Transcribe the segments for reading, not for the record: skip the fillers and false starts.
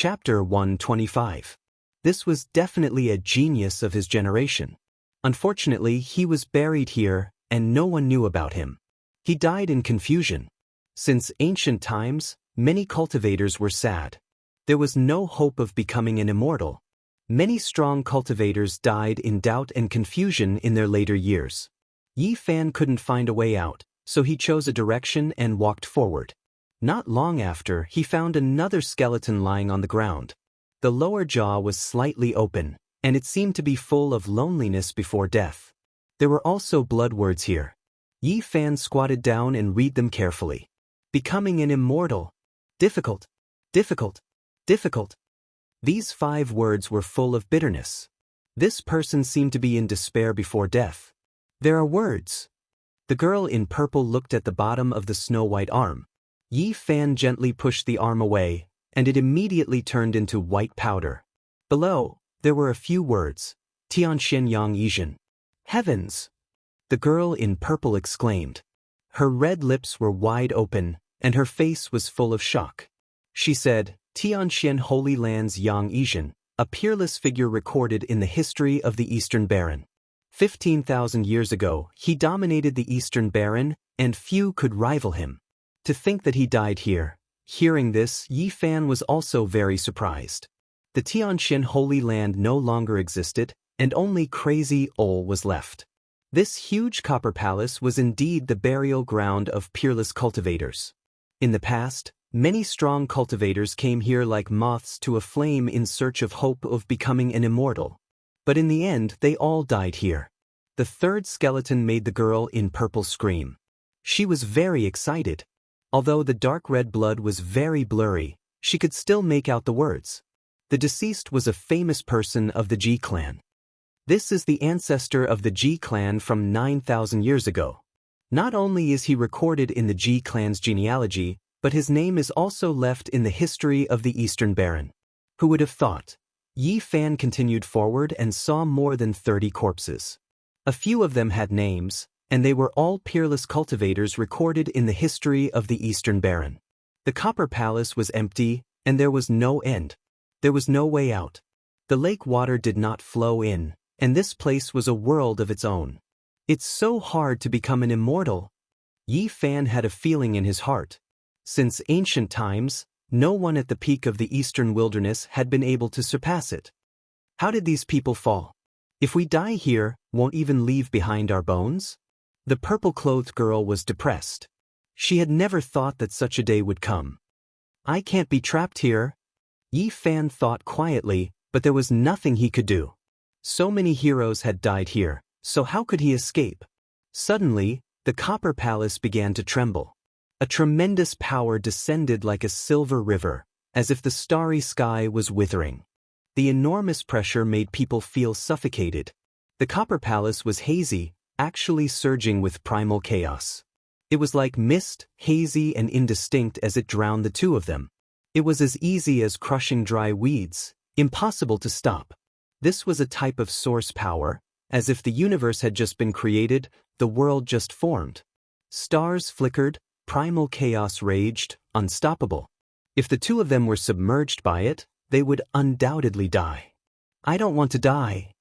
Chapter 125. This was definitely a genius of his generation. Unfortunately, he was buried here, and no one knew about him. He died in confusion. Since ancient times, many cultivators were sad. There was no hope of becoming an immortal. Many strong cultivators died in doubt and confusion in their later years. Yi Fan couldn't find a way out, so he chose a direction and walked forward. Not long after, he found another skeleton lying on the ground. The lower jaw was slightly open, and it seemed to be full of loneliness before death. There were also blood words here. Yi Fan squatted down and read them carefully. Becoming an immortal. Difficult. Difficult. Difficult. These 5 words were full of bitterness. This person seemed to be in despair before death. There are words. The girl in purple looked at the bottom of the snow-white arm. Yi Fan gently pushed the arm away, and it immediately turned into white powder. Below, there were a few words. Tianxian Yang Yizhen. Heavens! The girl in purple exclaimed. Her red lips were wide open, and her face was full of shock. She said, Tianxian Holy Land's Yang Yizhen, a peerless figure recorded in the history of the Eastern Baron. 15,000 years ago, he dominated the Eastern Baron, and few could rival him. To think that he died here. Hearing this, Yi Fan was also very surprised. The Tianxian Holy Land no longer existed, and only Crazy Ol was left. This huge copper palace was indeed the burial ground of peerless cultivators. In the past, many strong cultivators came here like moths to a flame in search of hope of becoming an immortal. But in the end, they all died here. The third skeleton made the girl in purple scream. She was very excited. Although the dark red blood was very blurry, she could still make out the words. The deceased was a famous person of the Ji clan. This is the ancestor of the Ji clan from 9,000 years ago. Not only is he recorded in the Ji clan's genealogy, but his name is also left in the history of the Eastern Baron. Who would have thought? Yi Fan continued forward and saw more than 30 corpses. A few of them had names, and they were all peerless cultivators recorded in the history of the Eastern Baron. The copper palace was empty, and there was no end. There was no way out. The lake water did not flow in, and this place was a world of its own. It's so hard to become an immortal. Yi Fan had a feeling in his heart. Since ancient times, no one at the peak of the eastern wilderness had been able to surpass it. How did these people fall? If we die here, won't even leave behind our bones? The purple-clothed girl was depressed. She had never thought that such a day would come. I can't be trapped here. Yi Fan thought quietly, but there was nothing he could do. So many heroes had died here, so how could he escape? Suddenly, the copper palace began to tremble. A tremendous power descended like a silver river, as if the starry sky was withering. The enormous pressure made people feel suffocated. The copper palace was hazy, actually surging with primal chaos. It was like mist, hazy and indistinct as it drowned the two of them. It was as easy as crushing dry weeds, impossible to stop. This was a type of source power, as if the universe had just been created, the world just formed. Stars flickered, primal chaos raged, unstoppable. If the two of them were submerged by it, they would undoubtedly die. I don't want to die.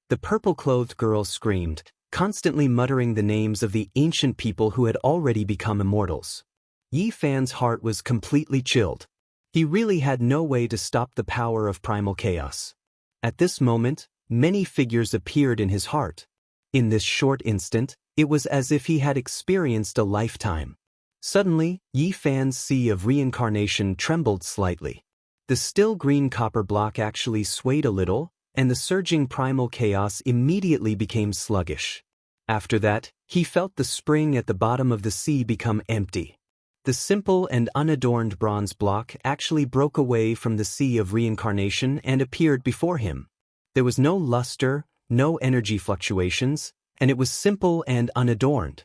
The purple-clothed girl screamed, constantly muttering the names of the ancient people who had already become immortals. Yi Fan's heart was completely chilled. He really had no way to stop the power of primal chaos. At this moment, many figures appeared in his heart. In this short instant, it was as if he had experienced a lifetime. Suddenly, Yi Fan's sea of reincarnation trembled slightly. The still green copper block actually swayed a little, and the surging primal chaos immediately became sluggish. After that, he felt the spring at the bottom of the sea become empty. The simple and unadorned bronze block actually broke away from the sea of reincarnation and appeared before him. There was no luster, no energy fluctuations, and it was simple and unadorned.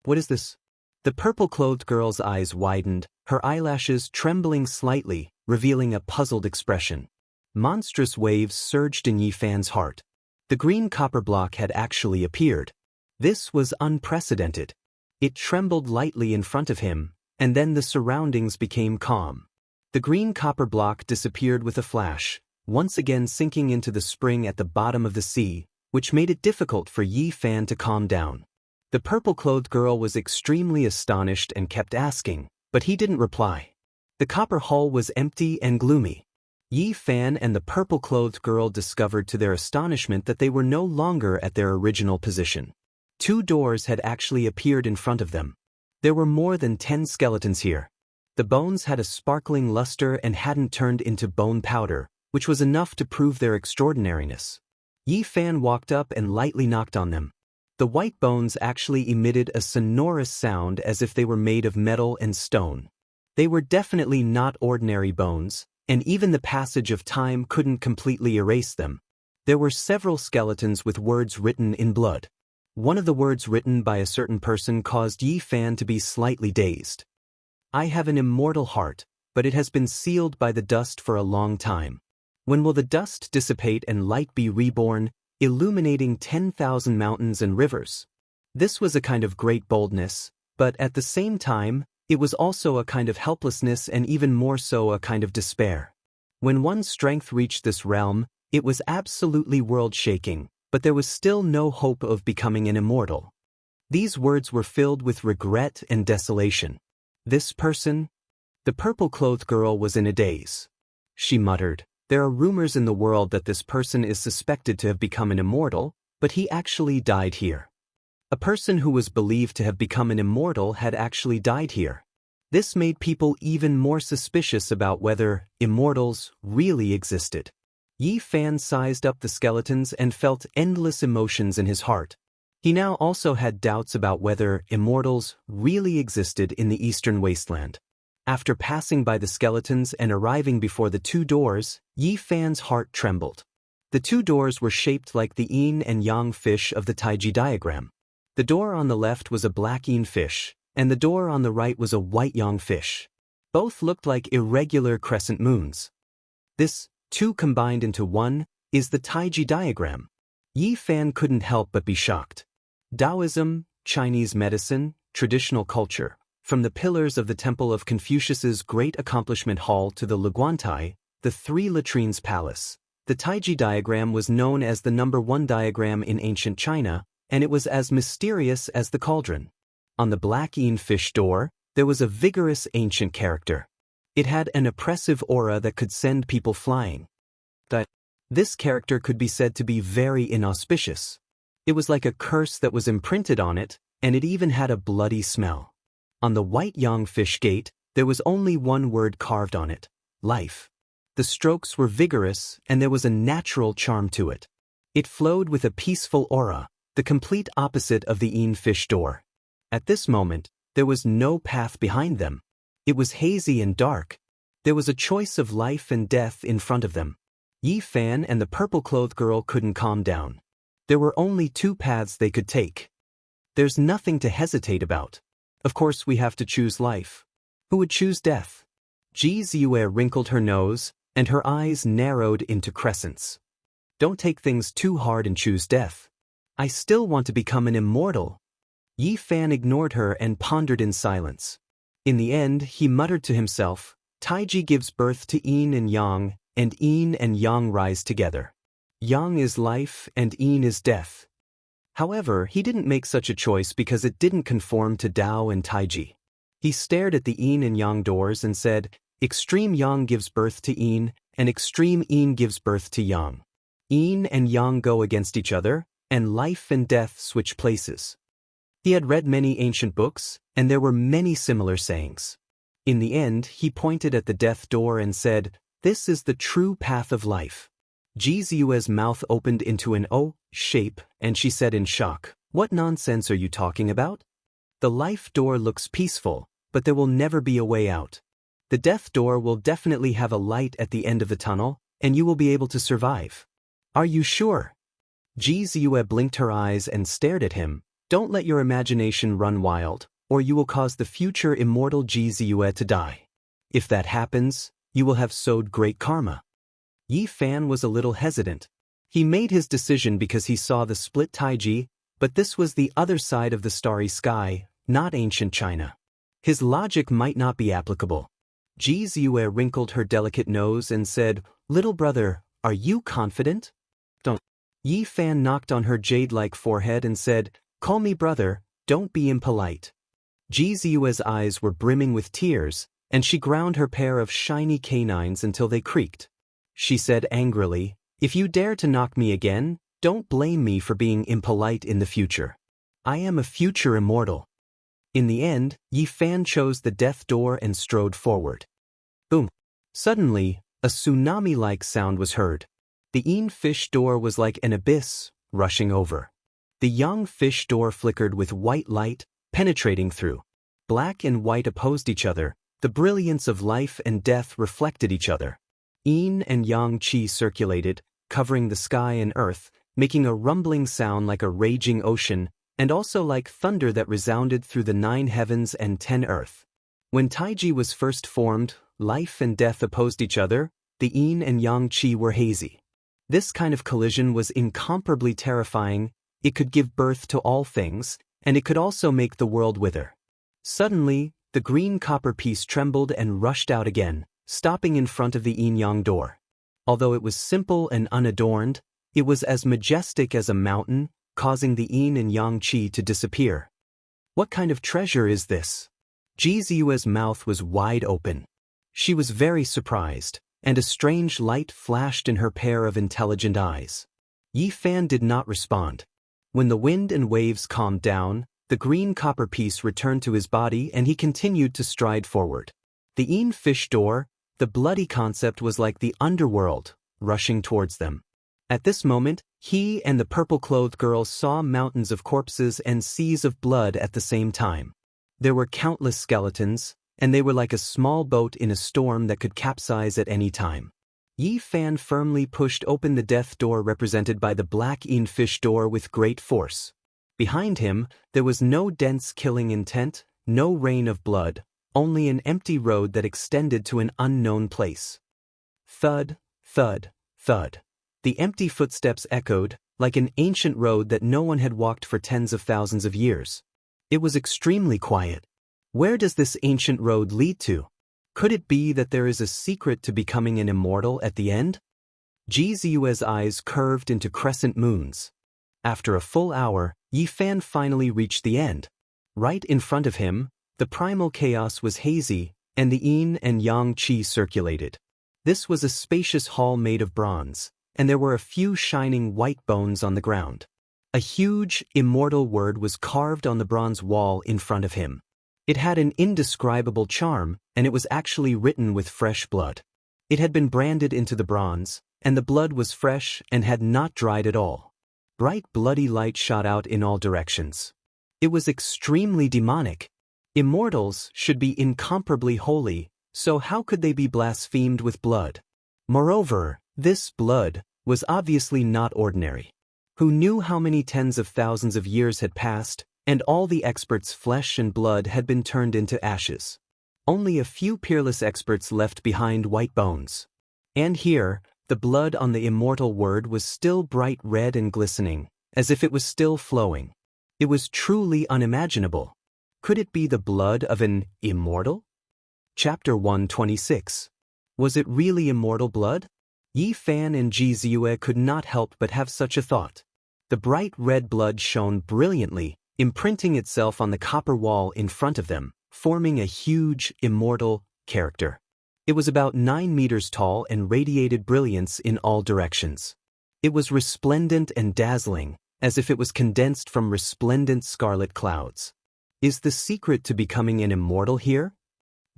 What is this? The purple-clothed girl's eyes widened, her eyelashes trembling slightly, revealing a puzzled expression. Monstrous waves surged in Yi Fan's heart. The green copper block had actually appeared. This was unprecedented. It trembled lightly in front of him, and then the surroundings became calm. The green copper block disappeared with a flash, once again sinking into the spring at the bottom of the sea, which made it difficult for Yi Fan to calm down. The purple-clothed girl was extremely astonished and kept asking, but he didn't reply. The copper hull was empty and gloomy. Yi Fan and the purple-clothed girl discovered to their astonishment that they were no longer at their original position. 2 doors had actually appeared in front of them. There were more than 10 skeletons here. The bones had a sparkling luster and hadn't turned into bone powder, which was enough to prove their extraordinariness. Yi Fan walked up and lightly knocked on them. The white bones actually emitted a sonorous sound as if they were made of metal and stone. They were definitely not ordinary bones, and even the passage of time couldn't completely erase them. There were several skeletons with words written in blood. One of the words written by a certain person caused Yi Fan to be slightly dazed. I have an immortal heart, but it has been sealed by the dust for a long time. When will the dust dissipate and light be reborn, illuminating 10,000 mountains and rivers? This was a kind of great boldness, but at the same time, it was also a kind of helplessness and even more so a kind of despair. When one's strength reached this realm, it was absolutely world-shaking, but there was still no hope of becoming an immortal. These words were filled with regret and desolation. This person? The purple-clothed girl was in a daze. She muttered, "There are rumors in the world that this person is suspected to have become an immortal, but he actually died here." A person who was believed to have become an immortal had actually died here. This made people even more suspicious about whether immortals really existed. Yi Fan sized up the skeletons and felt endless emotions in his heart. He now also had doubts about whether immortals really existed in the Eastern Wasteland. After passing by the skeletons and arriving before the 2 doors, Yi Fan's heart trembled. The 2 doors were shaped like the yin and yang fish of the Taiji diagram. The door on the left was a black yin fish, and the door on the right was a white yang fish. Both looked like irregular crescent moons. This, 2 combined into 1, is the Taiji diagram. Yi Fan couldn't help but be shocked. Taoism, Chinese medicine, traditional culture, from the pillars of the Temple of Confucius's Great Accomplishment Hall to the Luguantai, the 3 latrines palace. The Taiji diagram was known as the number 1 diagram in ancient China, and it was as mysterious as the cauldron. On the black yin fish door, there was a vigorous ancient character. It had an oppressive aura that could send people flying. This character could be said to be very inauspicious. It was like a curse that was imprinted on it, and it even had a bloody smell. On the white yang fish gate, there was only one word carved on it: life. The strokes were vigorous, and there was a natural charm to it. It flowed with a peaceful aura, the complete opposite of the yin fish door. At this moment, there was no path behind them. It was hazy and dark. There was a choice of life and death in front of them. Yi Fan and the purple-clothed girl couldn't calm down. There were only 2 paths they could take. There's nothing to hesitate about. Of course we have to choose life. Who would choose death? Ji Ziyue wrinkled her nose, and her eyes narrowed into crescents. Don't take things too hard and choose death. I still want to become an immortal. Yi Fan ignored her and pondered in silence. In the end, he muttered to himself, Taiji gives birth to yin and yang, and yin and yang rise together. Yang is life and yin is death. However, he didn't make such a choice because it didn't conform to Tao and Taiji. He stared at the yin and yang doors and said, extreme yang gives birth to yin, and extreme yin gives birth to yang. Yin and yang go against each other, and life and death switch places. He had read many ancient books, and there were many similar sayings. In the end, he pointed at the death door and said, this is the true path of life. Ji Ziyue's mouth opened into an O shape, and she said in shock, what nonsense are you talking about? The life door looks peaceful, but there will never be a way out. The death door will definitely have a light at the end of the tunnel, and you will be able to survive. Are you sure? Ji Ziyue blinked her eyes and stared at him. Don't let your imagination run wild, or you will cause the future immortal Ji Ziyue to die. If that happens, you will have sowed great karma. Yi Fan was a little hesitant. He made his decision because he saw the split Taiji, but this was the other side of the starry sky, not ancient China. His logic might not be applicable. Ziyue wrinkled her delicate nose and said, "Little brother, are you confident?" Don't. Yi Fan knocked on her jade-like forehead and said, "Call me brother, don't be impolite." Ziyue's eyes were brimming with tears, and she ground her pair of shiny canines until they creaked. She said angrily, "If you dare to knock me again, don't blame me for being impolite in the future. I am a future immortal." In the end, Yi Fan chose the death door and strode forward. Boom! Suddenly, a tsunami-like sound was heard. The Yin fish door was like an abyss, rushing over. The Yang fish door flickered with white light, penetrating through. Black and white opposed each other, the brilliance of life and death reflected each other. Yin and Yang qi circulated, covering the sky and earth, making a rumbling sound like a raging ocean, and also like thunder that resounded through the 9 heavens and 10 earth. When Taiji was first formed, life and death opposed each other, the Yin and Yang qi were hazy. This kind of collision was incomparably terrifying. It could give birth to all things, and it could also make the world wither. Suddenly, the green copper piece trembled and rushed out again, stopping in front of the yin-yang door. Although it was simple and unadorned, it was as majestic as a mountain, causing the yin and yang qi to disappear. What kind of treasure is this? Ziyue's mouth was wide open. She was very surprised, and a strange light flashed in her pair of intelligent eyes. Yi Fan did not respond. When the wind and waves calmed down, the green copper piece returned to his body and he continued to stride forward. The Yin fish door, the bloody concept, was like the underworld, rushing towards them. At this moment, he and the purple-clothed girl saw mountains of corpses and seas of blood at the same time. There were countless skeletons, and they were like a small boat in a storm that could capsize at any time. Yi Fan firmly pushed open the death door represented by the black Yin fish door with great force. Behind him, there was no dense killing intent, no rain of blood, only an empty road that extended to an unknown place. Thud, thud, thud. The empty footsteps echoed, like an ancient road that no one had walked for tens of thousands of years. It was extremely quiet. Where does this ancient road lead to? Could it be that there is a secret to becoming an immortal at the end? Ziyue's eyes curved into crescent moons. After a full hour, Yi Fan finally reached the end. Right in front of him, the primal chaos was hazy, and the yin and yang qi circulated. This was a spacious hall made of bronze, and there were a few shining white bones on the ground. A huge, immortal word was carved on the bronze wall in front of him. It had an indescribable charm, and it was actually written with fresh blood. It had been branded into the bronze, and the blood was fresh and had not dried at all. Bright bloody light shot out in all directions. It was extremely demonic. Immortals should be incomparably holy, so how could they be blasphemed with blood? Moreover, this blood was obviously not ordinary. Who knew how many tens of thousands of years had passed, and all the experts' flesh and blood had been turned into ashes. Only a few peerless experts left behind white bones. And here, the blood on the immortal word was still bright red and glistening, as if it was still flowing. It was truly unimaginable. Could it be the blood of an immortal? Chapter 126. Was it really immortal blood? Yi Fan and Ziyue could not help but have such a thought. The bright red blood shone brilliantly, imprinting itself on the copper wall in front of them, forming a huge, immortal character. It was about 9 meters tall and radiated brilliance in all directions. It was resplendent and dazzling, as if it was condensed from resplendent scarlet clouds. Is the secret to becoming an immortal here?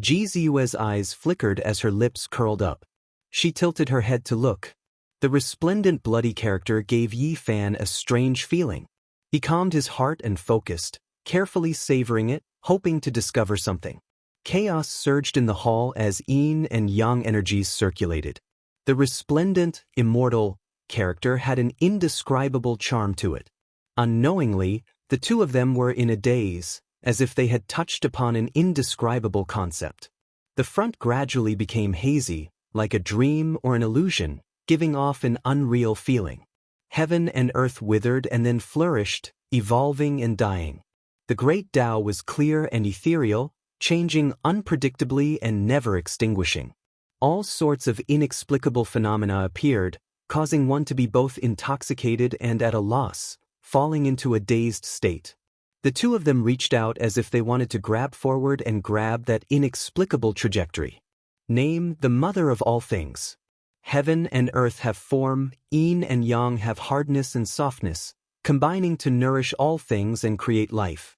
Ziyue's eyes flickered as her lips curled up. She tilted her head to look. The resplendent bloody character gave Yi Fan a strange feeling. He calmed his heart and focused, carefully savoring it, hoping to discover something. Chaos surged in the hall as yin and yang energies circulated. The resplendent, immortal character had an indescribable charm to it. Unknowingly, the two of them were in a daze, as if they had touched upon an indescribable concept. The front gradually became hazy, like a dream or an illusion, giving off an unreal feeling. Heaven and earth withered and then flourished, evolving and dying. The great Tao was clear and ethereal, changing unpredictably and never extinguishing. All sorts of inexplicable phenomena appeared, causing one to be both intoxicated and at a loss, falling into a dazed state. The two of them reached out as if they wanted to grab forward and grab that inexplicable trajectory. Name, the mother of all things. Heaven and earth have form, yin and yang have hardness and softness, combining to nourish all things and create life.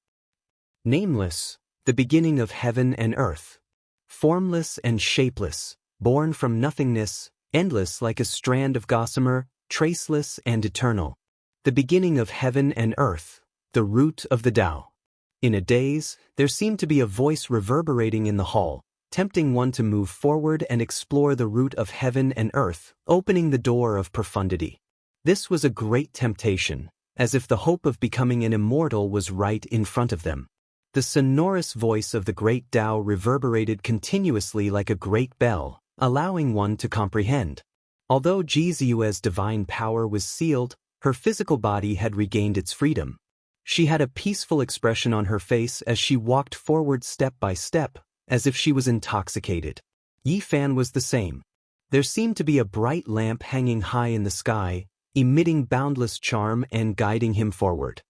Nameless, the beginning of heaven and earth. Formless and shapeless, born from nothingness, endless like a strand of gossamer, traceless and eternal. The beginning of heaven and earth, the root of the Tao. In a daze, there seemed to be a voice reverberating in the hall, tempting one to move forward and explore the root of heaven and earth, opening the door of profundity. This was a great temptation, as if the hope of becoming an immortal was right in front of them. The sonorous voice of the great Tao reverberated continuously like a great bell, allowing one to comprehend. Although Jizue's divine power was sealed, her physical body had regained its freedom. She had a peaceful expression on her face as she walked forward step by step, as if she was intoxicated. Yi Fan was the same. There seemed to be a bright lamp hanging high in the sky, emitting boundless charm and guiding him forward.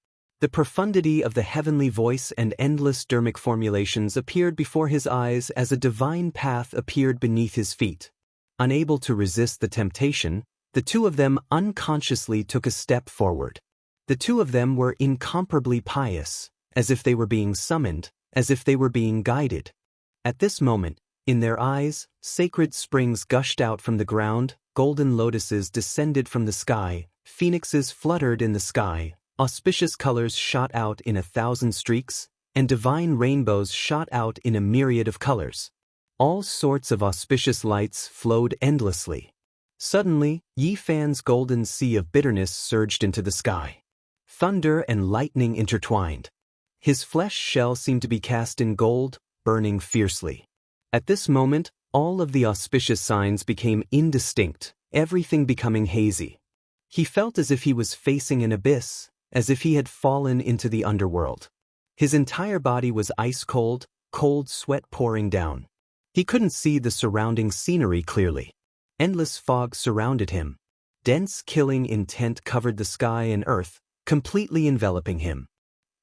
The profundity of the heavenly voice and endless dermic formulations appeared before his eyes as a divine path appeared beneath his feet. Unable to resist the temptation, the two of them unconsciously took a step forward. The two of them were incomparably pious, as if they were being summoned, as if they were being guided. At this moment, in their eyes, sacred springs gushed out from the ground, golden lotuses descended from the sky, phoenixes fluttered in the sky, auspicious colors shot out in 1,000 streaks, and divine rainbows shot out in a myriad of colors. All sorts of auspicious lights flowed endlessly. Suddenly, Yi Fan's golden sea of bitterness surged into the sky. Thunder and lightning intertwined. His flesh shell seemed to be cast in gold, burning fiercely. At this moment, all of the auspicious signs became indistinct, everything becoming hazy. He felt as if he was facing an abyss, as if he had fallen into the underworld. His entire body was ice-cold, cold sweat pouring down. He couldn't see the surrounding scenery clearly. Endless fog surrounded him. Dense killing intent covered the sky and earth, completely enveloping him.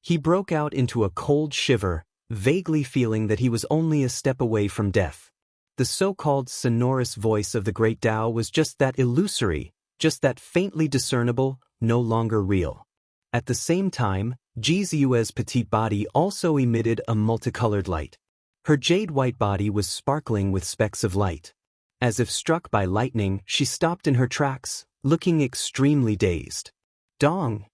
He broke out into a cold shiver, vaguely feeling that he was only a step away from death. The so-called sonorous voice of the great Tao was just that illusory, just that faintly discernible, no longer real. At the same time, Jizue's petite body also emitted a multicolored light. Her jade-white body was sparkling with specks of light. As if struck by lightning, she stopped in her tracks, looking extremely dazed. Dong!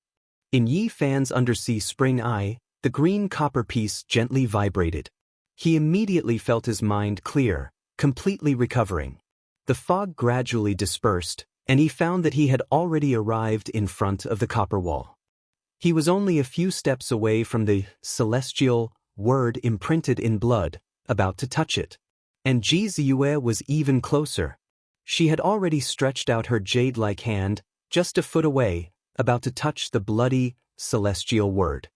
In Yi Fan's undersea spring eye, the green copper piece gently vibrated. He immediately felt his mind clear, completely recovering. The fog gradually dispersed, and he found that he had already arrived in front of the copper wall. He was only a few steps away from the celestial word imprinted in blood, about to touch it. And Jizue was even closer. She had already stretched out her jade-like hand, just a foot away, about to touch the bloody, celestial word.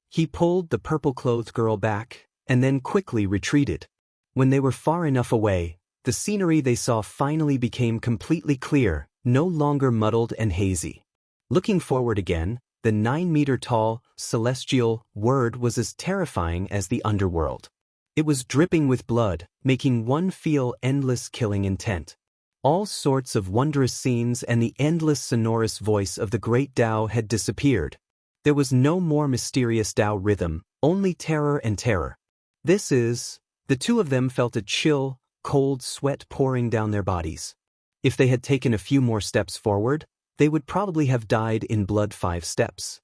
He pulled the purple-clothed girl back, and then quickly retreated. When they were far enough away, the scenery they saw finally became completely clear, no longer muddled and hazy. Looking forward again, the 9-meter-tall, celestial word was as terrifying as the underworld. It was dripping with blood, making one feel endless killing intent. All sorts of wondrous scenes and the endless sonorous voice of the great Tao had disappeared. There was no more mysterious Tao rhythm, only terror and terror. The two of them felt a chill, cold sweat pouring down their bodies. If they had taken a few more steps forward, they would probably have died in blood 5 steps.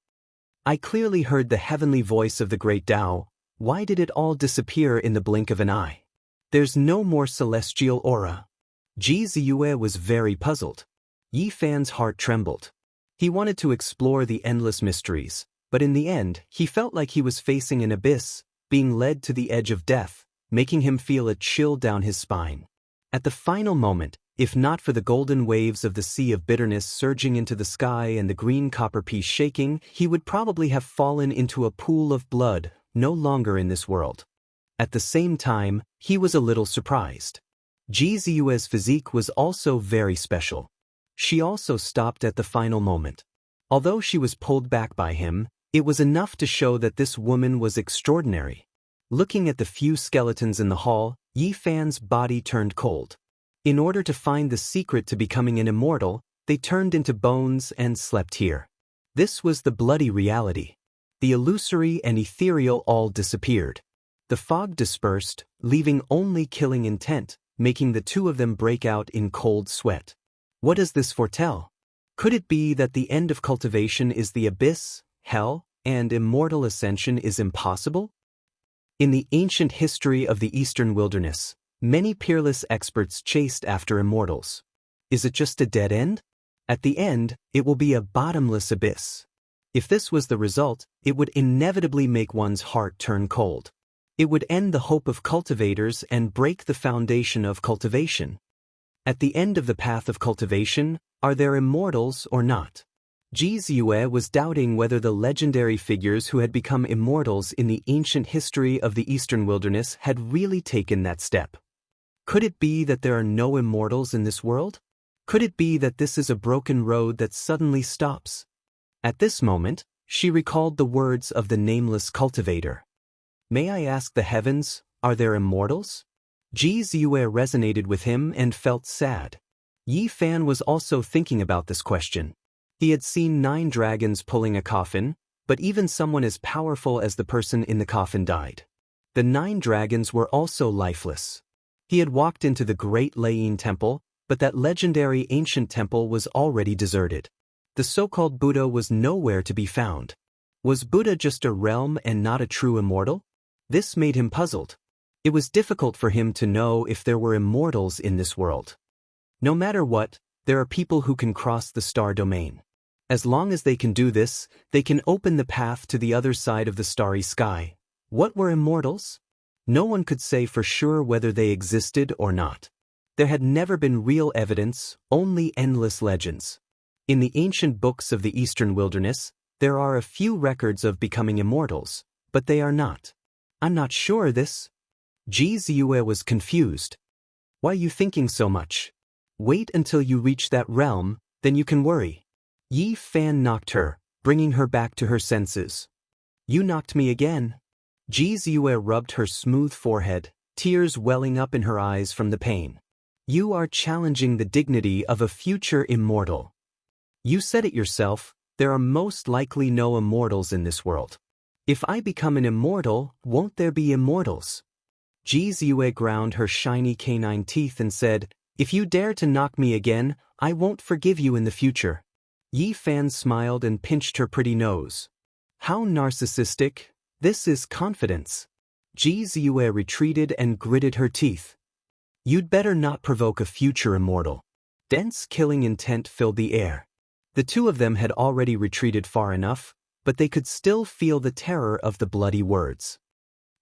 I clearly heard the heavenly voice of the great Tao. Why did it all disappear in the blink of an eye? There's no more celestial aura. Jizue was very puzzled. Yi Fan's heart trembled. He wanted to explore the endless mysteries, but in the end, he felt like he was facing an abyss, being led to the edge of death, making him feel a chill down his spine. At the final moment, if not for the golden waves of the sea of bitterness surging into the sky and the green copper piece shaking, he would probably have fallen into a pool of blood, no longer in this world. At the same time, he was a little surprised. Ji Ziyue's physique was also very special. She also stopped at the final moment. Although she was pulled back by him, it was enough to show that this woman was extraordinary. Looking at the few skeletons in the hall, Yi Fan's body turned cold. In order to find the secret to becoming an immortal, they turned into bones and slept here. This was the bloody reality. The illusory and ethereal all disappeared. The fog dispersed, leaving only killing intent, making the two of them break out in cold sweat. What does this foretell? Could it be that the end of cultivation is the abyss, hell, and immortal ascension is impossible? In the ancient history of the Eastern wilderness, many peerless experts chased after immortals. Is it just a dead end? At the end, it will be a bottomless abyss. If this was the result, it would inevitably make one's heart turn cold. It would end the hope of cultivators and break the foundation of cultivation. At the end of the path of cultivation, are there immortals or not? Ji Ziyue was doubting whether the legendary figures who had become immortals in the ancient history of the Eastern wilderness had really taken that step. Could it be that there are no immortals in this world? Could it be that this is a broken road that suddenly stops? At this moment, she recalled the words of the nameless cultivator. May I ask the heavens, are there immortals? Ji Ziyue resonated with him and felt sad. Yi Fan was also thinking about this question. He had seen 9 dragons pulling a coffin, but even someone as powerful as the person in the coffin died. The 9 dragons were also lifeless. He had walked into the Great Lane Temple, but that legendary ancient temple was already deserted. The so-called Buddha was nowhere to be found. Was Buddha just a realm and not a true immortal? This made him puzzled. It was difficult for him to know if there were immortals in this world. No matter what, there are people who can cross the star domain. As long as they can do this, they can open the path to the other side of the starry sky. What were immortals? No one could say for sure whether they existed or not. There had never been real evidence, only endless legends. In the ancient books of the Eastern wilderness, there are a few records of becoming immortals, but they are not. I'm not sure this. Ji Ziyue was confused. Why are you thinking so much? Wait until you reach that realm, then you can worry. Yi Fan knocked her, bringing her back to her senses. You knocked me again. Ji Ziyue rubbed her smooth forehead, tears welling up in her eyes from the pain. You are challenging the dignity of a future immortal. You said it yourself, there are most likely no immortals in this world. If I become an immortal, won't there be immortals? Ji Ziyue ground her shiny canine teeth and said, If you dare to knock me again, I won't forgive you in the future. Yi Fan smiled and pinched her pretty nose. How narcissistic. This is confidence. Ji Ziyue retreated and gritted her teeth. You'd better not provoke a future immortal. Dense killing intent filled the air. The two of them had already retreated far enough, but they could still feel the terror of the bloody words.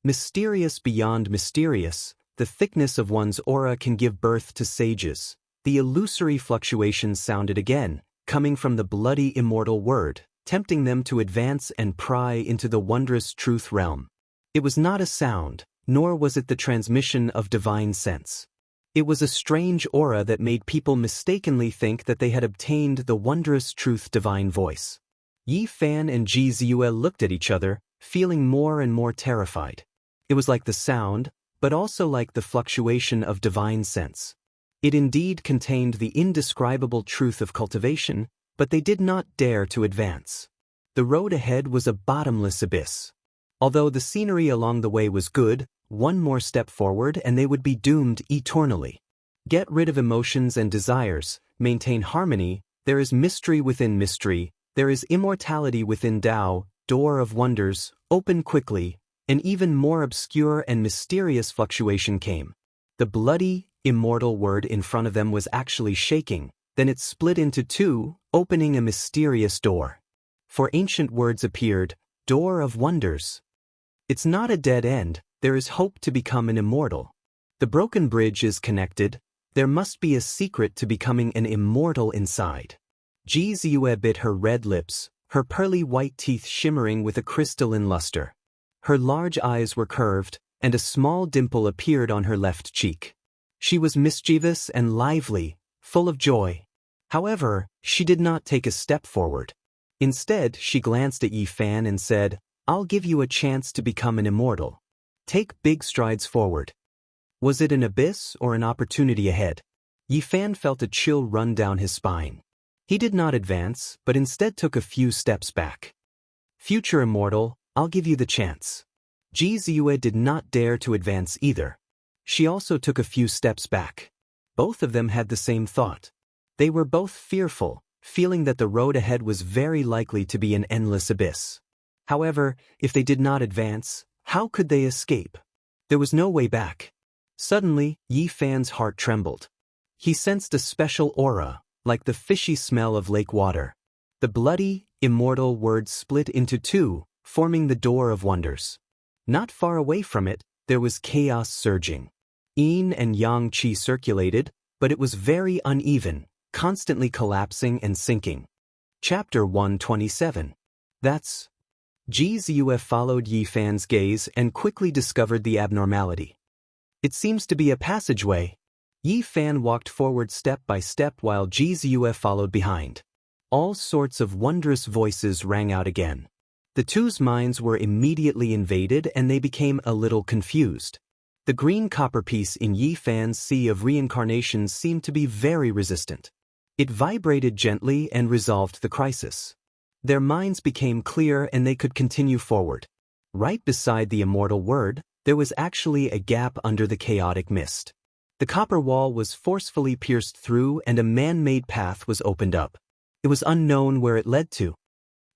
Mysterious beyond mysterious, the thickness of one's aura can give birth to sages. The illusory fluctuations sounded again, coming from the bloody immortal word, tempting them to advance and pry into the wondrous truth realm. It was not a sound, nor was it the transmission of divine sense. It was a strange aura that made people mistakenly think that they had obtained the wondrous truth divine voice. Yi Fan and Ji Ziyue looked at each other, feeling more and more terrified. It was like the sound, but also like the fluctuation of divine sense. It indeed contained the indescribable truth of cultivation, but they did not dare to advance. The road ahead was a bottomless abyss. Although the scenery along the way was good, one more step forward and they would be doomed eternally. Get rid of emotions and desires, maintain harmony, there is mystery within mystery, there is immortality within Tao, door of wonders, open quickly. An even more obscure and mysterious fluctuation came. The bloody, immortal word in front of them was actually shaking, then it split into two, opening a mysterious door. For ancient words appeared, door of wonders. It's not a dead end, there is hope to become an immortal. The broken bridge is connected, there must be a secret to becoming an immortal inside. Ji Ziyue bit her red lips, her pearly white teeth shimmering with a crystalline luster. Her large eyes were curved, and a small dimple appeared on her left cheek. She was mischievous and lively, full of joy. However, she did not take a step forward. Instead, she glanced at Yi Fan and said, "I'll give you a chance to become an immortal. Take big strides forward." Was it an abyss or an opportunity ahead? Yi Fan felt a chill run down his spine. He did not advance, but instead took a few steps back. "Future immortal, I'll give you the chance." Ji Ziyue did not dare to advance either. She also took a few steps back. Both of them had the same thought. They were both fearful, feeling that the road ahead was very likely to be an endless abyss. However, if they did not advance, how could they escape? There was no way back. Suddenly, Yi Fan's heart trembled. He sensed a special aura, like the fishy smell of lake water. The bloody, immortal words split into two, forming the door of wonders. Not far away from it, there was chaos surging. Yin and Yang Qi circulated, but it was very uneven, constantly collapsing and sinking. Chapter 127. That's. Ji Ziyue followed Yi Fan's gaze and quickly discovered the abnormality. It seems to be a passageway. Yi Fan walked forward step by step while Ji Ziyue followed behind. All sorts of wondrous voices rang out again. The two's minds were immediately invaded and they became a little confused. The green copper piece in Yi Fan's sea of reincarnations seemed to be very resistant. It vibrated gently and resolved the crisis. Their minds became clear and they could continue forward. Right beside the immortal word, there was actually a gap under the chaotic mist. The copper wall was forcefully pierced through and a man-made path was opened up. It was unknown where it led to.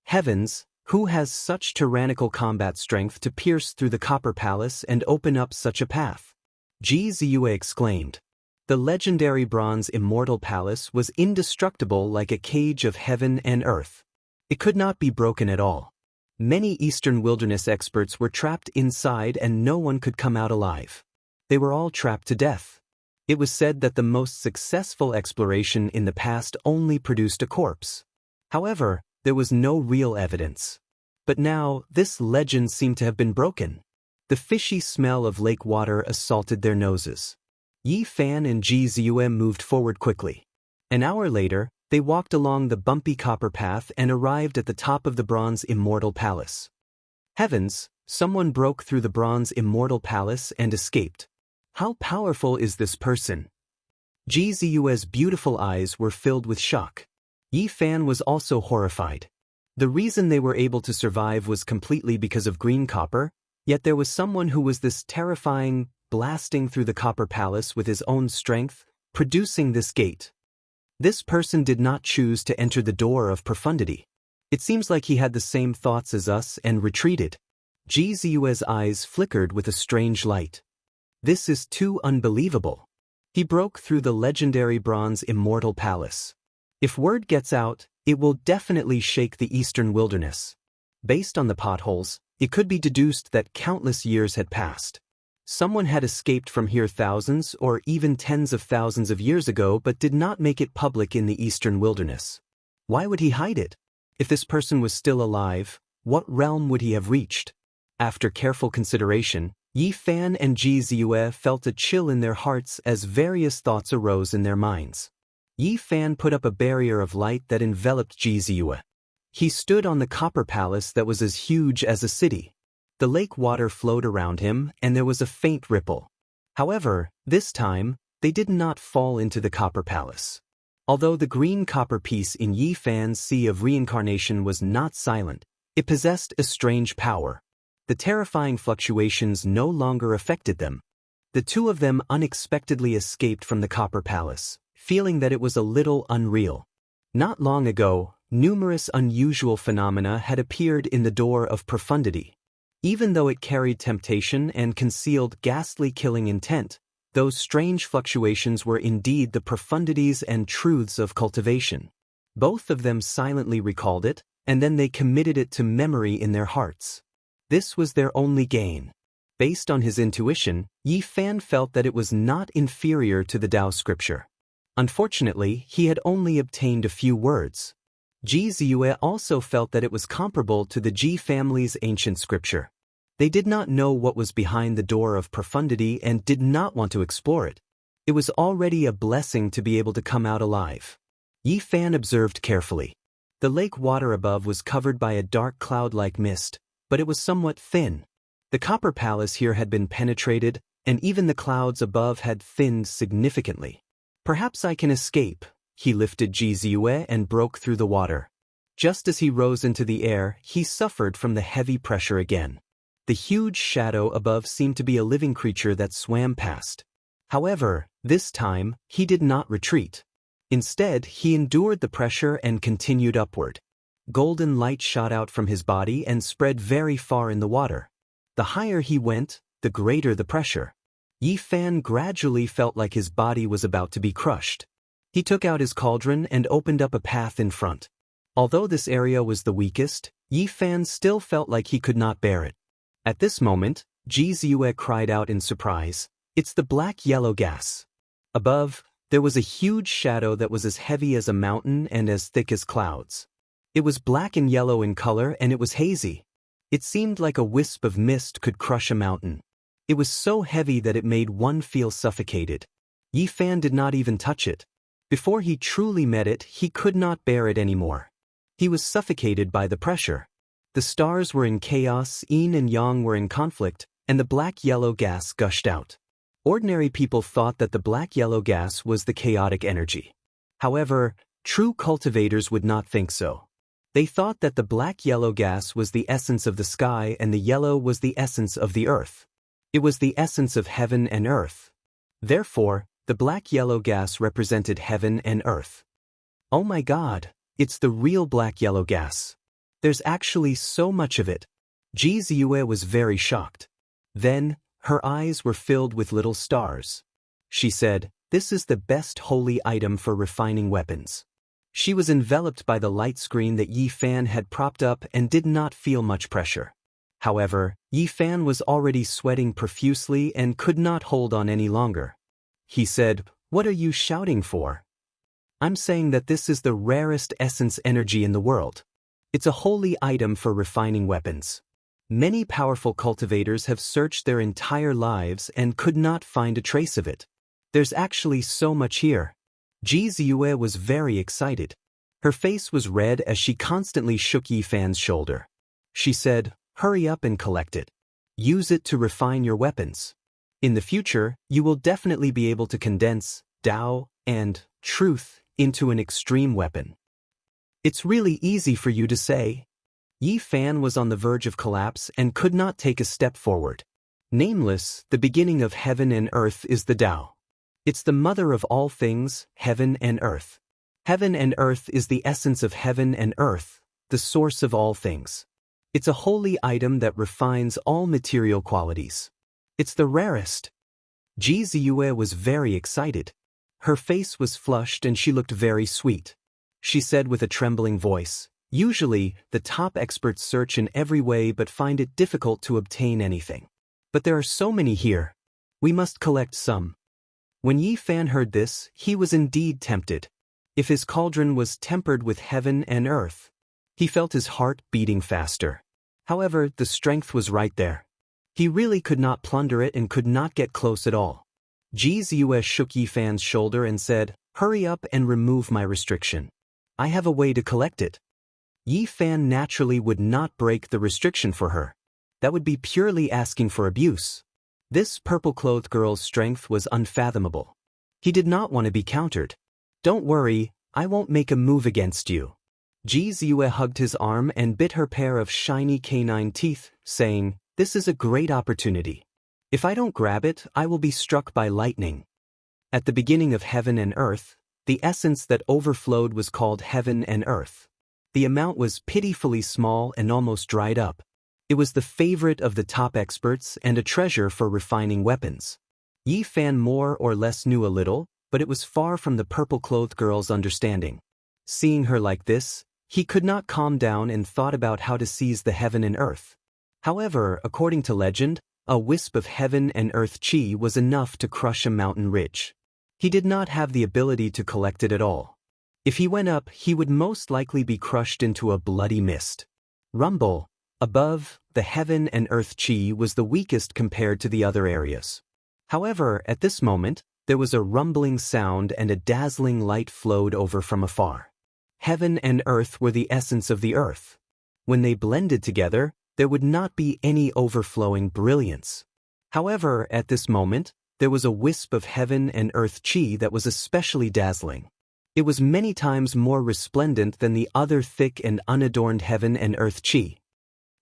Heavens, who has such tyrannical combat strength to pierce through the copper palace and open up such a path? Ji Ziyue exclaimed. The legendary bronze immortal palace was indestructible like a cage of heaven and earth. It could not be broken at all. Many Eastern wilderness experts were trapped inside and no one could come out alive. They were all trapped to death. It was said that the most successful exploration in the past only produced a corpse. However, there was no real evidence. But now, this legend seemed to have been broken. The fishy smell of lake water assaulted their noses. Yi Fan and Ji Ziyue moved forward quickly. An hour later, they walked along the bumpy copper path and arrived at the top of the bronze immortal palace. Heavens, someone broke through the bronze immortal palace and escaped. How powerful is this person? Ji Ziyue's beautiful eyes were filled with shock. Yi Fan was also horrified. The reason they were able to survive was completely because of green copper, yet there was someone who was this terrifying, blasting through the copper palace with his own strength, producing this gate. This person did not choose to enter the door of profundity. It seems like he had the same thoughts as us and retreated. Ji Ziyue's eyes flickered with a strange light. This is too unbelievable. He broke through the legendary bronze immortal palace. If word gets out, it will definitely shake the eastern wilderness. Based on the potholes, it could be deduced that countless years had passed. Someone had escaped from here thousands or even tens of thousands of years ago but did not make it public in the eastern wilderness. Why would he hide it? If this person was still alive, what realm would he have reached? After careful consideration, Yi Fan and Ji Ziyue felt a chill in their hearts as various thoughts arose in their minds. Yi Fan put up a barrier of light that enveloped Ji Ziyue. He stood on the copper palace that was as huge as a city. The lake water flowed around him, and there was a faint ripple. However, this time, they did not fall into the copper palace. Although the green copper piece in Yi Fan's sea of reincarnation was not silent, it possessed a strange power. The terrifying fluctuations no longer affected them. The two of them unexpectedly escaped from the copper palace, feeling that it was a little unreal. Not long ago, numerous unusual phenomena had appeared in the door of profundity. Even though it carried temptation and concealed ghastly killing intent, those strange fluctuations were indeed the profundities and truths of cultivation. Both of them silently recalled it, and then they committed it to memory in their hearts. This was their only gain. Based on his intuition, Yi Fan felt that it was not inferior to the Tao scripture. Unfortunately, he had only obtained a few words. Ji Ziyue also felt that it was comparable to the Ji family's ancient scripture. They did not know what was behind the door of profundity and did not want to explore it. It was already a blessing to be able to come out alive. Yi Fan observed carefully. The lake water above was covered by a dark cloud-like mist, but it was somewhat thin. The copper palace here had been penetrated, and even the clouds above had thinned significantly. Perhaps I can escape. He lifted Jizue and broke through the water. Just as he rose into the air, he suffered from the heavy pressure again. The huge shadow above seemed to be a living creature that swam past. However, this time, he did not retreat. Instead, he endured the pressure and continued upward. Golden light shot out from his body and spread very far in the water. The higher he went, the greater the pressure. Yi Fan gradually felt like his body was about to be crushed. He took out his cauldron and opened up a path in front. Although this area was the weakest, Yi Fan still felt like he could not bear it. At this moment, Jizue cried out in surprise, "It's the black-yellow gas." Above, there was a huge shadow that was as heavy as a mountain and as thick as clouds. It was black and yellow in color and it was hazy. It seemed like a wisp of mist could crush a mountain. It was so heavy that it made one feel suffocated. Yi Fan did not even touch it. Before he truly met it, he could not bear it anymore. He was suffocated by the pressure. The stars were in chaos, yin and yang were in conflict, and the black-yellow gas gushed out. Ordinary people thought that the black-yellow gas was the chaotic energy. However, true cultivators would not think so. They thought that the black-yellow gas was the essence of the sky and the yellow was the essence of the earth. It was the essence of heaven and earth. Therefore, the black-yellow gas represented heaven and earth. Oh my God, it's the real black-yellow gas. There's actually so much of it. Jizue was very shocked. Then, her eyes were filled with little stars. She said, "This is the best holy item for refining weapons." She was enveloped by the light screen that Yi Fan had propped up and did not feel much pressure. However, Yi Fan was already sweating profusely and could not hold on any longer. He said, "What are you shouting for?" "I'm saying that this is the rarest essence energy in the world. It's a holy item for refining weapons. Many powerful cultivators have searched their entire lives and could not find a trace of it. There's actually so much here." Jizue was very excited. Her face was red as she constantly shook Yi Fan's shoulder. She said, "Hurry up and collect it. Use it to refine your weapons. In the future, you will definitely be able to condense Tao and truth into an extreme weapon." "It's really easy for you to say." Yi Fan was on the verge of collapse and could not take a step forward. Nameless, the beginning of heaven and earth is the Tao. It's the mother of all things, heaven and earth. Heaven and earth is the essence of heaven and earth, the source of all things. It's a holy item that refines all material qualities. It's the rarest. Jizue was very excited. Her face was flushed and she looked very sweet. She said with a trembling voice, "Usually, the top experts search in every way but find it difficult to obtain anything. But there are so many here. We must collect some." When Yi Fan heard this, he was indeed tempted. If his cauldron was tempered with heaven and earth, he felt his heart beating faster. However, the strength was right there. He really could not plunder it and could not get close at all. Jizue shook Yi Fan's shoulder and said, "Hurry up and remove my restriction. I have a way to collect it." Yi Fan naturally would not break the restriction for her. That would be purely asking for abuse. This purple-clothed girl's strength was unfathomable. He did not want to be countered. "Don't worry, I won't make a move against you." Jizue hugged his arm and bit her pair of shiny canine teeth, saying, "This is a great opportunity. If I don't grab it, I will be struck by lightning." At the beginning of heaven and earth, the essence that overflowed was called heaven and earth. The amount was pitifully small and almost dried up. It was the favorite of the top experts and a treasure for refining weapons. Yi Fan more or less knew a little, but it was far from the purple-clothed girl's understanding. Seeing her like this, he could not calm down and thought about how to seize the heaven and earth. However, according to legend, a wisp of heaven and earth chi was enough to crush a mountain ridge. He did not have the ability to collect it at all. If he went up, he would most likely be crushed into a bloody mist. Rumble. Above, the heaven and earth chi was the weakest compared to the other areas. However, at this moment, there was a rumbling sound and a dazzling light flowed over from afar. Heaven and earth were the essence of the earth. When they blended together, there would not be any overflowing brilliance. However, at this moment, there was a wisp of heaven and earth chi that was especially dazzling. It was many times more resplendent than the other thick and unadorned heaven and earth chi.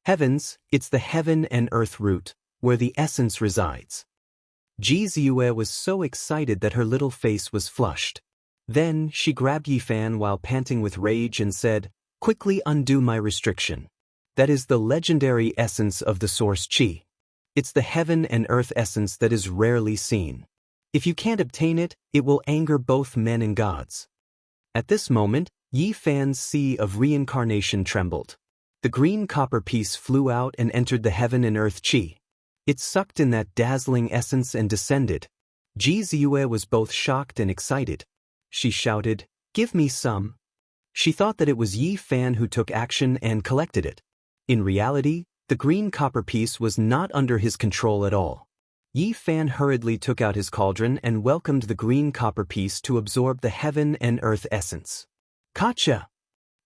Heavens, it's the heaven and earth root, where the essence resides. Ji Ziyue was so excited that her little face was flushed. Then, she grabbed Yifan while panting with rage and said, "Quickly undo my restriction. That is the legendary essence of the source chi. It's the heaven and earth essence that is rarely seen. If you can't obtain it, it will anger both men and gods." At this moment, Yifan's sea of reincarnation trembled. The green copper piece flew out and entered the heaven and earth chi. It sucked in that dazzling essence and descended. Ji Ziyue was both shocked and excited. She shouted, "Give me some." She thought that it was Yifan who took action and collected it. In reality, the green copper piece was not under his control at all. Yifan hurriedly took out his cauldron and welcomed the green copper piece to absorb the heaven and earth essence. Kacha!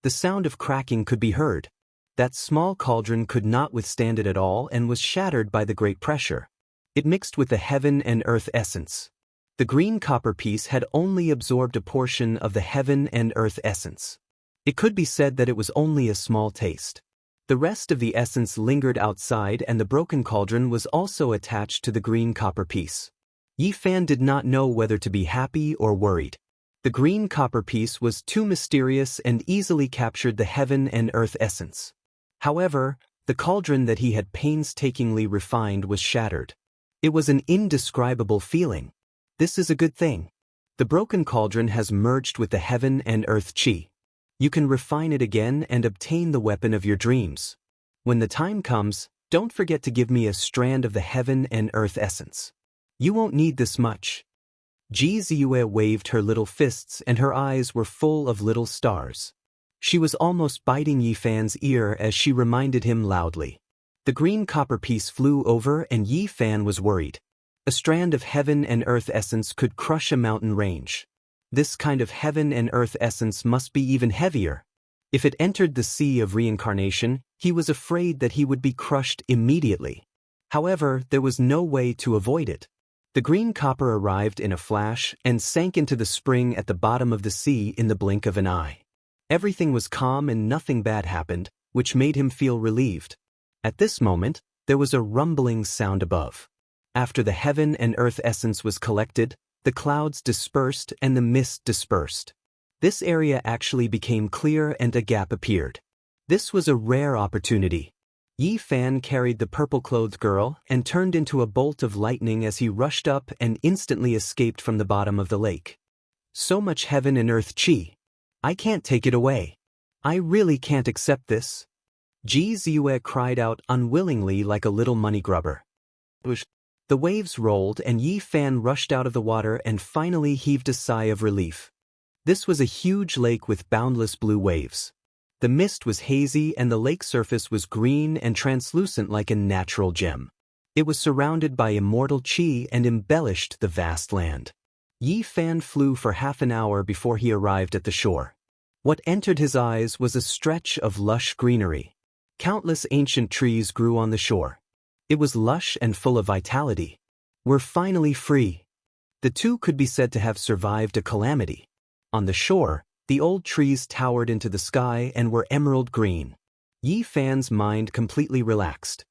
The sound of cracking could be heard. That small cauldron could not withstand it at all and was shattered by the great pressure. It mixed with the heaven and earth essence. The green copper piece had only absorbed a portion of the heaven and earth essence. It could be said that it was only a small taste. The rest of the essence lingered outside and the broken cauldron was also attached to the green copper piece. Yifan did not know whether to be happy or worried. The green copper piece was too mysterious and easily captured the heaven and earth essence. However, the cauldron that he had painstakingly refined was shattered. It was an indescribable feeling. This is a good thing. The broken cauldron has merged with the heaven and earth chi. You can refine it again and obtain the weapon of your dreams. When the time comes, don't forget to give me a strand of the heaven and earth essence. You won't need this much. Ji Ziyue waved her little fists and her eyes were full of little stars. She was almost biting Yifan's ear as she reminded him loudly. The green copper piece flew over and Yifan was worried. A strand of heaven and earth essence could crush a mountain range. This kind of heaven and earth essence must be even heavier. If it entered the sea of reincarnation, he was afraid that he would be crushed immediately. However, there was no way to avoid it. The green copper arrived in a flash and sank into the spring at the bottom of the sea in the blink of an eye. Everything was calm and nothing bad happened, which made him feel relieved. At this moment, there was a rumbling sound above. After the heaven and earth essence was collected, the clouds dispersed and the mist dispersed. This area actually became clear and a gap appeared. This was a rare opportunity. Yifan carried the purple-clothed girl and turned into a bolt of lightning as he rushed up and instantly escaped from the bottom of the lake. So much heaven and earth chi. I can't take it away. I really can't accept this. Ji Ziyue cried out unwillingly like a little money grubber. The waves rolled and Yifan rushed out of the water and finally heaved a sigh of relief. This was a huge lake with boundless blue waves. The mist was hazy and the lake surface was green and translucent like a natural gem. It was surrounded by immortal chi and embellished the vast land. Yifan flew for half an hour before he arrived at the shore. What entered his eyes was a stretch of lush greenery. Countless ancient trees grew on the shore. It was lush and full of vitality. We're finally free. The two could be said to have survived a calamity. On the shore, the old trees towered into the sky and were emerald green. Yifan's mind completely relaxed.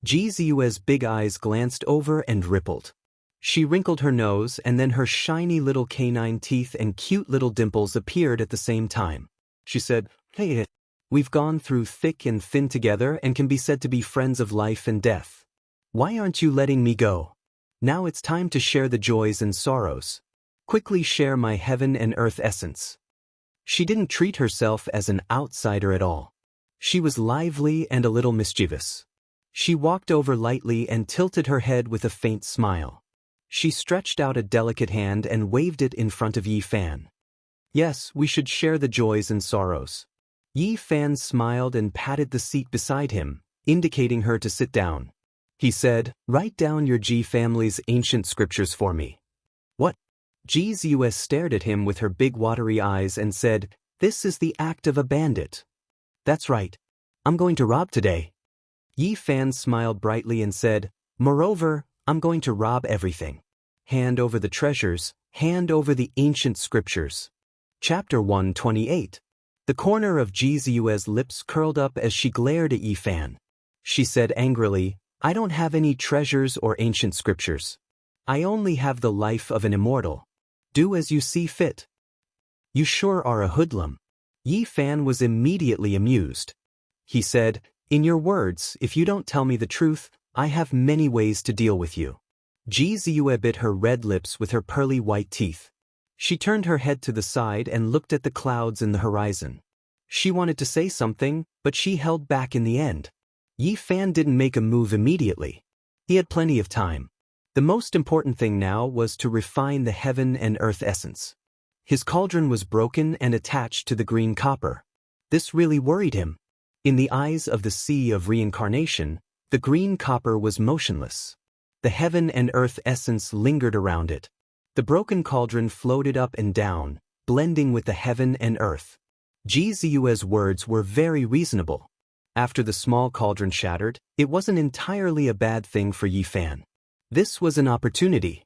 Ji Ziyue's big eyes glanced over and rippled. She wrinkled her nose and then her shiny little canine teeth and cute little dimples appeared at the same time. She said, "Hey, we've gone through thick and thin together and can be said to be friends of life and death. Why aren't you letting me go? Now it's time to share the joys and sorrows. Quickly share my heaven and earth essence." She didn't treat herself as an outsider at all. She was lively and a little mischievous. She walked over lightly and tilted her head with a faint smile. She stretched out a delicate hand and waved it in front of Yifan. "Yes, we should share the joys and sorrows." Yifan smiled and patted the seat beside him, indicating her to sit down. He said, "Write down your Ji family's ancient scriptures for me." "What?" Ji Ziyue stared at him with her big watery eyes and said, "This is the act of a bandit." "That's right. I'm going to rob today." Yi Fan smiled brightly and said, "Moreover, I'm going to rob everything. Hand over the treasures, hand over the ancient scriptures." Chapter 128. The corner of Ji Ziyue's lips curled up as she glared at Yi Fan. She said angrily, "I don't have any treasures or ancient scriptures. I only have the life of an immortal. Do as you see fit." "You sure are a hoodlum." Yi Fan was immediately amused. He said, "In your words, if you don't tell me the truth, I have many ways to deal with you." Ji Ziyue bit her red lips with her pearly white teeth. She turned her head to the side and looked at the clouds in the horizon. She wanted to say something, but she held back in the end. Yi Fan didn't make a move immediately. He had plenty of time. The most important thing now was to refine the heaven and earth essence. His cauldron was broken and attached to the green copper. This really worried him. In the eyes of the sea of reincarnation, the green copper was motionless. The heaven and earth essence lingered around it. The broken cauldron floated up and down, blending with the heaven and earth. Ji Ziyue's words were very reasonable. After the small cauldron shattered, it wasn't entirely a bad thing for Yi Fan. This was an opportunity.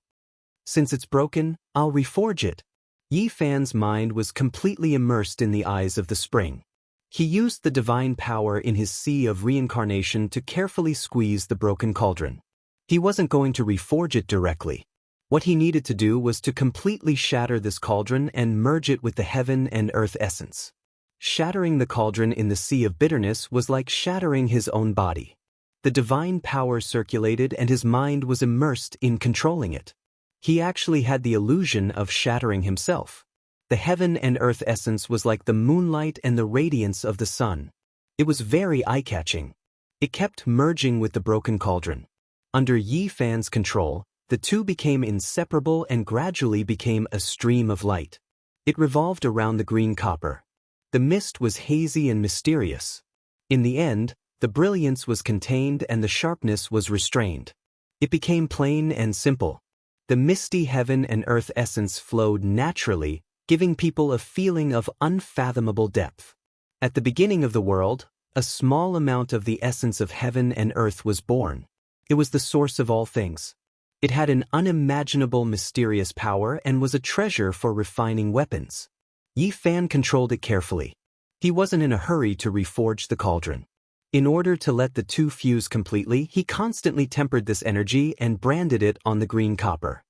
Since it's broken, I'll reforge it. Yi Fan's mind was completely immersed in the eyes of the spring. He used the divine power in his sea of reincarnation to carefully squeeze the broken cauldron. He wasn't going to reforge it directly. What he needed to do was to completely shatter this cauldron and merge it with the heaven and earth essence. Shattering the cauldron in the sea of bitterness was like shattering his own body. The divine power circulated and his mind was immersed in controlling it. He actually had the illusion of shattering himself. The heaven and earth essence was like the moonlight and the radiance of the sun. It was very eye-catching. It kept merging with the broken cauldron. Under Yi Fan's control, the two became inseparable and gradually became a stream of light. It revolved around the green copper. The mist was hazy and mysterious. In the end, the brilliance was contained and the sharpness was restrained. It became plain and simple. The misty heaven and earth essence flowed naturally, giving people a feeling of unfathomable depth. At the beginning of the world, a small amount of the essence of heaven and earth was born. It was the source of all things. It had an unimaginable mysterious power and was a treasure for refining weapons. Yi Fan controlled it carefully. He wasn't in a hurry to reforge the cauldron. In order to let the two fuse completely, he constantly tempered this energy and branded it on the green copper.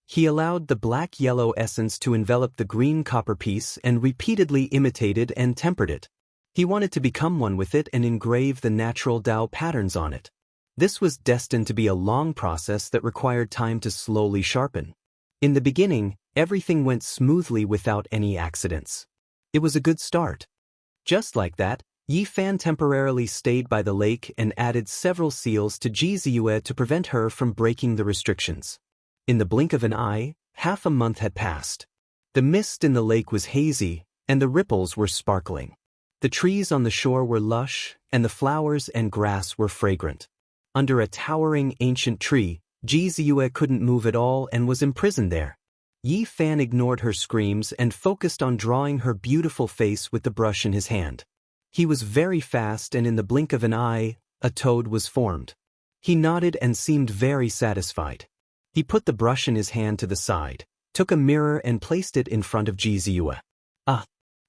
He allowed the black-yellow essence to envelop the green copper piece and repeatedly imitated and tempered it. He wanted to become one with it and engrave the natural Tao patterns on it. This was destined to be a long process that required time to slowly sharpen. In the beginning, everything went smoothly without any accidents. It was a good start. Just like that, Yi Fan temporarily stayed by the lake and added several seals to Ji Ziyue to prevent her from breaking the restrictions. In the blink of an eye, half a month had passed. The mist in the lake was hazy, and the ripples were sparkling. The trees on the shore were lush, and the flowers and grass were fragrant. Under a towering ancient tree, Ji Ziyue couldn't move at all and was imprisoned there. Yi Fan ignored her screams and focused on drawing her beautiful face with the brush in his hand. He was very fast and in the blink of an eye, a toad was formed. He nodded and seemed very satisfied. He put the brush in his hand to the side, took a mirror and placed it in front of Ji Ziyue. Ah!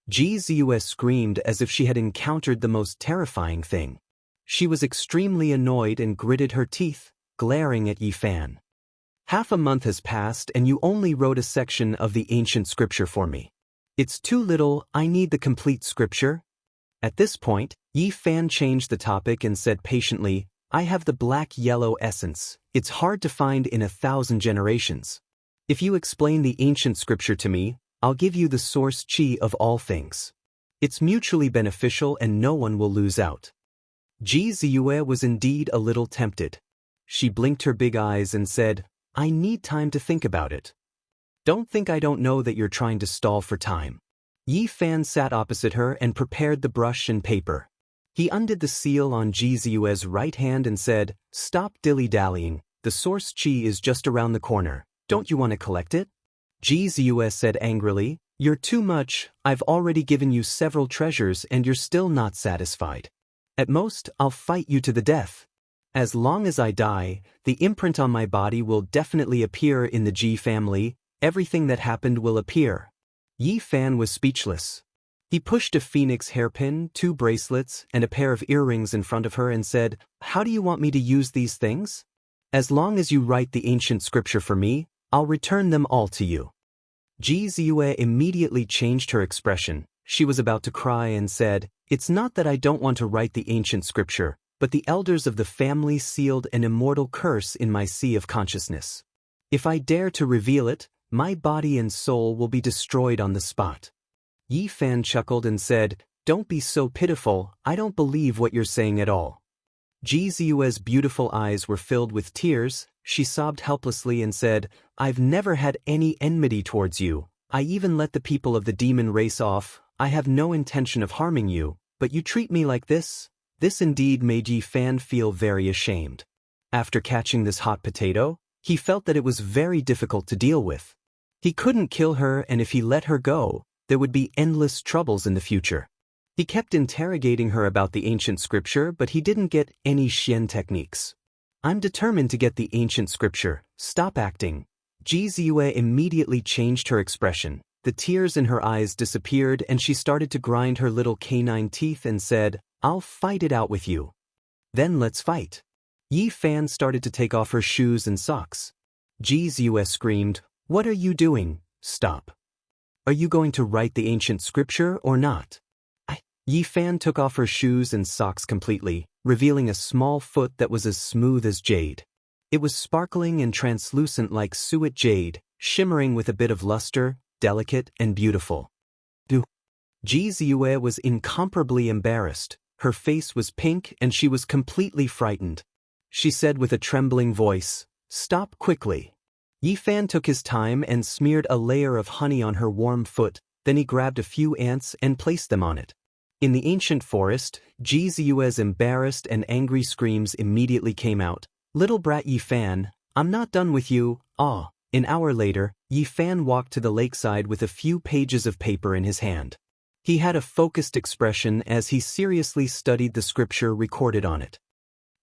Ji Ziyue screamed as if she had encountered the most terrifying thing. She was extremely annoyed and gritted her teeth, glaring at Yi Fan. "Half a month has passed and you only wrote a section of the ancient scripture for me. It's too little, I need the complete scripture." At this point, Yi Fan changed the topic and said patiently, "I have the black-yellow essence. It's hard to find in 1,000 generations. If you explain the ancient scripture to me, I'll give you the source chi of all things. It's mutually beneficial and no one will lose out." Ji Ziyue was indeed a little tempted. She blinked her big eyes and said, "I need time to think about it." "Don't think I don't know that you're trying to stall for time." Yi Fan sat opposite her and prepared the brush and paper. He undid the seal on Jizue's right hand and said, "Stop dilly-dallying, the source chi is just around the corner. Don't you want to collect it?" Jizue said angrily, "You're too much, I've already given you several treasures and you're still not satisfied. At most, I'll fight you to the death. As long as I die, the imprint on my body will definitely appear in the Ji family, everything that happened will appear." Yi Fan was speechless. He pushed a phoenix hairpin, 2 bracelets, and a pair of earrings in front of her and said, "How do you want me to use these things? As long as you write the ancient scripture for me, I'll return them all to you." Jizue immediately changed her expression. She was about to cry and said, "It's not that I don't want to write the ancient scripture, but the elders of the family sealed an immortal curse in my sea of consciousness. If I dare to reveal it, my body and soul will be destroyed on the spot." Yi Fan chuckled and said, "Don't be so pitiful, I don't believe what you're saying at all." Jizue's beautiful eyes were filled with tears. She sobbed helplessly and said, "I've never had any enmity towards you. I even let the people of the demon race off. I have no intention of harming you, but you treat me like this?" This indeed made Yi Fan feel very ashamed. After catching this hot potato, he felt that it was very difficult to deal with. He couldn't kill her, and if he let her go, there would be endless troubles in the future. He kept interrogating her about the ancient scripture, but he didn't get any Xian techniques. "I'm determined to get the ancient scripture, stop acting." Jizue immediately changed her expression. The tears in her eyes disappeared and she started to grind her little canine teeth and said, "I'll fight it out with you." "Then let's fight." Yi Fan started to take off her shoes and socks. Jizue screamed, "What are you doing? Stop. Are you going to write the ancient scripture or not?" Yi Fan took off her shoes and socks completely, revealing a small foot that was as smooth as jade. It was sparkling and translucent like suet jade, shimmering with a bit of luster, delicate and beautiful. Jizue was incomparably embarrassed. Her face was pink and she was completely frightened. She said with a trembling voice, "Stop quickly." Yi Fan took his time and smeared a layer of honey on her warm foot, then he grabbed a few ants and placed them on it. In the ancient forest, Jizue's embarrassed and angry screams immediately came out. "Little brat Yi Fan, I'm not done with you, ah." An hour later, Yi Fan walked to the lakeside with a few pages of paper in his hand. He had a focused expression as he seriously studied the scripture recorded on it.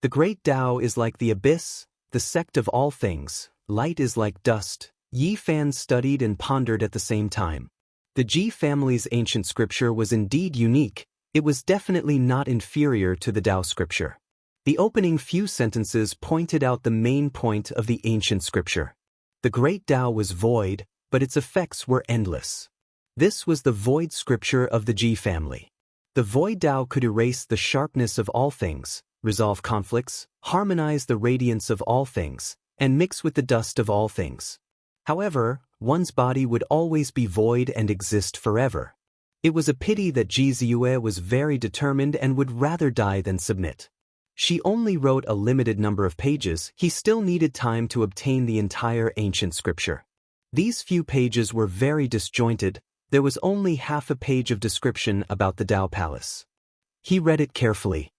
"The great Tao is like the abyss, the sect of all things. Light is like dust." Yi Fan studied and pondered at the same time. The Ji family's ancient scripture was indeed unique. It was definitely not inferior to the Tao scripture. The opening few sentences pointed out the main point of the ancient scripture. The great Tao was void, but its effects were endless. This was the void scripture of the Ji family. The void Tao could erase the sharpness of all things, resolve conflicts, harmonize the radiance of all things, and mix with the dust of all things. However, one's body would always be void and exist forever. It was a pity that Jizue was very determined and would rather die than submit. She only wrote a limited number of pages. He still needed time to obtain the entire ancient scripture. These few pages were very disjointed. There was only half a page of description about the Tao Palace. He read it carefully.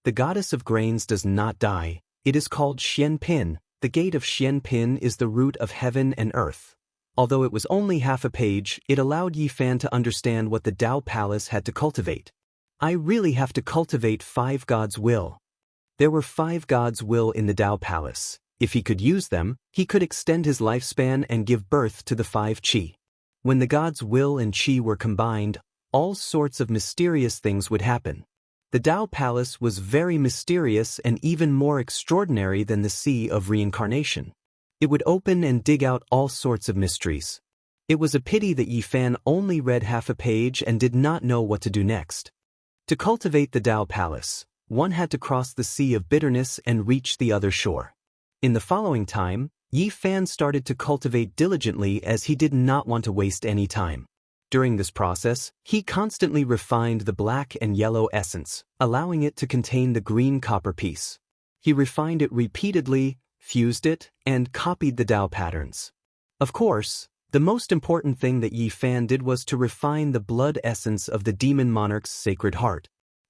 "The goddess of grains does not die. It is called Xianpin. The gate of Xianpin is the root of heaven and earth." Although it was only half a page, it allowed Yi Fan to understand what the Tao Palace had to cultivate. "I really have to cultivate 5 gods' will." There were 5 gods' will in the Tao Palace. If he could use them, he could extend his lifespan and give birth to the 5 qi. When the gods' will and qi were combined, all sorts of mysterious things would happen. The Tao Palace was very mysterious and even more extraordinary than the Sea of Reincarnation. It would open and dig out all sorts of mysteries. It was a pity that Yi Fan only read half a page and did not know what to do next. To cultivate the Tao Palace, one had to cross the Sea of Bitterness and reach the other shore. In the following time, Yi Fan started to cultivate diligently as he did not want to waste any time. During this process, he constantly refined the black and yellow essence, allowing it to contain the green copper piece. He refined it repeatedly, fused it, and copied the Tao patterns. Of course, the most important thing that Yi Fan did was to refine the blood essence of the demon monarch's sacred heart.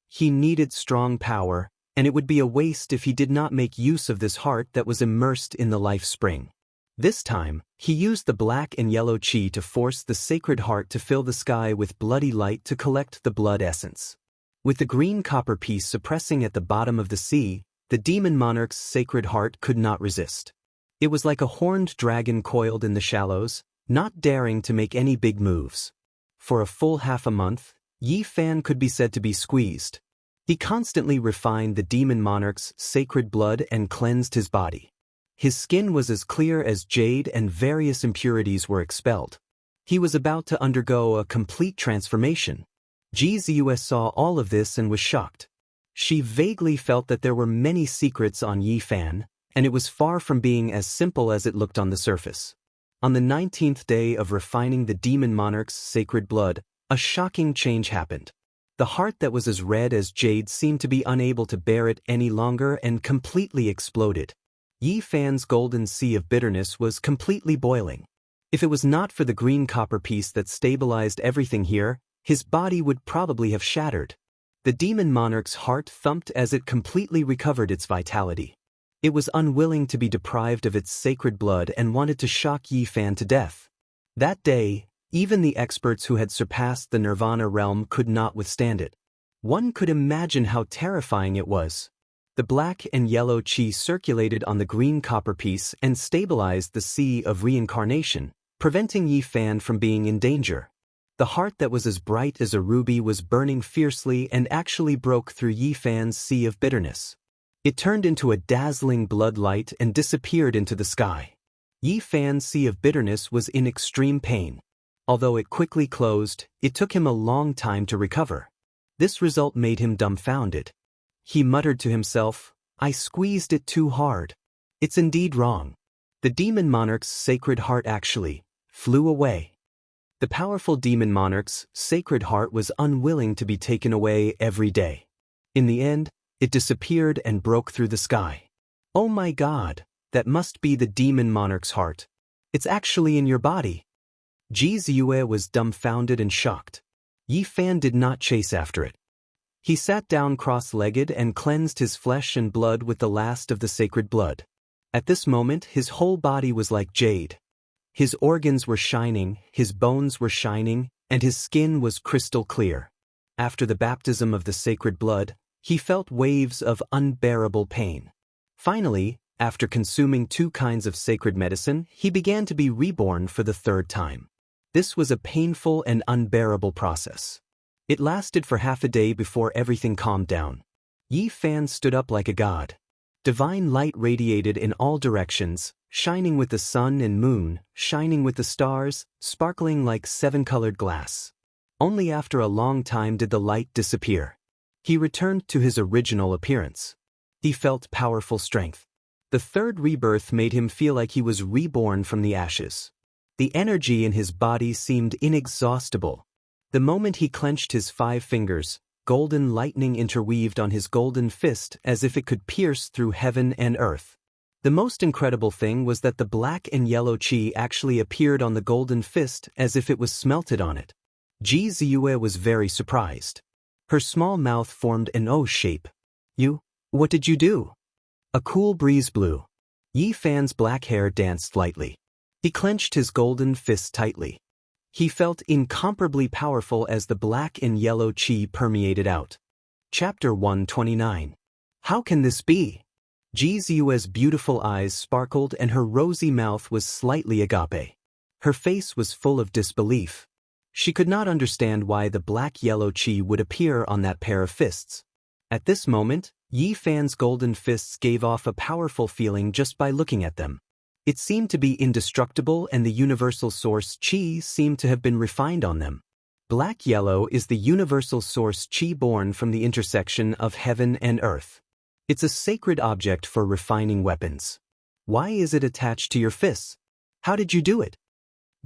He needed strong power, and it would be a waste if he did not make use of this heart that was immersed in the life spring. This time, he used the black and yellow qi to force the sacred heart to fill the sky with bloody light to collect the blood essence. With the green copper piece suppressing at the bottom of the sea, the demon monarch's sacred heart could not resist. It was like a horned dragon coiled in the shallows, not daring to make any big moves. For a full half a month, Yi Fan could be said to be squeezed. He constantly refined the demon monarch's sacred blood and cleansed his body. His skin was as clear as jade and various impurities were expelled. He was about to undergo a complete transformation. Ji Ziyue saw all of this and was shocked. She vaguely felt that there were many secrets on Yi Fan, and it was far from being as simple as it looked on the surface. On the 19th day of refining the demon monarch's sacred blood, a shocking change happened. The heart that was as red as jade seemed to be unable to bear it any longer and completely exploded. Yi Fan's golden sea of bitterness was completely boiling. If it was not for the green copper piece that stabilized everything here, his body would probably have shattered. The demon monarch's heart thumped as it completely recovered its vitality. It was unwilling to be deprived of its sacred blood and wanted to shock Yi Fan to death. That day, even the experts who had surpassed the Nirvana realm could not withstand it. One could imagine how terrifying it was. The black and yellow qi circulated on the green copper piece and stabilized the sea of reincarnation, preventing Yi Fan from being in danger. The heart that was as bright as a ruby was burning fiercely and actually broke through Yi Fan's sea of bitterness. It turned into a dazzling blood light and disappeared into the sky. Yi Fan's sea of bitterness was in extreme pain. Although it quickly closed, it took him a long time to recover. This result made him dumbfounded. He muttered to himself, "I squeezed it too hard. It's indeed wrong." The demon monarch's sacred heart actually flew away. The powerful demon monarch's sacred heart was unwilling to be taken away every day. In the end, it disappeared and broke through the sky. "Oh my God, that must be the demon monarch's heart. It's actually in your body." Ji Ziyue was dumbfounded and shocked. Yi Fan did not chase after it. He sat down cross-legged and cleansed his flesh and blood with the last of the sacred blood. At this moment, his whole body was like jade. His organs were shining, his bones were shining, and his skin was crystal clear. After the baptism of the sacred blood, he felt waves of unbearable pain. Finally, after consuming 2 kinds of sacred medicine, he began to be reborn for the 3rd time. This was a painful and unbearable process. It lasted for half a day before everything calmed down. Yi Fan stood up like a god. Divine light radiated in all directions, shining with the sun and moon, shining with the stars, sparkling like 7-colored glass. Only after a long time did the light disappear. He returned to his original appearance. He felt powerful strength. The 3rd rebirth made him feel like he was reborn from the ashes. The energy in his body seemed inexhaustible. The moment he clenched his 5 fingers, golden lightning interweaved on his golden fist as if it could pierce through heaven and earth. The most incredible thing was that the black and yellow qi actually appeared on the golden fist as if it was smelted on it. Ji Ziyue was very surprised. Her small mouth formed an O shape. What did you do?" A cool breeze blew. Yi Fan's black hair danced lightly. He clenched his golden fist tightly. He felt incomparably powerful as the black and yellow qi permeated out. Chapter 129. How can this be? Ji Ziyue's beautiful eyes sparkled and her rosy mouth was slightly agape. Her face was full of disbelief. She could not understand why the black-yellow qi would appear on that pair of fists. At this moment, Yi Fan's golden fists gave off a powerful feeling just by looking at them. It seemed to be indestructible and the universal source qi seemed to have been refined on them. Black-yellow is the universal source qi born from the intersection of heaven and earth. It's a sacred object for refining weapons. Why is it attached to your fists? How did you do it?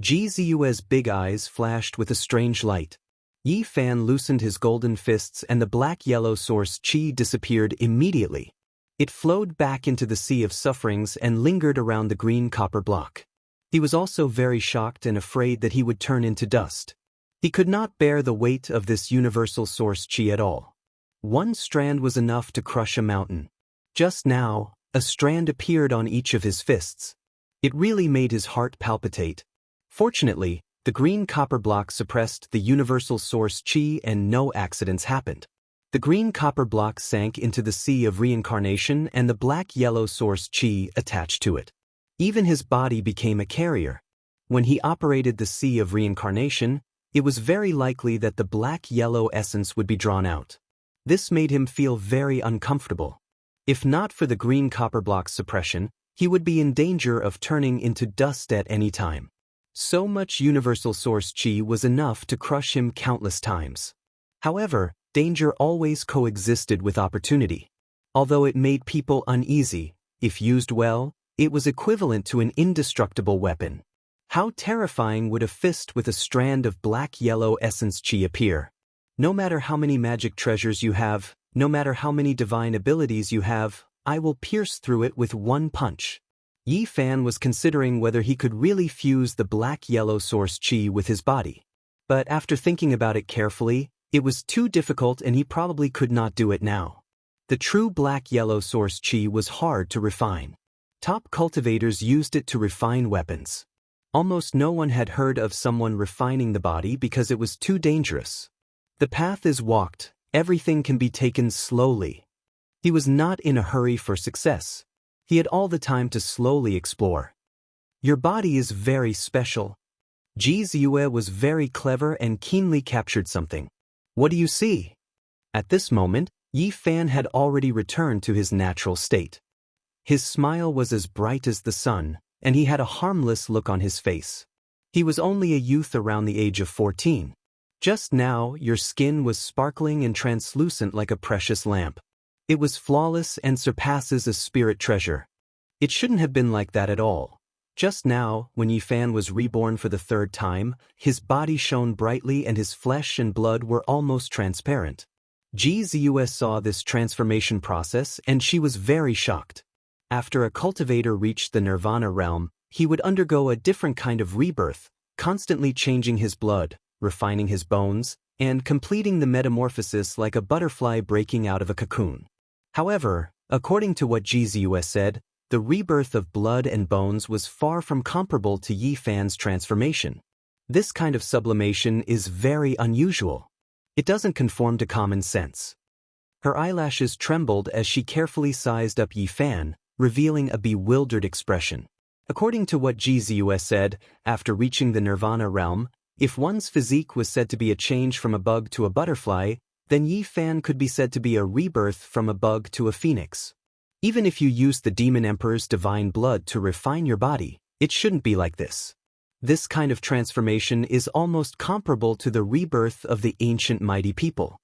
Ji Ziyue's big eyes flashed with a strange light. Yi Fan loosened his golden fists and the black-yellow source qi disappeared immediately. It flowed back into the sea of sufferings and lingered around the green copper block. He was also very shocked and afraid that he would turn into dust. He could not bear the weight of this universal source qi at all. One strand was enough to crush a mountain. Just now, a strand appeared on each of his fists. It really made his heart palpitate. Fortunately, the green copper block suppressed the universal source chi and no accidents happened. The green copper block sank into the sea of reincarnation and the black-yellow source chi attached to it. Even his body became a carrier. When he operated the sea of reincarnation, it was very likely that the black-yellow essence would be drawn out. This made him feel very uncomfortable. If not for the green copper block's suppression, he would be in danger of turning into dust at any time. So much universal source chi was enough to crush him countless times. However, danger always coexisted with opportunity. Although it made people uneasy, if used well, it was equivalent to an indestructible weapon. How terrifying would a fist with a strand of black-yellow essence chi appear? No matter how many magic treasures you have, no matter how many divine abilities you have, I will pierce through it with one punch. Yi Fan was considering whether he could really fuse the black-yellow source chi with his body. But after thinking about it carefully, it was too difficult and he probably could not do it now. The true black-yellow source chi was hard to refine. Top cultivators used it to refine weapons. Almost no one had heard of someone refining the body because it was too dangerous. The path is walked, everything can be taken slowly. He was not in a hurry for success. He had all the time to slowly explore. Your body is very special. Ji Ziyue was very clever and keenly captured something. What do you see? At this moment, Yi Fan had already returned to his natural state. His smile was as bright as the sun, and he had a harmless look on his face. He was only a youth around the age of 14. Just now, your skin was sparkling and translucent like a precious lamp. It was flawless and surpasses a spirit treasure. It shouldn't have been like that at all. Just now, when Yi Fan was reborn for the third time, his body shone brightly and his flesh and blood were almost transparent. Ji Ziyue saw this transformation process and she was very shocked. After a cultivator reached the nirvana realm, he would undergo a different kind of rebirth, constantly changing his blood, refining his bones, and completing the metamorphosis like a butterfly breaking out of a cocoon. However, according to what Ji Ziyue said, the rebirth of blood and bones was far from comparable to Yi Fan's transformation. This kind of sublimation is very unusual. It doesn't conform to common sense. Her eyelashes trembled as she carefully sized up Yi Fan, revealing a bewildered expression. According to what Ji Ziyue said, after reaching the nirvana realm, if one's physique was said to be a change from a bug to a butterfly, then Yi Fan could be said to be a rebirth from a bug to a phoenix. Even if you use the Demon Emperor's divine blood to refine your body, it shouldn't be like this. This kind of transformation is almost comparable to the rebirth of the ancient mighty people.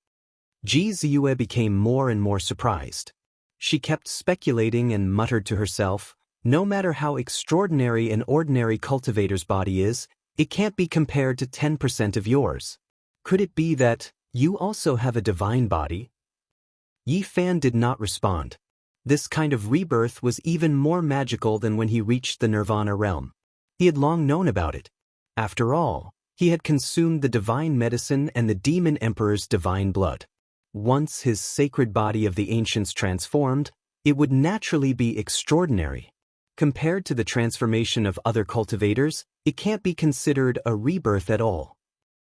Ji Ziyue became more and more surprised. She kept speculating and muttered to herself, no matter how extraordinary an ordinary cultivator's body is, it can't be compared to 10% of yours. Could it be that you also have a divine body? Yi Fan did not respond. This kind of rebirth was even more magical than when he reached the nirvana realm. He had long known about it. After all, he had consumed the divine medicine and the demon emperor's divine blood. Once his sacred body of the ancients transformed, it would naturally be extraordinary. Compared to the transformation of other cultivators, it can't be considered a rebirth at all.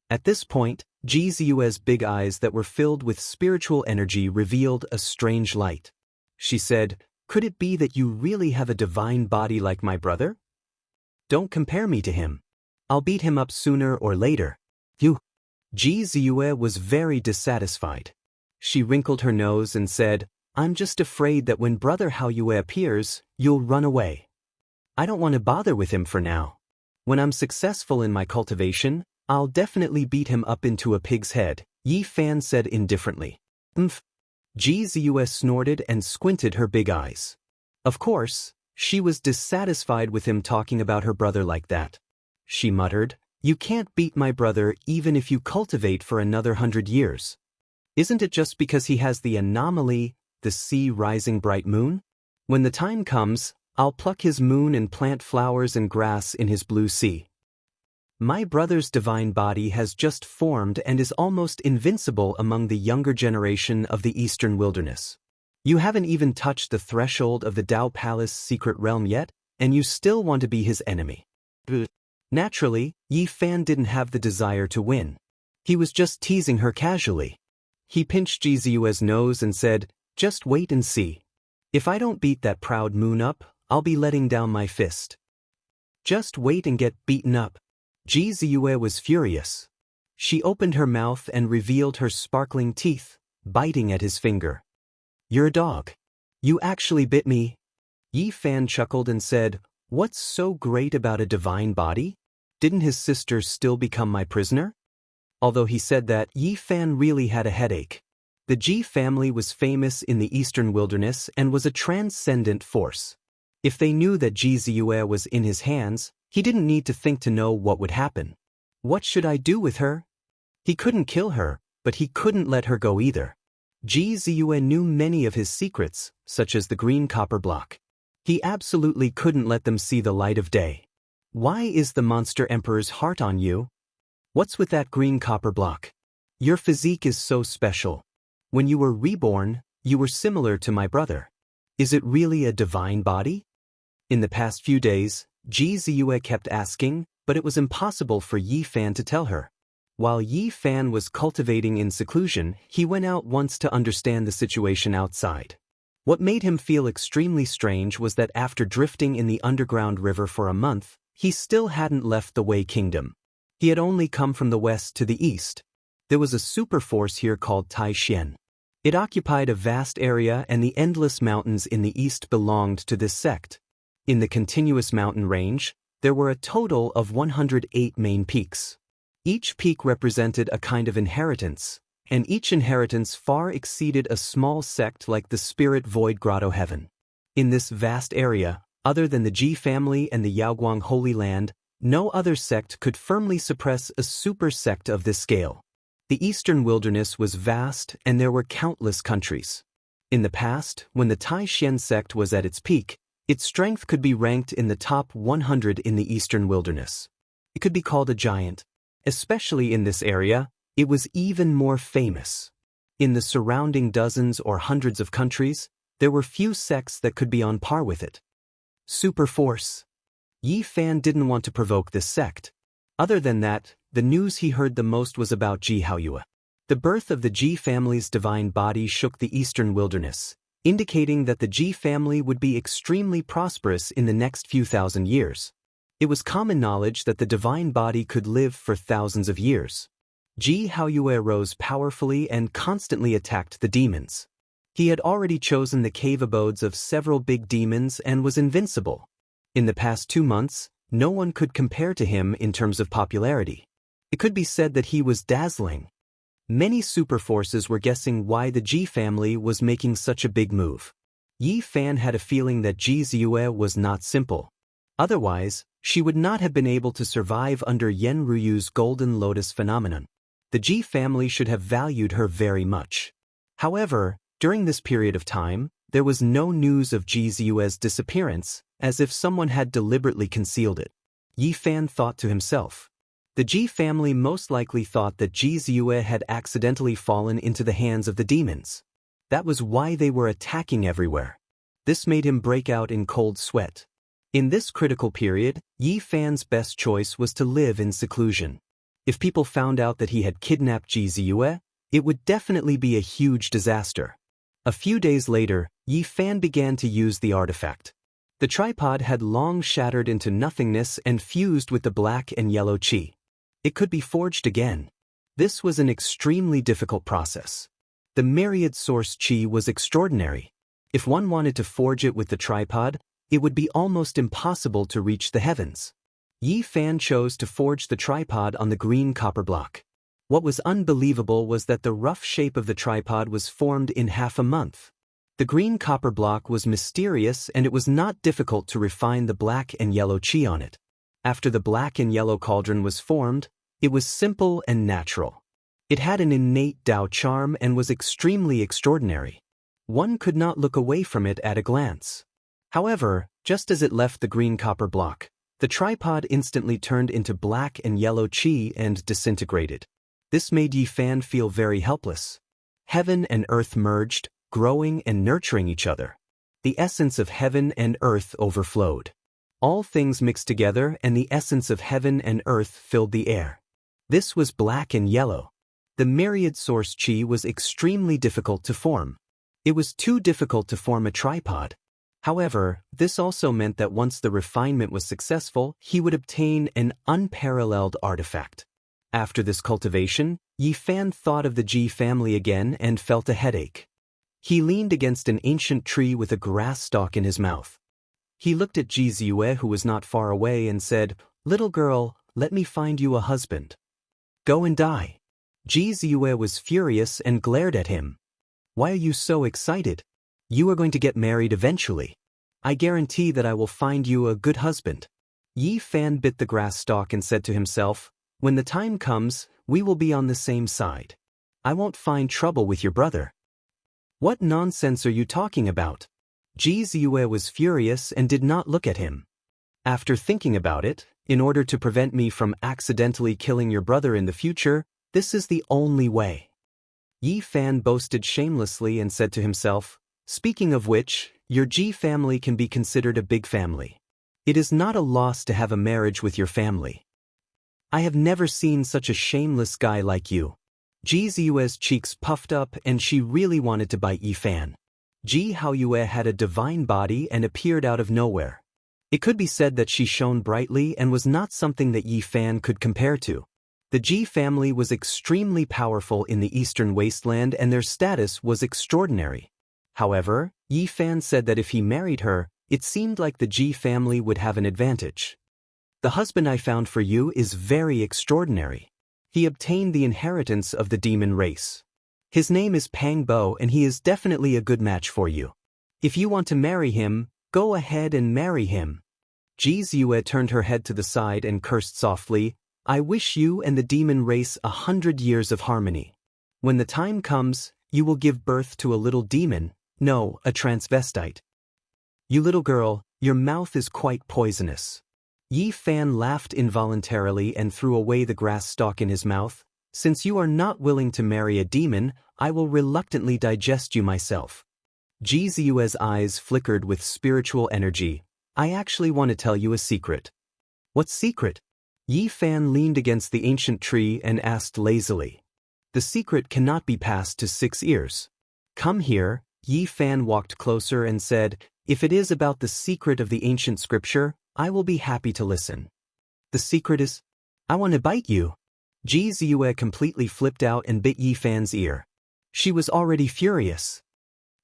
At this point, Ji Ziyue's big eyes that were filled with spiritual energy revealed a strange light. She said, "Could it be that you really have a divine body like my brother? Don't compare me to him. I'll beat him up sooner or later." You. Ji Ziyue was very dissatisfied. She wrinkled her nose and said, "I'm just afraid that when Brother Hao Yue appears, you'll run away. I don't want to bother with him for now. When I'm successful in my cultivation, I'll definitely beat him up into a pig's head," Yi Fan said indifferently. Ji Ziyue snorted and squinted her big eyes. Of course, she was dissatisfied with him talking about her brother like that. She muttered, "You can't beat my brother even if you cultivate for another 100 years. Isn't it just because he has the anomaly, the sea rising bright moon? When the time comes, I'll pluck his moon and plant flowers and grass in his blue sea." My brother's divine body has just formed and is almost invincible among the younger generation of the Eastern Wilderness. You haven't even touched the threshold of the Dao Palace secret realm yet, and you still want to be his enemy. Naturally, Yi Fan didn't have the desire to win. He was just teasing her casually. He pinched Ji Ziyue's nose and said, "Just wait and see. If I don't beat that proud moon up, I'll be letting down my fist." Just wait and get beaten up. Ji Ziyue was furious. She opened her mouth and revealed her sparkling teeth, biting at his finger. "You're a dog. You actually bit me." Yi Fan chuckled and said, "What's so great about a divine body? Didn't his sister still become my prisoner?" Although he said that, Yi Fan really had a headache. The Ji family was famous in the Eastern Wilderness and was a transcendent force. If they knew that Ji Ziyue was in his hands, he didn't need to think to know what would happen. What should I do with her? He couldn't kill her, but he couldn't let her go either. Ji Ziyue knew many of his secrets, such as the green copper block. He absolutely couldn't let them see the light of day. "Why is the monster emperor's heart on you? What's with that green copper block? Your physique is so special. When you were reborn, you were similar to my brother. Is it really a divine body?" In the past few days, Ji Ziyue kept asking, but it was impossible for Yi Fan to tell her. While Yi Fan was cultivating in seclusion, he went out once to understand the situation outside. What made him feel extremely strange was that after drifting in the underground river for a month, he still hadn't left the Wei Kingdom. He had only come from the west to the east. There was a super force here called Tai Xian. It occupied a vast area, and the endless mountains in the east belonged to this sect. In the continuous mountain range, there were a total of 108 main peaks. Each peak represented a kind of inheritance, and each inheritance far exceeded a small sect like the Spirit Void Grotto Heaven. In this vast area, other than the Ji family and the Yaoguang Holy Land, no other sect could firmly suppress a super sect of this scale. The Eastern Wilderness was vast, and there were countless countries. In the past, when the Tai Xian sect was at its peak, its strength could be ranked in the top 100 in the Eastern Wilderness. It could be called a giant. Especially in this area, it was even more famous. In the surrounding dozens or hundreds of countries, there were few sects that could be on par with it. Super force. Yi Fan didn't want to provoke this sect. Other than that, the news he heard the most was about Ji Haoyue. The birth of the Ji family's divine body shook the Eastern Wilderness, indicating that the Ji family would be extremely prosperous in the next few thousand years. It was common knowledge that the divine body could live for thousands of years. Ji Haoyue rose powerfully and constantly attacked the demons. He had already chosen the cave abodes of several big demons and was invincible. In the past 2 months, no one could compare to him in terms of popularity. It could be said that he was dazzling. Many super forces were guessing why the Ji family was making such a big move. Yi Fan had a feeling that Ji Ziyue was not simple. Otherwise, she would not have been able to survive under Yen Ruyu's Golden Lotus phenomenon. The Ji family should have valued her very much. However, during this period of time, there was no news of Ji Ziyue's disappearance, as if someone had deliberately concealed it. Yi Fan thought to himself. The Ji family most likely thought that Ji Ziyue had accidentally fallen into the hands of the demons. That was why they were attacking everywhere. This made him break out in cold sweat. In this critical period, Yi Fan's best choice was to live in seclusion. If people found out that he had kidnapped Ji Ziyue, it would definitely be a huge disaster. A few days later, Yi Fan began to use the artifact. The tripod had long shattered into nothingness and fused with the black and yellow qi. It could be forged again. This was an extremely difficult process. The myriad source qi was extraordinary. If one wanted to forge it with the tripod, it would be almost impossible to reach the heavens. Yi Fan chose to forge the tripod on the green copper block. What was unbelievable was that the rough shape of the tripod was formed in half a month. The green copper block was mysterious, and it was not difficult to refine the black and yellow qi on it. After the black and yellow cauldron was formed, it was simple and natural. It had an innate Dao charm and was extremely extraordinary. One could not look away from it at a glance. However, just as it left the green copper block, The tripod instantly turned into black and yellow qi and disintegrated. This made Yi Fan feel very helpless. Heaven and earth merged, growing and nurturing each other. The essence of heaven and earth overflowed. All things mixed together and the essence of heaven and earth filled the air. This was black and yellow. The myriad source qi was extremely difficult to form. It was too difficult to form a tripod. However, this also meant that once the refinement was successful, he would obtain an unparalleled artifact. After this cultivation, Yi Fan thought of the Ji family again and felt a headache. He leaned against an ancient tree with a grass stalk in his mouth. He looked at Ji Ziyue, who was not far away, and said, "Little girl, let me find you a husband. Go and die." Ji Ziyue was furious and glared at him. "Why are you so excited? You are going to get married eventually. I guarantee that I will find you a good husband." Yi Fan bit the grass stalk and said to himself, "When the time comes, we will be on the same side. I won't find trouble with your brother." "What nonsense are you talking about?" Ji Ziyue was furious and did not look at him. "After thinking about it, in order to prevent me from accidentally killing your brother in the future, this is the only way." Yi Fan boasted shamelessly and said to himself, "Speaking of which, your Ji family can be considered a big family. It is not a loss to have a marriage with your family. I have never seen such a shameless guy like you." Ji Ziyue's cheeks puffed up and she really wanted to bite Yi Fan. Ji Haoyue had a divine body and appeared out of nowhere. It could be said that she shone brightly and was not something that Yi Fan could compare to. The Ji family was extremely powerful in the eastern wasteland and their status was extraordinary. However, Yi Fan said that if he married her, it seemed like the Ji family would have an advantage. "The husband I found for you is very extraordinary. He obtained the inheritance of the demon race. His name is Pang Bo and he is definitely a good match for you. If you want to marry him, go ahead and marry him." Ji Ziyue turned her head to the side and cursed softly, "I wish you and the demon race 100 years of harmony. When the time comes, you will give birth to a little demon, no, a transvestite. You little girl, your mouth is quite poisonous." Yi Fan laughed involuntarily and threw away the grass stalk in his mouth. "Since you are not willing to marry a demon, I will reluctantly digest you myself." Ji Ziyue's eyes flickered with spiritual energy. "I actually want to tell you a secret." "What secret?" Yi Fan leaned against the ancient tree and asked lazily. "The secret cannot be passed to 6 ears. Come here." Yi Fan walked closer and said, "If it is about the secret of the ancient scripture, I will be happy to listen." "The secret is? I want to bite you." Ji Ziyue completely flipped out and bit Yi Fan's ear. She was already furious.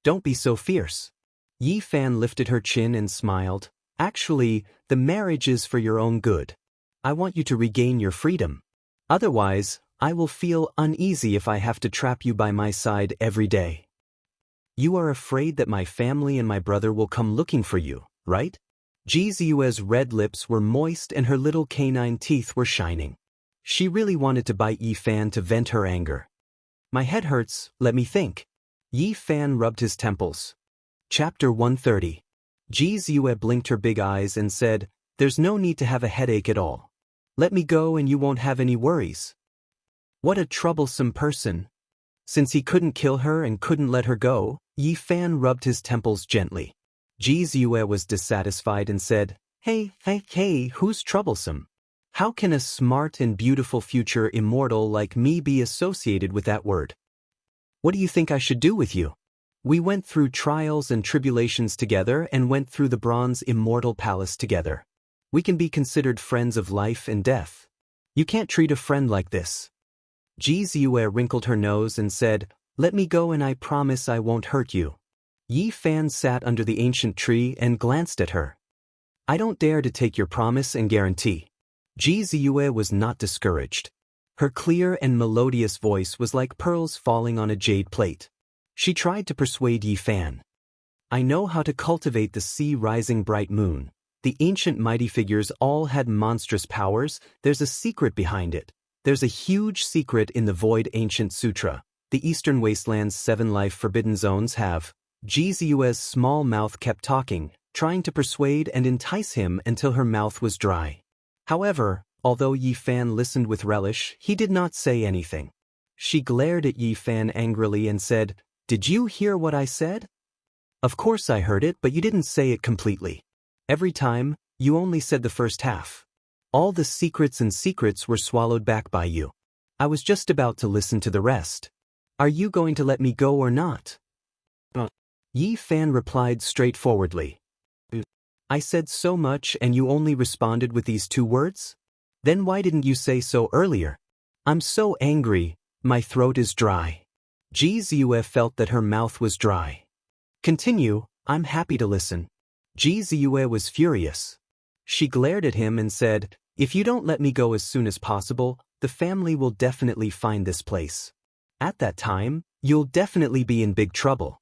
"Don't be so fierce." Yi Fan lifted her chin and smiled. "Actually, the marriage is for your own good. I want you to regain your freedom. Otherwise, I will feel uneasy if I have to trap you by my side every day." "You are afraid that my family and my brother will come looking for you, right?" Ji Ziyue's red lips were moist and her little canine teeth were shining. She really wanted to bite Yi Fan to vent her anger. "My head hurts, let me think." Yi Fan rubbed his temples. Chapter 130. Ji Ziyue blinked her big eyes and said, "There's no need to have a headache at all. Let me go and you won't have any worries." What a troublesome person. Since he couldn't kill her and couldn't let her go, Yi Fan rubbed his temples gently. Ji Ziyue was dissatisfied and said, Hey, who's troublesome? How can a smart and beautiful future immortal like me be associated with that word? What do you think I should do with you? We went through trials and tribulations together and went through the bronze immortal palace together. We can be considered friends of life and death. You can't treat a friend like this." Ji Ziyue wrinkled her nose and said, "Let me go and I promise I won't hurt you." Yi Fan sat under the ancient tree and glanced at her. "I don't dare to take your promise and guarantee." Ji Ziyue was not discouraged. Her clear and melodious voice was like pearls falling on a jade plate. She tried to persuade Yi Fan. "I know how to cultivate the sea rising bright moon. The ancient mighty figures all had monstrous powers. There's a secret behind it. There's a huge secret in the Void Ancient Sutra. The Eastern Wasteland's 7 life forbidden zones have." Ji Ziyue's small mouth kept talking, trying to persuade and entice him until her mouth was dry. However, although Yi Fan listened with relish, he did not say anything. She glared at Yi Fan angrily and said, "Did you hear what I said?" "Of course I heard it, but you didn't say it completely. Every time, you only said the first half. All the secrets were swallowed back by you. I was just about to listen to the rest. Are you going to let me go or not?" Yi Fan replied straightforwardly. "I said so much and you only responded with these 2 words? Then why didn't you say so earlier? I'm so angry, my throat is dry." Ji Ziyue felt that her mouth was dry. "Continue, I'm happy to listen." Ji Ziyue was furious. She glared at him and said, "If you don't let me go as soon as possible, the family will definitely find this place. At that time, you'll definitely be in big trouble."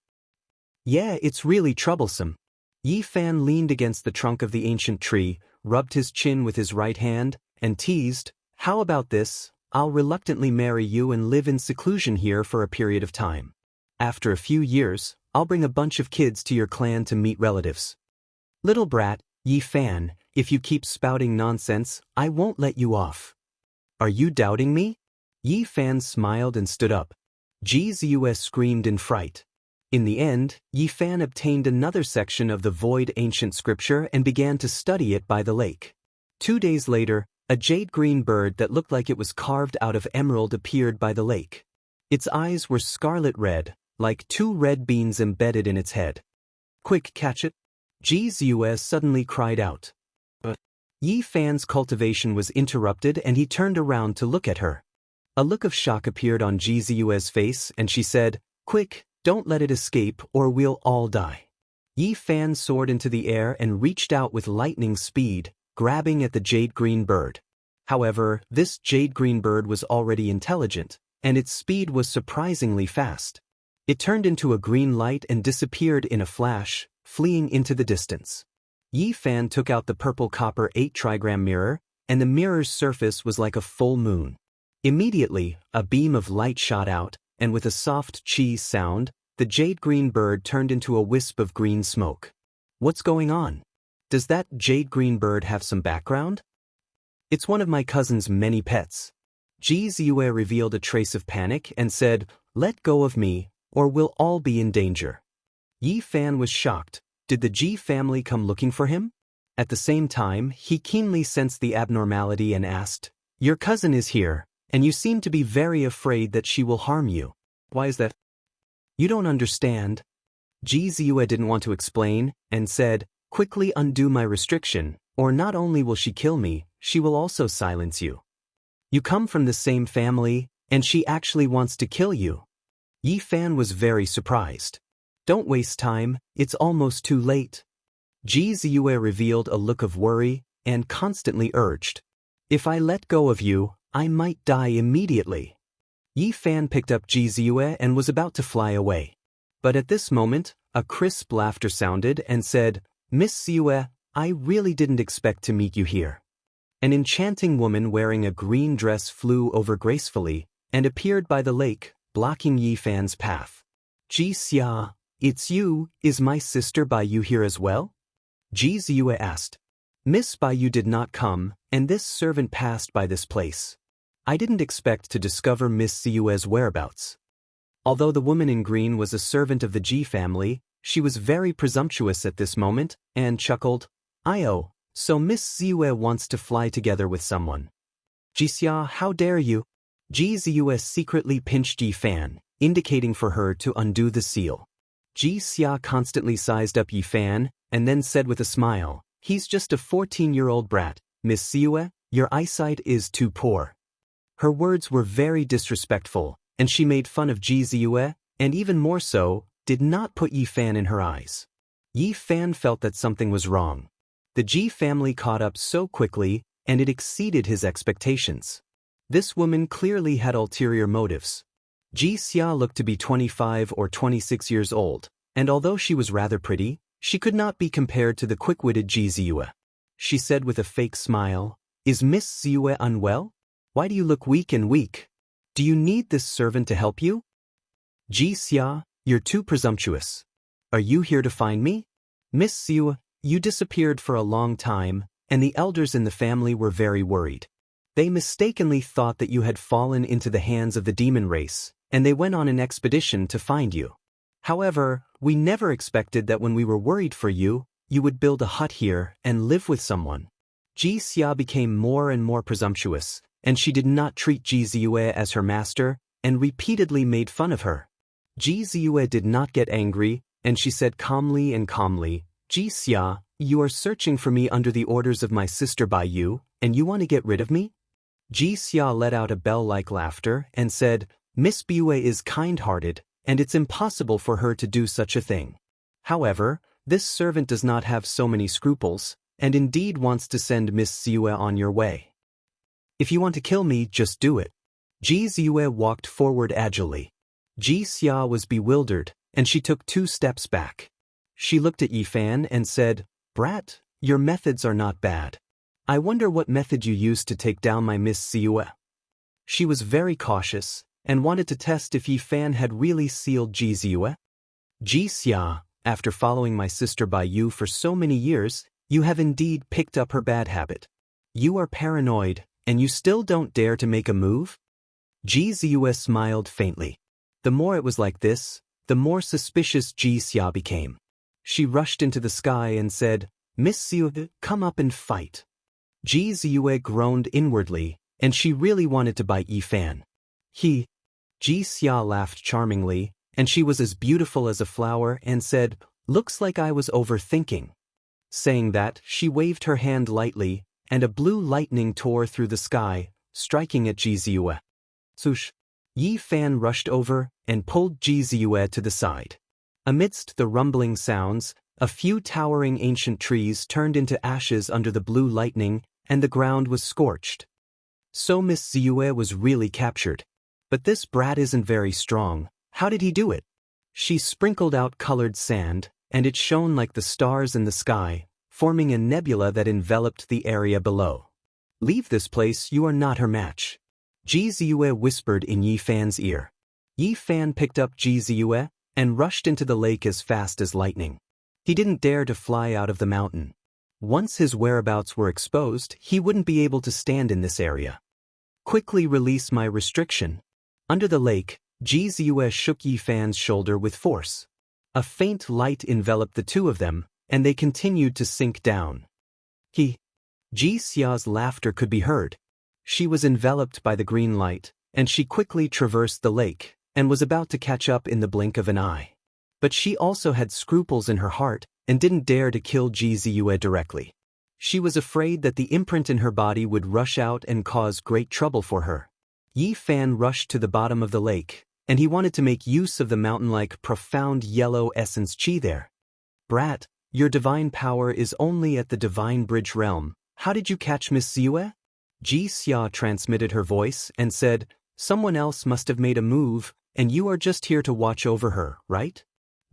"Yeah, it's really troublesome." Yi Fan leaned against the trunk of the ancient tree, rubbed his chin with his right hand, and teased, "How about this? I'll reluctantly marry you and live in seclusion here for a period of time. After a few years, I'll bring a bunch of kids to your clan to meet relatives." "Little brat, Yi Fan, if you keep spouting nonsense, I won't let you off." "Are you doubting me?" Yi Fan smiled and stood up. Ji Ziyue screamed in fright. In the end, Yi Fan obtained another section of the void ancient scripture and began to study it by the lake. 2 days later, a jade-green bird that looked like it was carved out of emerald appeared by the lake. Its eyes were scarlet red, like 2 red beans embedded in its head. "Quick, catch it!" Ji Ziyue suddenly cried out. But Yi Fan's cultivation was interrupted and he turned around to look at her. A look of shock appeared on Ji Ziyue's face and she said, "Quick, don't let it escape or we'll all die." Yi Fan soared into the air and reached out with lightning speed, grabbing at the jade-green bird. However, this jade-green bird was already intelligent, and its speed was surprisingly fast. It turned into a green light and disappeared in a flash, fleeing into the distance. Yi Fan took out the purple copper 8 trigram mirror, and the mirror's surface was like a full moon. Immediately, a beam of light shot out, and with a soft cheese sound, the jade-green bird turned into a wisp of green smoke. "What's going on? Does that jade-green bird have some background?" "It's one of my cousin's many pets." Ji Ziyue revealed a trace of panic and said, "Let go of me, or we'll all be in danger." Yi Fan was shocked. Did the Ji family come looking for him? At the same time, he keenly sensed the abnormality and asked, "Your cousin is here, and you seem to be very afraid that she will harm you. Why is that?" "You don't understand." Ji Ziyue didn't want to explain, and said, "Quickly undo my restriction, or not only will she kill me, she will also silence you. You come from the same family, and she actually wants to kill you." Yi Fan was very surprised. "Don't waste time, it's almost too late." Ji Ziyue revealed a look of worry, and constantly urged, "If I let go of you, I might die immediately." Yi Fan picked up Ji Ziyue and was about to fly away. But at this moment, a crisp laughter sounded and said, "Miss Ziyue, I really didn't expect to meet you here." An enchanting woman wearing a green dress flew over gracefully and appeared by the lake, blocking Yi Fan's path. "Xianxia, it's you, is my sister Baiyu here as well?" Ji Ziyue asked. "Miss Baiyu did not come, and this servant passed by this place. I didn't expect to discover Miss Ziyue's whereabouts." Although the woman in green was a servant of the Ji family, she was very presumptuous at this moment, and chuckled, "Io, so Miss Ziyue wants to fly together with someone. Xianxia, how dare you?" Ji Ziyue secretly pinched Yi Fan, indicating for her to undo the seal. Xianxia constantly sized up Yi Fan, and then said with a smile, "He's just a 14-year-old brat, Miss Ziyue, your eyesight is too poor." Her words were very disrespectful, and she made fun of Ji Ziyue, and even more so, did not put Yi Fan in her eyes. Yi Fan felt that something was wrong. The Ji family caught up so quickly, and it exceeded his expectations. This woman clearly had ulterior motives. Xianxia looked to be 25 or 26 years old, and although she was rather pretty, she could not be compared to the quick-witted Ji Ziyue. She said with a fake smile, "Is Miss Ziyue unwell? Why do you look weak and weak? Do you need this servant to help you?" "Xianxia, you're too presumptuous. Are you here to find me?" "Miss Ziyue, you disappeared for a long time, and the elders in the family were very worried. They mistakenly thought that you had fallen into the hands of the demon race, and they went on an expedition to find you. However, we never expected that when we were worried for you, you would build a hut here and live with someone. Xianxia became more and more presumptuous, and she did not treat Ziyue as her master, and repeatedly made fun of her. Ziyue did not get angry, and she said calmly, Xia, you are searching for me under the orders of my sister Bai Yu, and you want to get rid of me? Xia let out a bell-like laughter and said, Miss Bue is kind-hearted, and it's impossible for her to do such a thing. However, this servant does not have so many scruples, and indeed wants to send Miss Ziyue on your way. If you want to kill me, just do it. Ziyue walked forward agilely. Xia was bewildered, and she took 2 steps back. She looked at Yifan and said, Brat, your methods are not bad. I wonder what method you used to take down my Miss Ziyue. She was very cautious, and wanted to test if Yifan had really sealed Ziyue. Xia, after following my sister Bai Yu for so many years, you have indeed picked up her bad habit. You are paranoid, and you still don't dare to make a move? Ziyue smiled faintly. The more it was like this, the more suspicious Xia became. She rushed into the sky and said, Miss Ziyue, come up and fight. Ziyue groaned inwardly, and she really wanted to bite Yifan. Xia laughed charmingly, and she was as beautiful as a flower and said, Looks like I was overthinking. Saying that, she waved her hand lightly, and a blue lightning tore through the sky, striking at Ziyue. Swoosh! Yifan rushed over and pulled Ziyue to the side. Amidst the rumbling sounds, a few towering ancient trees turned into ashes under the blue lightning, and the ground was scorched. So Miss Ziyue was really captured. But this brat isn't very strong. How did he do it? She sprinkled out colored sand, and it shone like the stars in the sky, forming a nebula that enveloped the area below. Leave this place, you are not her match. Ziyue whispered in Yifan's ear. Yifan picked up Ziyue and rushed into the lake as fast as lightning. He didn't dare to fly out of the mountain. Once his whereabouts were exposed, he wouldn't be able to stand in this area. Quickly release my restriction. Under the lake, Ziyue shook Yifan's shoulder with force. A faint light enveloped the two of them, and they continued to sink down. Xia's laughter could be heard. She was enveloped by the green light, and she quickly traversed the lake, and was about to catch up in the blink of an eye. But she also had scruples in her heart, and didn't dare to kill Ziyue directly. She was afraid that the imprint in her body would rush out and cause great trouble for her. Yifan rushed to the bottom of the lake, and he wanted to make use of the mountain-like profound yellow essence chi there. Brat, your divine power is only at the divine bridge realm. How did you catch Miss Ziyue? Xia transmitted her voice and said, Someone else must have made a move, and you are just here to watch over her, right?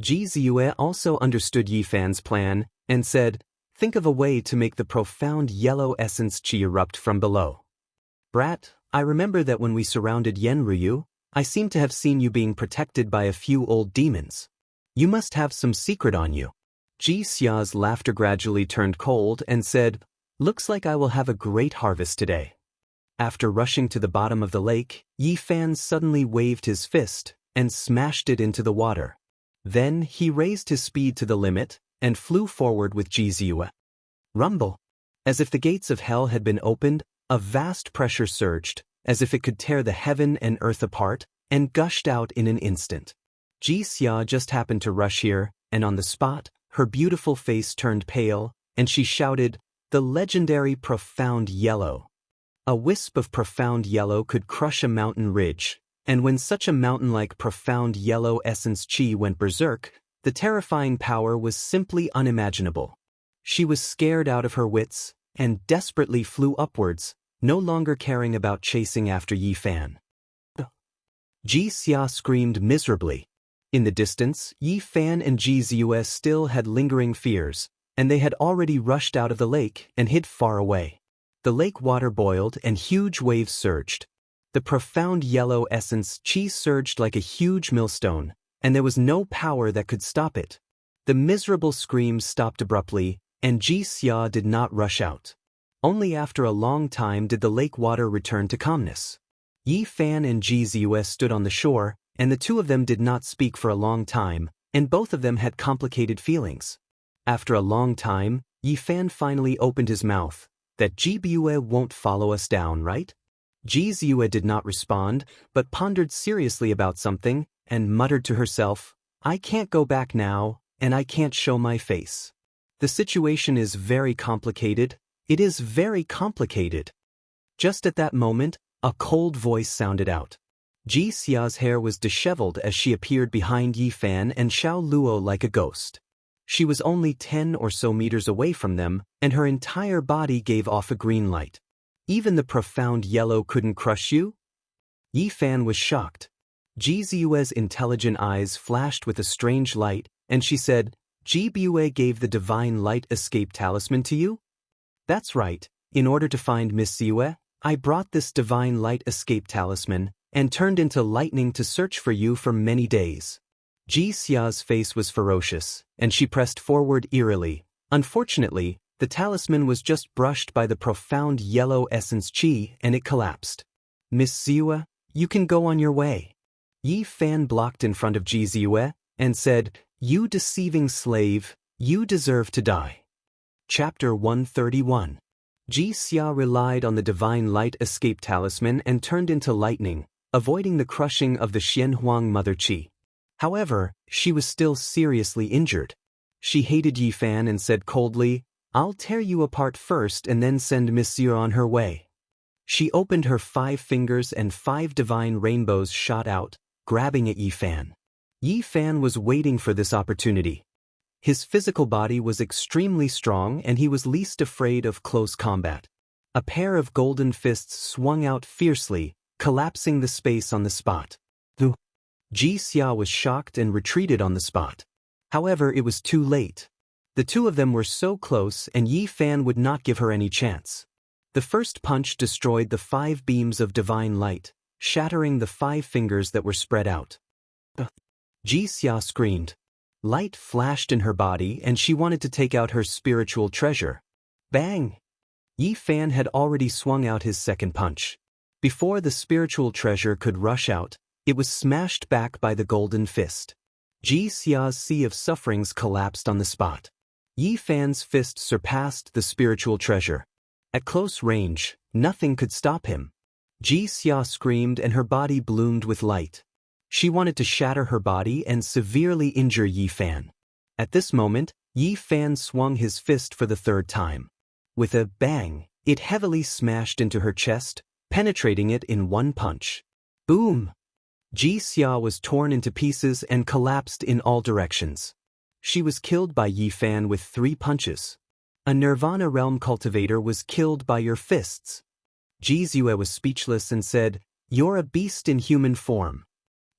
Ziyue also understood Yifan's plan, and said, Think of a way to make the profound yellow essence chi erupt from below. Brat, I remember that when we surrounded Yenryu, I seem to have seen you being protected by a few old demons. You must have some secret on you. Xia's laughter gradually turned cold and said, Looks like I will have a great harvest today. After rushing to the bottom of the lake, Yifan suddenly waved his fist and smashed it into the water. Then he raised his speed to the limit and flew forward with Ziyue. Rumble! As if the gates of hell had been opened, a vast pressure surged, as if it could tear the heaven and earth apart, and gushed out in an instant. Xia just happened to rush here, and on the spot, her beautiful face turned pale, and she shouted, The legendary profound yellow. A wisp of profound yellow could crush a mountain ridge, and when such a mountain-like profound yellow essence chi went berserk, the terrifying power was simply unimaginable. She was scared out of her wits, and desperately flew upwards, no longer caring about chasing after Yifan. Xia screamed miserably. In the distance, Yifan and Ziyue still had lingering fears, and they had already rushed out of the lake and hid far away. The lake water boiled and huge waves surged. The profound yellow essence chi surged like a huge millstone, and there was no power that could stop it. The miserable screams stopped abruptly, and Xianxia did not rush out. Only after a long time did the lake water return to calmness. Yi Fan and Ziyue stood on the shore, and the two of them did not speak for a long time, and both of them had complicated feelings. After a long time, Yi Fan finally opened his mouth. That Ziyue won't follow us down, right? Ziyue did not respond, but pondered seriously about something, and muttered to herself, I can't go back now, and I can't show my face. The situation is very complicated. It is very complicated. Just at that moment, a cold voice sounded out. Xia's hair was disheveled as she appeared behind Yi Fan and Xiao Luo like a ghost. She was only 10 or so meters away from them, and her entire body gave off a green light. Even the profound yellow couldn't crush you? Yi Fan was shocked. Ziyue's intelligent eyes flashed with a strange light, and she said, Ziyue gave the divine light escape talisman to you? That's right. In order to find Miss Ziyue, I brought this divine light escape talisman, and turned into lightning to search for you for many days. Xia's face was ferocious, and she pressed forward eerily. Unfortunately, the talisman was just brushed by the profound yellow essence qi, and it collapsed. Miss Ziyue, you can go on your way. Yi Fan blocked in front of Ziyue, and said, You deceiving slave, you deserve to die. Chapter 131. Xia relied on the divine light escape talisman and turned into lightning, avoiding the crushing of the Xianhuang mother qi. However, she was still seriously injured. She hated Yi Fan and said coldly, I'll tear you apart first and then send Miss Ziyue on her way. She opened her 5 fingers and 5 divine rainbows shot out, grabbing at Yi Fan. Yi Fan was waiting for this opportunity. His physical body was extremely strong and he was least afraid of close combat. A pair of golden fists swung out fiercely, collapsing the space on the spot. Xia was shocked and retreated on the spot. However, it was too late. The two of them were so close and Yi Fan would not give her any chance. The first punch destroyed the 5 beams of divine light, shattering the 5 fingers that were spread out. Xia screamed. Light flashed in her body and she wanted to take out her spiritual treasure. Bang! Yi Fan had already swung out his second punch. Before the spiritual treasure could rush out, it was smashed back by the golden fist. Xia's sea of sufferings collapsed on the spot. Yi Fan's fist surpassed the spiritual treasure. At close range, nothing could stop him. Xia screamed and her body bloomed with light. She wanted to shatter her body and severely injure Yi Fan. At this moment, Yi Fan swung his fist for the 3rd time. With a bang, it heavily smashed into her chest, penetrating it in one punch. Boom! Xia was torn into pieces and collapsed in all directions. She was killed by Yi Fan with 3 punches. A Nirvana realm cultivator was killed by your fists. Ziyue was speechless and said, You're a beast in human form.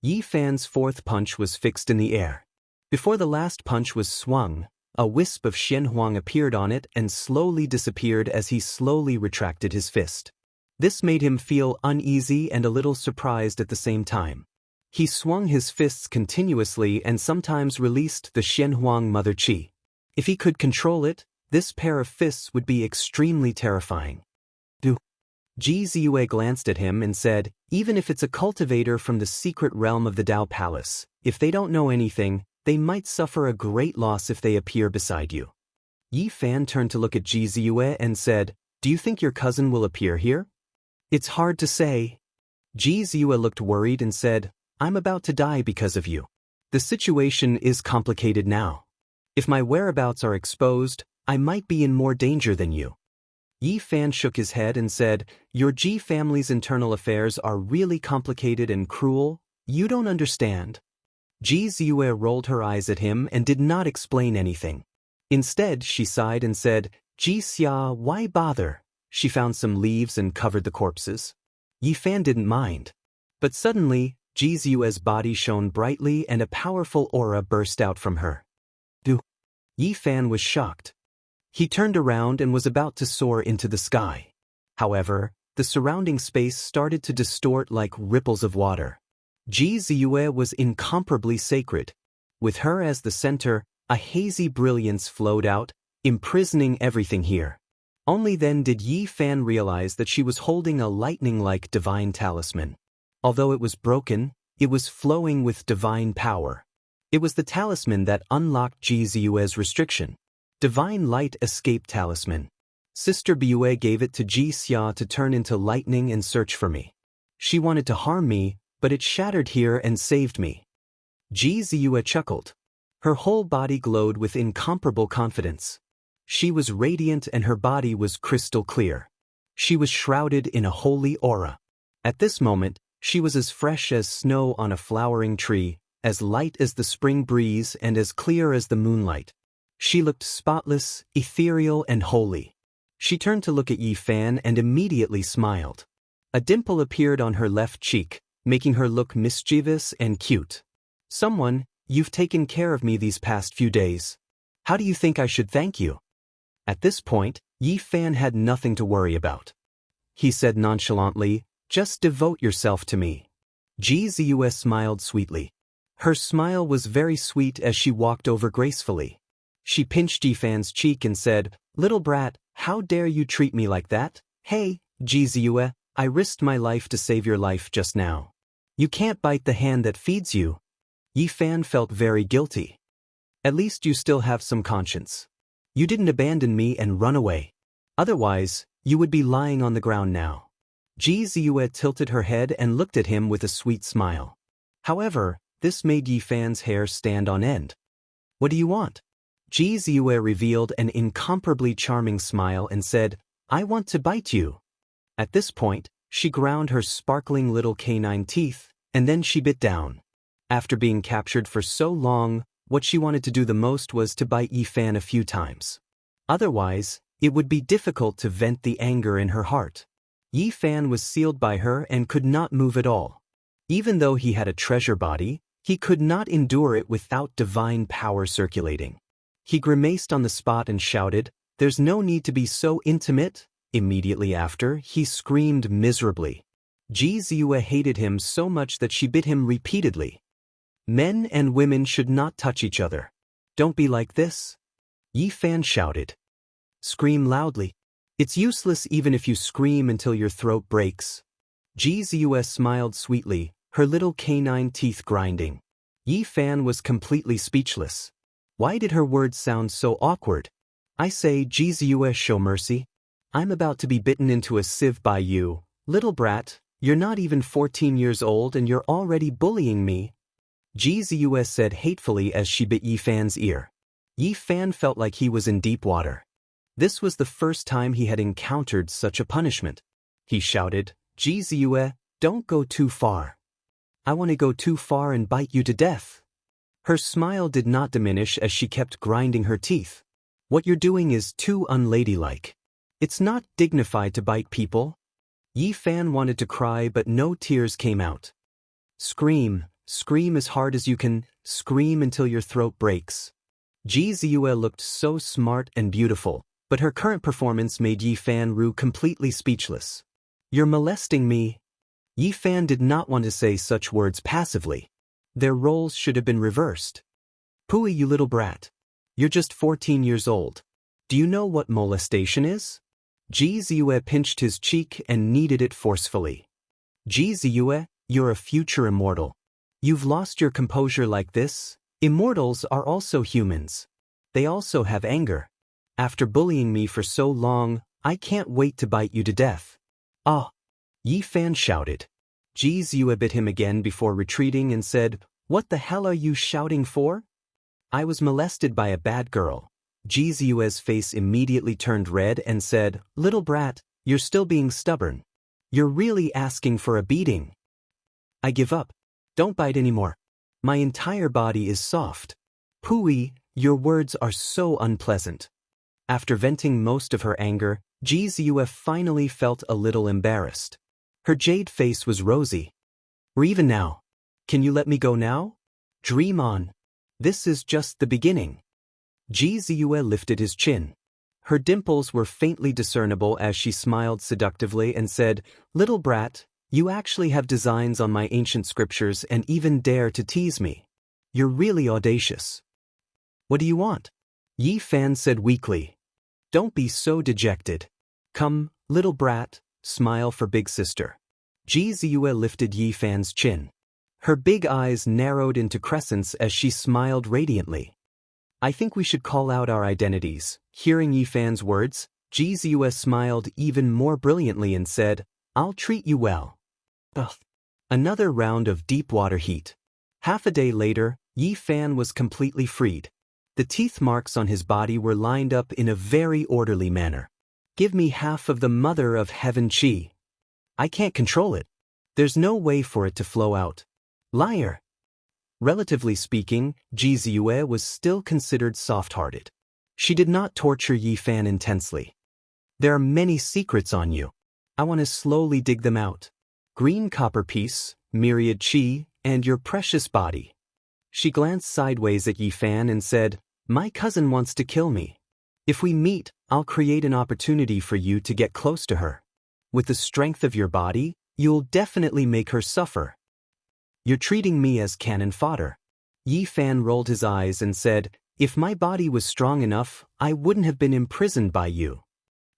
Yi Fan's 4th punch was fixed in the air. Before the last punch was swung, a wisp of Xianhuang appeared on it and slowly disappeared as he slowly retracted his fist. This made him feel uneasy and a little surprised at the same time. He swung his fists continuously and sometimes released the Xianhuang mother qi. If he could control it, this pair of fists would be extremely terrifying. Ziyue glanced at him and said, Even if it's a cultivator from the secret realm of the Dao Palace, if they don't know anything, they might suffer a great loss if they appear beside you. Yi Fan turned to look at Ziyue and said, Do you think your cousin will appear here? It's hard to say. Ziyue looked worried and said, I'm about to die because of you. The situation is complicated now. If my whereabouts are exposed, I might be in more danger than you. Yi Fan shook his head and said, Your Ji family's internal affairs are really complicated and cruel. You don't understand. Ziyue rolled her eyes at him and did not explain anything. Instead, she sighed and said, Xia, why bother? She found some leaves and covered the corpses. Yi Fan didn't mind. But suddenly, Ziyue's body shone brightly and a powerful aura burst out from her. Yi Fan was shocked. He turned around and was about to soar into the sky. However, the surrounding space started to distort like ripples of water. Ziyue was incomparably sacred. With her as the center, a hazy brilliance flowed out, imprisoning everything here. Only then did Yi Fan realize that she was holding a lightning-like divine talisman. Although it was broken, it was flowing with divine power. It was the talisman that unlocked Ji Ziyue's restriction. Divine Light Escape Talisman. Sister Biyue gave it to Xianxia to turn into lightning and search for me. She wanted to harm me, but it shattered here and saved me. Ji Ziyue chuckled. Her whole body glowed with incomparable confidence. She was radiant and her body was crystal clear. She was shrouded in a holy aura. At this moment, she was as fresh as snow on a flowering tree, as light as the spring breeze and as clear as the moonlight. She looked spotless, ethereal, and holy. She turned to look at Yi Fan and immediately smiled. A dimple appeared on her left cheek, making her look mischievous and cute. Someone, you've taken care of me these past few days. How do you think I should thank you? At this point, Yi Fan had nothing to worry about. He said nonchalantly, just devote yourself to me. Ji Ziyue smiled sweetly. Her smile was very sweet as she walked over gracefully. She pinched Yi Fan's cheek and said, little brat, how dare you treat me like that? Hey, Ji Ziyue, I risked my life to save your life just now. You can't bite the hand that feeds you. Yi Fan felt very guilty. At least you still have some conscience. You didn't abandon me and run away. Otherwise, you would be lying on the ground now. Ji Ziyue tilted her head and looked at him with a sweet smile. However, this made Yi Fan's hair stand on end. What do you want? Ji Ziyue revealed an incomparably charming smile and said, I want to bite you. At this point, she ground her sparkling little canine teeth, and then she bit down. After being captured for so long, what she wanted to do the most was to bite Yi Fan a few times. Otherwise, it would be difficult to vent the anger in her heart. Yi Fan was sealed by her and could not move at all. Even though he had a treasure body, he could not endure it without divine power circulating. He grimaced on the spot and shouted, there's no need to be so intimate. Immediately after, he screamed miserably. Ji Ziyue hated him so much that she bit him repeatedly. Men and women should not touch each other. Don't be like this. Yi Fan shouted. Scream loudly. It's useless even if you scream until your throat breaks. Ji Ziyue smiled sweetly, her little canine teeth grinding. Yi Fan was completely speechless. Why did her words sound so awkward? I say, Ji Ziyue, show mercy. I'm about to be bitten into a sieve by you. Little brat, you're not even 14 years old and you're already bullying me. Ji Ziyue said hatefully as she bit Yi Fan's ear. Yi Fan felt like he was in deep water. This was the first time he had encountered such a punishment. He shouted, Ji Ziyue, don't go too far. I want to go too far and bite you to death. Her smile did not diminish as she kept grinding her teeth. What you're doing is too unladylike. It's not dignified to bite people. Yi Fan wanted to cry but no tears came out. Scream. Scream as hard as you can, scream until your throat breaks. Ji Ziyue looked so smart and beautiful, but her current performance made Yi Fan completely speechless. You're molesting me. Yi Fan did not want to say such words passively. Their roles should have been reversed. Pooey, you little brat. You're just 14 years old. Do you know what molestation is? Ji Ziyue pinched his cheek and kneaded it forcefully. Ji Ziyue, you're a future immortal. You've lost your composure like this. Immortals are also humans. They also have anger. After bullying me for so long, I can't wait to bite you to death. Ah! Yi Fan shouted. Ji Ziyue bit him again before retreating and said, What the hell are you shouting for? I was molested by a bad girl. Ji Ziyue's face immediately turned red and said, Little brat, you're still being stubborn. You're really asking for a beating. I give up. Don't bite anymore. My entire body is soft. Pooey, your words are so unpleasant. After venting most of her anger, Ji Ziyue finally felt a little embarrassed. Her jade face was rosy. We're even now. Can you let me go now? Dream on. This is just the beginning. Ji Ziyue lifted his chin. Her dimples were faintly discernible as she smiled seductively and said, Little brat, you actually have designs on my ancient scriptures and even dare to tease me. You're really audacious. What do you want? Yi Fan said weakly. Don't be so dejected. Come, little brat, smile for big sister. Ji Ziyue lifted Yi Fan's chin. Her big eyes narrowed into crescents as she smiled radiantly. I think we should call out our identities. Hearing Yi Fan's words, Ji Ziyue smiled even more brilliantly and said, I'll treat you well. Ugh. Another round of deep water heat. Half a day later, Yi Fan was completely freed. The teeth marks on his body were lined up in a very orderly manner. Give me half of the Mother of Heaven Qi. I can't control it. There's no way for it to flow out. Liar. Relatively speaking, Ji Ziyue was still considered soft-hearted. She did not torture Yi Fan intensely. There are many secrets on you. I want to slowly dig them out. Green copper piece, myriad qi, and your precious body. She glanced sideways at Yi Fan and said, My cousin wants to kill me. If we meet, I'll create an opportunity for you to get close to her. With the strength of your body, you'll definitely make her suffer. You're treating me as cannon fodder. Yi Fan rolled his eyes and said, If my body was strong enough, I wouldn't have been imprisoned by you.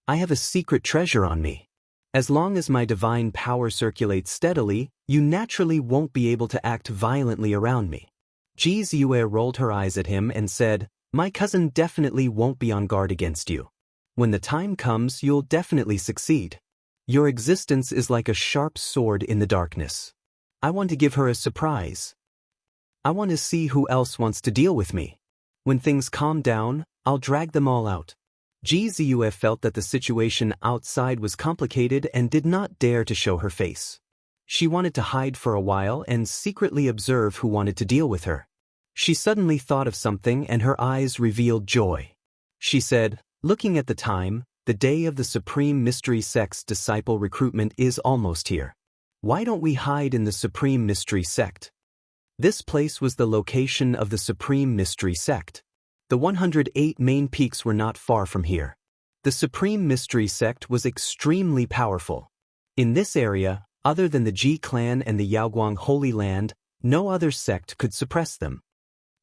I have a secret treasure on me. As long as my divine power circulates steadily, you naturally won't be able to act violently around me. Ji Ziyue rolled her eyes at him and said, My cousin definitely won't be on guard against you. When the time comes, you'll definitely succeed. Your existence is like a sharp sword in the darkness. I want to give her a surprise. I want to see who else wants to deal with me. When things calm down, I'll drag them all out. Ji Ziyue felt that the situation outside was complicated and did not dare to show her face. She wanted to hide for a while and secretly observe who wanted to deal with her. She suddenly thought of something and her eyes revealed joy. She said, Looking at the time, the day of the Supreme Mystery Sect's disciple recruitment is almost here. Why don't we hide in the Supreme Mystery Sect? This place was the location of the Supreme Mystery Sect. The 108 main peaks were not far from here. The Supreme Mystery Sect was extremely powerful. In this area, other than the Ji clan and the Yaoguang Holy Land, no other sect could suppress them.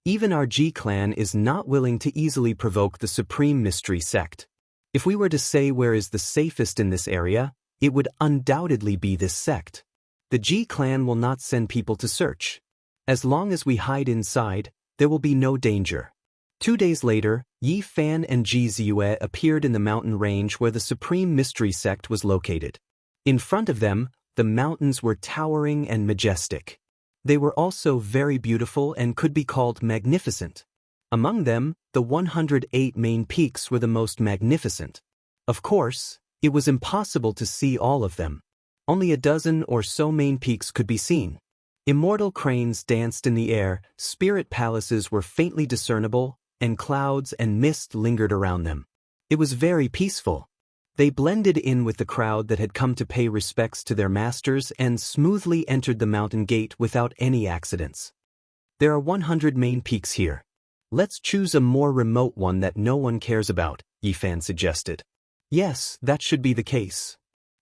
Even our Ji clan is not willing to easily provoke the Supreme Mystery Sect. If we were to say where is the safest in this area, it would undoubtedly be this sect. The Ji clan will not send people to search. As long as we hide inside, there will be no danger. 2 days later, Yi Fan and Ji Ziyue appeared in the mountain range where the Supreme Mystery Sect was located. In front of them, the mountains were towering and majestic. They were also very beautiful and could be called magnificent. Among them, the 108 main peaks were the most magnificent. Of course, it was impossible to see all of them. Only a dozen or so main peaks could be seen. Immortal cranes danced in the air, spirit palaces were faintly discernible, and clouds and mist lingered around them. It was very peaceful. They blended in with the crowd that had come to pay respects to their masters and smoothly entered the mountain gate without any accidents. There are 100 main peaks here. Let's choose a more remote one that no one cares about, Yi Fan suggested. Yes, that should be the case.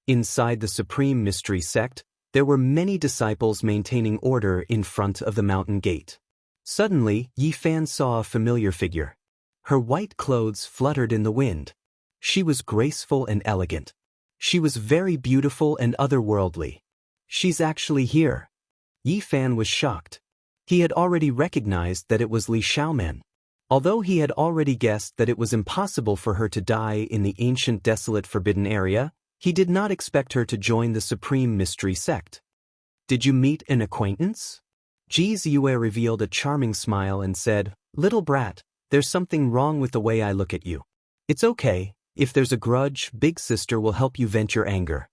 Inside the Supreme Mystery Sect, there were many disciples maintaining order in front of the mountain gate. Suddenly, Yi Fan saw a familiar figure. Her white clothes fluttered in the wind. She was graceful and elegant. She was very beautiful and otherworldly. She's actually here. Yi Fan was shocked. He had already recognized that it was Li Xiaoman. Although he had already guessed that it was impossible for her to die in the ancient desolate forbidden area, he did not expect her to join the Supreme Mystery Sect. Did you meet an acquaintance? Ji Ziyue revealed a charming smile and said, Little brat, there's something wrong with the way I look at you. It's okay, if there's a grudge, Big Sister will help you vent your anger.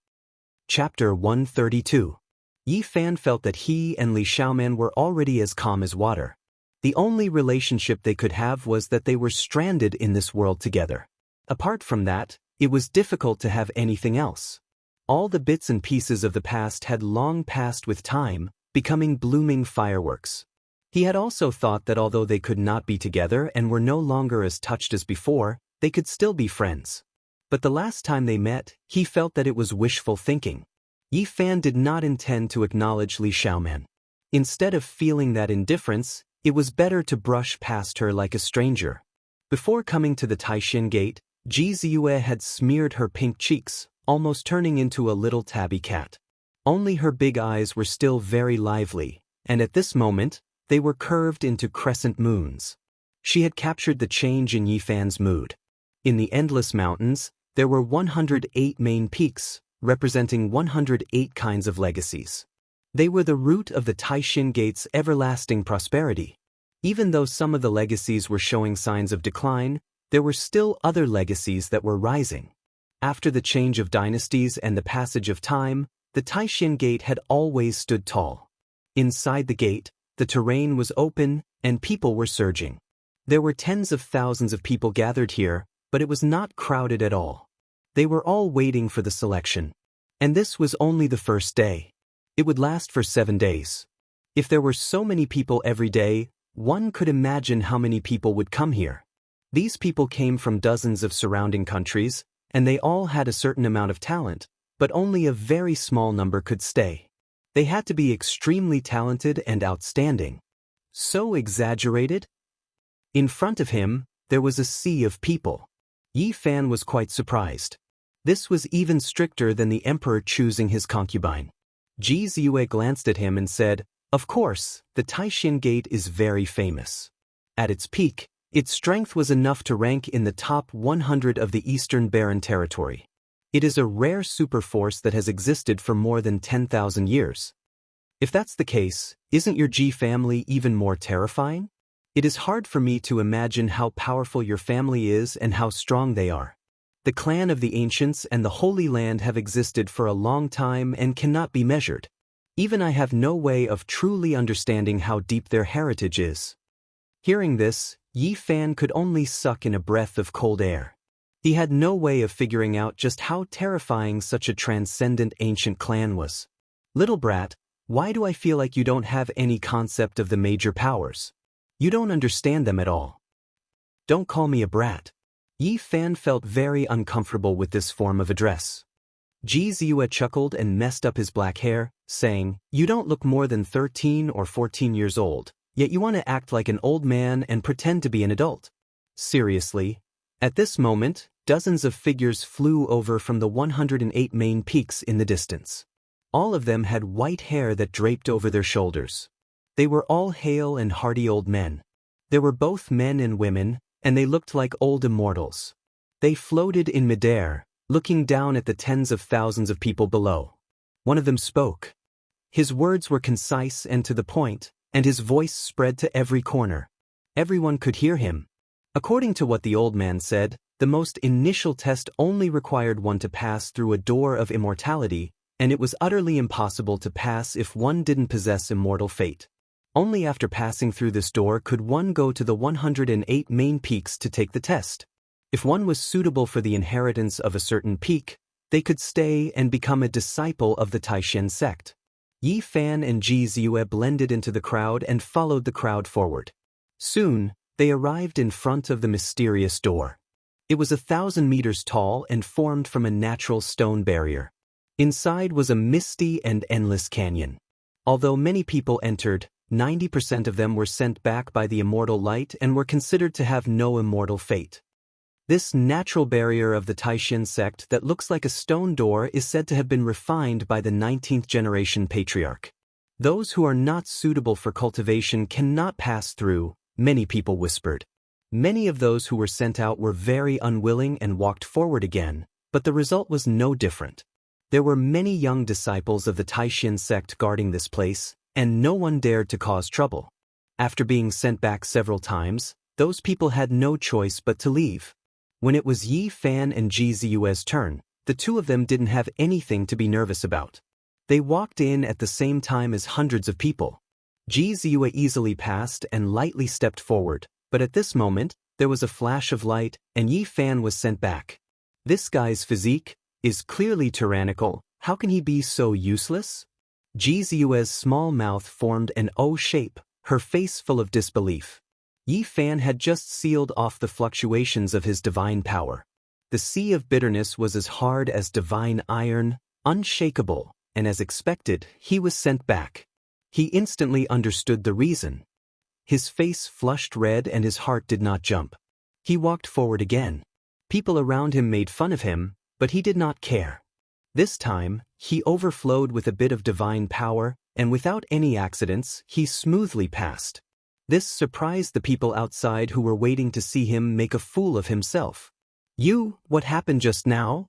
Chapter 132. Yi Fan felt that he and Li Xiaoman were already as calm as water. The only relationship they could have was that they were stranded in this world together. Apart from that, it was difficult to have anything else. All the bits and pieces of the past had long passed with time, becoming blooming fireworks. He had also thought that although they could not be together and were no longer as touched as before, they could still be friends. But the last time they met, he felt that it was wishful thinking. Yi Fan did not intend to acknowledge Li Xiaoman. Instead of feeling that indifference, it was better to brush past her like a stranger. Before coming to the Taishin Gate, Ji Ziyue had smeared her pink cheeks, almost turning into a little tabby cat. Only her big eyes were still very lively, and at this moment, they were curved into crescent moons. She had captured the change in Yi Fan's mood. In the endless mountains, there were 108 main peaks, representing 108 kinds of legacies. They were the root of the Taishin Gate's everlasting prosperity. Even though some of the legacies were showing signs of decline, there were still other legacies that were rising. After the change of dynasties and the passage of time, the Taishin Gate had always stood tall. Inside the gate, the terrain was open, and people were surging. There were tens of thousands of people gathered here, but it was not crowded at all. They were all waiting for the selection. And this was only the first day. It would last for 7 days. If there were so many people every day, one could imagine how many people would come here. These people came from dozens of surrounding countries, and they all had a certain amount of talent, but only a very small number could stay. They had to be extremely talented and outstanding. So exaggerated? In front of him, there was a sea of people. Yi Fan was quite surprised. This was even stricter than the emperor choosing his concubine. Ji Ziyue glanced at him and said, "Of course, the Taishin Gate is very famous. At its peak, its strength was enough to rank in the top 100 of the Eastern Barren Territory. It is a rare superforce that has existed for more than 10,000 years. If that's the case, isn't your Ji family even more terrifying? It is hard for me to imagine how powerful your family is and how strong they are. The clan of the ancients and the Holy Land have existed for a long time and cannot be measured. Even I have no way of truly understanding how deep their heritage is." Hearing this, Yi Fan could only suck in a breath of cold air. He had no way of figuring out just how terrifying such a transcendent ancient clan was. "Little brat, why do I feel like you don't have any concept of the major powers? You don't understand them at all." "Don't call me a brat." Yi Fan felt very uncomfortable with this form of address. Ji Ziyue chuckled and messed up his black hair, saying, "You don't look more than 13 or 14 years old, yet you want to act like an old man and pretend to be an adult. Seriously?" At this moment, dozens of figures flew over from the 108 main peaks in the distance. All of them had white hair that draped over their shoulders. They were all hale and hearty old men. There were both men and women, and they looked like old immortals. They floated in midair, looking down at the tens of thousands of people below. One of them spoke. His words were concise and to the point, and his voice spread to every corner. Everyone could hear him. According to what the old man said, the most initial test only required one to pass through a door of immortality, and it was utterly impossible to pass if one didn't possess immortal fate. Only after passing through this door could one go to the 108 main peaks to take the test. If one was suitable for the inheritance of a certain peak, they could stay and become a disciple of the Taishin sect. Yi Fan and Ji Ziyue blended into the crowd and followed the crowd forward. Soon, they arrived in front of the mysterious door. It was 1,000 meters tall and formed from a natural stone barrier. Inside was a misty and endless canyon. Although many people entered, 90% of them were sent back by the immortal light and were considered to have no immortal fate. This natural barrier of the Taishin sect that looks like a stone door is said to have been refined by the 19th generation patriarch. Those who are not suitable for cultivation cannot pass through, many people whispered. Many of those who were sent out were very unwilling and walked forward again, but the result was no different. There were many young disciples of the Taishin sect guarding this place, and no one dared to cause trouble. After being sent back several times, those people had no choice but to leave. When it was Yi Fan and Ji Ziyue's turn, the two of them didn't have anything to be nervous about. They walked in at the same time as hundreds of people. Ji Ziyue easily passed and lightly stepped forward, but at this moment, there was a flash of light, and Yi Fan was sent back. This guy's physique is clearly tyrannical. How can he be so useless? Ji Ziyue's small mouth formed an O shape, her face full of disbelief. Yi Fan had just sealed off the fluctuations of his divine power. The sea of bitterness was as hard as divine iron, unshakable, and as expected, he was sent back. He instantly understood the reason. His face flushed red and his heart did not jump. He walked forward again. People around him made fun of him, but he did not care. This time, he overflowed with a bit of divine power, and without any accidents, he smoothly passed. This surprised the people outside who were waiting to see him make a fool of himself. What happened just now?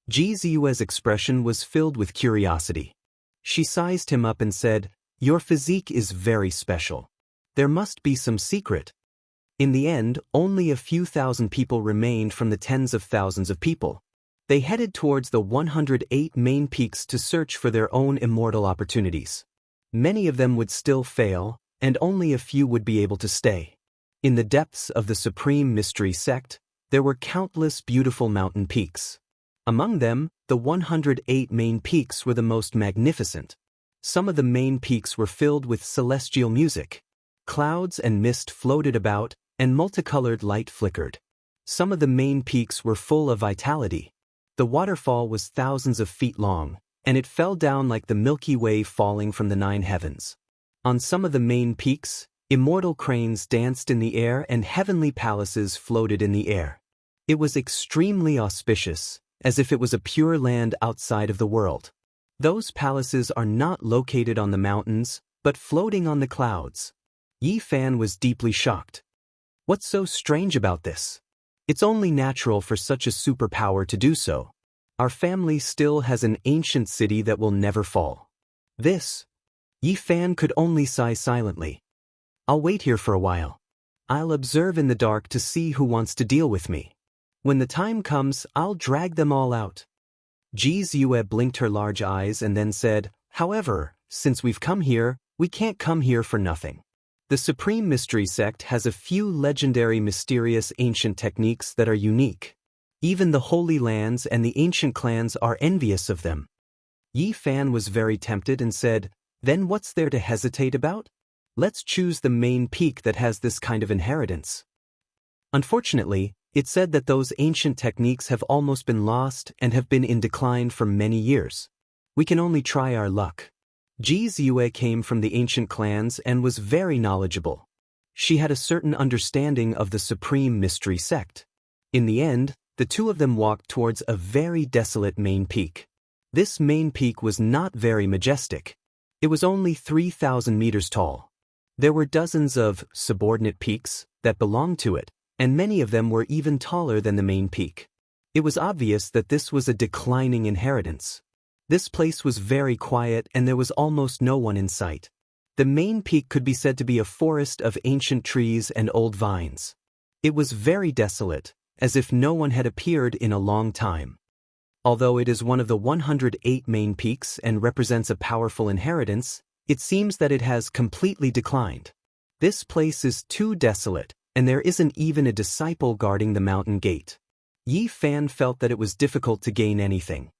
Ji Ziyue's expression was filled with curiosity. She sized him up and said, "Your physique is very special. There must be some secret." In the end, only a few thousand people remained from the tens of thousands of people. They headed towards the 108 main peaks to search for their own immortal opportunities. Many of them would still fail, and only a few would be able to stay. In the depths of the Supreme Mystery Sect, there were countless beautiful mountain peaks. Among them, the 108 main peaks were the most magnificent. Some of the main peaks were filled with celestial music. Clouds and mist floated about, and multicolored light flickered. Some of the main peaks were full of vitality. The waterfall was thousands of feet long, and it fell down like the Milky Way falling from the 9 heavens. On some of the main peaks, immortal cranes danced in the air and heavenly palaces floated in the air. It was extremely auspicious, as if it was a pure land outside of the world. Those palaces are not located on the mountains, but floating on the clouds. Yi Fan was deeply shocked. What's so strange about this? It's only natural for such a superpower to do so. Our family still has an ancient city that will never fall. Yi Fan could only sigh silently. I'll wait here for a while. I'll observe in the dark to see who wants to deal with me. When the time comes, I'll drag them all out. Ji Ziyue blinked her large eyes and then said, "However, since we've come here, we can't come here for nothing. The Supreme Mystery Sect has a few legendary mysterious ancient techniques that are unique. Even the Holy Lands and the ancient clans are envious of them." Yi Fan was very tempted and said, "Then what's there to hesitate about? Let's choose the main peak that has this kind of inheritance." Unfortunately, it said that those ancient techniques have almost been lost and have been in decline for many years. We can only try our luck. Ji Ziyue came from the ancient clans and was very knowledgeable. She had a certain understanding of the Supreme Mystery Sect. In the end, the two of them walked towards a very desolate main peak. This main peak was not very majestic. It was only 3,000 meters tall. There were dozens of subordinate peaks that belonged to it, and many of them were even taller than the main peak. It was obvious that this was a declining inheritance. This place was very quiet and there was almost no one in sight. The main peak could be said to be a forest of ancient trees and old vines. It was very desolate, as if no one had appeared in a long time. Although it is one of the 108 main peaks and represents a powerful inheritance, it seems that it has completely declined. This place is too desolate, and there isn't even a disciple guarding the mountain gate. Yi Fan felt that it was difficult to gain anything.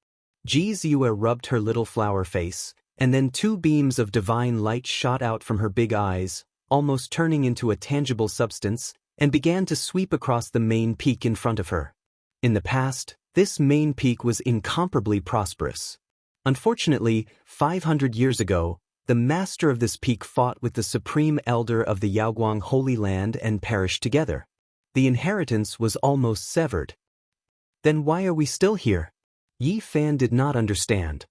Ji Ziyue rubbed her little flower face, and then 2 beams of divine light shot out from her big eyes, almost turning into a tangible substance, and began to sweep across the main peak in front of her. In the past, this main peak was incomparably prosperous. Unfortunately, 500 years ago, the master of this peak fought with the supreme elder of the Yaoguang Holy Land and perished together. The inheritance was almost severed. Then why are we still here? Yi Fan did not understand.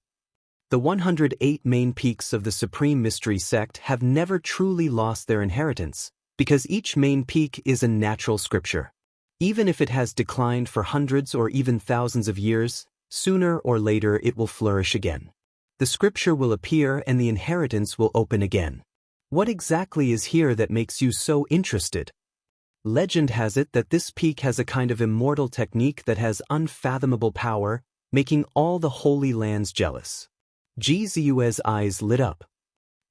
The 108 main peaks of the Supreme Mystery Sect have never truly lost their inheritance, because each main peak is a natural scripture. Even if it has declined for hundreds or even thousands of years, sooner or later it will flourish again. The scripture will appear and the inheritance will open again. What exactly is here that makes you so interested? Legend has it that this peak has a kind of immortal technique that has unfathomable power, making all the holy lands jealous. Ji Ziyue's eyes lit up.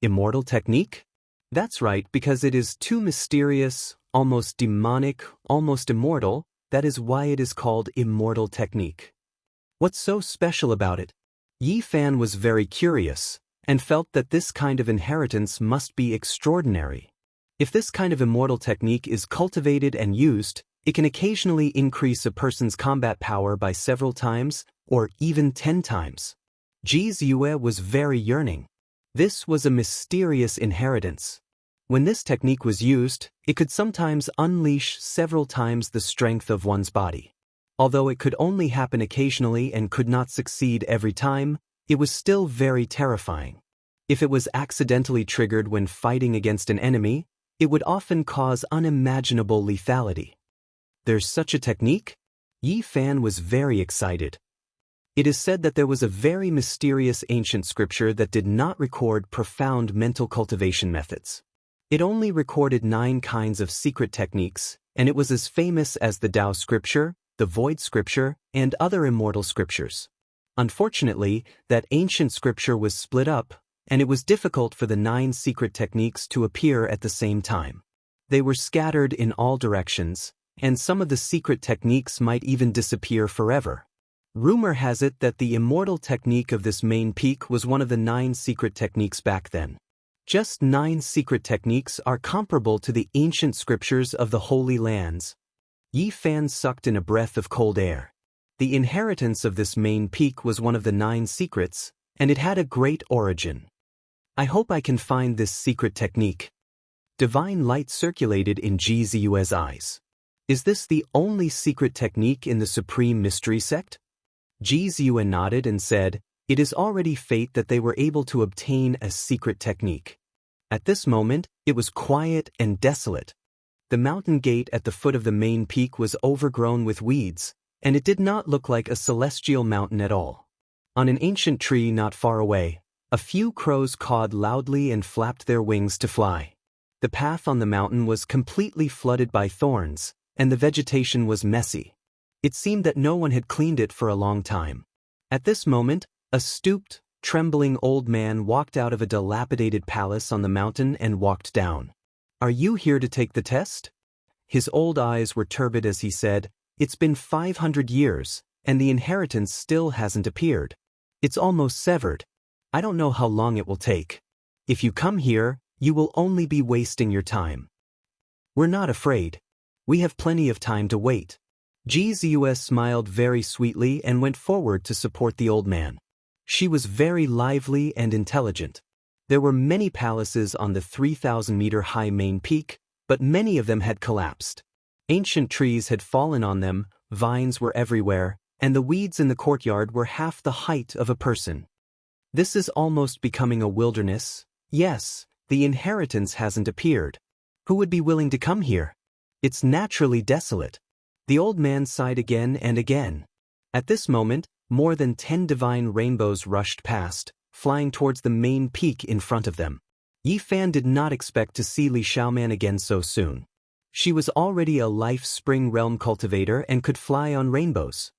Immortal technique? That's right, because it is too mysterious, almost demonic, almost immortal, that is why it is called immortal technique. What's so special about it? Yi Fan was very curious, and felt that this kind of inheritance must be extraordinary. If this kind of immortal technique is cultivated and used, it can occasionally increase a person's combat power by several times, or even 10 times. Ji Ziyue was very yearning. This was a mysterious inheritance. When this technique was used, it could sometimes unleash several times the strength of one's body. Although it could only happen occasionally and could not succeed every time, it was still very terrifying. If it was accidentally triggered when fighting against an enemy, it would often cause unimaginable lethality. There's such a technique? Yi Fan was very excited. It is said that there was a very mysterious ancient scripture that did not record profound mental cultivation methods. It only recorded 9 kinds of secret techniques, and it was as famous as the Tao scripture, the Void scripture, and other immortal scriptures. Unfortunately, that ancient scripture was split up, and it was difficult for the 9 secret techniques to appear at the same time. They were scattered in all directions, and some of the secret techniques might even disappear forever. Rumor has it that the immortal technique of this main peak was one of the 9 secret techniques back then. Just 9 secret techniques are comparable to the ancient scriptures of the Holy Lands. Yi Fan sucked in a breath of cold air. The inheritance of this main peak was one of the 9 secrets, and it had a great origin. I hope I can find this secret technique. Divine light circulated in Ji Ziyue's eyes. Is this the only secret technique in the Supreme Mystery Sect? Ji Ziyue nodded and said, "It is already fate that they were able to obtain a secret technique." At this moment, it was quiet and desolate. The mountain gate at the foot of the main peak was overgrown with weeds, and it did not look like a celestial mountain at all. On an ancient tree not far away, a few crows cawed loudly and flapped their wings to fly. The path on the mountain was completely flooded by thorns, and the vegetation was messy. It seemed that no one had cleaned it for a long time. At this moment, a stooped, trembling old man walked out of a dilapidated palace on the mountain and walked down. "Are you here to take the test?" His old eyes were turbid as he said, "It's been 500 years, and the inheritance still hasn't appeared. It's almost severed. I don't know how long it will take. If you come here, you will only be wasting your time." "We're not afraid. We have plenty of time to wait." Ji Ziyue smiled very sweetly and went forward to support the old man. She was very lively and intelligent. There were many palaces on the 3,000-meter-high main peak, but many of them had collapsed. Ancient trees had fallen on them, vines were everywhere, and the weeds in the courtyard were half the height of a person. This is almost becoming a wilderness. Yes, the inheritance hasn't appeared. Who would be willing to come here? It's naturally desolate. The old man sighed again and again. At this moment, more than 10 divine rainbows rushed past, flying towards the main peak in front of them. Yi Fan did not expect to see Li Xiaoman again so soon. She was already a life spring realm cultivator and could fly on rainbows.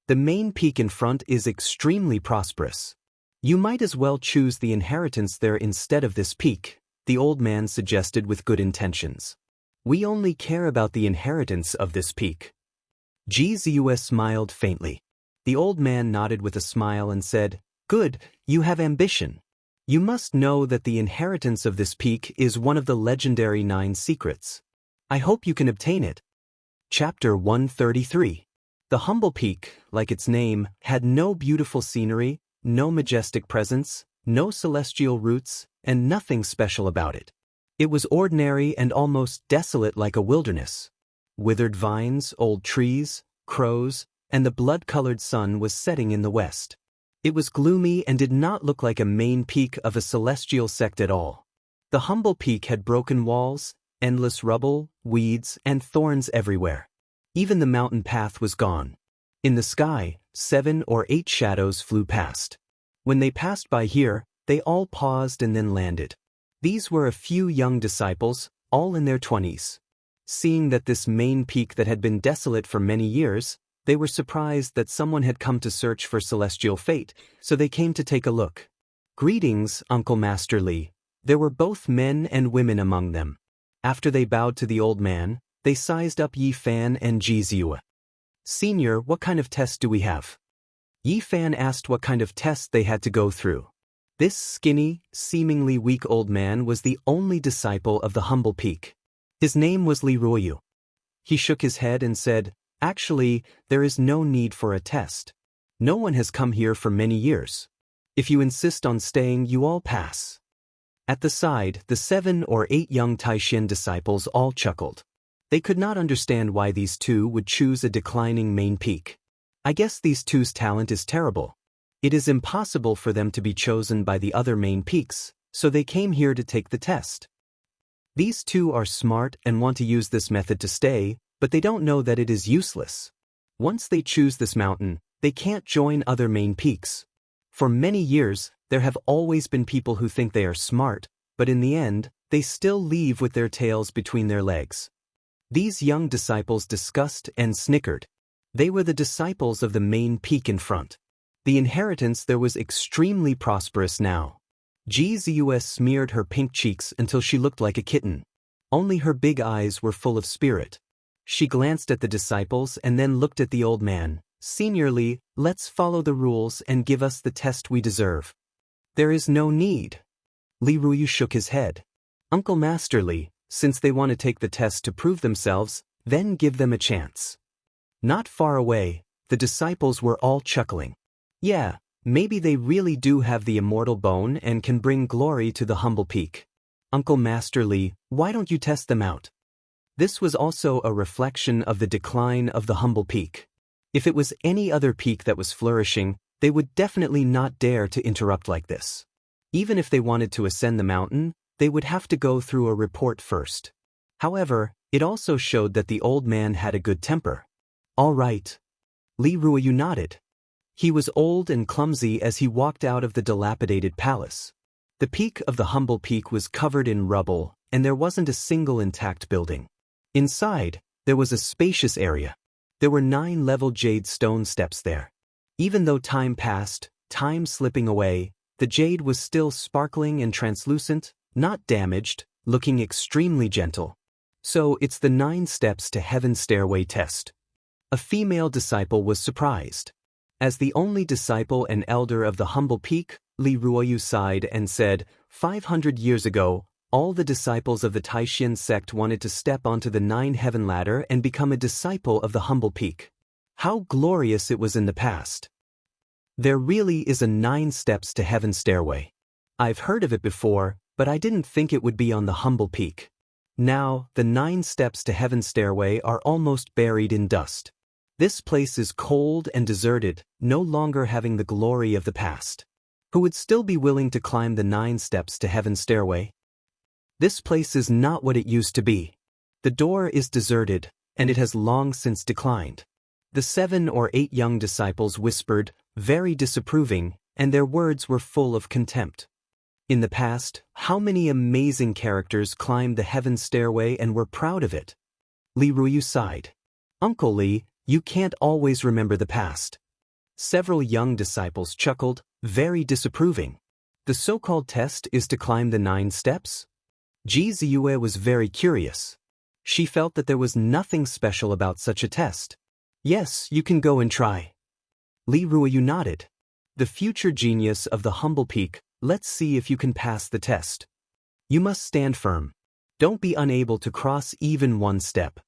The main peak in front is extremely prosperous. You might as well choose the inheritance there instead of this peak, the old man suggested with good intentions. We only care about the inheritance of this peak. Ji Ziyue smiled faintly. The old man nodded with a smile and said, "Good, you have ambition. You must know that the inheritance of this peak is one of the legendary 9 secrets. I hope you can obtain it." Chapter 133. The humble peak, like its name, had no beautiful scenery, no majestic presence, no celestial roots, and nothing special about it. It was ordinary and almost desolate like a wilderness. Withered vines, old trees, crows, and the blood-colored sun was setting in the west. It was gloomy and did not look like a main peak of a celestial sect at all. The humble peak had broken walls, endless rubble, weeds, and thorns everywhere. Even the mountain path was gone. In the sky, 7 or 8 shadows flew past. When they passed by here, they all paused and then landed. These were a few young disciples, all in their 20s. Seeing that this main peak that had been desolate for many years, they were surprised that someone had come to search for celestial fate, so they came to take a look. "Greetings, Uncle Master Li." There were both men and women among them. After they bowed to the old man, they sized up Yi Fan and Ji Ziyue. "Senior, what kind of test do we have?" Yi Fan asked what kind of test they had to go through. This skinny, seemingly weak old man was the only disciple of the humble peak. His name was Li Ruoyu. He shook his head and said, "Actually, there is no need for a test. No one has come here for many years. If you insist on staying, you all pass." At the side, the 7 or 8 young Taishan disciples all chuckled. They could not understand why these two would choose a declining main peak. I guess these two's talent is terrible. It is impossible for them to be chosen by the other main peaks, so they came here to take the test. These two are smart and want to use this method to stay, but they don't know that it is useless. Once they choose this mountain, they can't join other main peaks. For many years, there have always been people who think they are smart, but in the end, they still leave with their tails between their legs. These young disciples discussed and snickered. They were the disciples of the main peak in front. The inheritance there was extremely prosperous now. Xianxia smeared her pink cheeks until she looked like a kitten. Only her big eyes were full of spirit. She glanced at the disciples and then looked at the old man. Seniorly, let's follow the rules and give us the test we deserve. There is no need. Li Ruoyu shook his head. Uncle Masterly, since they want to take the test to prove themselves, then give them a chance. Not far away, the disciples were all chuckling. Yeah, maybe they really do have the immortal bone and can bring glory to the humble peak. Uncle Masterly, why don't you test them out? This was also a reflection of the decline of the humble peak. If it was any other peak that was flourishing, they would definitely not dare to interrupt like this. Even if they wanted to ascend the mountain, they would have to go through a report first. However, it also showed that the old man had a good temper. All right. Li Ruoyu nodded. He was old and clumsy as he walked out of the dilapidated palace. The peak of the humble peak was covered in rubble, and there wasn't a single intact building. Inside, there was a spacious area. There were 9 level jade stone steps there. Even though time passed, time slipping away, the jade was still sparkling and translucent, not damaged, looking extremely gentle. So it's the 9 steps to heaven stairway test. A female disciple was surprised. As the only disciple and elder of the humble peak, Li Ruoyu sighed and said, 500 years ago, all the disciples of the Taishan sect wanted to step onto the 9 heaven ladder and become a disciple of the humble peak. How glorious it was in the past. There really is a 9 steps to heaven stairway. I've heard of it before, but I didn't think it would be on the humble peak. Now, the 9 steps to heaven stairway are almost buried in dust. This place is cold and deserted, no longer having the glory of the past. Who would still be willing to climb the 9 steps to heaven stairway? This place is not what it used to be. The door is deserted, and it has long since declined. The 7 or 8 young disciples whispered, very disapproving, and their words were full of contempt. In the past, how many amazing characters climbed the heaven stairway and were proud of it? Li Ruoyu sighed. Uncle Li, you can't always remember the past. Several young disciples chuckled, very disapproving. The so-called test is to climb the 9 steps? Xianxia was very curious. She felt that there was nothing special about such a test. Yes, you can go and try. Li Ruoyu nodded. The future genius of the humble peak, let's see if you can pass the test. You must stand firm. Don't be unable to cross even 1 step.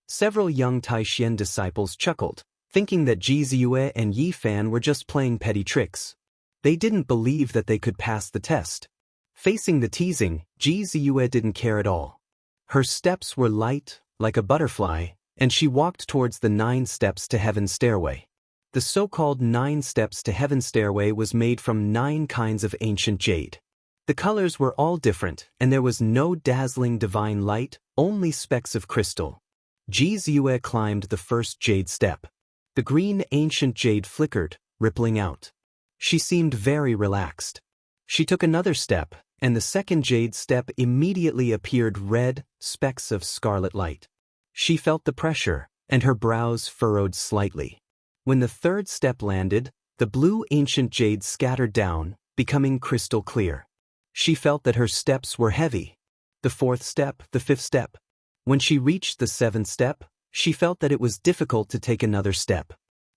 Several young Taishan disciples chuckled, thinking that Xianxia and Yi Fan were just playing petty tricks. They didn't believe that they could pass the test. Facing the teasing, Xianxia didn't care at all. Her steps were light, like a butterfly, and she walked towards the 9 steps to heaven stairway. The so-called 9 steps to heaven stairway was made from 9 kinds of ancient jade. The colors were all different, and there was no dazzling divine light, only specks of crystal. Xianxia climbed the first jade step. The green ancient jade flickered, rippling out. She seemed very relaxed. She took another step, and the second jade step immediately appeared red, specks of scarlet light. She felt the pressure, and her brows furrowed slightly. When the third step landed, the blue ancient jade scattered down, becoming crystal clear. She felt that her steps were heavy. The 4th step, the 5th step. When she reached the 7th step, she felt that it was difficult to take another step.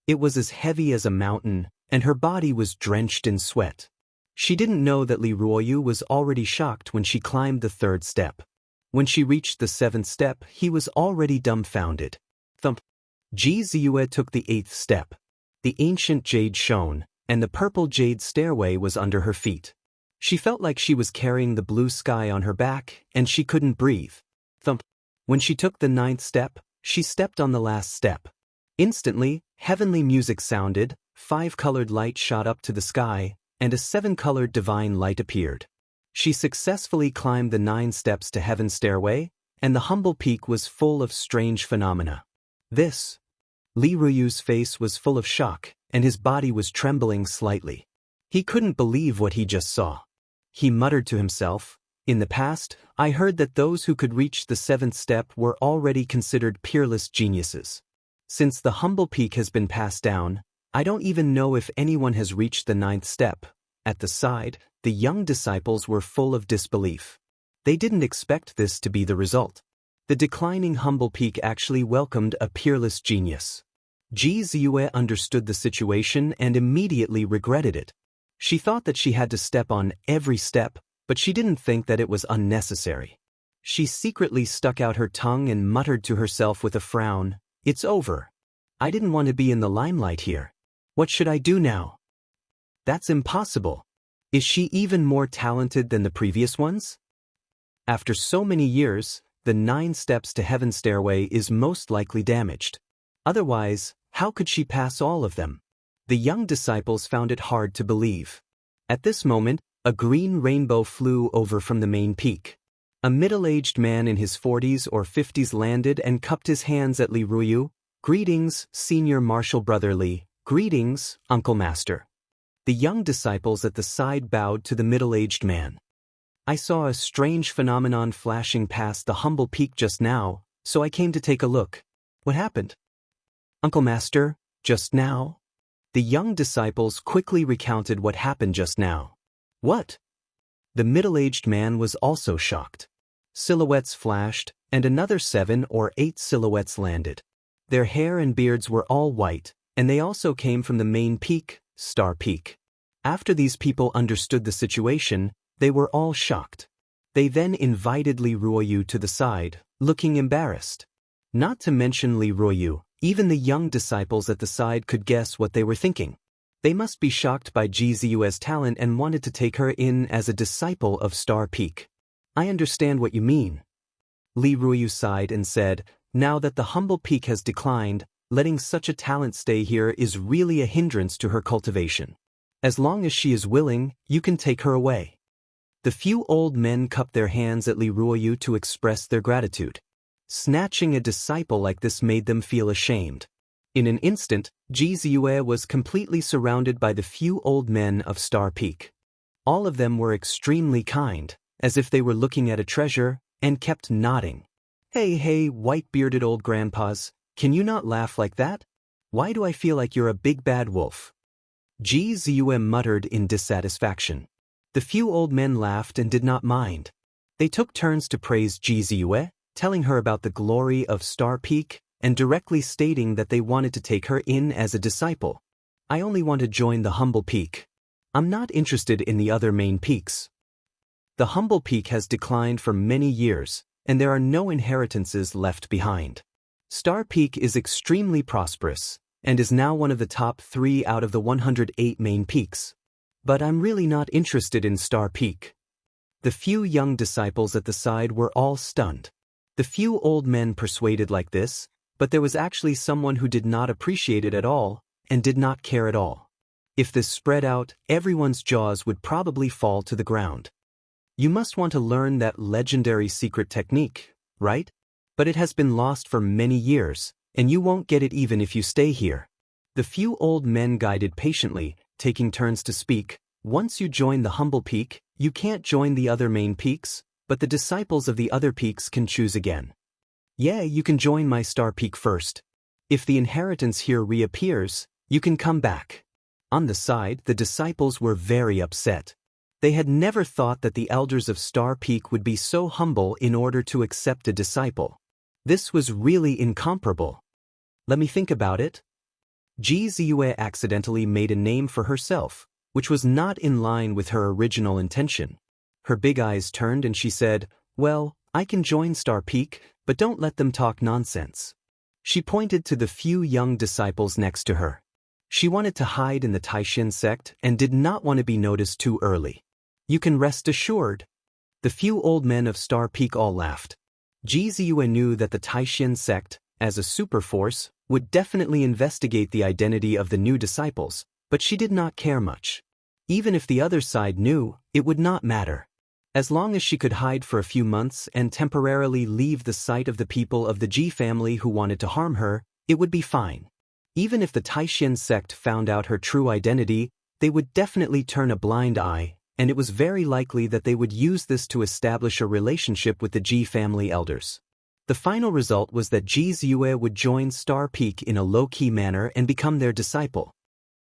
It was as heavy as a mountain, and her body was drenched in sweat. She didn't know that Li Ruoyu was already shocked when she climbed the 3rd step. When she reached the 7th step, he was already dumbfounded. Thump. Xianxia took the 8th step. The ancient jade shone, and the purple jade stairway was under her feet. She felt like she was carrying the blue sky on her back, and she couldn't breathe. Thump. When she took the 9th step, she stepped on the last step. Instantly, heavenly music sounded, 5-colored light shot up to the sky, and a 7-colored divine light appeared. She successfully climbed the 9 steps to heaven's stairway, and the humble peak was full of strange phenomena. Li Ruyu's face was full of shock, and his body was trembling slightly. He couldn't believe what he just saw. He muttered to himself, "In the past, I heard that those who could reach the 7th step were already considered peerless geniuses. Since the humble peak has been passed down, I don't even know if anyone has reached the 9th step." At the side, the young disciples were full of disbelief. They didn't expect this to be the result. The declining humble peak actually welcomed a peerless genius. Ji Ziyue understood the situation and immediately regretted it. She thought that she had to step on every step, but she didn't think that it was unnecessary. She secretly stuck out her tongue and muttered to herself with a frown, "It's over. I didn't want to be in the limelight here. What should I do now? That's impossible. Is she even more talented than the previous ones?" After so many years, the 9 steps to heaven's stairway is most likely damaged. Otherwise, how could she pass all of them? The young disciples found it hard to believe. At this moment, a green rainbow flew over from the main peak. A middle-aged man in his 40s or 50s landed and cupped his hands at Li Ruyu. "Greetings, Senior Martial Brother Li. Greetings, Uncle Master." The young disciples at the side bowed to the middle-aged man. "I saw a strange phenomenon flashing past the humble peak just now, so I came to take a look. What happened?" "Uncle Master, just now?" The young disciples quickly recounted what happened just now. "What?" The middle-aged man was also shocked. Silhouettes flashed, and another 7 or 8 silhouettes landed. Their hair and beards were all white, and they also came from the main peak, Star Peak. After these people understood the situation, they were all shocked. They then invited Li Ruoyu to the side, looking embarrassed. Not to mention Li Ruoyu, even the young disciples at the side could guess what they were thinking. They must be shocked by Ji Ziyue's talent and wanted to take her in as a disciple of Star Peak. "I understand what you mean." Li Ruoyu sighed and said, "Now that the humble peak has declined, letting such a talent stay here is really a hindrance to her cultivation. As long as she is willing, you can take her away." The few old men cupped their hands at Li Ruoyu to express their gratitude. Snatching a disciple like this made them feel ashamed. In an instant, Ji Ziyue was completely surrounded by the few old men of Star Peak. All of them were extremely kind, as if they were looking at a treasure, and kept nodding. Hey, white-bearded old grandpas, can you not laugh like that? Why do I feel like you're a big bad wolf?" Ji Ziyue muttered in dissatisfaction. The few old men laughed and did not mind. They took turns to praise Ji Ziyue, telling her about the glory of Star Peak, and directly stating that they wanted to take her in as a disciple. "I only want to join the humble peak. I'm not interested in the other main peaks." The humble peak has declined for many years, and there are no inheritances left behind. Star Peak is extremely prosperous, and is now one of the top 3 out of the 108 main peaks. But I'm really not interested in Star Peak. The few young disciples at the side were all stunned. The few old men persuaded like this, but there was actually someone who did not appreciate it at all, and did not care at all. If this spread out, everyone's jaws would probably fall to the ground. You must want to learn that legendary secret technique, right? But it has been lost for many years, and you won't get it even if you stay here. The few old men guided patiently, taking turns to speak. "Once you join the humble peak, you can't join the other main peaks, but the disciples of the other peaks can choose again. Yeah, you can join my Star Peak first. If the inheritance here reappears, you can come back." On the side, the disciples were very upset. They had never thought that the elders of Star Peak would be so humble in order to accept a disciple. This was really incomparable. Let me think about it. Ji Ziyue accidentally made a name for herself, which was not in line with her original intention. Her big eyes turned and she said, "Well, I can join Star Peak, but don't let them talk nonsense." She pointed to the few young disciples next to her. She wanted to hide in the Taishin sect and did not want to be noticed too early. "You can rest assured." The few old men of Star Peak all laughed. Ji Ziyue knew that the Taishan sect, as a superforce, would definitely investigate the identity of the new disciples, but she did not care much. Even if the other side knew, it would not matter. As long as she could hide for a few months and temporarily leave the sight of the people of the Ji family who wanted to harm her, it would be fine. Even if the Taishan sect found out her true identity, they would definitely turn a blind eye, and it was very likely that they would use this to establish a relationship with the Ji family elders. The final result was that Ji Ziyue would join Star Peak in a low-key manner and become their disciple.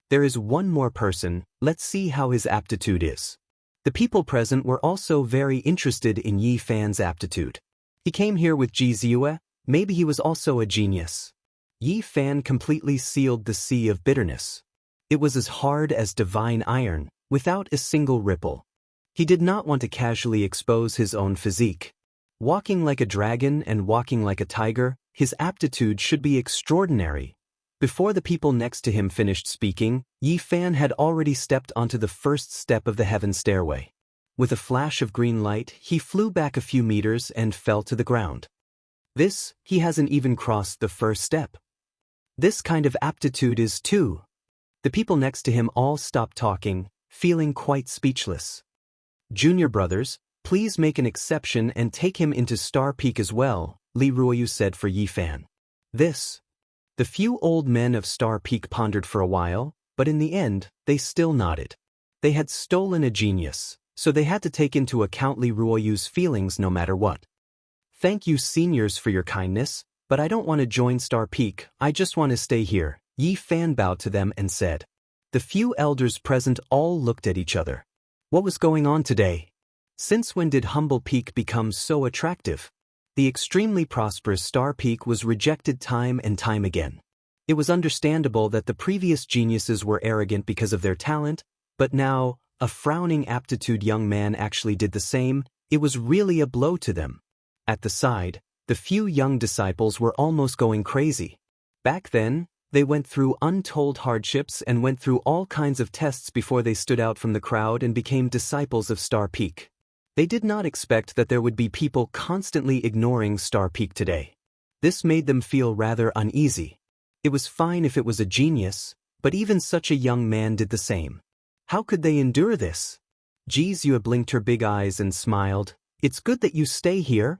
There is one more person, let's see how his aptitude is. The people present were also very interested in Yi Fan's aptitude. He came here with Ji Ziyue, maybe he was also a genius. Yi Fan completely sealed the sea of bitterness. It was as hard as divine iron, without a single ripple. He did not want to casually expose his own physique. Walking like a dragon and walking like a tiger, his aptitude should be extraordinary. Before the people next to him finished speaking, Yi Fan had already stepped onto the first step of the heaven stairway. With a flash of green light, he flew back a few meters and fell to the ground. He hasn't even crossed the first step. This kind of aptitude is too. The people next to him all stopped talking, feeling quite speechless. Junior brothers, please make an exception and take him into Star Peak as well, Li Ruoyu said for Yi Fan. The few old men of Star Peak pondered for a while, but in the end, they still nodded. They had stolen a genius, so they had to take into account Li Ruoyu's feelings no matter what. Thank you seniors for your kindness, but I don't want to join Star Peak, I just want to stay here, Yi Fan bowed to them and said. The few elders present all looked at each other. What was going on today? Since when did Humble Peak become so attractive? The extremely prosperous Star Peak was rejected time and time again. It was understandable that the previous geniuses were arrogant because of their talent, but now, a frowning aptitude young man actually did the same. It was really a blow to them. At the side, the few young disciples were almost going crazy. Back then, they went through untold hardships and went through all kinds of tests before they stood out from the crowd and became disciples of Star Peak. They did not expect that there would be people constantly ignoring Star Peak today. This made them feel rather uneasy. It was fine if it was a genius, but even such a young man did the same. How could they endure this? Ji Ziyue blinked her big eyes and smiled. It's good that you stay here.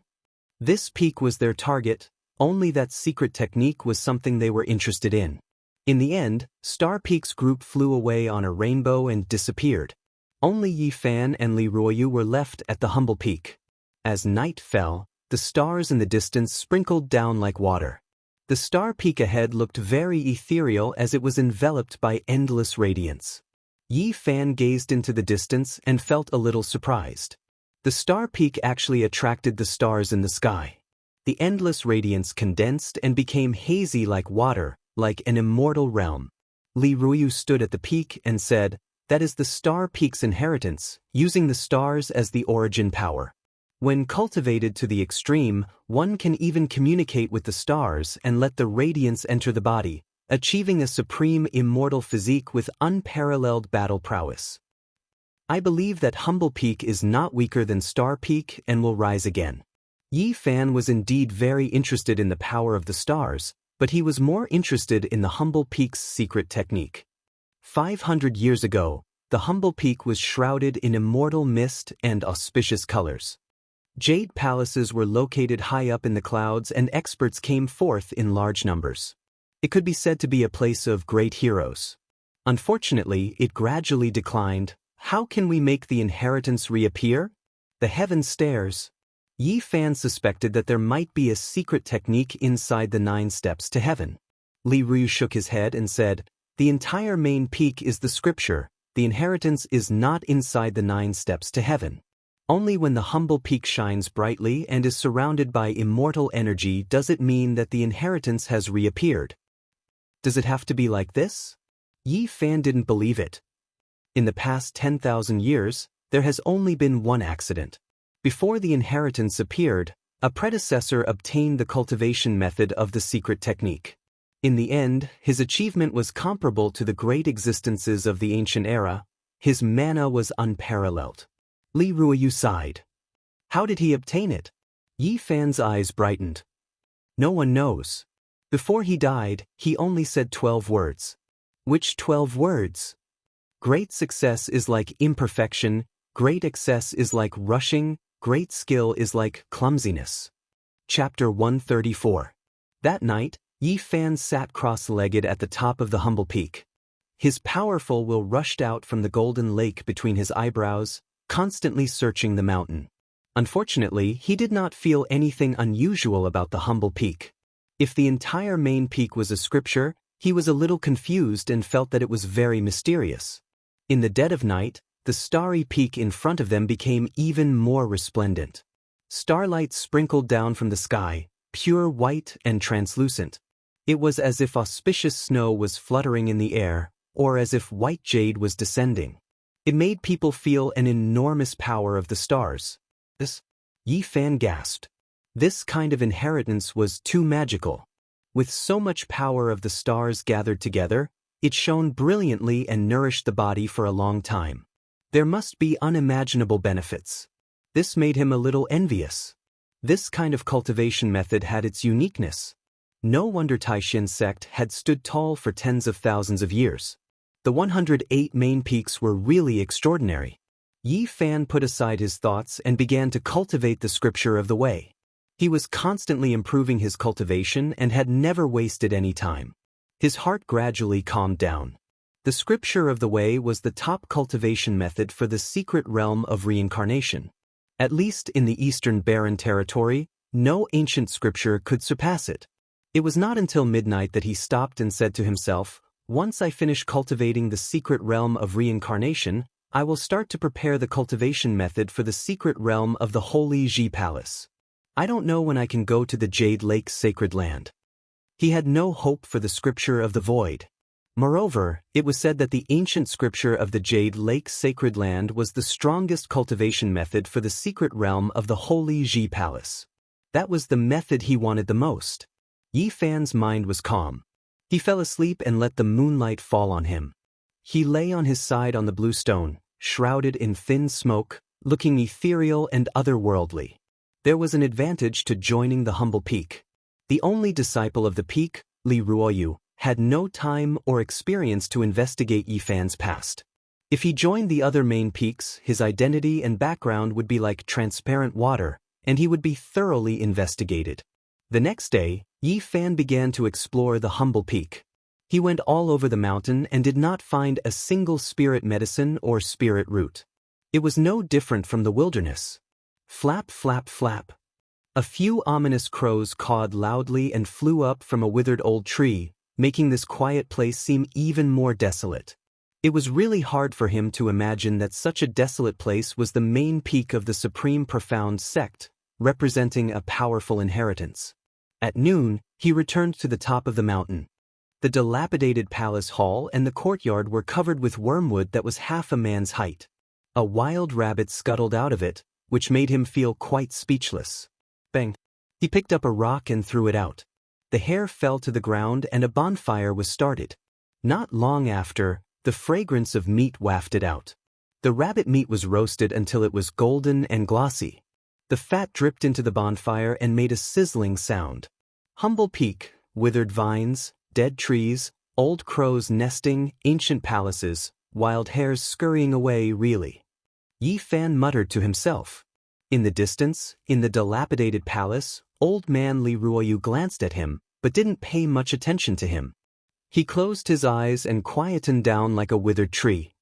This peak was their target, only that secret technique was something they were interested in. In the end, Star Peak's group flew away on a rainbow and disappeared. Only Yi Fan and Li Ruoyu were left at the humble peak. As night fell, the stars in the distance sprinkled down like water. The Star Peak ahead looked very ethereal as it was enveloped by endless radiance. Yi Fan gazed into the distance and felt a little surprised. The Star Peak actually attracted the stars in the sky. The endless radiance condensed and became hazy like water, like an immortal realm. Li Ruoyu stood at the peak and said, "That is the Star Peak's inheritance, using the stars as the origin power. When cultivated to the extreme, one can even communicate with the stars and let the radiance enter the body, achieving a supreme immortal physique with unparalleled battle prowess. I believe that Humble Peak is not weaker than Star Peak and will rise again." Yi Fan was indeed very interested in the power of the stars, but he was more interested in the Humble Peak's secret technique. 500 years ago, the Humble Peak was shrouded in immortal mist and auspicious colors. Jade palaces were located high up in the clouds and experts came forth in large numbers. It could be said to be a place of great heroes. Unfortunately, it gradually declined. How can we make the inheritance reappear? The heaven stares. Yi Fan suspected that there might be a secret technique inside the 9 steps to heaven. Li Ruoyu shook his head and said, "The entire main peak is the scripture. The inheritance is not inside the 9 steps to heaven. Only when the humble peak shines brightly and is surrounded by immortal energy does it mean that the inheritance has reappeared. Does it have to be like this?" Yi Fan didn't believe it. In the past 10,000 years, there has only been one accident. Before the inheritance appeared, a predecessor obtained the cultivation method of the secret technique. In the end, his achievement was comparable to the great existences of the ancient era. His mana was unparalleled. Li Ruoyu sighed. How did he obtain it? Yi Fan's eyes brightened. No one knows. Before he died, he only said 12 words. Which 12 words? Great success is like imperfection, great excess is like rushing, great skill is like clumsiness. Chapter 134. That night, Yi Fan sat cross-legged at the top of the humble peak. His powerful will rushed out from the golden lake between his eyebrows, constantly searching the mountain. Unfortunately, he did not feel anything unusual about the humble peak. If the entire main peak was a scripture, he was a little confused and felt that it was very mysterious. In the dead of night, the starry peak in front of them became even more resplendent. Starlight sprinkled down from the sky, pure white and translucent. It was as if auspicious snow was fluttering in the air, or as if white jade was descending. It made people feel an enormous power of the stars. Yi Fan gasped. This kind of inheritance was too magical. With so much power of the stars gathered together, it shone brilliantly and nourished the body for a long time. There must be unimaginable benefits. This made him a little envious. This kind of cultivation method had its uniqueness. No wonder Taishan sect had stood tall for tens of thousands of years. The 108 main peaks were really extraordinary. Yi Fan put aside his thoughts and began to cultivate the scripture of the way. He was constantly improving his cultivation and had never wasted any time. His heart gradually calmed down. The scripture of the way was the top cultivation method for the secret realm of reincarnation. At least in the Eastern Barren Territory, no ancient scripture could surpass it. It was not until midnight that he stopped and said to himself, "Once I finish cultivating the secret realm of reincarnation, I will start to prepare the cultivation method for the secret realm of the Holy Ji Palace. I don't know when I can go to the Jade Lake's sacred land." He had no hope for the scripture of the void. Moreover, it was said that the ancient scripture of the Jade Lake's sacred land was the strongest cultivation method for the secret realm of the Holy Ji Palace. That was the method he wanted the most. Yi Fan's mind was calm. He fell asleep and let the moonlight fall on him. He lay on his side on the blue stone, shrouded in thin smoke, looking ethereal and otherworldly. There was an advantage to joining the humble peak. The only disciple of the peak, Li Ruoyu, had no time or experience to investigate Yi Fan's past. If he joined the other main peaks, his identity and background would be like transparent water, and he would be thoroughly investigated. The next day, Yi Fan began to explore the humble peak. He went all over the mountain and did not find a single spirit medicine or spirit root. It was no different from the wilderness. Flap, flap, flap. A few ominous crows cawed loudly and flew up from a withered old tree, making this quiet place seem even more desolate. It was really hard for him to imagine that such a desolate place was the main peak of the Supreme Profound sect, representing a powerful inheritance. At noon, he returned to the top of the mountain. The dilapidated palace hall and the courtyard were covered with wormwood that was half a man's height. A wild rabbit scuttled out of it, which made him feel quite speechless. Bang! He picked up a rock and threw it out. The hair fell to the ground and a bonfire was started. Not long after, the fragrance of meat wafted out. The rabbit meat was roasted until it was golden and glossy. The fat dripped into the bonfire and made a sizzling sound. Humble peak, withered vines, dead trees, old crows nesting, ancient palaces, wild hares scurrying away really. Yi Fan muttered to himself. In the distance, in the dilapidated palace, old man Li Ruoyu glanced at him, but didn't pay much attention to him. He closed his eyes and quietened down like a withered tree.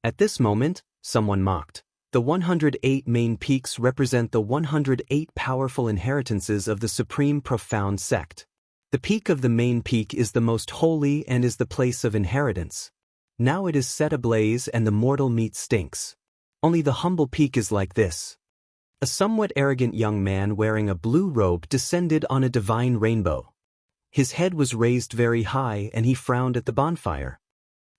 At this moment, someone mocked. The 108 main peaks represent the 108 powerful inheritances of the Supreme Profound sect. The peak of the main peak is the most holy and is the place of inheritance. Now it is set ablaze and the mortal meat stinks. Only the humble peak is like this. A somewhat arrogant young man wearing a blue robe descended on a divine rainbow. His head was raised very high and he frowned at the bonfire.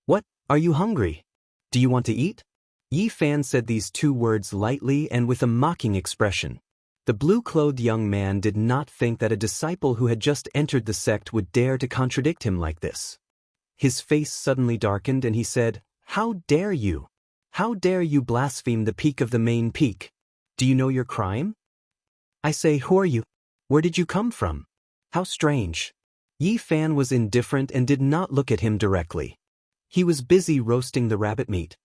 "What, are you hungry? Do you want to eat?" Yi Fan said these two words lightly and with a mocking expression. The blue-clothed young man did not think that a disciple who had just entered the sect would dare to contradict him like this. His face suddenly darkened and he said, "How dare you? How dare you blaspheme the peak of the main peak? Do you know your crime?" I say, who are you? Where did you come from? How strange. Yi Fan was indifferent and did not look at him directly. He was busy roasting the rabbit meat.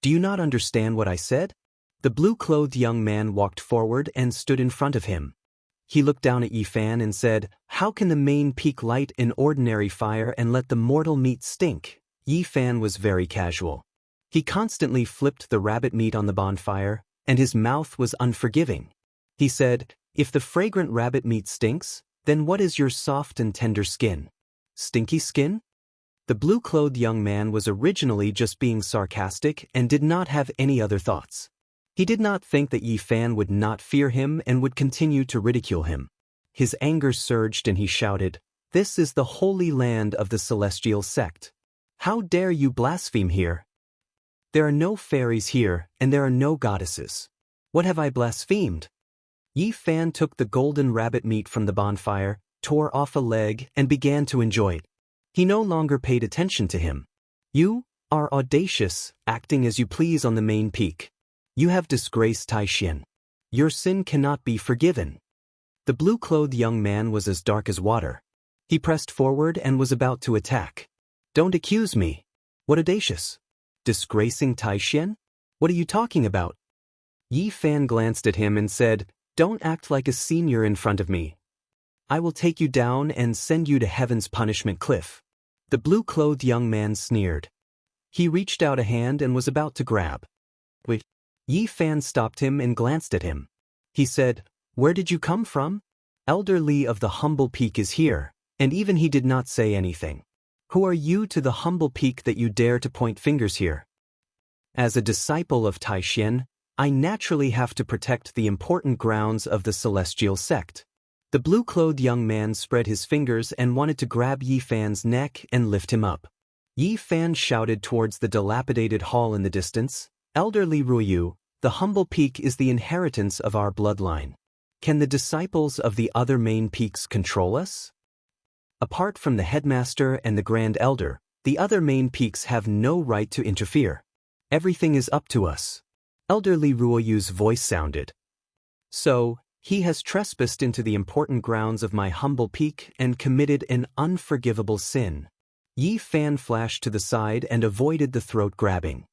Do you not understand what I said? The blue-clothed young man walked forward and stood in front of him. He looked down at Yi Fan and said, how can the main peak light an ordinary fire and let the mortal meat stink? Yi Fan was very casual. He constantly flipped the rabbit meat on the bonfire, and his mouth was unforgiving. He said, if the fragrant rabbit meat stinks, then what is your soft and tender skin? Stinky skin? The blue-clothed young man was originally just being sarcastic and did not have any other thoughts. He did not think that Yi Fan would not fear him and would continue to ridicule him. His anger surged and he shouted, this is the holy land of the celestial sect. How dare you blaspheme here? There are no fairies here, and there are no goddesses. What have I blasphemed? Yi Fan took the golden rabbit meat from the bonfire, tore off a leg, and began to enjoy it. He no longer paid attention to him. You are audacious, acting as you please on the main peak. You have disgraced Taishin. Your sin cannot be forgiven. The blue-clothed young man was as dark as water. He pressed forward and was about to attack. Don't accuse me. What audacious? Disgracing Taishin? What are you talking about? Yi Fan glanced at him and said, don't act like a senior in front of me. I will take you down and send you to heaven's punishment cliff. The blue-clothed young man sneered. He reached out a hand and was about to grab. Wait. Yi Fan stopped him and glanced at him. He said, where did you come from? Elder Li of the humble peak is here, and even he did not say anything. Who are you to the humble peak that you dare to point fingers here? As a disciple of Taishin, I naturally have to protect the important grounds of the celestial sect. The blue-clothed young man spread his fingers and wanted to grab Yi Fan's neck and lift him up. Yi Fan shouted towards the dilapidated hall in the distance, Elder Li Ruoyu, the humble peak is the inheritance of our bloodline. Can the disciples of the other main peaks control us? Apart from the headmaster and the grand elder, the other main peaks have no right to interfere. Everything is up to us. Elder Li Ruoyu's voice sounded. So, he has trespassed into the important grounds of my humble peak and committed an unforgivable sin. Yi Fan flashed to the side and avoided the throat grabbing.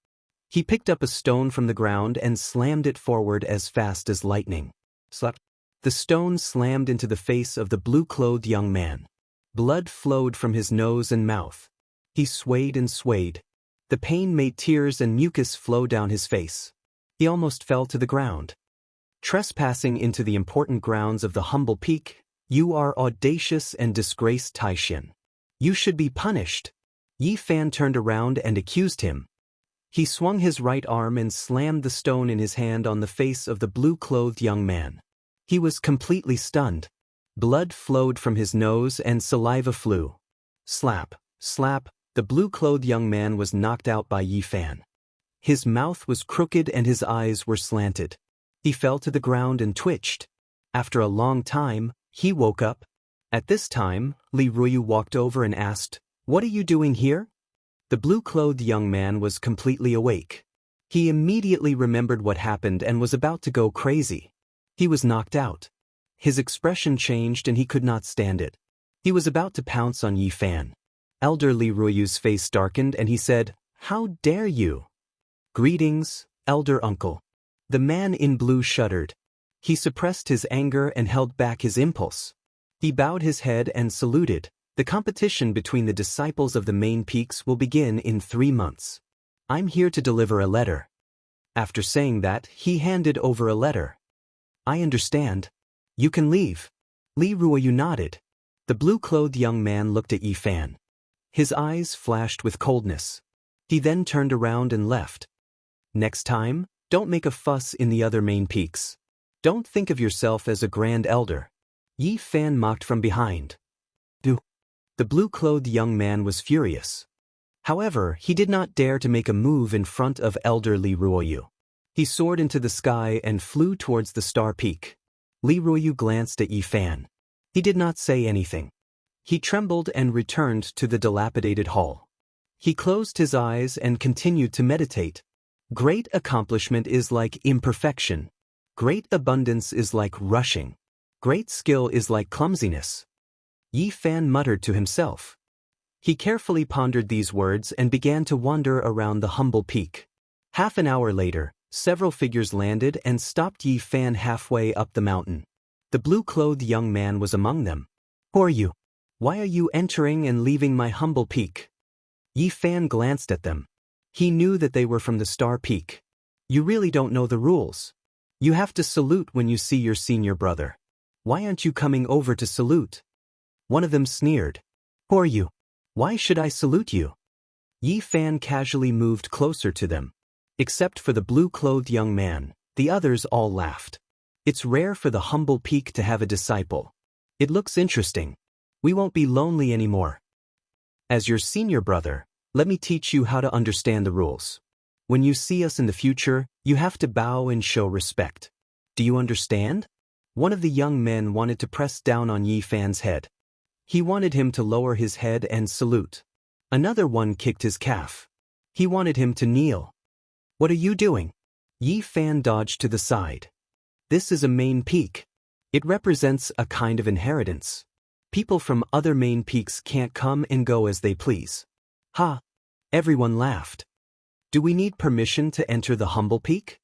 He picked up a stone from the ground and slammed it forward as fast as lightning. Slap. The stone slammed into the face of the blue-clothed young man. Blood flowed from his nose and mouth. He swayed and swayed. The pain made tears and mucus flow down his face. He almost fell to the ground. Trespassing into the important grounds of the humble peak, you are audacious and disgraced Taishin. You should be punished. Yi Fan turned around and accused him. He swung his right arm and slammed the stone in his hand on the face of the blue-clothed young man. He was completely stunned. Blood flowed from his nose and saliva flew. Slap, slap, the blue-clothed young man was knocked out by Yi Fan. His mouth was crooked and his eyes were slanted. He fell to the ground and twitched. After a long time, he woke up. At this time, Li Ruoyu walked over and asked, "What are you doing here?" The blue-clothed young man was completely awake. He immediately remembered what happened and was about to go crazy. He was knocked out. His expression changed and he could not stand it. He was about to pounce on Yi Fan. Elder Li Ruoyu's face darkened and he said, "How dare you?" "Greetings, elder uncle." The man in blue shuddered. He suppressed his anger and held back his impulse. He bowed his head and saluted. "The competition between the disciples of the main peaks will begin in 3 months. I'm here to deliver a letter." After saying that, he handed over a letter. "I understand. You can leave." Li Ruoyu nodded. The blue-clothed young man looked at Yi Fan. His eyes flashed with coldness. He then turned around and left. "Next time, don't make a fuss in the other main peaks. Don't think of yourself as a grand elder." Yi Fan mocked from behind. "Do." The blue-clothed young man was furious. However, he did not dare to make a move in front of Elder Li Ruoyu. He soared into the sky and flew towards the star peak. Li Ruoyu glanced at Yi Fan. He did not say anything. He trembled and returned to the dilapidated hall. He closed his eyes and continued to meditate. Great accomplishment is like imperfection. Great abundance is like rushing. Great skill is like clumsiness. Yi Fan muttered to himself. He carefully pondered these words and began to wander around the humble peak. Half an hour later, several figures landed and stopped Yi Fan halfway up the mountain. The blue-clothed young man was among them. Who are you? Why are you entering and leaving my humble peak? Yi Fan glanced at them. He knew that they were from the Star Peak. You really don't know the rules. You have to salute when you see your senior brother. Why aren't you coming over to salute? One of them sneered. Who are you? Why should I salute you? Yi Fan casually moved closer to them. Except for the blue-clothed young man, the others all laughed. It's rare for the humble peak to have a disciple. It looks interesting. We won't be lonely anymore. As your senior brother, let me teach you how to understand the rules. When you see us in the future, you have to bow and show respect. Do you understand? One of the young men wanted to press down on Yi Fan's head. He wanted him to lower his head and salute. Another one kicked his calf. He wanted him to kneel. What are you doing? Yi Fan dodged to the side. This is a main peak. It represents a kind of inheritance. People from other main peaks can't come and go as they please. Ha! Everyone laughed. Do we need permission to enter the humble peak?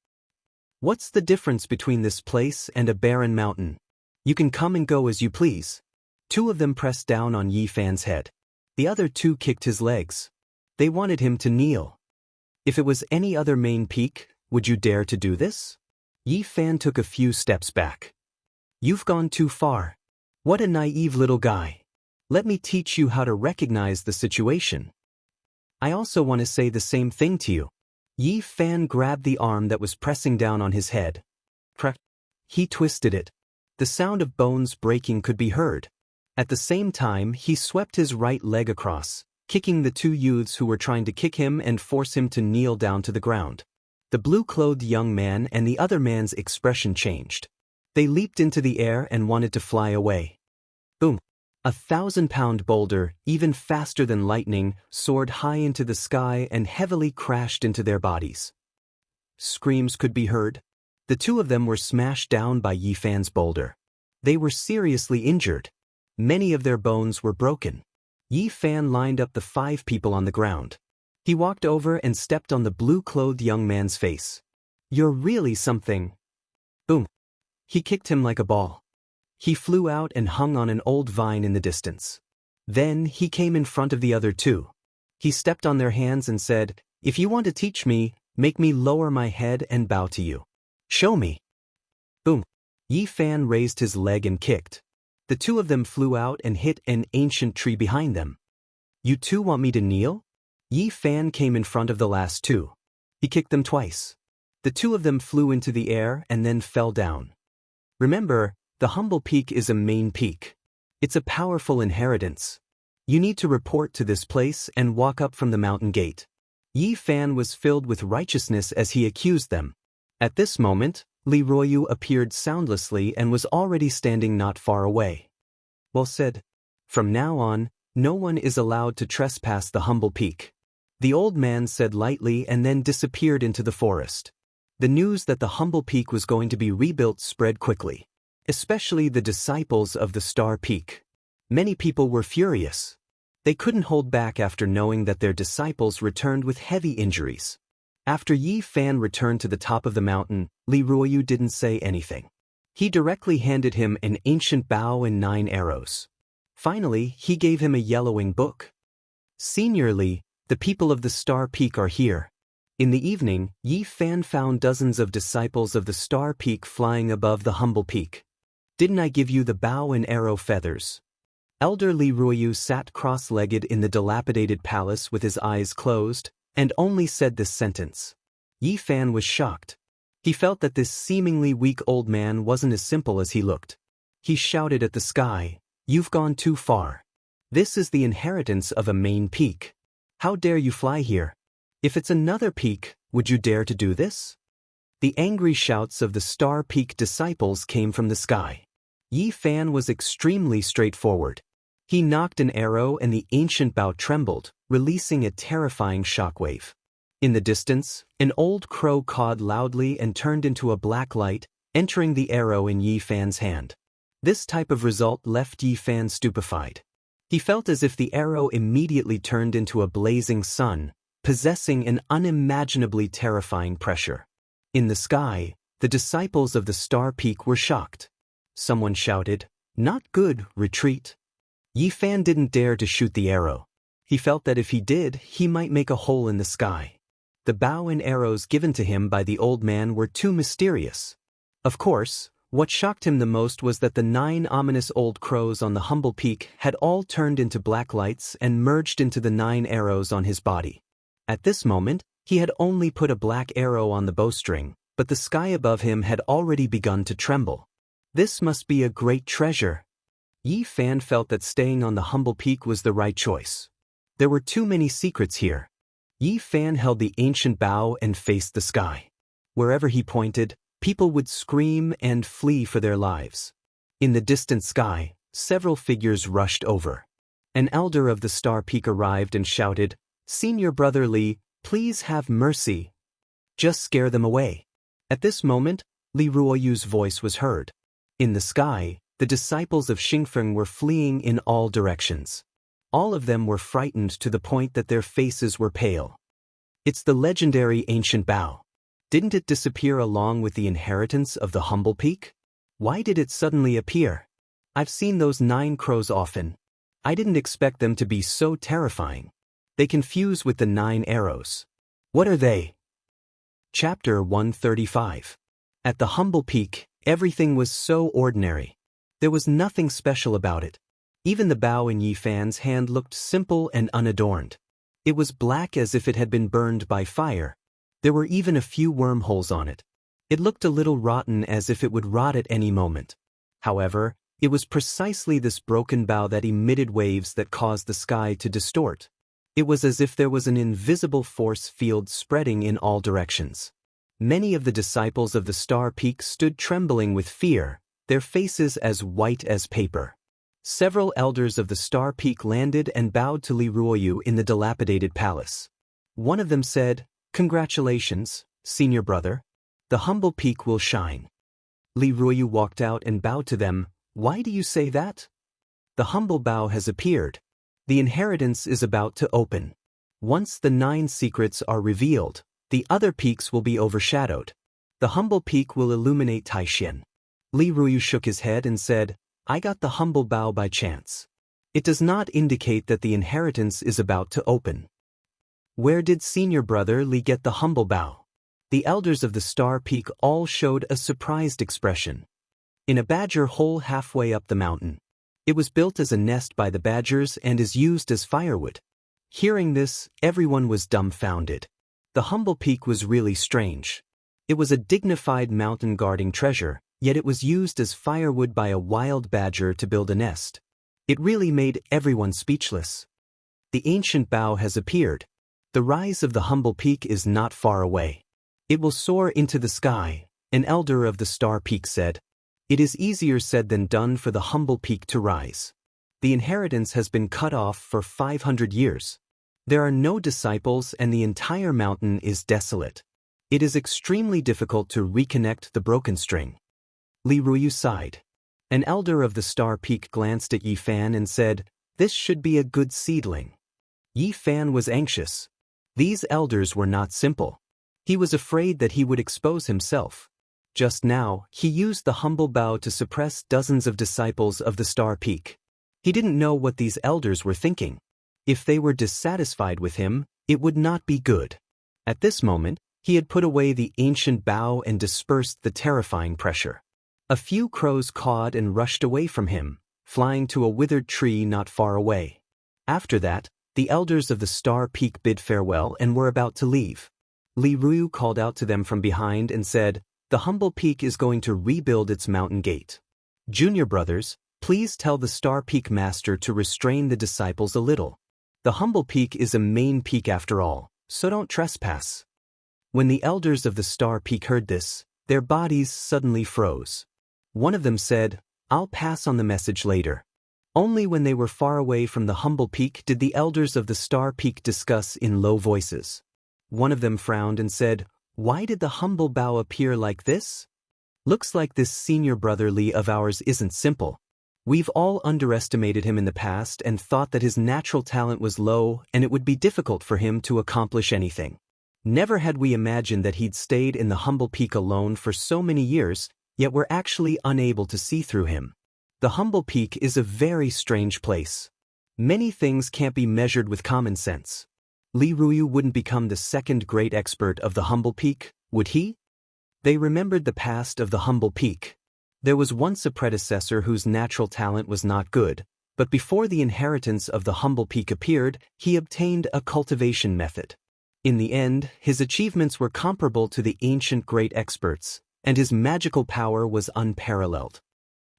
What's the difference between this place and a barren mountain? You can come and go as you please. Two of them pressed down on Yi Fan's head. The other two kicked his legs. They wanted him to kneel. If it was any other main peak, would you dare to do this? Yi Fan took a few steps back. You've gone too far. What a naive little guy. Let me teach you how to recognize the situation. I also want to say the same thing to you. Yi Fan grabbed the arm that was pressing down on his head. Crack. He twisted it. The sound of bones breaking could be heard. At the same time, he swept his right leg across, kicking the two youths who were trying to kick him and force him to kneel down to the ground. The blue-clothed young man and the other man's expression changed. They leaped into the air and wanted to fly away. Boom! A 1,000-pound boulder, even faster than lightning, soared high into the sky and heavily crashed into their bodies. Screams could be heard. The two of them were smashed down by Yi Fan's boulder. They were seriously injured. Many of their bones were broken. Yi Fan lined up the 5 people on the ground. He walked over and stepped on the blue-clothed young man's face. You're really something. Boom! He kicked him like a ball. He flew out and hung on an old vine in the distance. Then he came in front of the other two. He stepped on their hands and said, If you want to teach me, make me lower my head and bow to you. Show me. Boom! Yi Fan raised his leg and kicked. The two of them flew out and hit an ancient tree behind them. You two want me to kneel? Yi Fan came in front of the last two. He kicked them twice. The two of them flew into the air and then fell down. Remember, the humble peak is a main peak. It's a powerful inheritance. You need to report to this place and walk up from the mountain gate. Yi Fan was filled with righteousness as he accused them. At this moment, Li Ruoyu appeared soundlessly and was already standing not far away. Well said. From now on, no one is allowed to trespass the humble peak. The old man said lightly and then disappeared into the forest. The news that the humble peak was going to be rebuilt spread quickly, especially the disciples of the Star Peak. Many people were furious. They couldn't hold back after knowing that their disciples returned with heavy injuries. After Yi Fan returned to the top of the mountain, Li Ruoyu didn't say anything. He directly handed him an ancient bow and 9 arrows. Finally, he gave him a yellowing book. Senior Li, the people of the Star Peak are here. In the evening, Yi Fan found dozens of disciples of the Star Peak flying above the humble peak. Didn't I give you the bow and arrow feathers? Elder Li Ruoyu sat cross-legged in the dilapidated palace with his eyes closed, and only said this sentence. Yi Fan was shocked. He felt that this seemingly weak old man wasn't as simple as he looked. He shouted at the sky, You've gone too far. This is the inheritance of a main peak. How dare you fly here? If it's another peak, would you dare to do this? The angry shouts of the Star Peak disciples came from the sky. Yi Fan was extremely straightforward. He knocked an arrow and the ancient bow trembled, releasing a terrifying shockwave. In the distance, an old crow cawed loudly and turned into a black light, entering the arrow in Yi Fan's hand. This type of result left Yi Fan stupefied. He felt as if the arrow immediately turned into a blazing sun, possessing an unimaginably terrifying pressure. In the sky, the disciples of the Star Peak were shocked. Someone shouted, "Not good, retreat." Yi Fan didn't dare to shoot the arrow. He felt that if he did, he might make a hole in the sky. The bow and arrows given to him by the old man were too mysterious. Of course, what shocked him the most was that the 9 ominous old crows on the humble peak had all turned into black lights and merged into the 9 arrows on his body. At this moment, he had only put a black arrow on the bowstring, but the sky above him had already begun to tremble. This must be a great treasure. Yi Fan felt that staying on the humble peak was the right choice. There were too many secrets here. Yi Fan held the ancient bow and faced the sky. Wherever he pointed, people would scream and flee for their lives. In the distant sky, several figures rushed over. An elder of the Star Peak arrived and shouted, "Senior Brother Li, please have mercy. Just scare them away." At this moment, Li Ruoyu's voice was heard. In the sky, the disciples of Xingfeng were fleeing in all directions. All of them were frightened to the point that their faces were pale. It's the legendary ancient bow. Didn't it disappear along with the inheritance of the humble peak? Why did it suddenly appear? I've seen those 9 crows often. I didn't expect them to be so terrifying. They confuse with the 9 arrows. What are they? Chapter 135. At the humble peak, everything was so ordinary. There was nothing special about it. Even the bow in Yi Fan's hand looked simple and unadorned. It was black as if it had been burned by fire. There were even a few wormholes on it. It looked a little rotten, as if it would rot at any moment. However, it was precisely this broken bow that emitted waves that caused the sky to distort. It was as if there was an invisible force field spreading in all directions. Many of the disciples of the Star Peak stood trembling with fear, their faces as white as paper. Several elders of the Star Peak landed and bowed to Li Ruoyu in the dilapidated palace. One of them said, "Congratulations, senior brother. The humble peak will shine." Li Ruoyu walked out and bowed to them. "Why do you say that?" "The humble bow has appeared. The inheritance is about to open. Once the 9 secrets are revealed, the other peaks will be overshadowed. The humble peak will illuminate Taishan." Li Ruoyu shook his head and said, "I got the humble bow by chance. It does not indicate that the inheritance is about to open." "Where did senior brother Li get the humble bow?" The elders of the Star Peak all showed a surprised expression. "In a badger hole halfway up the mountain. It was built as a nest by the badgers and is used as firewood." Hearing this, everyone was dumbfounded. The humble peak was really strange. It was a dignified mountain guarding treasure, yet it was used as firewood by a wild badger to build a nest. It really made everyone speechless. The ancient bow has appeared. The rise of the humble peak is not far away. It will soar into the sky, an elder of the Star Peak said. It is easier said than done for the humble peak to rise. The inheritance has been cut off for 500 years. There are no disciples and the entire mountain is desolate. It is extremely difficult to reconnect the broken string. Li Ruoyu sighed. An elder of the Star Peak glanced at Yi Fan and said, "This should be a good seedling." Yi Fan was anxious. These elders were not simple. He was afraid that he would expose himself. Just now, he used the humble bow to suppress dozens of disciples of the Star Peak. He didn't know what these elders were thinking. If they were dissatisfied with him, it would not be good. At this moment, he had put away the ancient bow and dispersed the terrifying pressure. A few crows cawed and rushed away from him, flying to a withered tree not far away. After that, the elders of the Star Peak bid farewell and were about to leave. Li Ruoyu called out to them from behind and said, "The humble peak is going to rebuild its mountain gate. Junior brothers, please tell the Star Peak master to restrain the disciples a little. The humble peak is a main peak after all, so don't trespass." When the elders of the Star Peak heard this, their bodies suddenly froze. One of them said, "I'll pass on the message later." Only when they were far away from the humble peak did the elders of the Star Peak discuss in low voices. One of them frowned and said, "Why did the humble bow appear like this?" Looks like this senior brother Li of ours isn't simple. We've all underestimated him in the past and thought that his natural talent was low and it would be difficult for him to accomplish anything. Never had we imagined that he'd stayed in the humble peak alone for so many years, yet we're actually unable to see through him. The humble peak is a very strange place. Many things can't be measured with common sense. Li Ruyu wouldn't become the second great expert of the humble peak, would he? They remembered the past of the humble peak. There was once a predecessor whose natural talent was not good, but before the inheritance of the humble peak appeared, he obtained a cultivation method. In the end, his achievements were comparable to the ancient great experts, and his magical power was unparalleled.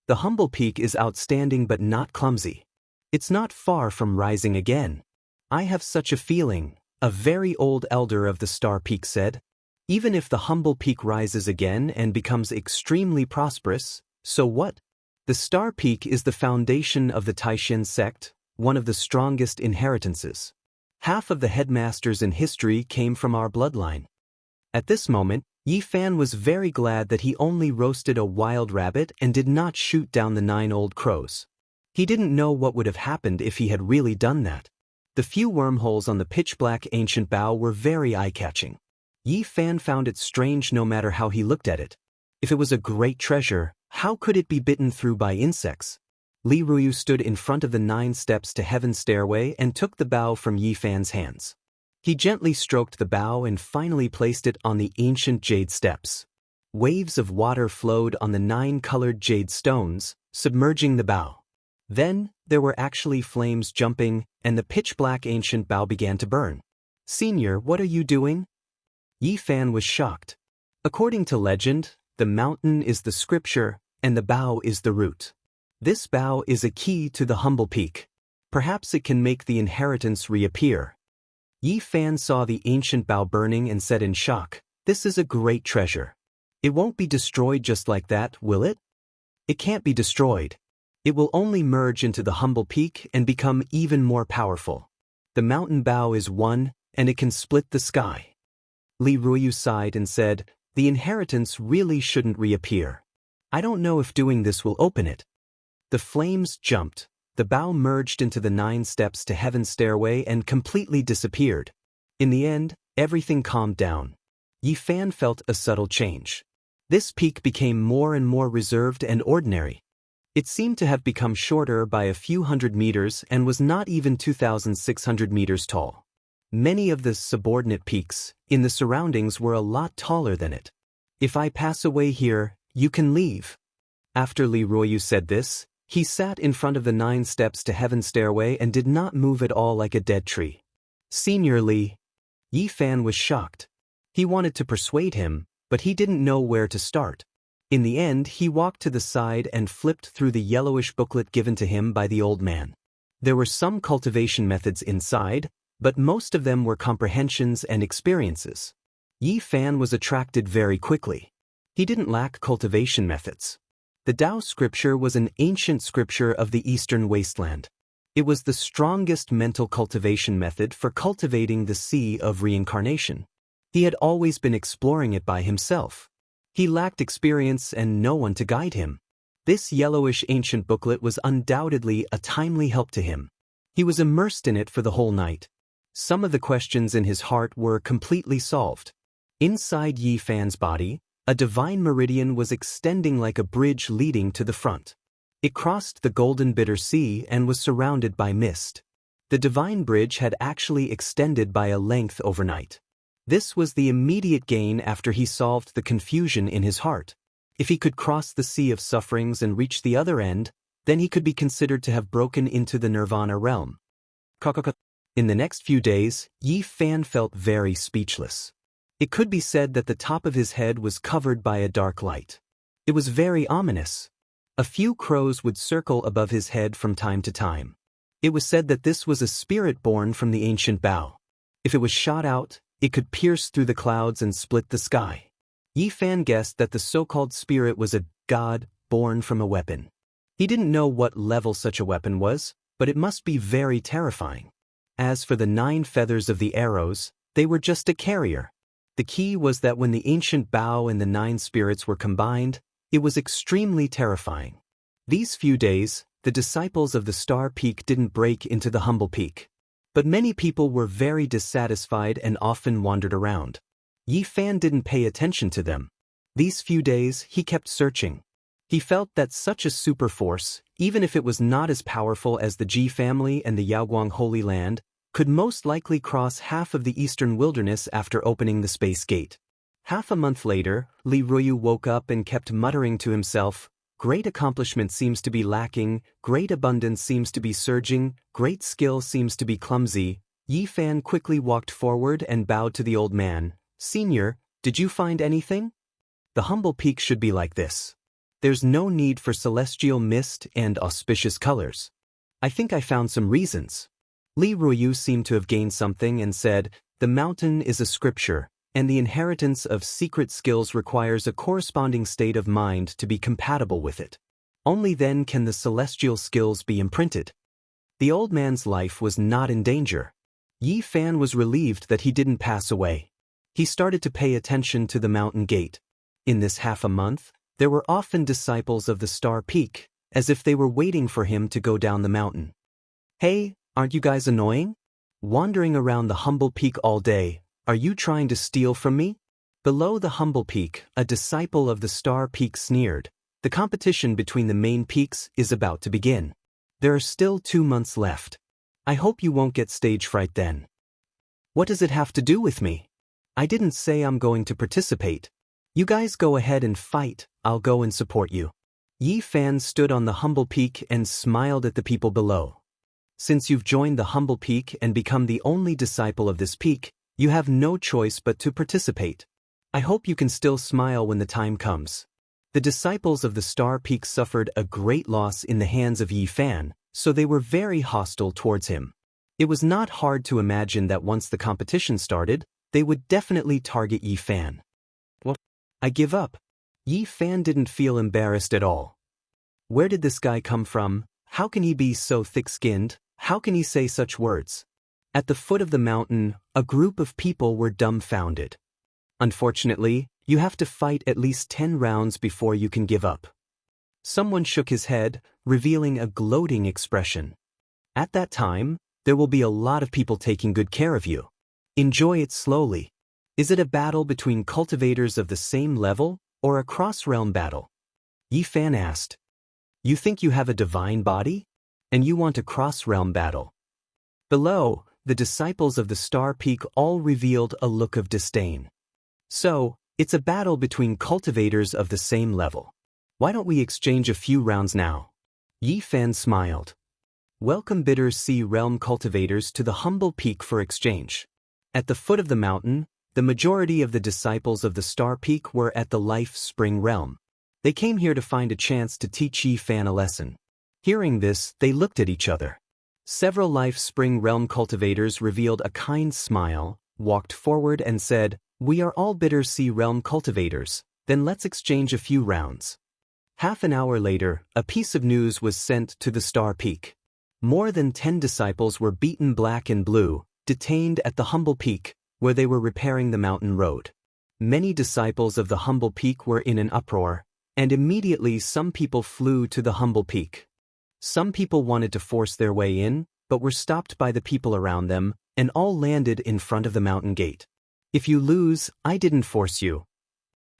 The humble peak is outstanding but not clumsy. It's not far from rising again. I have such a feeling, a very old elder of the Star Peak said. Even if the humble peak rises again and becomes extremely prosperous, so what? The Star Peak is the foundation of the Taishan sect, one of the strongest inheritances. Half of the headmasters in history came from our bloodline. At this moment, Yi Fan was very glad that he only roasted a wild rabbit and did not shoot down the 9 old crows. He didn't know what would have happened if he had really done that. The few wormholes on the pitch-black ancient bow were very eye-catching. Yi Fan found it strange no matter how he looked at it. If it was a great treasure, how could it be bitten through by insects? Li Ruyu stood in front of the 9 steps to heaven's stairway and took the bow from Yi Fan's hands. He gently stroked the bow and finally placed it on the ancient jade steps. Waves of water flowed on the 9 colored jade stones, submerging the bow. Then, there were actually flames jumping, and the pitch-black ancient bow began to burn. "Senior, what are you doing?" Yi Fan was shocked. According to legend, the mountain is the scripture, and the bow is the root. This bow is a key to the humble peak. Perhaps it can make the inheritance reappear. Yi Fan saw the ancient bow burning and said in shock, "This is a great treasure. It won't be destroyed just like that, will it?" "It can't be destroyed. It will only merge into the humble peak and become even more powerful. The mountain bow is one, and it can split the sky." Li Ruyu sighed and said, "The inheritance really shouldn't reappear. I don't know if doing this will open it." The flames jumped. The bow merged into the 9 steps to heaven's stairway and completely disappeared. In the end, everything calmed down. Yi Fan felt a subtle change. This peak became more and more reserved and ordinary. It seemed to have become shorter by a few hundred meters and was not even 2,600 meters tall. Many of the subordinate peaks in the surroundings were a lot taller than it. "If I pass away here, you can leave." After Li Ruyu said this, he sat in front of the 9 steps to heaven's stairway and did not move at all like a dead tree. "Senior Li." Yi Fan was shocked. He wanted to persuade him, but he didn't know where to start. In the end, he walked to the side and flipped through the yellowish booklet given to him by the old man. There were some cultivation methods inside, but most of them were comprehensions and experiences. Yi Fan was attracted very quickly. He didn't lack cultivation methods. The Tao scripture was an ancient scripture of the eastern wasteland. It was the strongest mental cultivation method for cultivating the sea of reincarnation. He had always been exploring it by himself. He lacked experience and no one to guide him. This yellowish ancient booklet was undoubtedly a timely help to him. He was immersed in it for the whole night. Some of the questions in his heart were completely solved. Inside Yi Fan's body, a divine meridian was extending like a bridge leading to the front. It crossed the golden bitter sea and was surrounded by mist. The divine bridge had actually extended by a length overnight. This was the immediate gain after he solved the confusion in his heart. If he could cross the sea of sufferings and reach the other end, then he could be considered to have broken into the nirvana realm. In the next few days, Yi Fan felt very speechless. It could be said that the top of his head was covered by a dark light. It was very ominous. A few crows would circle above his head from time to time. It was said that this was a spirit born from the ancient bow. If it was shot out, it could pierce through the clouds and split the sky. Yi Fan guessed that the so-called spirit was a god born from a weapon. He didn't know what level such a weapon was, but it must be very terrifying. As for the 9 feathers of the arrows, they were just a carrier. The key was that when the ancient bow and the 9 spirits were combined, It was extremely terrifying. These few days, the disciples of the Star Peak didn't break into the humble peak. But many people were very dissatisfied and often wandered around. Yi Fan didn't pay attention to them. These few days, he kept searching. He felt that such a super force, even if it was not as powerful as the Ji family and the Yaoguang Holy Land, could most likely cross half of the eastern wilderness after opening the space gate. Half a month later, Li Ruyu woke up and kept muttering to himself, "Great accomplishment seems to be lacking, great abundance seems to be surging, great skill seems to be clumsy." Yi Fan quickly walked forward and bowed to the old man. "Senior, did you find anything? The humble peak should be like this. There's no need for celestial mist and auspicious colors. I think I found some reasons." Li Ruyu seemed to have gained something and said, "The mountain is a scripture, and the inheritance of secret skills requires a corresponding state of mind to be compatible with it. Only then can the celestial skills be imprinted." The old man's life was not in danger. Yi Fan was relieved that he didn't pass away. He started to pay attention to the mountain gate. In this half a month, there were often disciples of the Star Peak, as if they were waiting for him to go down the mountain. "Hey, aren't you guys annoying? Wandering around the humble peak all day, are you trying to steal from me?" Below the humble peak, a disciple of the Star Peak sneered. "The competition between the main peaks is about to begin. There are still 2 months left. I hope you won't get stage fright then." "What does it have to do with me? I didn't say I'm going to participate. You guys go ahead and fight, I'll go and support you." Yi Fan stood on the humble peak and smiled at the people below. "Since you've joined the humble peak and become the only disciple of this peak, you have no choice but to participate. I hope you can still smile when the time comes." The disciples of the Star Peak suffered a great loss in the hands of Yi Fan, so they were very hostile towards him. It was not hard to imagine that once the competition started, they would definitely target Yi Fan. "Well, I give up." Yi Fan didn't feel embarrassed at all. Where did this guy come from? How can he be so thick-skinned? How can he say such words? At the foot of the mountain, a group of people were dumbfounded. "Unfortunately, you have to fight at least 10 rounds before you can give up." Someone shook his head, revealing a gloating expression. "At that time, there will be a lot of people taking good care of you. Enjoy it slowly. Is it a battle between cultivators of the same level, or a cross-realm battle?" Yi Fan asked. "You think you have a divine body? And you want a cross-realm battle?" Below, the disciples of the Star Peak all revealed a look of disdain. "So, it's a battle between cultivators of the same level. Why don't we exchange a few rounds now?" Yi Fan smiled. "Welcome bitter sea realm cultivators to the humble peak for exchange." At the foot of the mountain, the majority of the disciples of the Star Peak were at the Life Spring realm. They came here to find a chance to teach Yi Fan a lesson. Hearing this, they looked at each other. Several Life Spring realm cultivators revealed a kind smile, walked forward and said, "We are all Bitter Sea realm cultivators, then let's exchange a few rounds." Half an hour later, a piece of news was sent to the Star Peak. More than 10 disciples were beaten black and blue, detained at the humble peak, where they were repairing the mountain road. Many disciples of the humble peak were in an uproar, and immediately some people flew to the humble peak. Some people wanted to force their way in, but were stopped by the people around them, and all landed in front of the mountain gate. "If you lose, I didn't force you."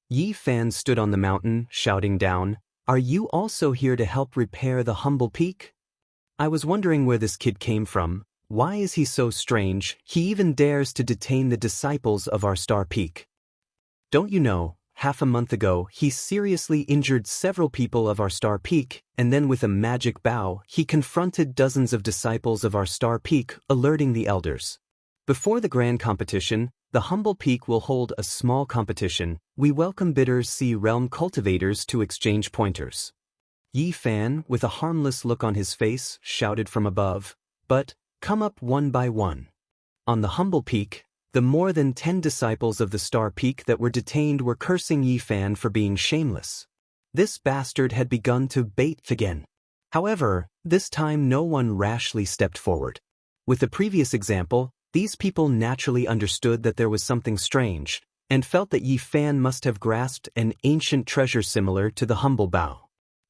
Yi Fan stood on the mountain, shouting down, "Are you also here to help repair the humble peak? I was wondering where this kid came from. Why is he so strange? He even dares to detain the disciples of our Star Peak. Don't you know, half a month ago he seriously injured several people of our Star Peak, and then with a magic bow he confronted dozens of disciples of our Star Peak, alerting the elders. Before the grand competition, the humble peak will hold a small competition. We welcome Bitter Sea realm cultivators to exchange pointers." Yi Fan, with a harmless look on his face, shouted from above, "But, come up one by one." On the humble peak, the more than 10 disciples of the Star Peak that were detained were cursing Yi Fan for being shameless. This bastard had begun to bait again. However, this time no one rashly stepped forward. With the previous example, these people naturally understood that there was something strange, and felt that Yi Fan must have grasped an ancient treasure similar to the humble bow.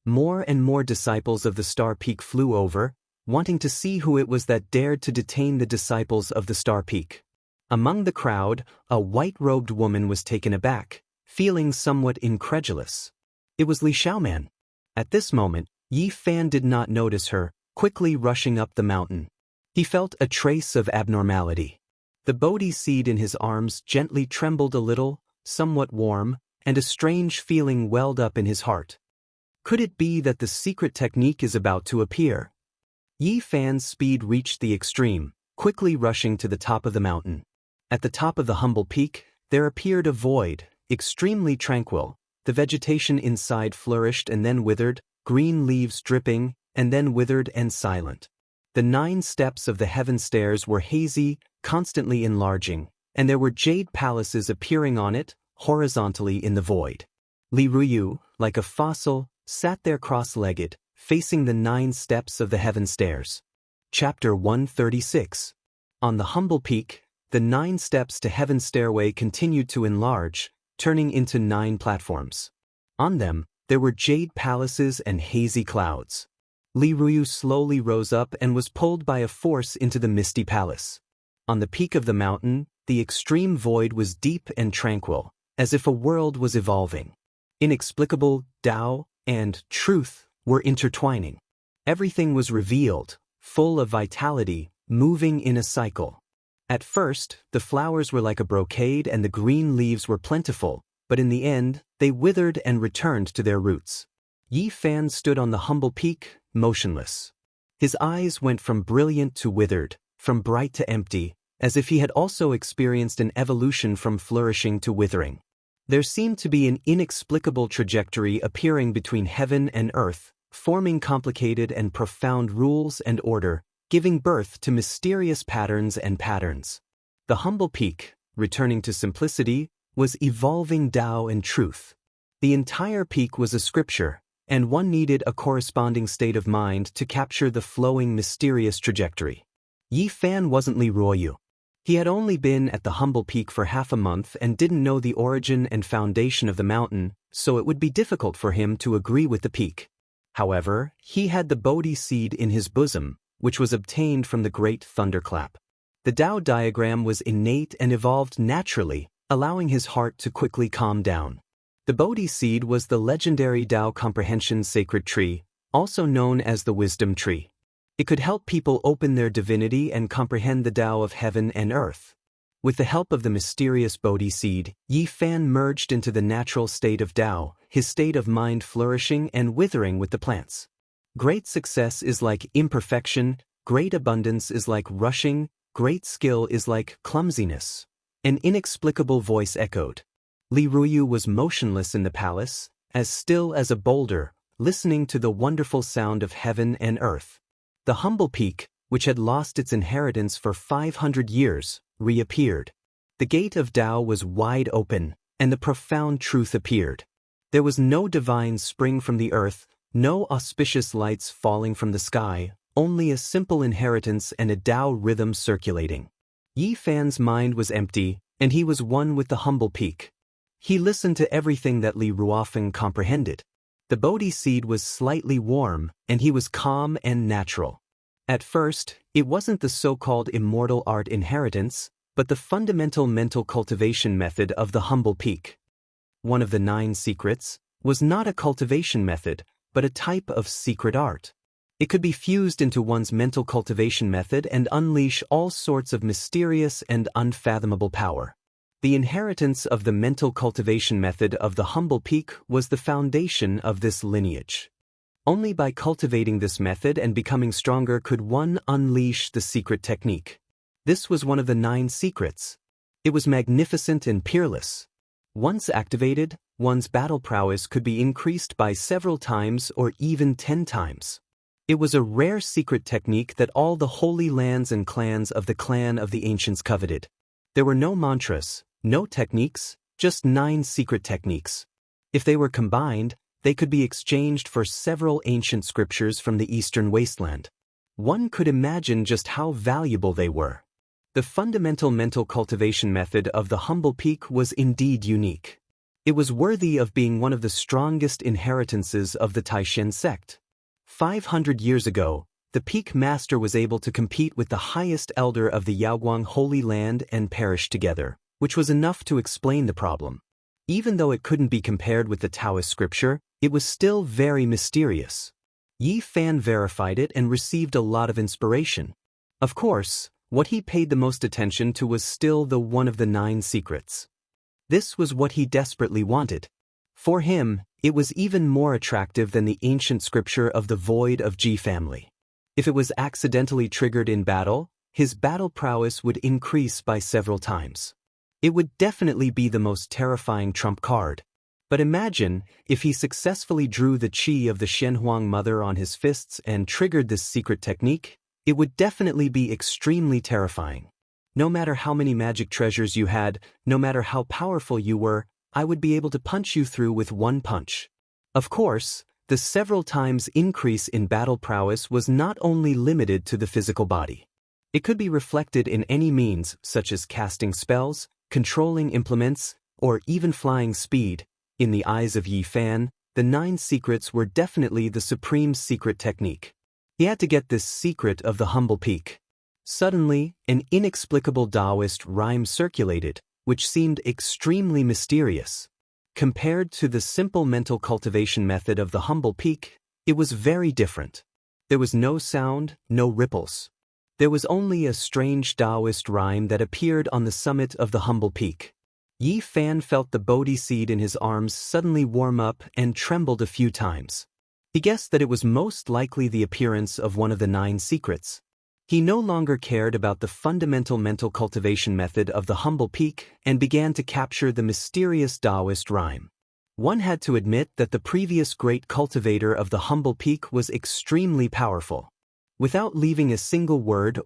More and more disciples of the Star Peak flew over, wanting to see who it was that dared to detain the disciples of the Star Peak. Among the crowd, a white-robed woman was taken aback, feeling somewhat incredulous. It was Li Xiaoman. At this moment, Yi Fan did not notice her, quickly rushing up the mountain. He felt a trace of abnormality. The Bodhi seed in his arms gently trembled a little, somewhat warm, and a strange feeling welled up in his heart. Could it be that the secret technique is about to appear? Yi Fan's speed reached the extreme, quickly rushing to the top of the mountain. At the top of the humble peak, there appeared a void, extremely tranquil. The vegetation inside flourished and then withered, green leaves dripping, and then withered and silent. The 9 steps of the heaven stairs were hazy, constantly enlarging, and there were jade palaces appearing on it, horizontally in the void. Li Ruyu, like a fossil, sat there cross-legged, facing the 9 steps of the heaven stairs. Chapter 136. On the humble peak, the 9 steps to heaven stairway continued to enlarge, turning into 9 platforms. On them, there were jade palaces and hazy clouds. Li Ruyu slowly rose up and was pulled by a force into the misty palace. On the peak of the mountain, the extreme void was deep and tranquil, as if a world was evolving. Inexplicable Tao and truth were intertwining. Everything was revealed, full of vitality, moving in a cycle. At first, the flowers were like a brocade and the green leaves were plentiful, but in the end, they withered and returned to their roots. Yi Fan stood on the humble peak, motionless. His eyes went from brilliant to withered, from bright to empty, as if he had also experienced an evolution from flourishing to withering. There seemed to be an inexplicable trajectory appearing between heaven and earth, forming complicated and profound rules and order, giving birth to mysterious patterns and patterns. The humble peak, returning to simplicity, was evolving Tao and truth. The entire peak was a scripture, and one needed a corresponding state of mind to capture the flowing mysterious trajectory. Yi Fan wasn't Li Ruyu. He had only been at the humble peak for half a month and didn't know the origin and foundation of the mountain, so it would be difficult for him to agree with the peak. However, he had the Bodhi seed in his bosom, which was obtained from the great thunderclap. The Tao diagram was innate and evolved naturally, allowing his heart to quickly calm down. The Bodhi seed was the legendary Tao comprehension sacred tree, also known as the wisdom tree. It could help people open their divinity and comprehend the Tao of heaven and earth. With the help of the mysterious Bodhi seed, Yi Fan merged into the natural state of Tao, his state of mind flourishing and withering with the plants. Great success is like imperfection, great abundance is like rushing, great skill is like clumsiness. An inexplicable voice echoed. Li Ruyu was motionless in the palace, as still as a boulder, listening to the wonderful sound of heaven and earth. The humble peak, which had lost its inheritance for 500 years, reappeared. The gate of Tao was wide open, and the profound truth appeared. There was no divine spring from the earth, no auspicious lights falling from the sky, only a simple inheritance and a Tao rhythm circulating. Yi Fan's mind was empty, and he was one with the humble peak. He listened to everything that Li Ruofeng comprehended. The Bodhi seed was slightly warm, and he was calm and natural. At first, it wasn't the so-called immortal art inheritance, but the fundamental mental cultivation method of the humble peak. One of the 9 secrets was not a cultivation method, but a type of secret art. It could be fused into one's mental cultivation method and unleash all sorts of mysterious and unfathomable power. The inheritance of the mental cultivation method of the humble peak was the foundation of this lineage. Only by cultivating this method and becoming stronger could one unleash the secret technique. This was one of the 9 secrets. It was magnificent and peerless. Once activated, one's battle prowess could be increased by several times or even 10 times. It was a rare secret technique that all the holy lands and clans of the clan of the ancients coveted. There were no mantras, no techniques, just 9 secret techniques. If they were combined, they could be exchanged for several ancient scriptures from the eastern wasteland. One could imagine just how valuable they were. The fundamental mental cultivation method of the humble peak was indeed unique. It was worthy of being one of the strongest inheritances of the Taishan sect. 500 years ago, the peak master was able to compete with the highest elder of the Yaoguang Holy Land and perish together, which was enough to explain the problem. Even though it couldn't be compared with the Taoist scripture, it was still very mysterious. Yi Fan verified it and received a lot of inspiration. Of course, what he paid the most attention to was still the one of the 9 secrets. This was what he desperately wanted. For him, it was even more attractive than the ancient scripture of the void of Ji family. If it was accidentally triggered in battle, his battle prowess would increase by several times. It would definitely be the most terrifying trump card. But imagine if he successfully drew the qi of the Shenhuang mother on his fists and triggered this secret technique, it would definitely be extremely terrifying. No matter how many magic treasures you had, no matter how powerful you were, I would be able to punch you through with one punch. Of course, the several times increase in battle prowess was not only limited to the physical body. It could be reflected in any means, such as casting spells, controlling implements, or even flying speed. In the eyes of Yi Fan, the 9 secrets were definitely the supreme secret technique. He had to get this secret of the humble peak. Suddenly, an inexplicable Taoist rhyme circulated, which seemed extremely mysterious. Compared to the simple mental cultivation method of the humble peak, it was very different. There was no sound, no ripples. There was only a strange Taoist rhyme that appeared on the summit of the humble peak. Yi Fan felt the Bodhi seed in his arms suddenly warm up and trembled a few times. He guessed that it was most likely the appearance of one of the 9 secrets. He no longer cared about the fundamental mental cultivation method of the humble peak and began to capture the mysterious Taoist rhyme. One had to admit that the previous great cultivator of the humble peak was extremely powerful. Without leaving a single word,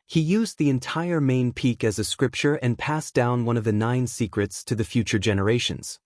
he used the entire main peak as a scripture and passed down one of the 9 secrets to the future generations.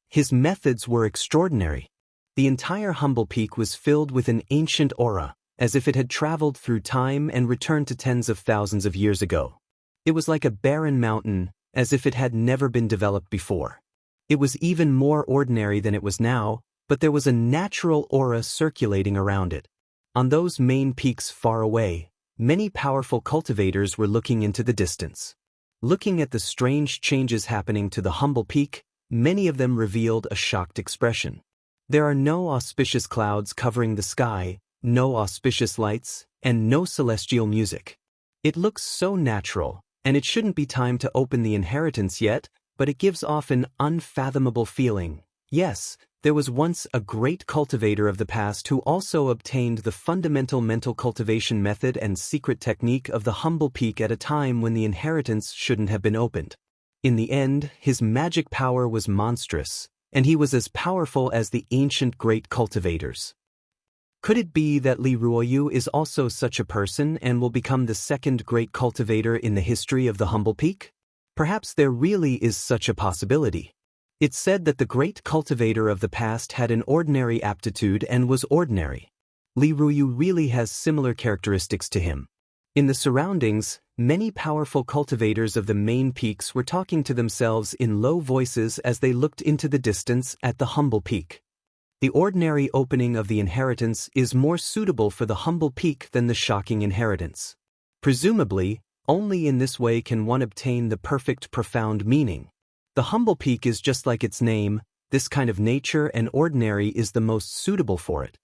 His methods were extraordinary. The entire humble peak was filled with an ancient aura, as if it had traveled through time and returned to tens of thousands of years ago. It was like a barren mountain, as if it had never been developed before. It was even more ordinary than it was now, but there was a natural aura circulating around it. On those main peaks far away, many powerful cultivators were looking into the distance. Looking at the strange changes happening to the humble peak, many of them revealed a shocked expression. There are no auspicious clouds covering the sky, no auspicious lights, and no celestial music. It looks so natural, and it shouldn't be time to open the inheritance yet, but it gives off an unfathomable feeling. Yes, there was once a great cultivator of the past who also obtained the fundamental mental cultivation method and secret technique of the humble peak at a time when the inheritance shouldn't have been opened. In the end, his magic power was monstrous, and he was as powerful as the ancient great cultivators. Could it be that Li Ruoyu is also such a person and will become the second great cultivator in the history of the humble peak? Perhaps there really is such a possibility. It's said that the great cultivator of the past had an ordinary aptitude and was ordinary. Li Ruoyu really has similar characteristics to him. In the surroundings, many powerful cultivators of the main peaks were talking to themselves in low voices as they looked into the distance at the humble peak. The ordinary opening of the inheritance is more suitable for the humble peak than the shocking inheritance. Presumably, only in this way can one obtain the perfect profound meaning. The humble peak is just like its name, this kind of nature and ordinary is the most suitable for it.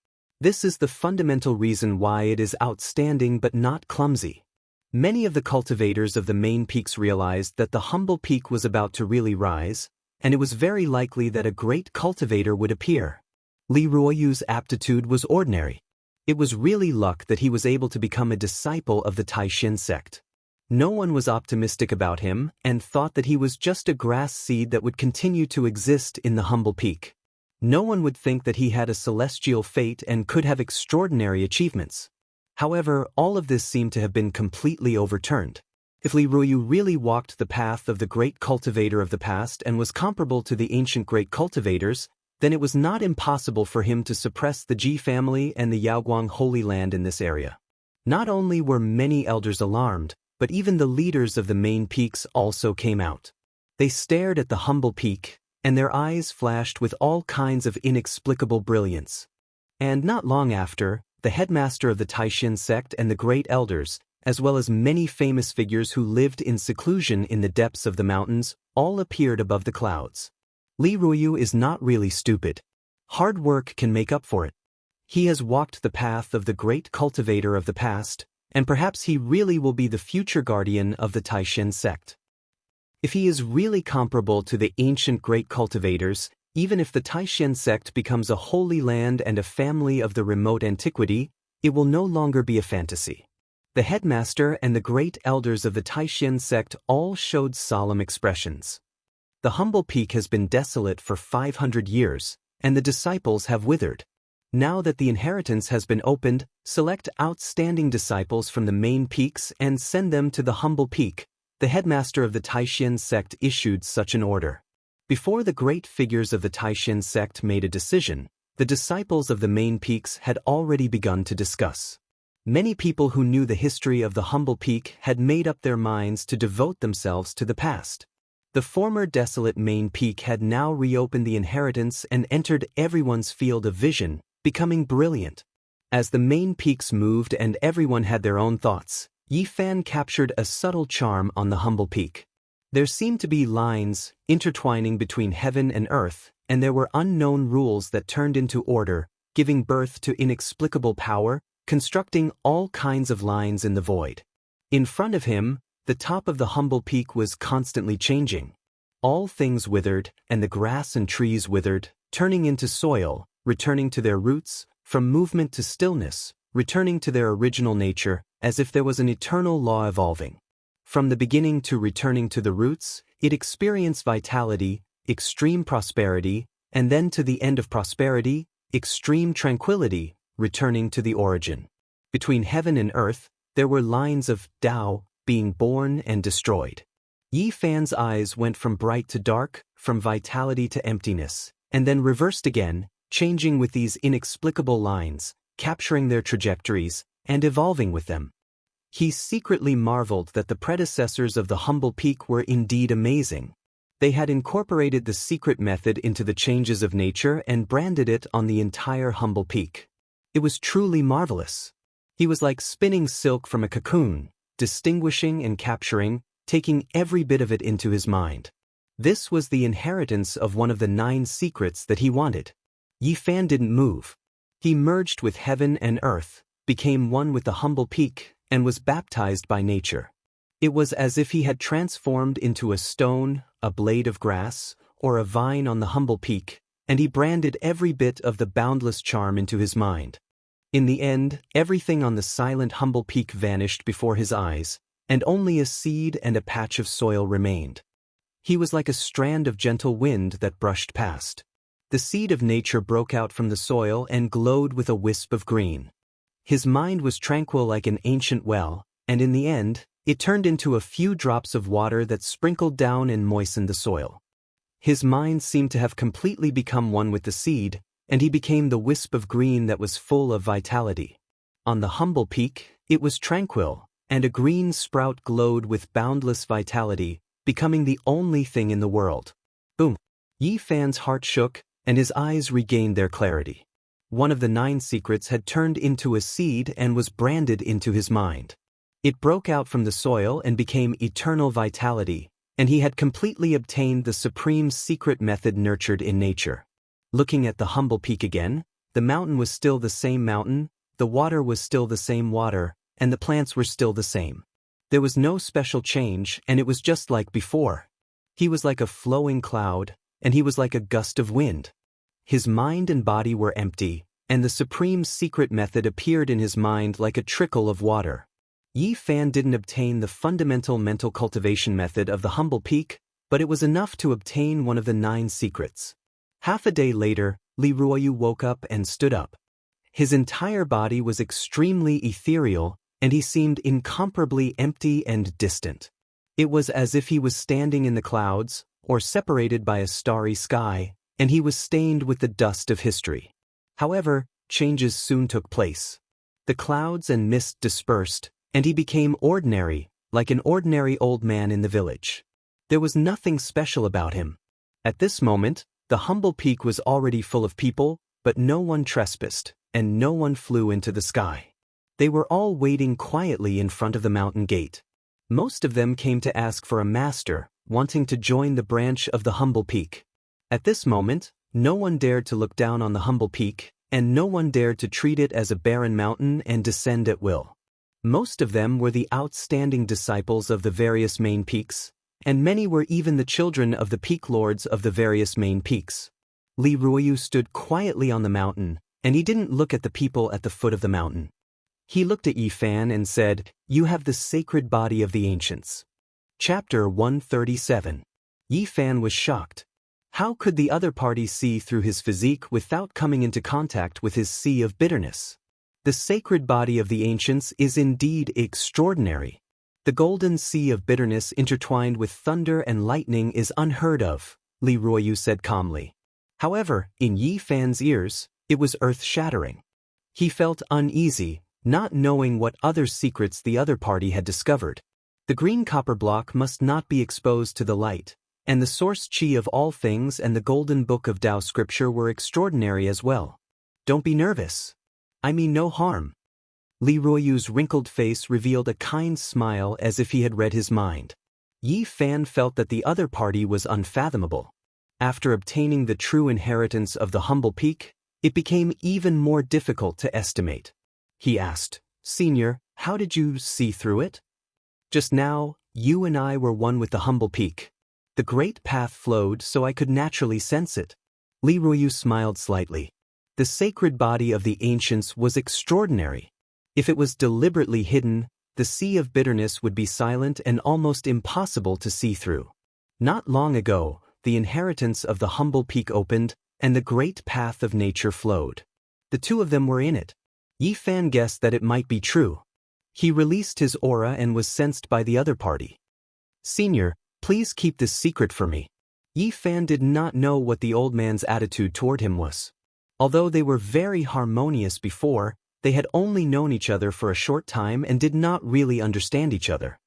This is the fundamental reason why it is outstanding but not clumsy. Many of the cultivators of the main peaks realized that the humble peak was about to really rise, and it was very likely that a great cultivator would appear. Li Ruoyu's aptitude was ordinary. It was really luck that he was able to become a disciple of the Taishan sect. No one was optimistic about him and thought that he was just a grass seed that would continue to exist in the humble peak. No one would think that he had a celestial fate and could have extraordinary achievements. However, all of this seemed to have been completely overturned. If Li Ruoyu really walked the path of the great cultivator of the past and was comparable to the ancient great cultivators, then it was not impossible for him to suppress the Ji family and the Yaoguang Holy Land in this area. Not only were many elders alarmed, but even the leaders of the main peaks also came out. They stared at the humble peak, and their eyes flashed with all kinds of inexplicable brilliance. And not long after, the headmaster of the Taishan sect and the great elders, as well as many famous figures who lived in seclusion in the depths of the mountains, all appeared above the clouds. Li Ruoyu is not really stupid. Hard work can make up for it. He has walked the path of the great cultivator of the past, and perhaps he really will be the future guardian of the Taishan sect. If he is really comparable to the ancient great cultivators, even if the Taishan sect becomes a holy land and a family of the remote antiquity, it will no longer be a fantasy. The headmaster and the great elders of the Taishan sect all showed solemn expressions. The humble peak has been desolate for 500 years, and the disciples have withered. Now that the inheritance has been opened, select outstanding disciples from the main peaks and send them to the humble peak. The headmaster of the Taishan sect issued such an order. Before the great figures of the Taishan sect made a decision, the disciples of the main peaks had already begun to discuss. Many people who knew the history of the humble peak had made up their minds to devote themselves to the past. The former desolate main peak had now reopened the inheritance and entered everyone's field of vision, becoming brilliant. As the main peaks moved and everyone had their own thoughts, Yi Fan captured a subtle charm on the humble peak. There seemed to be lines intertwining between heaven and earth, and there were unknown rules that turned into order, giving birth to inexplicable power, constructing all kinds of lines in the void. In front of him, the top of the humble peak was constantly changing. All things withered, and the grass and trees withered, turning into soil, returning to their roots, from movement to stillness, returning to their original nature, as if there was an eternal law evolving. From the beginning to returning to the roots, it experienced vitality, extreme prosperity, and then to the end of prosperity, extreme tranquility, returning to the origin. Between heaven and earth, there were lines of Tao being born and destroyed. Yi Fan's eyes went from bright to dark, from vitality to emptiness, and then reversed again, changing with these inexplicable lines, capturing their trajectories, and evolving with them. He secretly marveled that the predecessors of the humble peak were indeed amazing. They had incorporated the secret method into the changes of nature and branded it on the entire humble peak. It was truly marvelous. He was like spinning silk from a cocoon, distinguishing and capturing, taking every bit of it into his mind. This was the inheritance of one of the 9 secrets that he wanted. Yi Fan didn't move. He merged with heaven and earth, became one with the humble peak, and was baptized by nature. It was as if he had transformed into a stone, a blade of grass, or a vine on the humble peak, and he branded every bit of the boundless charm into his mind. In the end, everything on the silent humble peak vanished before his eyes, and only a seed and a patch of soil remained. He was like a strand of gentle wind that brushed past. The seed of nature broke out from the soil and glowed with a wisp of green. His mind was tranquil like an ancient well, and in the end, it turned into a few drops of water that sprinkled down and moistened the soil. His mind seemed to have completely become one with the seed, and he became the wisp of green that was full of vitality. On the humble peak, it was tranquil, and a green sprout glowed with boundless vitality, becoming the only thing in the world. Boom! Yi Fan's heart shook, and his eyes regained their clarity. One of the 9 secrets had turned into a seed and was branded into his mind. It broke out from the soil and became eternal vitality, and he had completely obtained the supreme secret method nurtured in nature. Looking at the humble peak again, the mountain was still the same mountain, the water was still the same water, and the plants were still the same. There was no special change, and it was just like before. He was like a flowing cloud, and he was like a gust of wind. His mind and body were empty, and the supreme secret method appeared in his mind like a trickle of water. Yi Fan didn't obtain the fundamental mental cultivation method of the humble peak, but it was enough to obtain one of the 9 secrets. Half a day later, Li Ruoyu woke up and stood up. His entire body was extremely ethereal, and he seemed incomparably empty and distant. It was as if he was standing in the clouds, or separated by a starry sky, and he was stained with the dust of history. However, changes soon took place. The clouds and mist dispersed, and he became ordinary, like an ordinary old man in the village. There was nothing special about him. At this moment, the humble peak was already full of people, but no one trespassed, and no one flew into the sky. They were all waiting quietly in front of the mountain gate. Most of them came to ask for a master, wanting to join the branch of the humble peak. At this moment, no one dared to look down on the humble peak, and no one dared to treat it as a barren mountain and descend at will. Most of them were the outstanding disciples of the various main peaks, and many were even the children of the peak lords of the various main peaks. Li Ruoyu stood quietly on the mountain, and he didn't look at the people at the foot of the mountain. He looked at Yi Fan and said, "You have the sacred body of the ancients." Chapter 137. Yi Fan was shocked. How could the other party see through his physique without coming into contact with his sea of bitterness? The sacred body of the ancients is indeed extraordinary. The golden sea of bitterness intertwined with thunder and lightning is unheard of, Li Ruoyu said calmly. However, in Yi Fan's ears, it was earth-shattering. He felt uneasy, not knowing what other secrets the other party had discovered. The green copper block must not be exposed to the light, and the source chi of all things and the golden book of Tao scripture were extraordinary as well. Don't be nervous. I mean no harm. Li Ruoyu's wrinkled face revealed a kind smile as if he had read his mind. Yi Fan felt that the other party was unfathomable. After obtaining the true inheritance of the humble peak, it became even more difficult to estimate. He asked, "Senior, how did you see through it?" "Just now, you and I were one with the humble peak. The great path flowed so I could naturally sense it." Li Ruoyu smiled slightly. The sacred body of the ancients was extraordinary. If it was deliberately hidden, the sea of bitterness would be silent and almost impossible to see through. Not long ago, the inheritance of the humble peak opened, and the great path of nature flowed. The two of them were in it. Yi Fan guessed that it might be true. He released his aura and was sensed by the other party. "Senior, please keep this secret for me." Yi Fan did not know what the old man's attitude toward him was. Although they were very harmonious before, they had only known each other for a short time and did not really understand each other.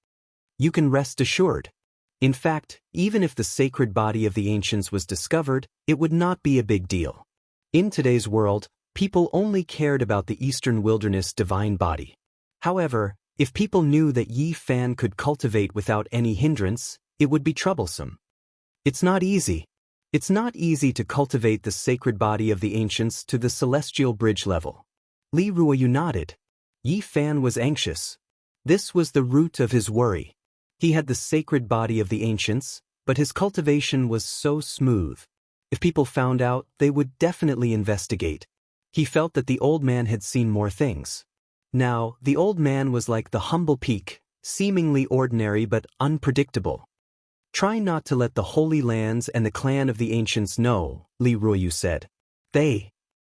"You can rest assured. In fact, even if the sacred body of the ancients was discovered, it would not be a big deal. In today's world, people only cared about the Eastern Wilderness divine body. However, if people knew that Yi Fan could cultivate without any hindrance, it would be troublesome. It's not easy. It's not easy to cultivate the sacred body of the ancients to the celestial bridge level." Li Ruoyu nodded. Yi Fan was anxious. This was the root of his worry. He had the sacred body of the ancients, but his cultivation was so smooth. If people found out, they would definitely investigate. He felt that the old man had seen more things. Now, the old man was like the humble peak, seemingly ordinary but unpredictable. "Try not to let the Holy Lands and the clan of the ancients know," Li Ruoyu said.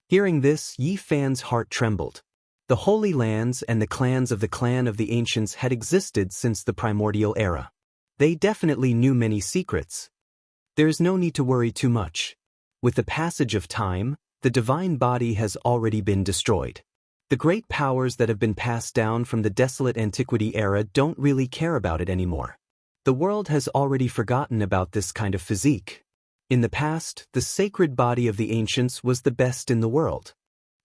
Hearing this, Yi Fan's heart trembled. The Holy Lands and the clans of the clan of the ancients had existed since the primordial era. They definitely knew many secrets. There is no need to worry too much. With the passage of time, the divine body has already been destroyed. The great powers that have been passed down from the desolate antiquity era don't really care about it anymore. The world has already forgotten about this kind of physique. In the past, the sacred body of the ancients was the best in the world.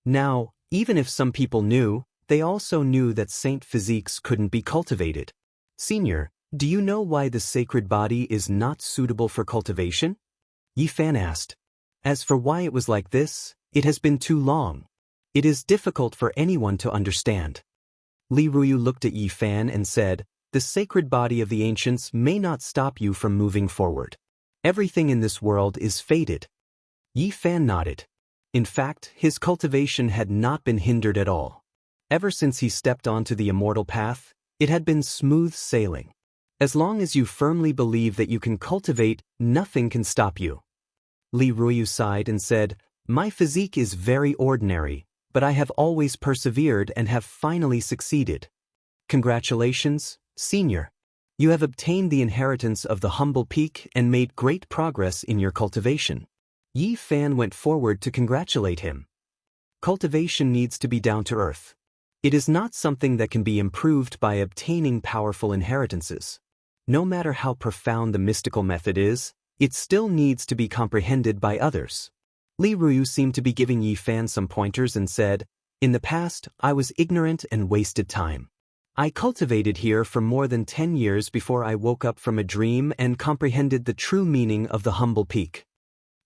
Now, even if some people knew, they also knew that saint physiques couldn't be cultivated. "Senior, do you know why the sacred body is not suitable for cultivation?" Yi Fan asked. "As for why it was like this, it has been too long. It is difficult for anyone to understand." Li Ruoyu looked at Yi Fan and said, "The sacred body of the ancients may not stop you from moving forward. Everything in this world is fated." Yi Fan nodded. In fact, his cultivation had not been hindered at all. Ever since he stepped onto the immortal path, it had been smooth sailing. As long as you firmly believe that you can cultivate, nothing can stop you. Li Ruoyu sighed and said, "My physique is very ordinary, but I have always persevered and have finally succeeded. Congratulations, Senior. You have obtained the inheritance of the humble peak and made great progress in your cultivation." Yi Fan went forward to congratulate him. Cultivation needs to be down to earth. It is not something that can be improved by obtaining powerful inheritances. No matter how profound the mystical method is, it still needs to be comprehended by others. Li Ruyu seemed to be giving Yi Fan some pointers and said, "In the past, I was ignorant and wasted time. I cultivated here for more than 10 years before I woke up from a dream and comprehended the true meaning of the humble peak."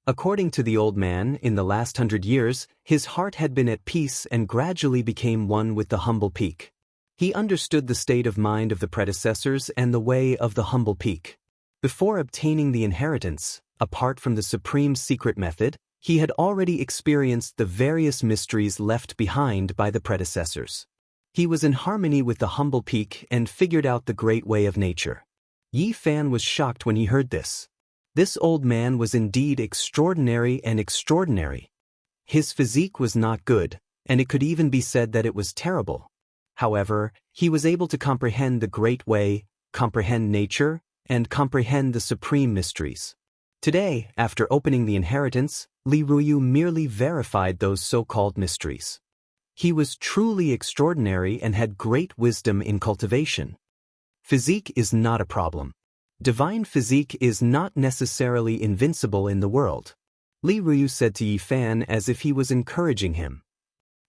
According to the old man, in the last 100 years, his heart had been at peace and gradually became one with the humble peak. He understood the state of mind of the predecessors and the way of the humble peak. Before obtaining the inheritance, apart from the supreme secret method, he had already experienced the various mysteries left behind by the predecessors. He was in harmony with the humble peak and figured out the great way of nature. Yi Fan was shocked when he heard this. This old man was indeed extraordinary and extraordinary. His physique was not good, and it could even be said that it was terrible. However, he was able to comprehend the great way, comprehend nature, and comprehend the supreme mysteries. Today, after opening the inheritance, Li Ruyu merely verified those so-called mysteries. He was truly extraordinary and had great wisdom in cultivation. Physique is not a problem. Divine physique is not necessarily invincible in the world. Li Ruyu said to Yi Fan as if he was encouraging him.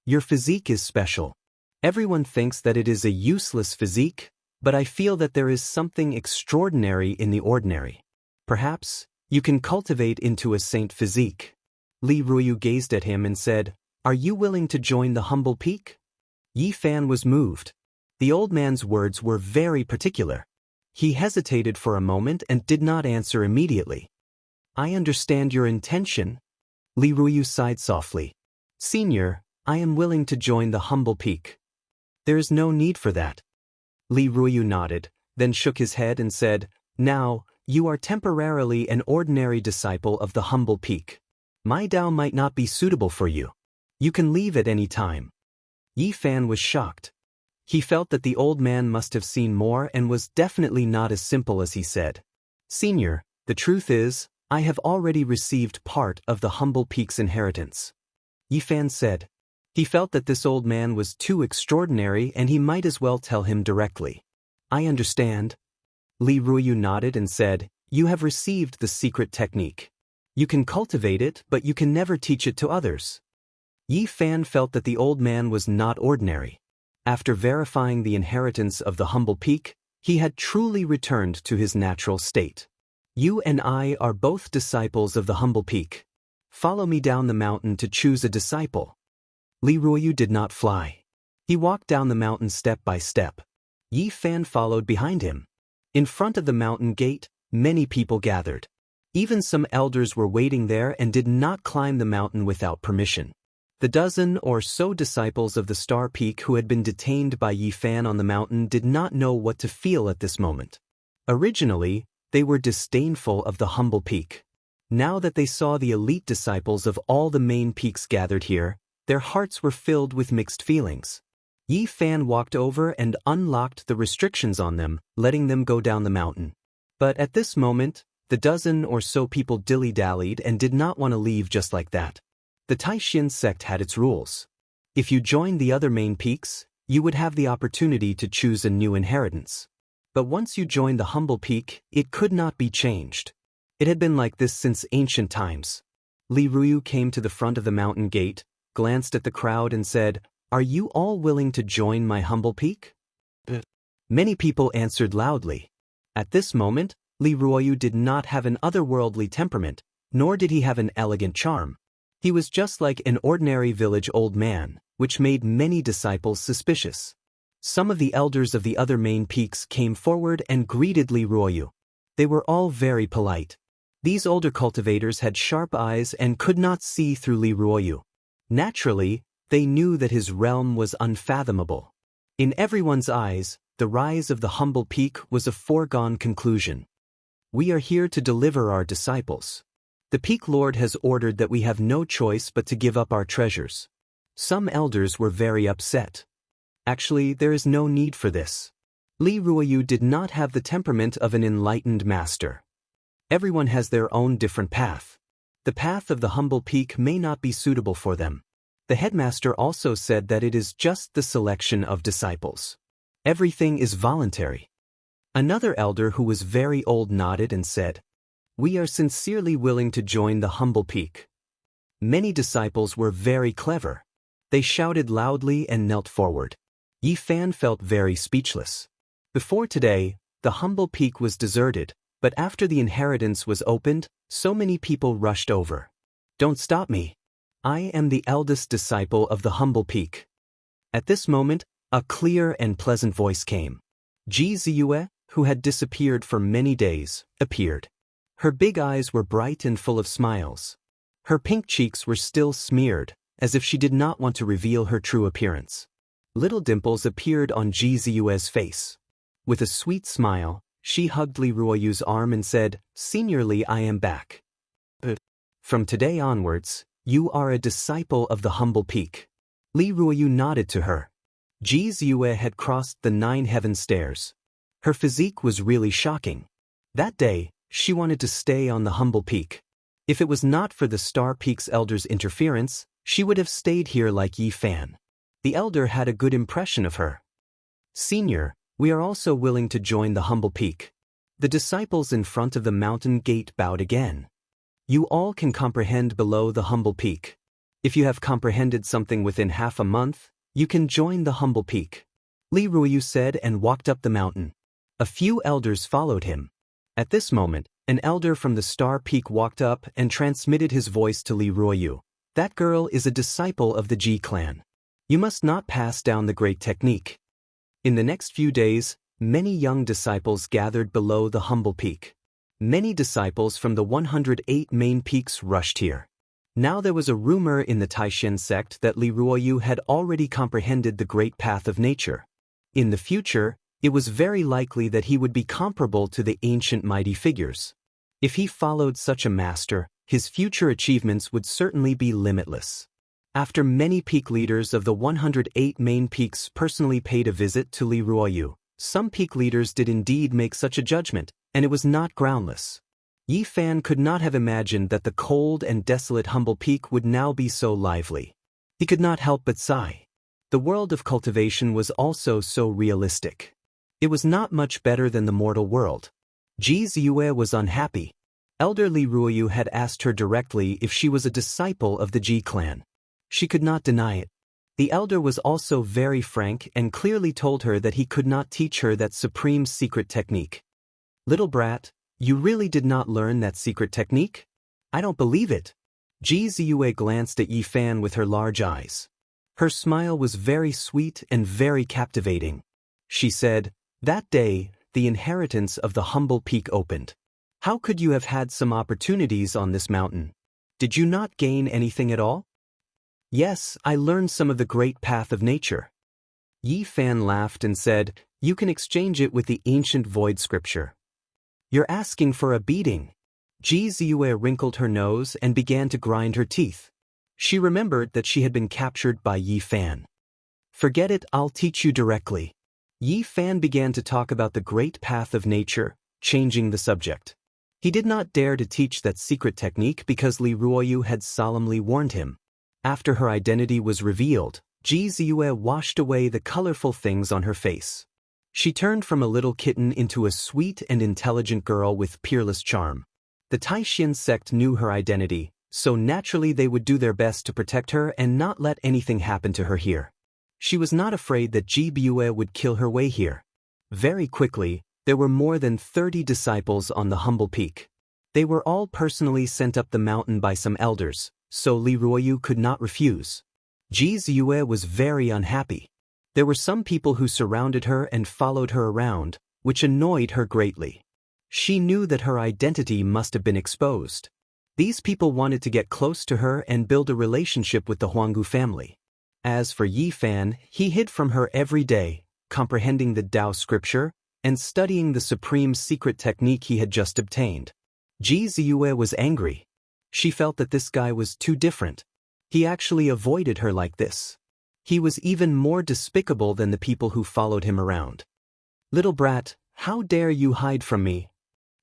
"Your physique is special. Everyone thinks that it is a useless physique, but I feel that there is something extraordinary in the ordinary. Perhaps you can cultivate into a saint physique." Li Ruyu gazed at him and said, "Are you willing to join the humble peak?" Yi Fan was moved. The old man's words were very particular. He hesitated for a moment and did not answer immediately. "I understand your intention." Li Ruyu sighed softly. "Senior, I am willing to join the humble peak." "There is no need for that." Li Ruyu nodded, then shook his head and said, "Now, you are temporarily an ordinary disciple of the humble peak. My Dao might not be suitable for you. You can leave at any time." Yi Fan was shocked. He felt that the old man must have seen more and was definitely not as simple as he said. "Senior, the truth is, I have already received part of the humble peak's inheritance." Yi Fan said. He felt that this old man was too extraordinary and he might as well tell him directly. "I understand." Li Ruyu nodded and said, "You have received the secret technique. You can cultivate it, but you can never teach it to others." Yi Fan felt that the old man was not ordinary. After verifying the inheritance of the humble peak, he had truly returned to his natural state. "You and I are both disciples of the humble peak. Follow me down the mountain to choose a disciple." Li Ruyu did not fly. He walked down the mountain step by step. Yi Fan followed behind him. In front of the mountain gate, many people gathered. Even some elders were waiting there and did not climb the mountain without permission. The dozen or so disciples of the Star Peak who had been detained by Yi Fan on the mountain did not know what to feel at this moment. Originally, they were disdainful of the humble peak. Now that they saw the elite disciples of all the main peaks gathered here, their hearts were filled with mixed feelings. Yi Fan walked over and unlocked the restrictions on them, letting them go down the mountain. But at this moment, the dozen or so people dilly-dallied and did not want to leave just like that. The Taishin sect had its rules. If you joined the other main peaks, you would have the opportunity to choose a new inheritance. But once you joined the humble peak, it could not be changed. It had been like this since ancient times. Li Ruyu came to the front of the mountain gate, glanced at the crowd and said, "Are you all willing to join my humble peak?" Many people answered loudly. At this moment, Li Ruyu did not have an otherworldly temperament, nor did he have an elegant charm. He was just like an ordinary village old man, which made many disciples suspicious. Some of the elders of the other main peaks came forward and greeted Li Ruyu. They were all very polite. These older cultivators had sharp eyes and could not see through Li Ruyu. Naturally, they knew that his realm was unfathomable. In everyone's eyes, the rise of the humble peak was a foregone conclusion. "We are here to deliver our disciples. The Peak Lord has ordered that we have no choice but to give up our treasures." Some elders were very upset. Actually, there is no need for this. Li Ruyu did not have the temperament of an enlightened master. Everyone has their own different path. The path of the humble peak may not be suitable for them. The headmaster also said that it is just the selection of disciples. Everything is voluntary. Another elder who was very old nodded and said, "We are sincerely willing to join the humble peak." Many disciples were very clever. They shouted loudly and knelt forward. Yi Fan felt very speechless. Before today, the humble peak was deserted, but after the inheritance was opened, so many people rushed over. "Don't stop me. I am the eldest disciple of the humble peak." At this moment, a clear and pleasant voice came. Ji Ziyue, who had disappeared for many days, appeared. Her big eyes were bright and full of smiles. Her pink cheeks were still smeared, as if she did not want to reveal her true appearance. Little dimples appeared on Ji Ziyue's face. With a sweet smile, she hugged Li Ruoyu's arm and said, "Seniorly, I am back. From today onwards, you are a disciple of the humble peak." Li Ruoyu nodded to her. Ji Ziyue had crossed the 9 heaven stairs. Her physique was really shocking. That day, she wanted to stay on the humble peak. If it was not for the Star Peak's elder's interference, she would have stayed here like Yi Fan. The elder had a good impression of her. "Senior, we are also willing to join the humble peak." The disciples in front of the mountain gate bowed again. "You all can comprehend below the humble peak. If you have comprehended something within half a month, you can join the humble peak," Li Ruoyu said and walked up the mountain. A few elders followed him. At this moment, an elder from the Star Peak walked up and transmitted his voice to Li Ruoyu. "That girl is a disciple of the Ji clan. You must not pass down the great technique." In the next few days, many young disciples gathered below the humble peak. Many disciples from the 108 main peaks rushed here. Now there was a rumor in the Taishan sect that Li Ruoyu had already comprehended the great path of nature. In the future, it was very likely that he would be comparable to the ancient mighty figures. If he followed such a master, his future achievements would certainly be limitless. After many peak leaders of the 108 main peaks personally paid a visit to Li Ruoyu, some peak leaders did indeed make such a judgment, and it was not groundless. Yi Fan could not have imagined that the cold and desolate humble peak would now be so lively. He could not help but sigh. The world of cultivation was also so realistic. It was not much better than the mortal world. Ji Ziyue was unhappy. Elder Li Ruoyu had asked her directly if she was a disciple of the Ji clan. She could not deny it. The elder was also very frank and clearly told her that he could not teach her that supreme secret technique. "Little brat, you really did not learn that secret technique? I don't believe it." Ji Ziyue glanced at Yi Fan with her large eyes. Her smile was very sweet and very captivating. She said, "That day, the inheritance of the humble peak opened. How could you have had some opportunities on this mountain? Did you not gain anything at all?" "Yes, I learned some of the great path of nature." Yi Fan laughed and said, "You can exchange it with the ancient void scripture." "You're asking for a beating." Ji Ziyue wrinkled her nose and began to grind her teeth. She remembered that she had been captured by Yi Fan. "Forget it, I'll teach you directly." Yi Fan began to talk about the great path of nature, changing the subject. He did not dare to teach that secret technique because Li Ruoyu had solemnly warned him. After her identity was revealed, Ji Ziyue washed away the colorful things on her face. She turned from a little kitten into a sweet and intelligent girl with peerless charm. The Taishan sect knew her identity, so naturally they would do their best to protect her and not let anything happen to her here. She was not afraid that Ji Bue would kill her way here. Very quickly, there were more than 30 disciples on the humble peak. They were all personally sent up the mountain by some elders, so Li Ruoyu could not refuse. Ji Ziyue was very unhappy. There were some people who surrounded her and followed her around, which annoyed her greatly. She knew that her identity must have been exposed. These people wanted to get close to her and build a relationship with the Huanggu family. As for Yi Fan, he hid from her every day, comprehending the Tao scripture and studying the supreme secret technique he had just obtained. Ji Ziyue was angry. She felt that this guy was too different. He actually avoided her like this. He was even more despicable than the people who followed him around. "Little brat, how dare you hide from me?"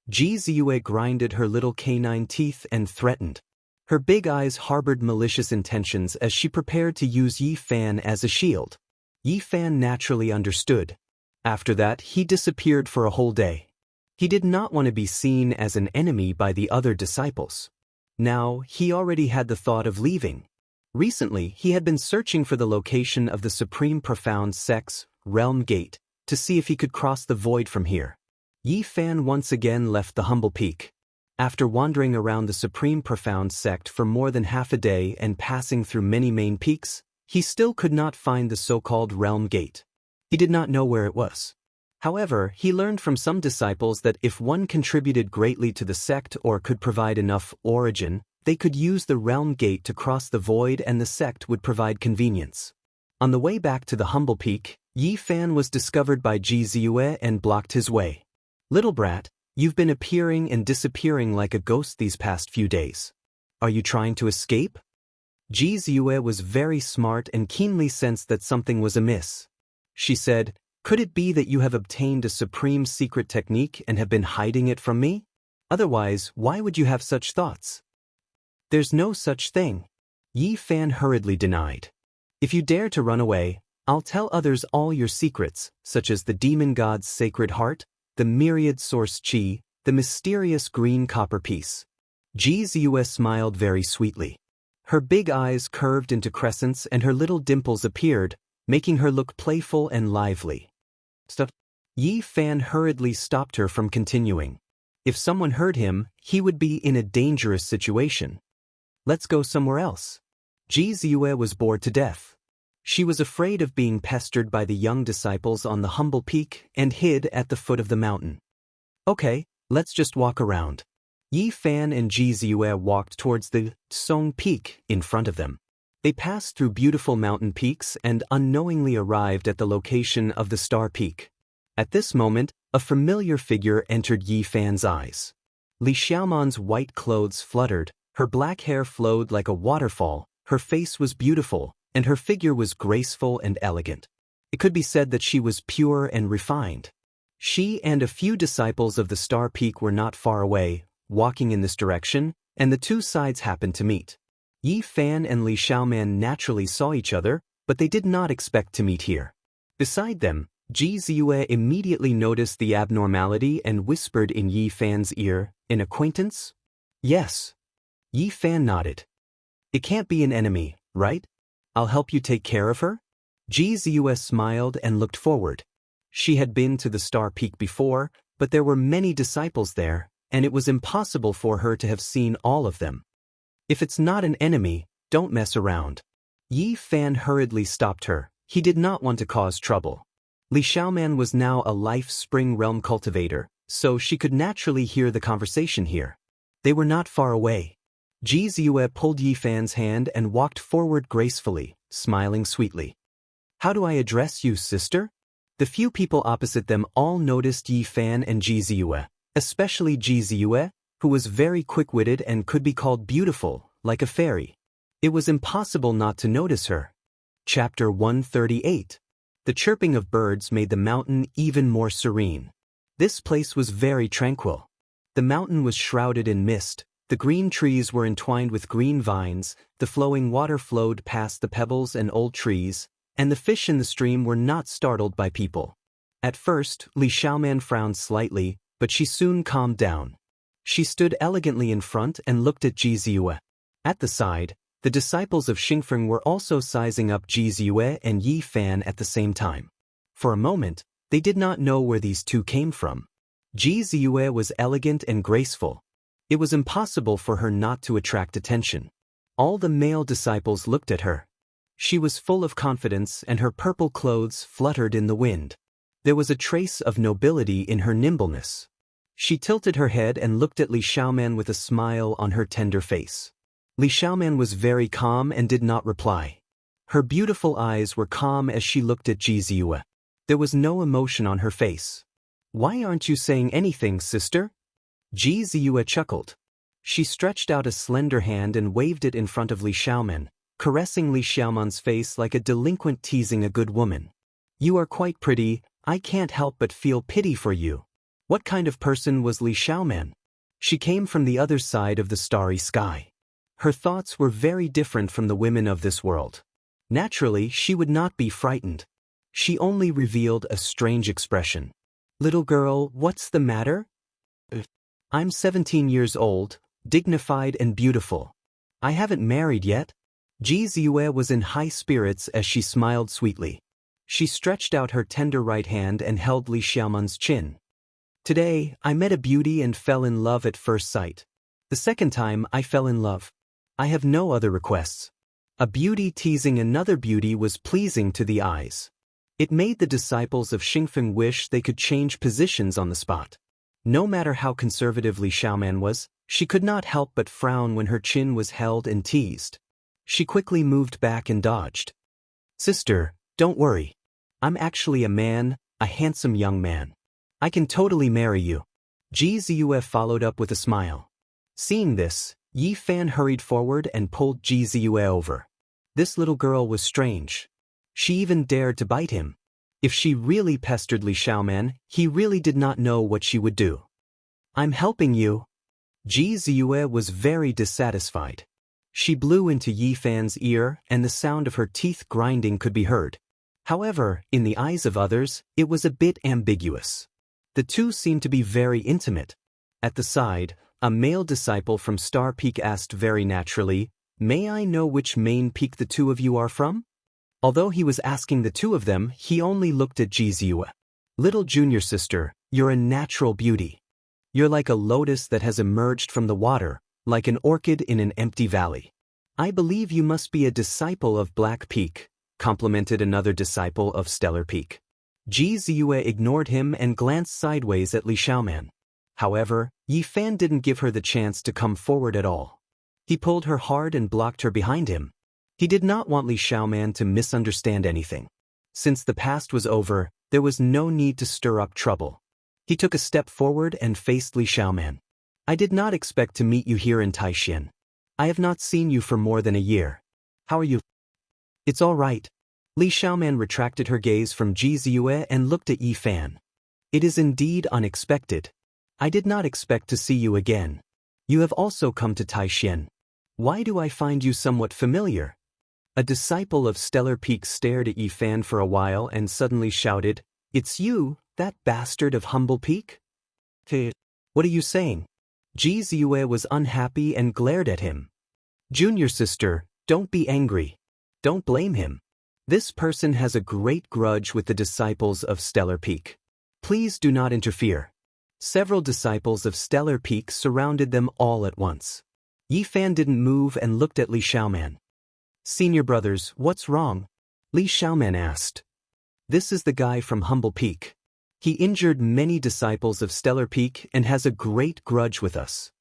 Ji Ziyue grinded her little canine teeth and threatened. Her big eyes harbored malicious intentions as she prepared to use Yi Fan as a shield. Yi Fan naturally understood. After that, he disappeared for a whole day. He did not want to be seen as an enemy by the other disciples. Now, he already had the thought of leaving. Recently, he had been searching for the location of the Supreme Profound Sect's Realm Gate to see if he could cross the void from here. Yi Fan once again left the humble peak. After wandering around the Supreme Profound Sect for more than half a day and passing through many main peaks, he still could not find the so-called Realm Gate. He did not know where it was. However, he learned from some disciples that if one contributed greatly to the sect or could provide enough origin, they could use the Realm Gate to cross the void and the sect would provide convenience. On the way back to the humble peak, Yi Fan was discovered by Ji Ziyue and blocked his way. "Little brat, you've been appearing and disappearing like a ghost these past few days. Are you trying to escape?" Ji Ziyue was very smart and keenly sensed that something was amiss. She said, "Could it be that you have obtained a supreme secret technique and have been hiding it from me? Otherwise, why would you have such thoughts?" "There's no such thing," Yi Fan hurriedly denied. "If you dare to run away, I'll tell others all your secrets, such as the demon god's sacred heart, the myriad source chi, the mysterious green copper piece." Ji Ziyue smiled very sweetly. Her big eyes curved into crescents and her little dimples appeared, making her look playful and lively. "Stop." Yi Fan hurriedly stopped her from continuing. If someone heard him, he would be in a dangerous situation. "Let's go somewhere else." Ji Ziyue was bored to death. She was afraid of being pestered by the young disciples on the humble peak and hid at the foot of the mountain. "Okay, let's just walk around." Yi Fan and Ji Ziyue walked towards the Song Peak in front of them. They passed through beautiful mountain peaks and unknowingly arrived at the location of the Star Peak. At this moment, a familiar figure entered Yi Fan's eyes. Li Xiaoman's white clothes fluttered, her black hair flowed like a waterfall, her face was beautiful, and her figure was graceful and elegant. It could be said that she was pure and refined. She and a few disciples of the Star Peak were not far away, walking in this direction, and the two sides happened to meet. Yi Fan and Li Xiaoman naturally saw each other, but they did not expect to meet here. Beside them, Ji Ziyue immediately noticed the abnormality and whispered in Yi Fan's ear, "An acquaintance?" "Yes." Yi Fan nodded. "It can't be an enemy, right? I'll help you take care of her?" Ji Ziyue smiled and looked forward. She had been to the Star Peak before, but there were many disciples there, and it was impossible for her to have seen all of them. "If it's not an enemy, don't mess around." Yi Fan hurriedly stopped her. He did not want to cause trouble. Li Xiaoman was now a Life Spring Realm cultivator, so she could naturally hear the conversation here. They were not far away. Ji Ziyue pulled Yi Fan's hand and walked forward gracefully, smiling sweetly. "How do I address you, sister?" The few people opposite them all noticed Yi Fan and Ji Ziyue, especially Ji Ziyue, who was very quick-witted and could be called beautiful, like a fairy. It was impossible not to notice her. Chapter 138. The chirping of birds made the mountain even more serene. This place was very tranquil. The mountain was shrouded in mist, the green trees were entwined with green vines, the flowing water flowed past the pebbles and old trees, and the fish in the stream were not startled by people. At first, Li Xiaoman frowned slightly, but she soon calmed down. She stood elegantly in front and looked at Ji Ziyue. At the side, the disciples of Xingfeng were also sizing up Ji Ziyue and Yi Fan at the same time. For a moment, they did not know where these two came from. Ji Ziyue was elegant and graceful. It was impossible for her not to attract attention. All the male disciples looked at her. She was full of confidence and her purple clothes fluttered in the wind. There was a trace of nobility in her nimbleness. She tilted her head and looked at Li Xiaoman with a smile on her tender face. Li Xiaoman was very calm and did not reply. Her beautiful eyes were calm as she looked at Ji Ziyue. There was no emotion on her face. "Why aren't you saying anything, sister?" Ji Ziyue chuckled. She stretched out a slender hand and waved it in front of Li Xiaoman, caressing Li Xiaoman's face like a delinquent teasing a good woman. "You are quite pretty, I can't help but feel pity for you." What kind of person was Li Xiaoman? She came from the other side of the starry sky. Her thoughts were very different from the women of this world. Naturally, she would not be frightened. She only revealed a strange expression. "Little girl, what's the matter?" "I'm 17 years old, dignified and beautiful. I haven't married yet." Ji Ziyue was in high spirits as she smiled sweetly. She stretched out her tender right hand and held Li Xiaoman's chin. "Today, I met a beauty and fell in love at first sight. The second time I fell in love. I have no other requests." A beauty teasing another beauty was pleasing to the eyes. It made the disciples of Xingfeng wish they could change positions on the spot. No matter how conservative Li Xiaoman was, she could not help but frown when her chin was held and teased. She quickly moved back and dodged. "Sister, don't worry. I'm actually a man, a handsome young man. I can totally marry you." Ji Ziyue followed up with a smile. Seeing this, Yi Fan hurried forward and pulled Ji Ziyue over. This little girl was strange. She even dared to bite him. If she really pestered Li Xiaoman, he really did not know what she would do. "I'm helping you." Ji Ziyue was very dissatisfied. She blew into Yi Fan's ear and the sound of her teeth grinding could be heard. However, in the eyes of others, it was a bit ambiguous. The two seemed to be very intimate. At the side, a male disciple from Star Peak asked very naturally, "May I know which main peak the two of you are from?" Although he was asking the two of them, he only looked at Ji Ziyue. "Little junior sister, you're a natural beauty. You're like a lotus that has emerged from the water, like an orchid in an empty valley. I believe you must be a disciple of Black Peak," complimented another disciple of Stellar Peak. Ji Ziyue ignored him and glanced sideways at Li Xiaoman. However, Yi Fan didn't give her the chance to come forward at all. He pulled her hard and blocked her behind him. He did not want Li Xiaoman to misunderstand anything. Since the past was over, there was no need to stir up trouble. He took a step forward and faced Li Xiaoman. "I did not expect to meet you here in Taixin. I have not seen you for more than a year. How are you?" "It's all right." Li Xiaoman retracted her gaze from Ji Ziyue and looked at Yi Fan. "It is indeed unexpected. I did not expect to see you again. You have also come to Taixin. Why do I find you somewhat familiar?" A disciple of Stellar Peak stared at Yi Fan for a while and suddenly shouted, "It's you, that bastard of Humble Peak?" "Hey, what are you saying?" Ji Ziyue was unhappy and glared at him. "Junior sister, don't be angry. Don't blame him. This person has a great grudge with the disciples of Stellar Peak. Please do not interfere." Several disciples of Stellar Peak surrounded them all at once. Yi Fan didn't move and looked at Li Xiaoman. "Senior brothers, what's wrong?" Li Xiaoman asked. "This is the guy from Humble Peak. He injured many disciples of Stellar Peak and has a great grudge with us.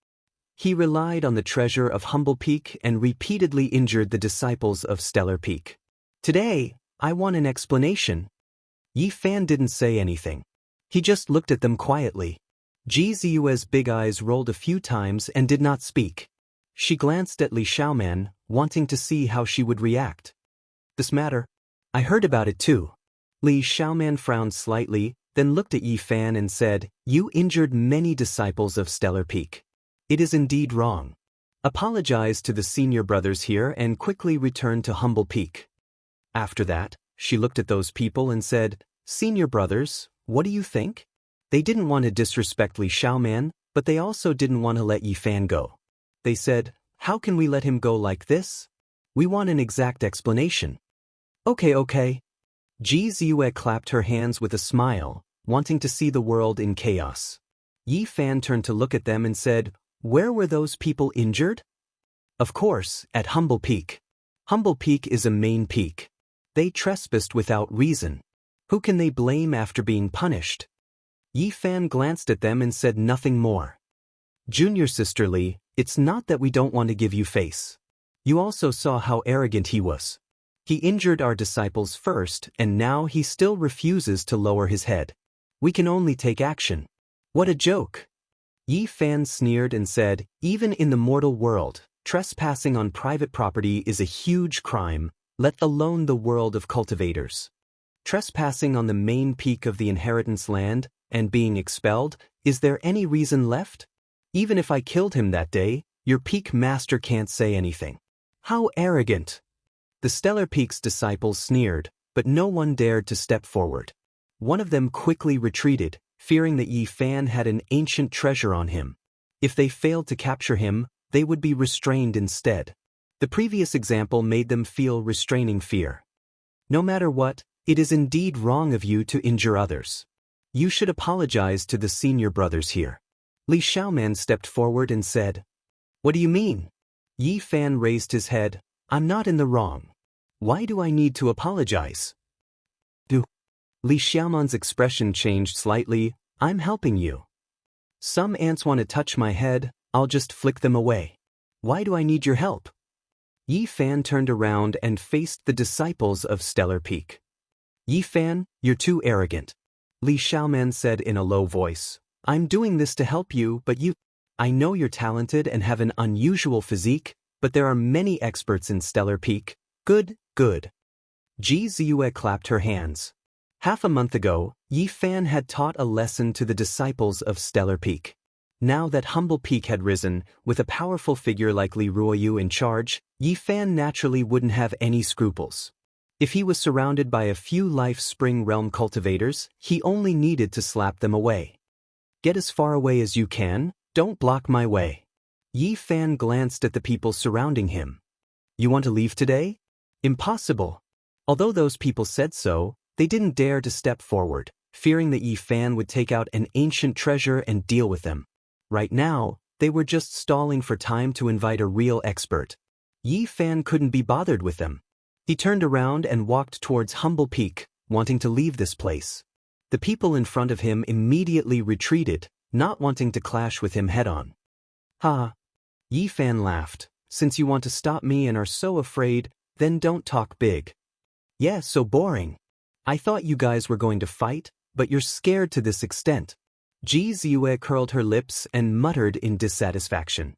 He relied on the treasure of Humble Peak and repeatedly injured the disciples of Stellar Peak. Today, I want an explanation." Yi Fan didn't say anything. He just looked at them quietly. Ji Ziyue's big eyes rolled a few times and did not speak. She glanced at Li Xiaoman, wanting to see how she would react. "This matter? I heard about it too." Li Xiaoman frowned slightly, then looked at Yi Fan and said, "You injured many disciples of Stellar Peak. It is indeed wrong. Apologize to the senior brothers here and quickly return to Humble Peak." After that, she looked at those people and said, "Senior brothers, what do you think?" They didn't want to disrespect Li Xiaoman, but they also didn't want to let Yi Fan go. They said, "How can we let him go like this? We want an exact explanation." Okay. Ji Ziyue clapped her hands with a smile, wanting to see the world in chaos. Yi Fan turned to look at them and said, "Where were those people injured?" "Of course, at Humble Peak. Humble Peak is a main peak. They trespassed without reason. Who can they blame after being punished?" Yi Fan glanced at them and said nothing more. "Junior sister Li, it's not that we don't want to give you face. You also saw how arrogant he was. He injured our disciples first and now he still refuses to lower his head. We can only take action." "What a joke." Yi Fan sneered and said, "Even in the mortal world, trespassing on private property is a huge crime, let alone the world of cultivators. Trespassing on the main peak of the inheritance land and being expelled, is there any reason left? Even if I killed him that day, Your peak master can't say anything. How arrogant! The Stellar Peak's disciples sneered, but no one dared to step forward. One of them quickly retreated, fearing that Yi Fan had an ancient treasure on him. If they failed to capture him, they would be restrained instead. The previous example made them feel restraining fear. No matter what, it is indeed wrong of you to injure others. You should apologize to the senior brothers here. Li Xiaoman stepped forward and said, "What do you mean?" Yi Fan raised his head. "I'm not in the wrong. Why do I need to apologize?" Li Xiaoman's expression changed slightly. "I'm helping you. Some ants want to touch my head, I'll just flick them away. Why do I need your help?" Yi Fan turned around and faced the disciples of Stellar Peak. "Yi Fan, you're too arrogant," Li Xiaoman said in a low voice. "I'm doing this to help you, but I know you're talented and have an unusual physique, but there are many experts in Stellar Peak. Good, good." Ji Ziyue clapped her hands. Half a month ago, Yi Fan had taught a lesson to the disciples of Stellar Peak. Now that Humble Peak had risen, with a powerful figure like Li Ruoyu in charge, Yi Fan naturally wouldn't have any scruples. If he was surrounded by a few Life Spring Realm cultivators, he only needed to slap them away. "Get as far away as you can, don't block my way." Yi Fan glanced at the people surrounding him. "You want to leave today?" "Impossible." Although those people said so, they didn't dare to step forward, fearing that Yi Fan would take out an ancient treasure and deal with them. Right now, they were just stalling for time to invite a real expert. Yi Fan couldn't be bothered with them. He turned around and walked towards Humble Peak, wanting to leave this place. The people in front of him immediately retreated, not wanting to clash with him head-on. "Ha!" Yi Fan laughed. "Since you want to stop me and are so afraid, then don't talk big." "Yeah, so boring. I thought you guys were going to fight, but you're scared to this extent." Ji Ziyue curled her lips and muttered in dissatisfaction.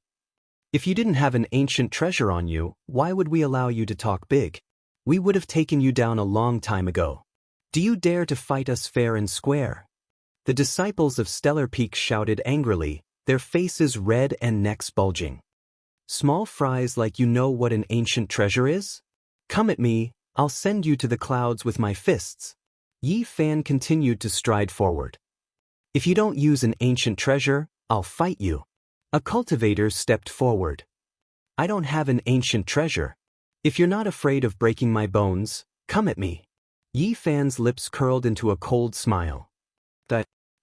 "If you didn't have an ancient treasure on you, why would we allow you to talk big? We would have taken you down a long time ago. Do you dare to fight us fair and square?" The disciples of Stellar Peak shouted angrily, their faces red and necks bulging. "Small fries like you know what an ancient treasure is? Come at me, I'll send you to the clouds with my fists." Yi Fan continued to stride forward. "If you don't use an ancient treasure, I'll fight you." A cultivator stepped forward. "I don't have an ancient treasure. If you're not afraid of breaking my bones, come at me." Yi Fan's lips curled into a cold smile.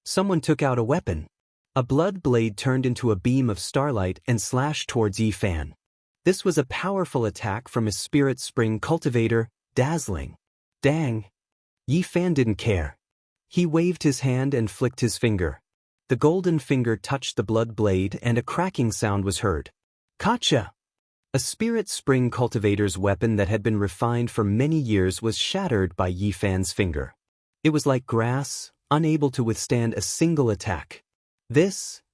Someone took out a weapon. A blood blade turned into a beam of starlight and slashed towards Yi Fan. This was a powerful attack from a Spirit Spring cultivator, dazzling. Dang! Yi Fan didn't care. He waved his hand and flicked his finger. The golden finger touched the blood blade and a cracking sound was heard. Gotcha! A Spirit Spring cultivator's weapon that had been refined for many years was shattered by Yi Fan's finger. It was like grass, unable to withstand a single attack.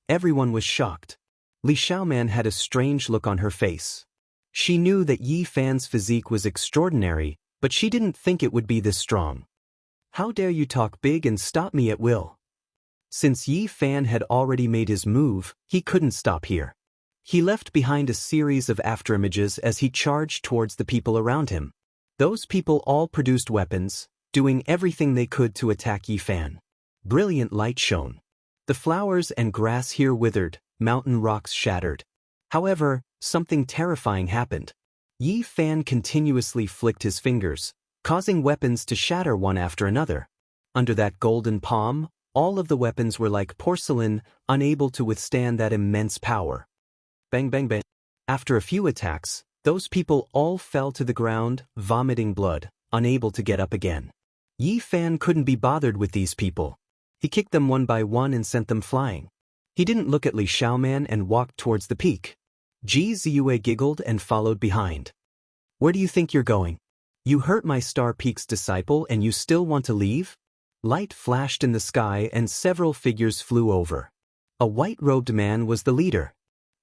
Everyone was shocked. Li Xiaoman had a strange look on her face. She knew that Yi Fan's physique was extraordinary, but she didn't think it would be this strong. "How dare you talk big and stop me at will?" Since Yi Fan had already made his move, he couldn't stop here. He left behind a series of afterimages as he charged towards the people around him. Those people all produced weapons, doing everything they could to attack Yi Fan. Brilliant light shone. The flowers and grass here withered, mountain rocks shattered. However, something terrifying happened. Yi Fan continuously flicked his fingers, causing weapons to shatter one after another. Under that golden palm, all of the weapons were like porcelain, unable to withstand that immense power. Bang bang bang. After a few attacks, those people all fell to the ground, vomiting blood, unable to get up again. Yi Fan couldn't be bothered with these people. He kicked them one by one and sent them flying. He didn't look at Li Xiaoman and walked towards the peak. Ji Ziyue giggled and followed behind. "Where do you think you're going? You hurt my Star Peak's disciple and you still want to leave?" Light flashed in the sky and several figures flew over. A white-robed man was the leader.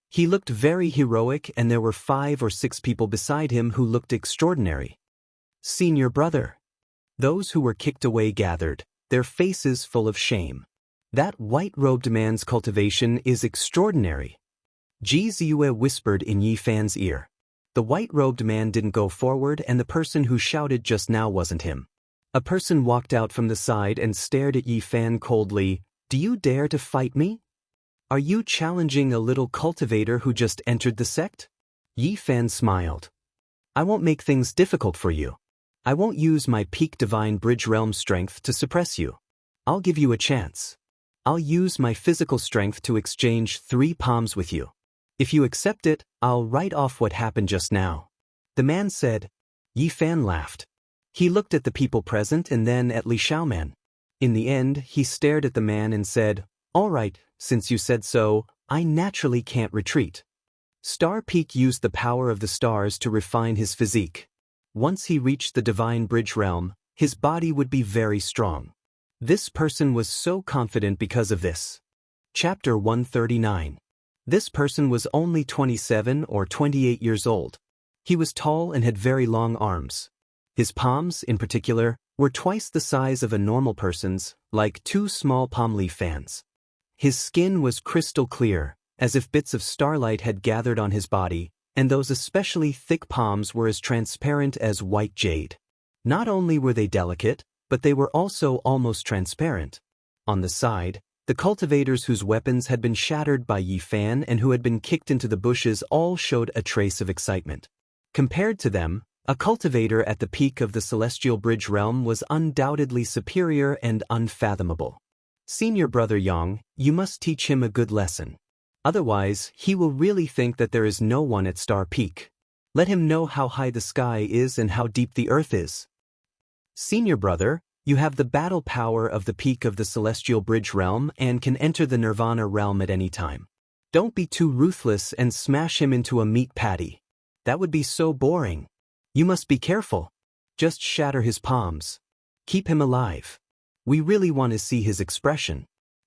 He looked very heroic and there were 5 or 6 people beside him who looked extraordinary. "Senior brother." Those who were kicked away gathered, their faces full of shame. "That white-robed man's cultivation is extraordinary." Xianxia whispered in Yi Fan's ear. The white-robed man didn't go forward, and the person who shouted just now wasn't him. A person walked out from the side and stared at Yi Fan coldly. "Do you dare to fight me? Are you challenging a little cultivator who just entered the sect?" Yi Fan smiled. "I won't make things difficult for you. I won't use my peak divine bridge realm strength to suppress you. I'll give you a chance. I'll use my physical strength to exchange 3 palms with you. If you accept it, I'll write off what happened just now." The man said. Yi Fan laughed. He looked at the people present and then at Li Xiaoman. In the end, he stared at the man and said, "All right, since you said so, I naturally can't retreat." Star Peak used the power of the stars to refine his physique. Once he reached the divine bridge realm, his body would be very strong. This person was so confident because of this. Chapter 139. This person was only 27 or 28 years old. He was tall and had very long arms. His palms, in particular, were twice the size of a normal person's, like 2 small palm leaf fans. His skin was crystal clear, as if bits of starlight had gathered on his body, and those especially thick palms were as transparent as white jade. Not only were they delicate, but they were also almost transparent. On the side, the cultivators whose weapons had been shattered by Yi Fan and who had been kicked into the bushes all showed a trace of excitement. Compared to them, a cultivator at the peak of the celestial bridge realm was undoubtedly superior and unfathomable. "Senior brother Yang, you must teach him a good lesson. Otherwise, he will really think that there is no one at Star Peak. Let him know how high the sky is and how deep the earth is. Senior brother, you have the battle power of the peak of the celestial bridge realm and can enter the nirvana realm at any time. Don't be too ruthless and smash him into a meat patty. That would be so boring. You must be careful. Just shatter his palms. Keep him alive. We really want to see his expression."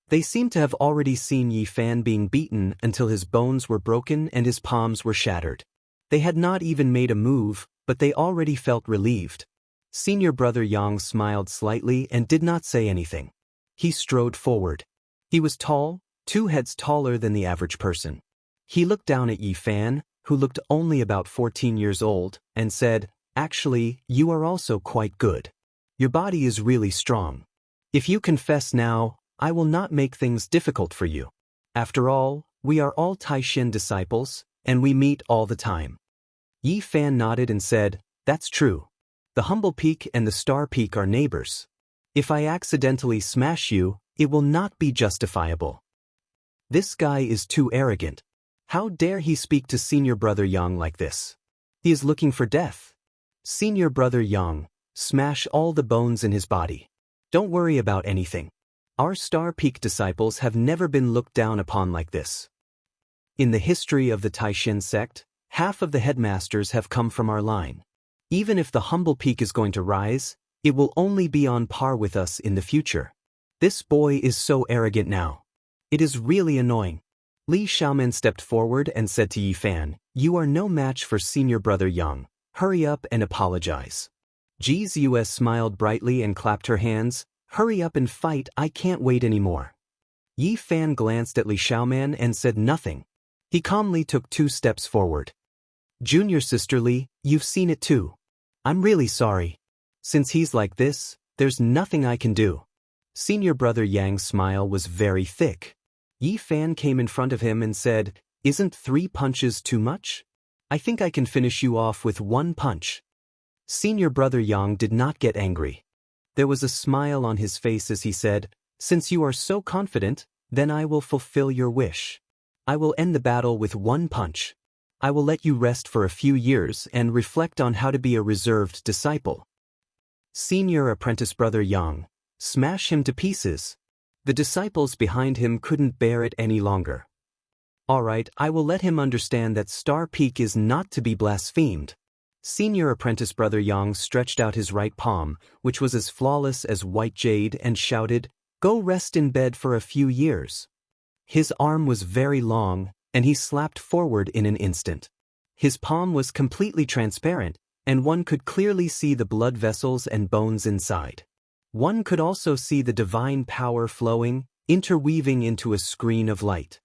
They seemed to have already seen Yi Fan being beaten until his bones were broken and his palms were shattered. They had not even made a move, but they already felt relieved. Senior brother Yang smiled slightly and did not say anything. He strode forward. He was tall, 2 heads taller than the average person. He looked down at Yi Fan, who looked only about 14 years old, and said, "Actually, you are also quite good. Your body is really strong. If you confess now, I will not make things difficult for you. After all, we are all Taishin disciples, and we meet all the time." Yi Fan nodded and said, "That's true. The Humble Peak and the Star Peak are neighbors. If I accidentally smash you, it will not be justifiable. This guy is too arrogant. How dare he speak to Senior Brother Yang like this? He is looking for death. Senior Brother Yang, smash all the bones in his body. Don't worry about anything. Our Star Peak disciples have never been looked down upon like this. In the history of the Taishin sect, half of the headmasters have come from our line. Even if the Humble Peak is going to rise, it will only be on par with us in the future. This boy is so arrogant now. It is really annoying." Li Xiaoman stepped forward and said to Yi Fan, "You are no match for Senior Brother Yang. Hurry up and apologize." Xianxia smiled brightly and clapped her hands. "Hurry up and fight, I can't wait anymore." Yi Fan glanced at Li Xiaoman and said nothing. He calmly took 2 steps forward. "Junior sister Li, you've seen it too. I'm really sorry. Since he's like this, there's nothing I can do." Senior brother Yang's smile was very thick. Yi Fan came in front of him and said, "Isn't 3 punches too much? I think I can finish you off with 1 punch." Senior brother Yang did not get angry. There was a smile on his face as he said, "Since you are so confident, then I will fulfill your wish. I will end the battle with 1 punch. I will let you rest for a few years and reflect on how to be a reserved disciple." Senior apprentice brother Yang, smash him to pieces. The disciples behind him couldn't bear it any longer. "All right, I will let him understand that Star Peak is not to be blasphemed." Senior apprentice brother Yang stretched out his right palm, which was as flawless as white jade, and shouted, "Go rest in bed for a few years." His arm was very long, and he slapped forward in an instant. His palm was completely transparent, and one could clearly see the blood vessels and bones inside. One could also see the divine power flowing, interweaving into a screen of light.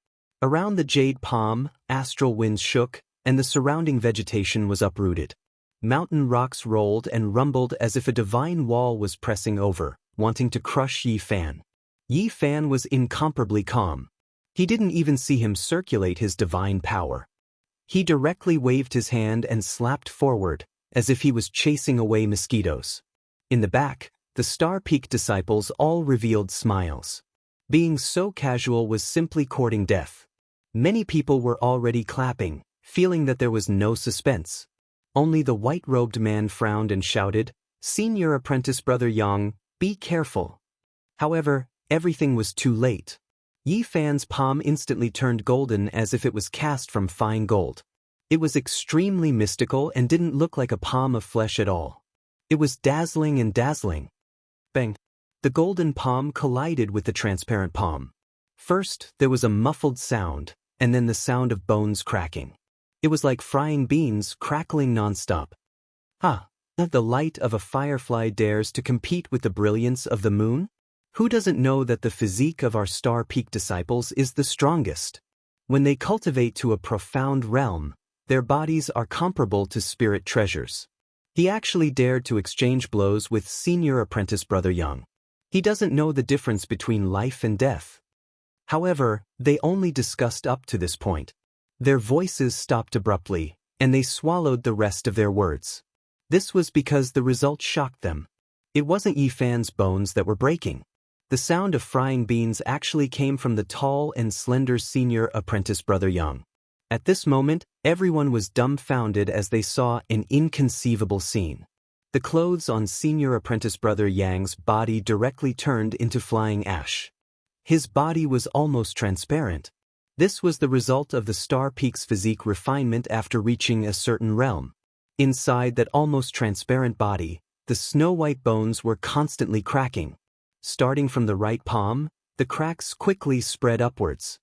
Around the jade palm, astral winds shook, and the surrounding vegetation was uprooted. Mountain rocks rolled and rumbled as if a divine wall was pressing over, wanting to crush Yi Fan. Yi Fan was incomparably calm. He didn't even see him circulate his divine power. He directly waved his hand and slapped forward, as if he was chasing away mosquitoes. In the back, the Star Peak disciples all revealed smiles. Being so casual was simply courting death. Many people were already clapping, feeling that there was no suspense. Only the white-robed man frowned and shouted, "Senior apprentice brother Yang, be careful." However, everything was too late. Yi Fan's palm instantly turned golden as if it was cast from fine gold. It was extremely mystical and didn't look like a palm of flesh at all. It was dazzling and dazzling. Bang! The golden palm collided with the transparent palm. First, there was a muffled sound, and then the sound of bones cracking. It was like frying beans crackling nonstop. The light of a firefly dares to compete with the brilliance of the moon? Who doesn't know that the physique of our Star Peak disciples is the strongest? When they cultivate to a profound realm, their bodies are comparable to spirit treasures. He actually dared to exchange blows with senior apprentice brother Yang. He doesn't know the difference between life and death. However, they only discussed up to this point. Their voices stopped abruptly, and they swallowed the rest of their words. This was because the result shocked them. It wasn't Yi Fan's bones that were breaking. The sound of frying beans actually came from the tall and slender senior apprentice brother Yang. At this moment, everyone was dumbfounded as they saw an inconceivable scene. The clothes on senior apprentice brother Yang's body directly turned into flying ash. His body was almost transparent. This was the result of the Star Peak's physique refinement after reaching a certain realm. Inside that almost transparent body, the snow-white bones were constantly cracking. Starting from the right palm, the cracks quickly spread upwards.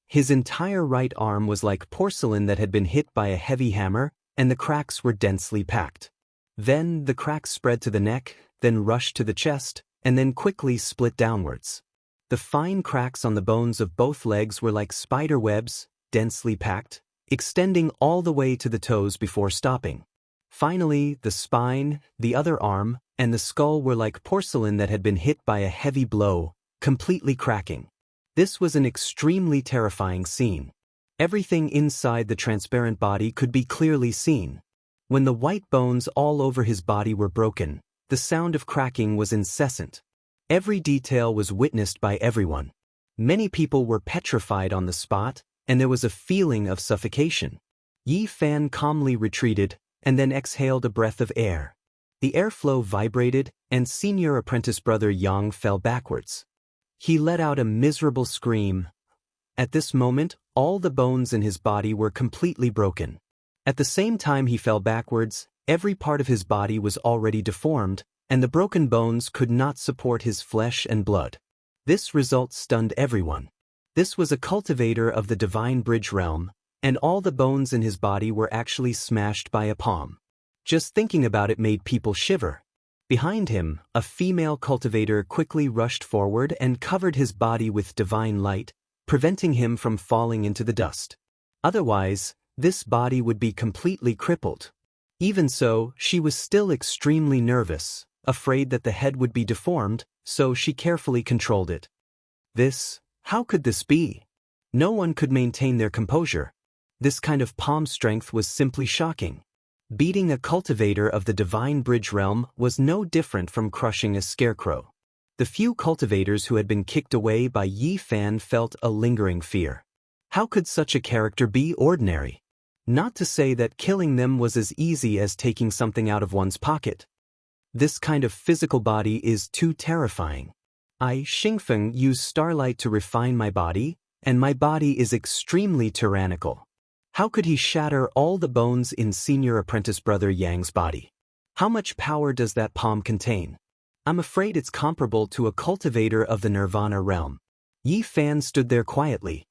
His entire right arm was like porcelain that had been hit by a heavy hammer, and the cracks were densely packed. Then the cracks spread to the neck, then rushed to the chest, and then quickly split downwards. The fine cracks on the bones of both legs were like spider webs, densely packed, extending all the way to the toes before stopping. Finally, the spine, the other arm, and the skull were like porcelain that had been hit by a heavy blow, completely cracking. This was an extremely terrifying scene. Everything inside the transparent body could be clearly seen. When the white bones all over his body were broken, the sound of cracking was incessant. Every detail was witnessed by everyone. Many people were petrified on the spot, and there was a feeling of suffocation. Yi Fan calmly retreated, and then exhaled a breath of air. The airflow vibrated, and senior apprentice brother Yang fell backwards. He let out a miserable scream. At this moment, all the bones in his body were completely broken. At the same time he fell backwards, every part of his body was already deformed, and the broken bones could not support his flesh and blood. This result stunned everyone. This was a cultivator of the Divine Bridge realm, and all the bones in his body were actually smashed by a palm. Just thinking about it made people shiver. Behind him, a female cultivator quickly rushed forward and covered his body with divine light, preventing him from falling into the dust. Otherwise, this body would be completely crippled. Even so, she was still extremely nervous, afraid that the head would be deformed, so she carefully controlled it. How could this be? No one could maintain their composure. This kind of palm strength was simply shocking. Beating a cultivator of the Divine Bridge realm was no different from crushing a scarecrow. The few cultivators who had been kicked away by Yi Fan felt a lingering fear. How could such a character be ordinary? Not to say that killing them was as easy as taking something out of one's pocket. This kind of physical body is too terrifying. I, Xingfeng, use starlight to refine my body, and my body is extremely tyrannical. How could he shatter all the bones in senior apprentice brother Yang's body? How much power does that palm contain? I'm afraid it's comparable to a cultivator of the Nirvana realm. Yi Fan stood there quietly.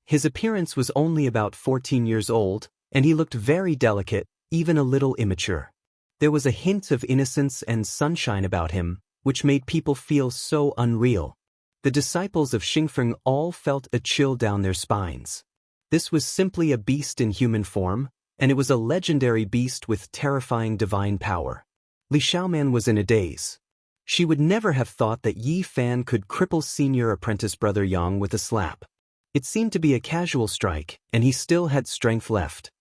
His appearance was only about 14 years old, and he looked very delicate, even a little immature. There was a hint of innocence and sunshine about him, which made people feel so unreal. The disciples of Xingfeng all felt a chill down their spines. This was simply a beast in human form, and it was a legendary beast with terrifying divine power. Li Xiaoman was in a daze. She would never have thought that Yi Fan could cripple senior apprentice brother Yang with a slap. It seemed to be a casual strike, and he still had strength left.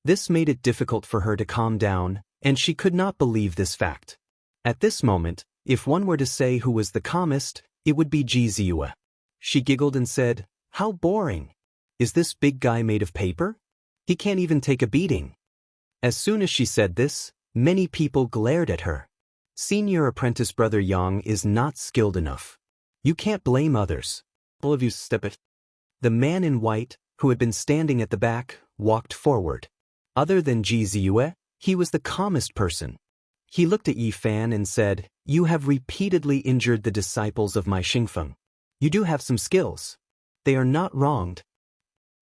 This made it difficult for her to calm down, and she could not believe this fact. At this moment, if one were to say who was the calmest, it would be Ji Ziyue. She giggled and said, "How boring. Is this big guy made of paper? He can't even take a beating." As soon as she said this, many people glared at her. Senior apprentice brother Yang is not skilled enough. You can't blame others. All of you step it. The man in white, who had been standing at the back, walked forward. Other than Ji Ziyue, he was the calmest person. He looked at Yi Fan and said, "You have repeatedly injured the disciples of my Xingfeng. You do have some skills. They are not wronged.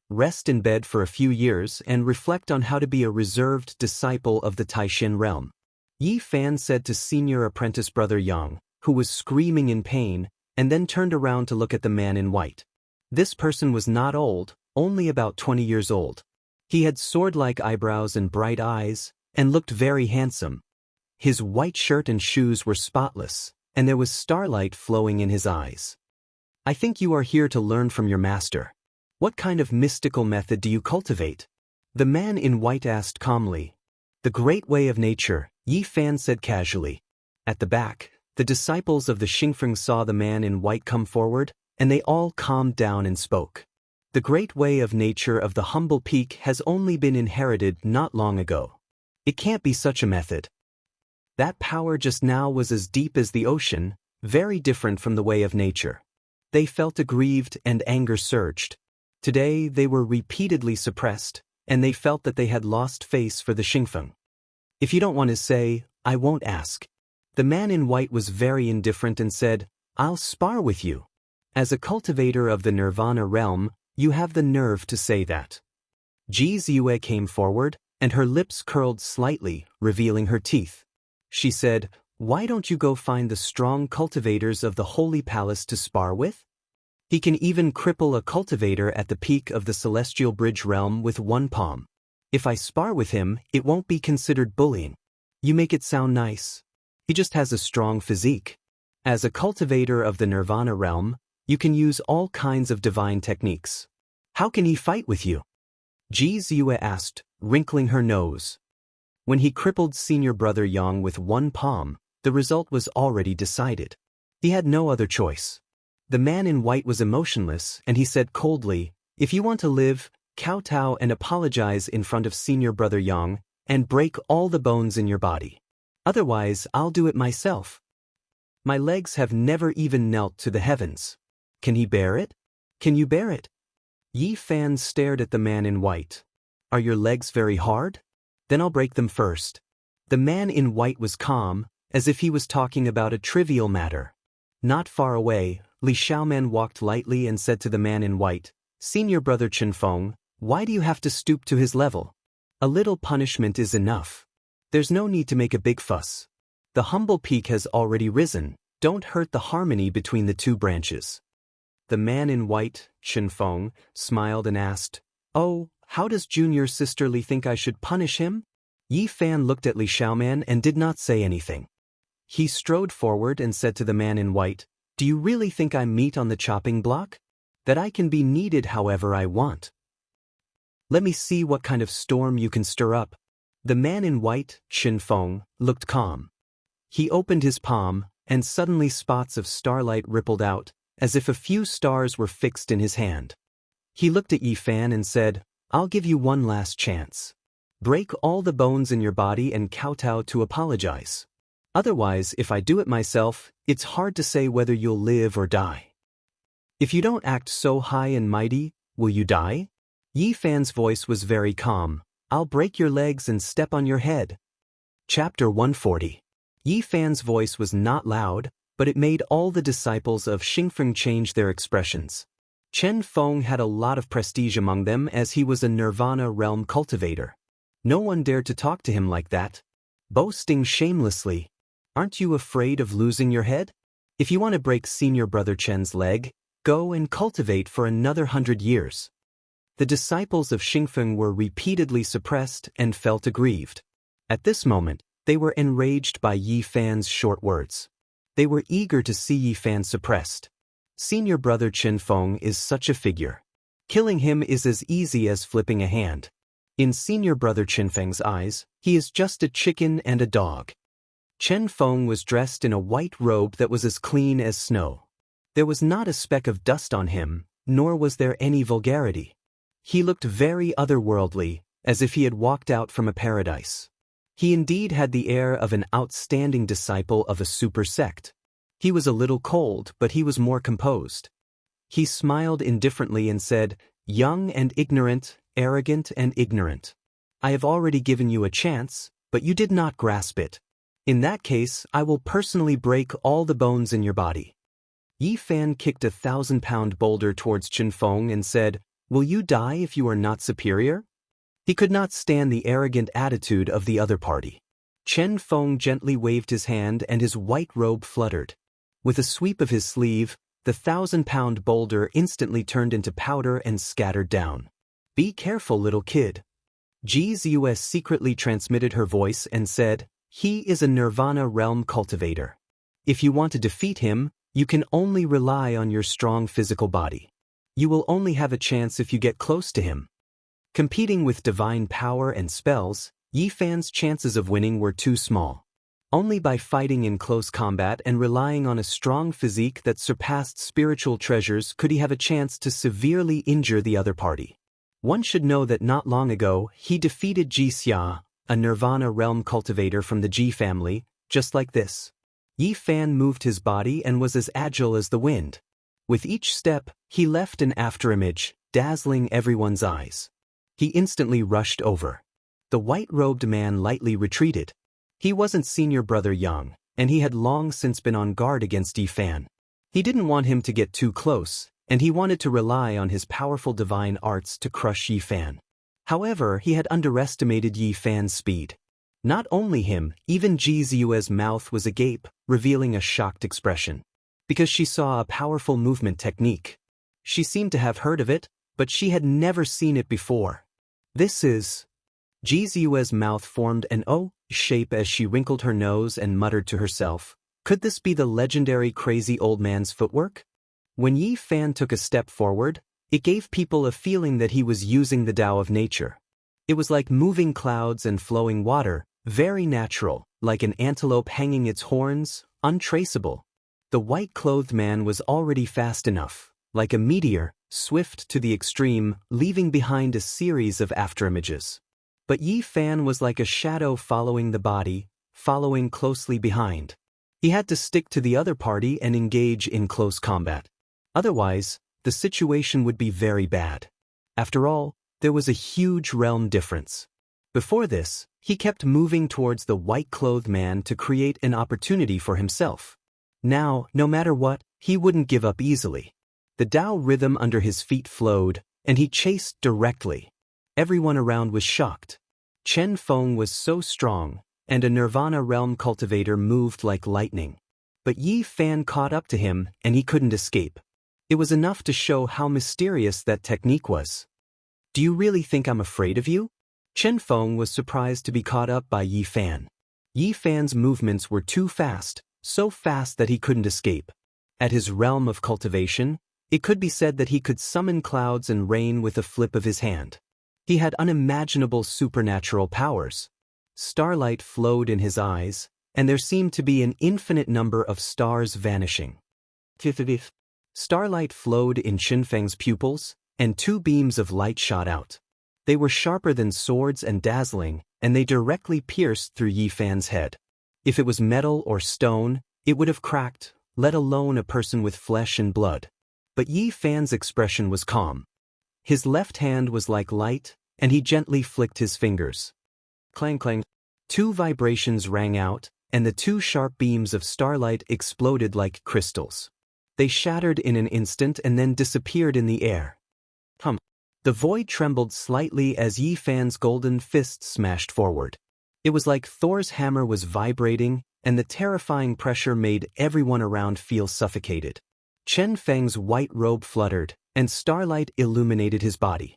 Rest in bed for a few years and reflect on how to be a reserved disciple of the Taixin realm." Yi Fan said to senior apprentice brother Yang, who was screaming in pain, and then turned around to look at the man in white. This person was not old, only about 20 years old. He had sword-like eyebrows and bright eyes, and looked very handsome. His white shirt and shoes were spotless, and there was starlight flowing in his eyes. "I think you are here to learn from your master. What kind of mystical method do you cultivate?" The man in white asked calmly. "The great way of nature," Yi Fan said casually. At the back, the disciples of the Xingfeng saw the man in white come forward, and they all calmed down and spoke. "The great way of nature of the humble peak has only been inherited not long ago. It can't be such a method." That power just now was as deep as the ocean, very different from the way of nature. They felt aggrieved and anger surged. Today they were repeatedly suppressed, and they felt that they had lost face for the Xingfeng. "If you don't want to say, I won't ask." The man in white was very indifferent and said, "I'll spar with you. As a cultivator of the Nirvana realm, you have the nerve to say that." Ji Ziyue came forward, and her lips curled slightly, revealing her teeth. She said, "Why don't you go find the strong cultivators of the Holy Palace to spar with? He can even cripple a cultivator at the peak of the Celestial Bridge realm with one palm. If I spar with him, it won't be considered bullying. You make it sound nice. He just has a strong physique. As a cultivator of the Nirvana realm, you can use all kinds of divine techniques. How can he fight with you?" Ji Ziyue asked, wrinkling her nose. When he crippled senior brother Yang with one palm, the result was already decided. He had no other choice. The man in white was emotionless, and he said coldly, "If you want to live, kowtow and apologize in front of senior brother Yang, and break all the bones in your body. Otherwise, I'll do it myself. My legs have never even knelt to the heavens. Can he bear it? Can you bear it?" Yi Fan stared at the man in white. "Are your legs very hard? Then I'll break them first." The man in white was calm, as if he was talking about a trivial matter. Not far away, Li Xiaoman walked lightly and said to the man in white, "Senior brother Chenfeng, why do you have to stoop to his level? A little punishment is enough. There's no need to make a big fuss. The humble peak has already risen. Don't hurt the harmony between the two branches." The man in white, Chenfeng, smiled and asked, "Oh, how does junior sister Li think I should punish him?" Yi Fan looked at Li Xiaoman and did not say anything. He strode forward and said to the man in white, "Do you really think I'm meat on the chopping block? That I can be kneaded however I want? Let me see what kind of storm you can stir up." The man in white, Chenfeng, looked calm. He opened his palm, and suddenly spots of starlight rippled out, as if a few stars were fixed in his hand. He looked at Yi Fan and said, "I'll give you one last chance. Break all the bones in your body and kowtow to apologize. Otherwise, if I do it myself, it's hard to say whether you'll live or die. If you don't act so high and mighty, will you die?" Yi Fan's voice was very calm. "I'll break your legs and step on your head." Chapter 140. Yi Fan's voice was not loud, but it made all the disciples of Xingfeng change their expressions. Chen Feng had a lot of prestige among them as he was a Nirvana realm cultivator. No one dared to talk to him like that, boasting shamelessly. "Aren't you afraid of losing your head? If you want to break senior brother Chen's leg, go and cultivate for another 100 years. The disciples of Xingfeng were repeatedly suppressed and felt aggrieved. At this moment, they were enraged by Yi Fan's short words. They were eager to see Yi Fan suppressed. Senior brother Chen Feng is such a figure. Killing him is as easy as flipping a hand. In senior brother Chen Feng's eyes, he is just a chicken and a dog. Chen Feng was dressed in a white robe that was as clean as snow. There was not a speck of dust on him, nor was there any vulgarity. He looked very otherworldly, as if he had walked out from a paradise. He indeed had the air of an outstanding disciple of a super sect. He was a little cold, but he was more composed. He smiled indifferently and said, "Young and ignorant, arrogant and ignorant. I have already given you a chance, but you did not grasp it. In that case, I will personally break all the bones in your body." Yi Fan kicked a 1,000-pound boulder towards Chen Feng and said, "Will you die if you are not superior?" He could not stand the arrogant attitude of the other party. Chen Feng gently waved his hand and his white robe fluttered. With a sweep of his sleeve, the 1,000-pound boulder instantly turned into powder and scattered down. "Be careful, little kid." Ji Ziyue secretly transmitted her voice and said, "He is a Nirvana realm cultivator. If you want to defeat him, you can only rely on your strong physical body. You will only have a chance if you get close to him." Competing with divine power and spells, Yi Fan's chances of winning were too small. Only by fighting in close combat and relying on a strong physique that surpassed spiritual treasures could he have a chance to severely injure the other party. One should know that not long ago, he defeated Xianxia, a Nirvana realm cultivator from the Ji family, just like this. Yi Fan moved his body and was as agile as the wind. With each step, he left an afterimage, dazzling everyone's eyes. He instantly rushed over. The white-robed man lightly retreated. He wasn't senior brother Yang, and he had long since been on guard against Yi Fan. He didn't want him to get too close, and he wanted to rely on his powerful divine arts to crush Yi Fan. However, he had underestimated Yi Fan's speed. Not only him, even Ji Ziyue's mouth was agape, revealing a shocked expression. Because she saw a powerful movement technique. She seemed to have heard of it, but she had never seen it before. "This is..." Ji Ziyue's mouth formed an O shape as she wrinkled her nose and muttered to herself, "Could this be the legendary crazy old man's footwork?" When Yi Fan took a step forward, it gave people a feeling that he was using the Tao of nature. It was like moving clouds and flowing water, very natural, like an antelope hanging its horns, untraceable. The white-clothed man was already fast enough, like a meteor, swift to the extreme, leaving behind a series of afterimages. But Yi Fan was like a shadow following the body, following closely behind. He had to stick to the other party and engage in close combat. Otherwise, the situation would be very bad. After all, there was a huge realm difference. Before this, he kept moving towards the white-clothed man to create an opportunity for himself. Now, no matter what, he wouldn't give up easily. The Tao rhythm under his feet flowed, and he chased directly. Everyone around was shocked. Chen Feng was so strong, and a Nirvana realm cultivator moved like lightning. But Yi Fan caught up to him, and he couldn't escape. It was enough to show how mysterious that technique was. "Do you really think I'm afraid of you?" Chen Feng was surprised to be caught up by Yi Fan. Yi Fan's movements were too fast, so fast that he couldn't escape. At his realm of cultivation, it could be said that he could summon clouds and rain with a flip of his hand. He had unimaginable supernatural powers. Starlight flowed in his eyes, and there seemed to be an infinite number of stars vanishing. Starlight flowed in Xinfeng's pupils, and 2 beams of light shot out. They were sharper than swords and dazzling, and they directly pierced through Yi Fan's head. If it was metal or stone, it would have cracked, let alone a person with flesh and blood. But Yi Fan's expression was calm. His left hand was like light, and he gently flicked his fingers. Clang clang. 2 vibrations rang out, and the 2 sharp beams of starlight exploded like crystals. They shattered in an instant and then disappeared in the air. The void trembled slightly as Yi Fan's golden fist smashed forward. It was like Thor's hammer was vibrating, and the terrifying pressure made everyone around feel suffocated. Chen Feng's white robe fluttered, and starlight illuminated his body.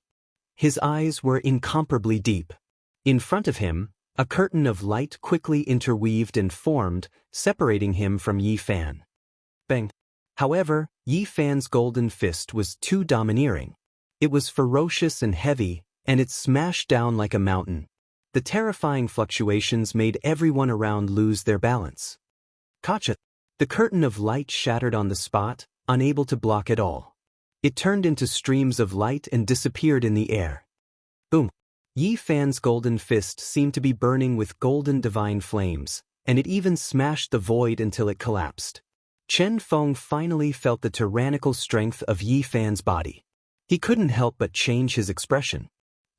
His eyes were incomparably deep. In front of him, a curtain of light quickly interweaved and formed, separating him from Yi Fan. Bang! However, Yi Fan's golden fist was too domineering. It was ferocious and heavy, and it smashed down like a mountain. The terrifying fluctuations made everyone around lose their balance. Gotcha! The curtain of light shattered on the spot, unable to block it all. It turned into streams of light and disappeared in the air. Boom! Yi Fan's golden fist seemed to be burning with golden divine flames, and it even smashed the void until it collapsed. Chen Feng finally felt the tyrannical strength of Yi Fan's body. He couldn't help but change his expression.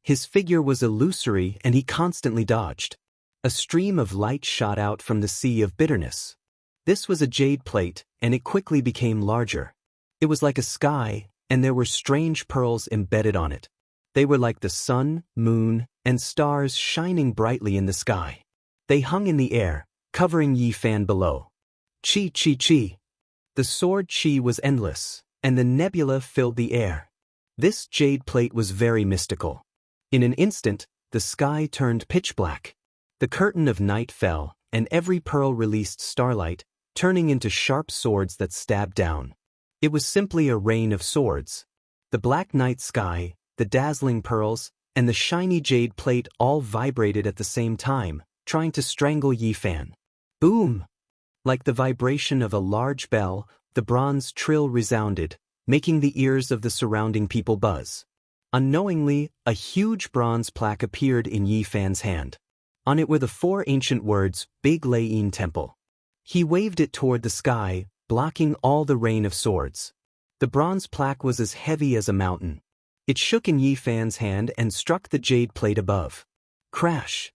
His figure was illusory and he constantly dodged. A stream of light shot out from the sea of bitterness. This was a jade plate, and it quickly became larger. It was like a sky, and there were strange pearls embedded on it. They were like the sun, moon, and stars shining brightly in the sky. They hung in the air, covering Yi Fan below. Chi, chi, chi. The sword chi was endless, and the nebula filled the air. This jade plate was very mystical. In an instant, the sky turned pitch black. The curtain of night fell, and every pearl released starlight, turning into sharp swords that stabbed down. It was simply a rain of swords. The black night sky, the dazzling pearls, and the shiny jade plate all vibrated at the same time, trying to strangle Yi Fan. Boom! Like the vibration of a large bell, the bronze trill resounded, making the ears of the surrounding people buzz. Unknowingly, a huge bronze plaque appeared in Yi Fan's hand. On it were the 4 ancient words, Big Lei Temple. He waved it toward the sky, blocking all the rain of swords. The bronze plaque was as heavy as a mountain. It shook in Yi Fan's hand and struck the jade plate above. Crash!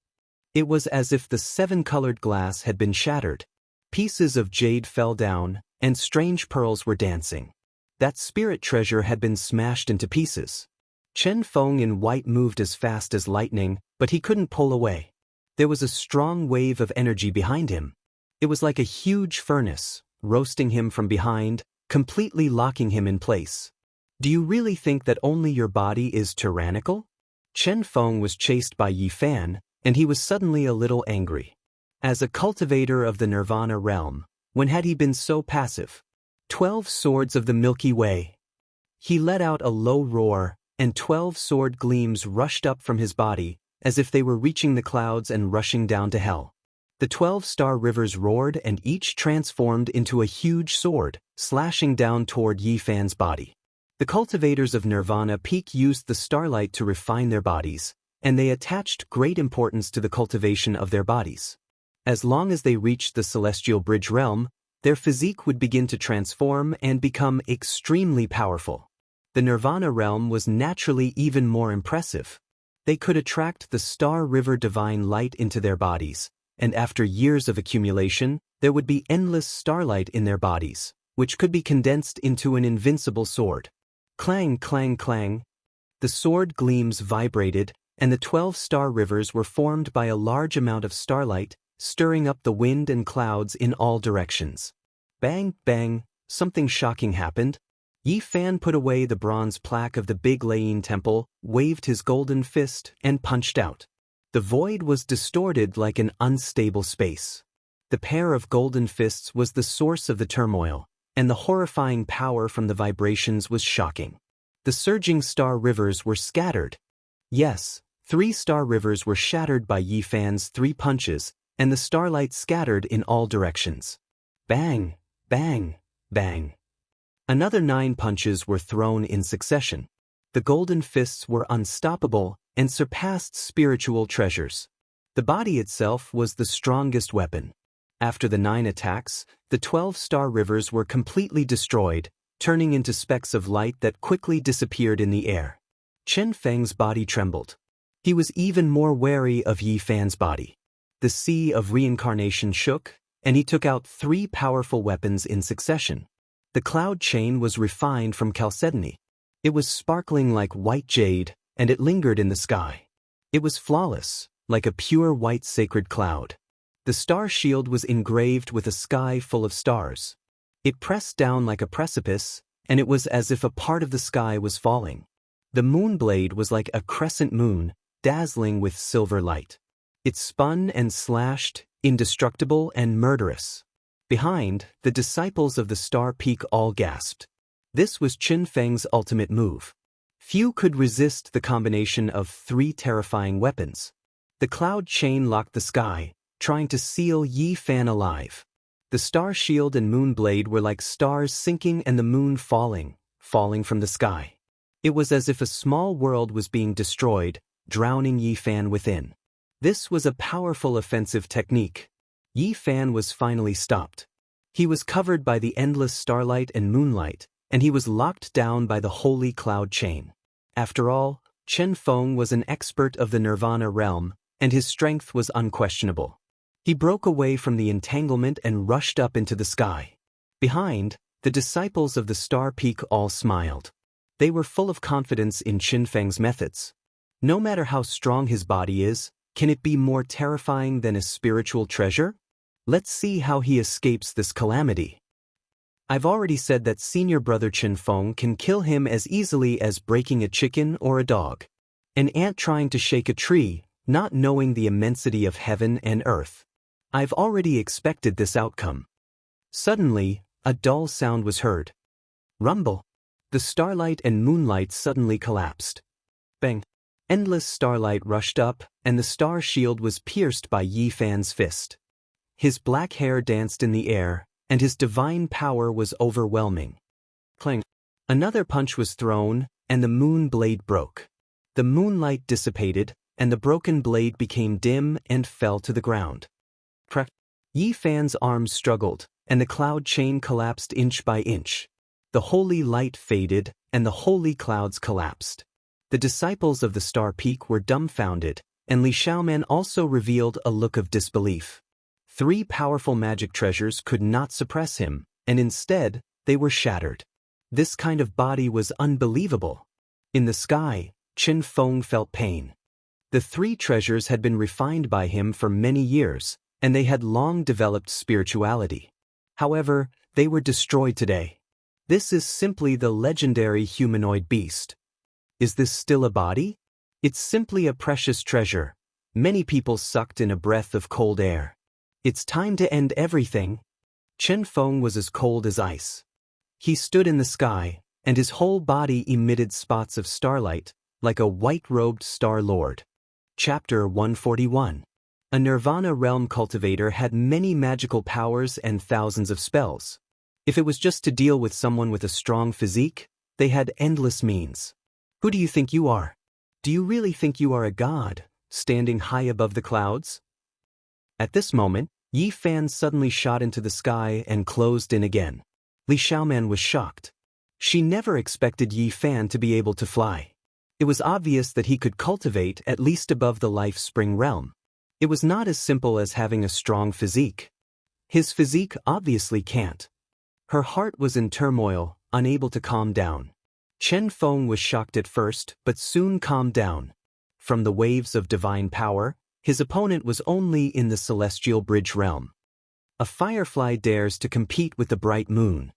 It was as if the 7-colored glass had been shattered. Pieces of jade fell down, and strange pearls were dancing. That spirit treasure had been smashed into pieces. Chen Feng in white moved as fast as lightning, but he couldn't pull away. There was a strong wave of energy behind him. It was like a huge furnace, roasting him from behind, completely locking him in place. Do you really think that only your body is tyrannical? Chen Feng was chased by Yi Fan, and he was suddenly a little angry. As a cultivator of the Nirvana realm, when had he been so passive? 12 swords of the Milky Way. He let out a low roar, and 12 sword gleams rushed up from his body, as if they were reaching the clouds and rushing down to hell. The 12-star rivers roared and each transformed into a huge sword, slashing down toward Yi Fan's body. The cultivators of Nirvana Peak used the starlight to refine their bodies, and they attached great importance to the cultivation of their bodies. As long as they reached the Celestial Bridge realm, their physique would begin to transform and become extremely powerful. The Nirvana realm was naturally even more impressive. They could attract the Star River divine light into their bodies, and after years of accumulation, there would be endless starlight in their bodies, which could be condensed into an invincible sword. Clang, clang, clang. The sword gleams vibrated, and the 12 star rivers were formed by a large amount of starlight, stirring up the wind and clouds in all directions. Bang, bang, something shocking happened. Yi Fan put away the bronze plaque of the Big Lei Temple, waved his golden fist, and punched out. The void was distorted like an unstable space. The pair of golden fists was the source of the turmoil, and the horrifying power from the vibrations was shocking. The surging star rivers were scattered. Yes, 3 star rivers were shattered by Yi Fan's 3 punches, and the starlight scattered in all directions. Bang, bang, bang. Another 9 punches were thrown in succession. The golden fists were unstoppable and surpassed spiritual treasures. The body itself was the strongest weapon. After the 9 attacks, the 12 star rivers were completely destroyed, turning into specks of light that quickly disappeared in the air. Chen Feng's body trembled. He was even more wary of Yi Fan's body. The sea of reincarnation shook, and he took out 3 powerful weapons in succession. The cloud chain was refined from chalcedony. It was sparkling like white jade, and it lingered in the sky. It was flawless, like a pure white sacred cloud. The star shield was engraved with a sky full of stars. It pressed down like a precipice, and it was as if a part of the sky was falling. The moon blade was like a crescent moon, dazzling with silver light. It spun and slashed, indestructible and murderous. Behind, the disciples of the Star Peak all gasped. This was Qin Feng's ultimate move. Few could resist the combination of 3 terrifying weapons. The cloud chain locked the sky, trying to seal Yi Fan alive. The star shield and moon blade were like stars sinking and the moon falling from the sky. It was as if a small world was being destroyed, drowning Yi Fan within. This was a powerful offensive technique. Yi Fan was finally stopped. He was covered by the endless starlight and moonlight, and he was locked down by the holy cloud chain. After all, Chen Feng was an expert of the Nirvana realm, and his strength was unquestionable. He broke away from the entanglement and rushed up into the sky. Behind, the disciples of the Star Peak all smiled. They were full of confidence in Qin Feng's methods. No matter how strong his body is, can it be more terrifying than a spiritual treasure? Let's see how he escapes this calamity. I've already said that senior brother Qin Feng can kill him as easily as breaking a chicken or a dog. An ant trying to shake a tree, not knowing the immensity of heaven and earth. I've already expected this outcome. Suddenly, a dull sound was heard. Rumble. The starlight and moonlight suddenly collapsed. Bang. Endless starlight rushed up, and the star shield was pierced by Yi Fan's fist. His black hair danced in the air, and his divine power was overwhelming. Clang. Another punch was thrown, and the moon blade broke. The moonlight dissipated, and the broken blade became dim and fell to the ground. Crack. Yi Fan's arms struggled, and the cloud chain collapsed inch by inch. The holy light faded, and the holy clouds collapsed. The disciples of the Star Peak were dumbfounded, and Li Xiaoman also revealed a look of disbelief. 3 powerful magic treasures could not suppress him, and instead, they were shattered. This kind of body was unbelievable. In the sky, Qin Feng felt pain. The 3 treasures had been refined by him for many years, and they had long developed spirituality. However, they were destroyed today. This is simply the legendary humanoid beast. Is this still a body? It's simply a precious treasure. Many people sucked in a breath of cold air. It's time to end everything. Qin Feng was as cold as ice. He stood in the sky, and his whole body emitted spots of starlight, like a white-robed Star Lord. Chapter 141. A Nirvana realm cultivator had many magical powers and thousands of spells. If it was just to deal with someone with a strong physique, they had endless means. Who do you think you are? Do you really think you are a god, standing high above the clouds? At this moment, Yi Fan suddenly shot into the sky and closed in again. Li Xiaoman was shocked. She never expected Yi Fan to be able to fly. It was obvious that he could cultivate at least above the life spring realm. It was not as simple as having a strong physique. His physique obviously can't. Her heart was in turmoil, unable to calm down. Chen Feng was shocked at first, but soon calmed down. From the waves of divine power, his opponent was only in the celestial bridge realm. A firefly dares to compete with the bright moon.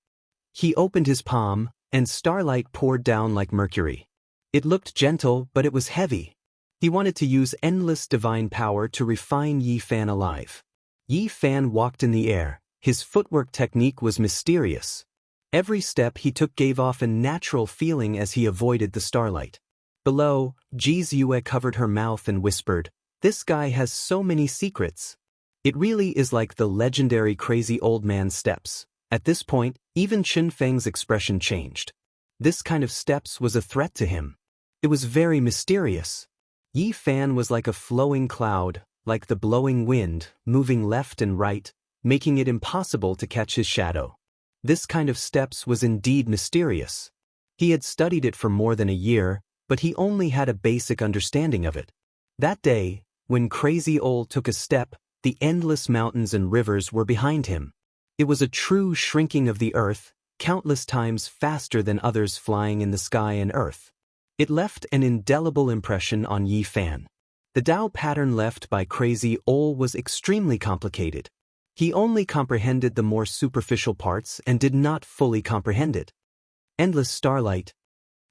He opened his palm, and starlight poured down like mercury. It looked gentle, but it was heavy. He wanted to use endless divine power to refine Yi Fan alive. Yi Fan walked in the air. His footwork technique was mysterious. Every step he took gave off a natural feeling as he avoided the starlight. Below, Ji Ziyue covered her mouth and whispered, "This guy has so many secrets. It really is like the legendary crazy old man steps." At this point, even Qin Feng's expression changed. This kind of steps was a threat to him. It was very mysterious. Yi Fan was like a flowing cloud, like the blowing wind, moving left and right, making it impossible to catch his shadow. This kind of steps was indeed mysterious. He had studied it for more than a year, but he only had a basic understanding of it. That day, when Crazy Ol took a step, the endless mountains and rivers were behind him. It was a true shrinking of the earth, countless times faster than others flying in the sky and earth. It left an indelible impression on Yi Fan. The Tao pattern left by Crazy Ol was extremely complicated. He only comprehended the more superficial parts and did not fully comprehend it. Endless starlight.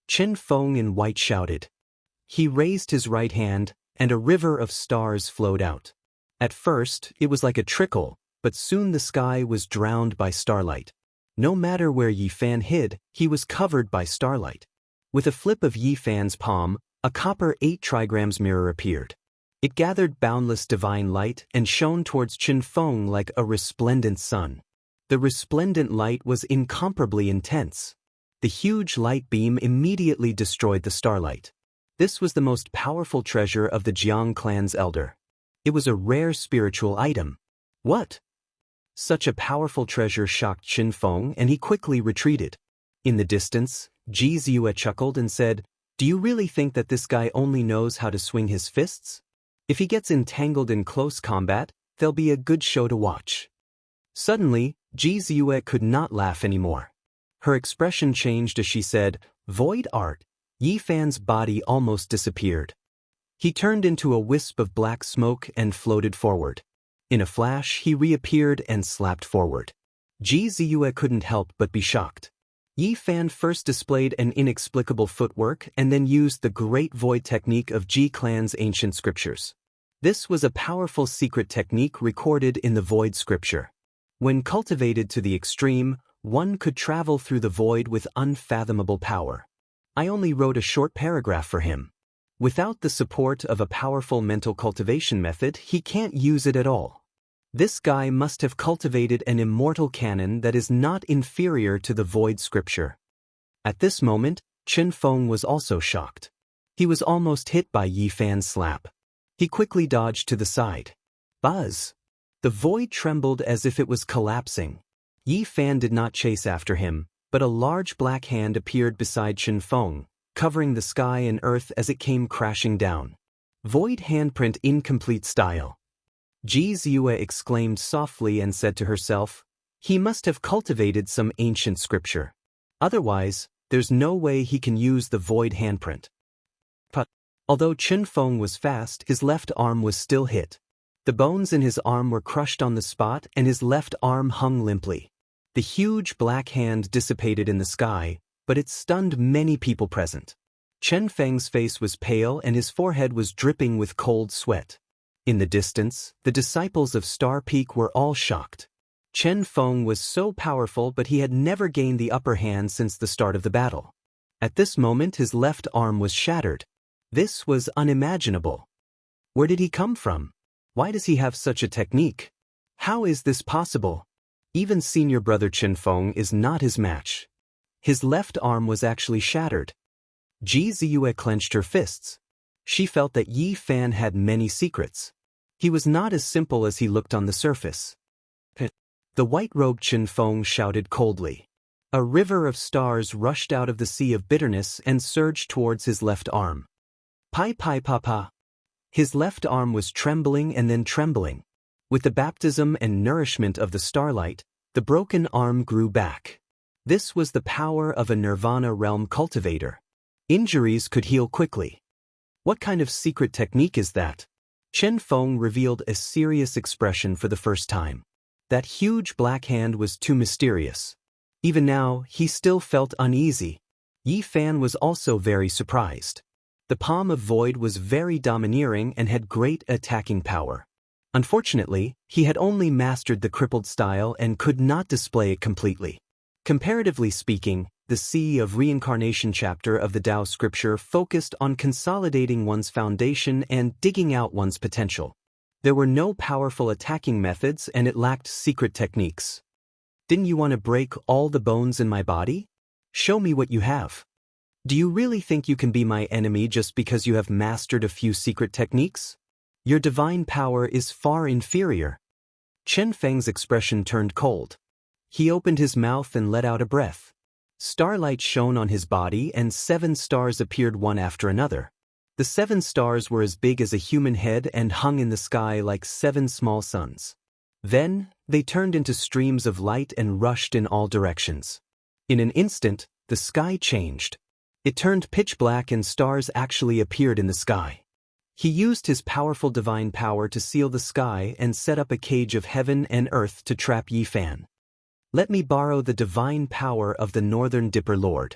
Chen Feng in white shouted. He raised his right hand, and a river of stars flowed out. At first, it was like a trickle, but soon the sky was drowned by starlight. No matter where Yi Fan hid, he was covered by starlight. With a flip of Yi Fan's palm, a copper 8 trigrams mirror appeared. It gathered boundless divine light and shone towards Chen Feng like a resplendent sun. The resplendent light was incomparably intense. The huge light beam immediately destroyed the starlight. This was the most powerful treasure of the Jiang clan's elder. It was a rare spiritual item. What? Such a powerful treasure shocked Chen Feng, and he quickly retreated. In the distance, Ji Ziyue chuckled and said, "Do you really think that this guy only knows how to swing his fists? If he gets entangled in close combat, there'll be a good show to watch." Suddenly, Ji Ziyue could not laugh anymore. Her expression changed as she said, "Void art." Yi Fan's body almost disappeared. He turned into a wisp of black smoke and floated forward. In a flash, he reappeared and slapped forward. Ji Ziyue couldn't help but be shocked. Yi Fan first displayed an inexplicable footwork and then used the Great Void technique of Ji clan's ancient scriptures. This was a powerful secret technique recorded in the Void scripture. When cultivated to the extreme, one could travel through the void with unfathomable power. I only wrote a short paragraph for him. Without the support of a powerful mental cultivation method, he can't use it at all. This guy must have cultivated an immortal canon that is not inferior to the Void scripture. At this moment, Chen Feng was also shocked. He was almost hit by Yi Fan's slap. He quickly dodged to the side. Buzz! The void trembled as if it was collapsing. Yi Fan did not chase after him, but a large black hand appeared beside Chen Feng, covering the sky and earth as it came crashing down. Void handprint incomplete style. Ji Ziyue exclaimed softly and said to herself, "He must have cultivated some ancient scripture. Otherwise, there's no way he can use the void handprint." But although Chen Feng was fast, his left arm was still hit. The bones in his arm were crushed on the spot and his left arm hung limply. The huge black hand dissipated in the sky, but it stunned many people present. Chen Feng's face was pale and his forehead was dripping with cold sweat. In the distance, the disciples of Star Peak were all shocked. Chen Feng was so powerful, but he had never gained the upper hand since the start of the battle. At this moment, his left arm was shattered. This was unimaginable. Where did he come from? Why does he have such a technique? How is this possible? Even senior brother Chen Feng is not his match. His left arm was actually shattered. Ji Ziyue clenched her fists. She felt that Yi Fan had many secrets. He was not as simple as he looked on the surface. The white-robed Chen Feng shouted coldly. A river of stars rushed out of the sea of bitterness and surged towards his left arm. Pai pai pa pa. His left arm was trembling and then trembling. With the baptism and nourishment of the starlight, the broken arm grew back. This was the power of a Nirvana realm cultivator. Injuries could heal quickly. What kind of secret technique is that? Chen Feng revealed a serious expression for the first time. That huge black hand was too mysterious. Even now, he still felt uneasy. Yi Fan was also very surprised. The palm of void was very domineering and had great attacking power. Unfortunately, he had only mastered the crippled style and could not display it completely. Comparatively speaking, the Sea of Reincarnation chapter of the Tao scripture focused on consolidating one's foundation and digging out one's potential. There were no powerful attacking methods and it lacked secret techniques. Didn't you want to break all the bones in my body? Show me what you have. Do you really think you can be my enemy just because you have mastered a few secret techniques? Your divine power is far inferior. Chen Feng's expression turned cold. He opened his mouth and let out a breath. Starlight shone on his body and 7 stars appeared one after another. The 7 stars were as big as a human head and hung in the sky like 7 small suns. Then, they turned into streams of light and rushed in all directions. In an instant, the sky changed. It turned pitch black and stars actually appeared in the sky. He used his powerful divine power to seal the sky and set up a cage of heaven and earth to trap Yi Fan. Let me borrow the divine power of the Northern Dipper Lord.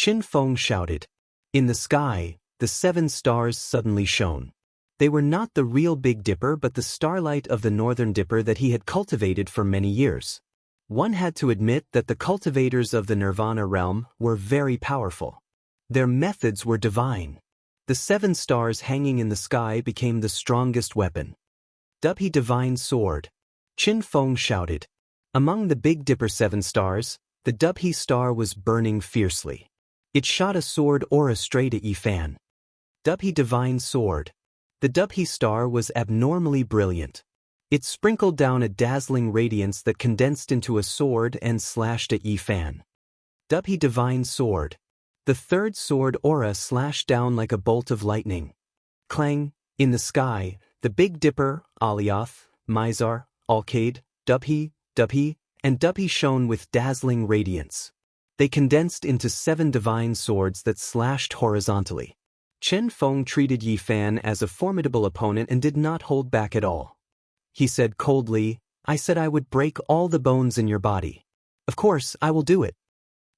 Qin Feng shouted. In the sky, the 7 stars suddenly shone. They were not the real Big Dipper but the starlight of the Northern Dipper that he had cultivated for many years. One had to admit that the cultivators of the Nirvana realm were very powerful. Their methods were divine. The 7 stars hanging in the sky became the strongest weapon. Dubhe Divine Sword. Qin Feng shouted. Among the Big Dipper 7 stars, the Dubhe star was burning fiercely. It shot a sword aura straight at Yi Fan. Dubhe Divine Sword. The Dubhe star was abnormally brilliant. It sprinkled down a dazzling radiance that condensed into a sword and slashed at Yi Fan. Dubhe Divine Sword. The third sword aura slashed down like a bolt of lightning. Clang! In the sky, the Big Dipper, Alioth, Mizar, Alcade, Dubhe, and Dubhe shone with dazzling radiance. They condensed into 7 divine swords that slashed horizontally. Qin Feng treated Yi Fan as a formidable opponent and did not hold back at all. He said coldly, "I said I would break all the bones in your body. Of course, I will do it."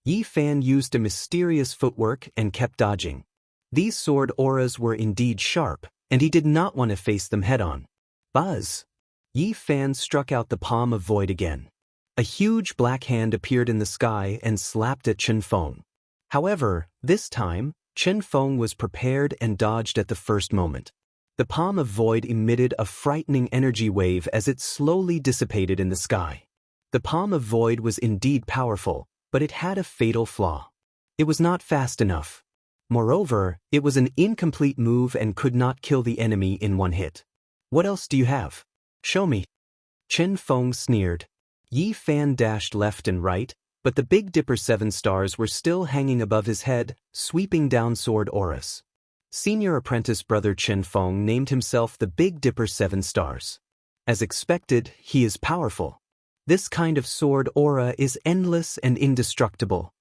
Yi Fan used a mysterious footwork and kept dodging. These sword auras were indeed sharp, and he did not want to face them head-on. Buzz! Yi Fan struck out the palm of void again. A huge black hand appeared in the sky and slapped at Qin Feng. However, this time, Qin Feng was prepared and dodged at the first moment. The palm of void emitted a frightening energy wave as it slowly dissipated in the sky. The palm of void was indeed powerful, but it had a fatal flaw. It was not fast enough. Moreover, it was an incomplete move and could not kill the enemy in one hit. "What else do you have? Show me." Qin Feng sneered. Yi Fan dashed left and right, but the Big Dipper 7 stars were still hanging above his head, sweeping down sword auras. Senior apprentice brother Qin Feng named himself the Big Dipper 7 stars. As expected, he is powerful. This kind of sword aura is endless and indestructible.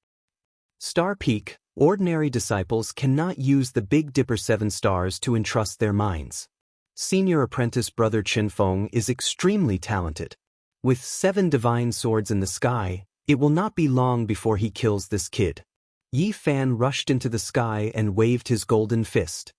Star Peak, ordinary disciples cannot use the Big Dipper 7 stars to entrust their minds. Senior apprentice brother Qin Feng is extremely talented. With 7 divine swords in the sky, it will not be long before he kills this kid. Yi Fan rushed into the sky and waved his golden fist.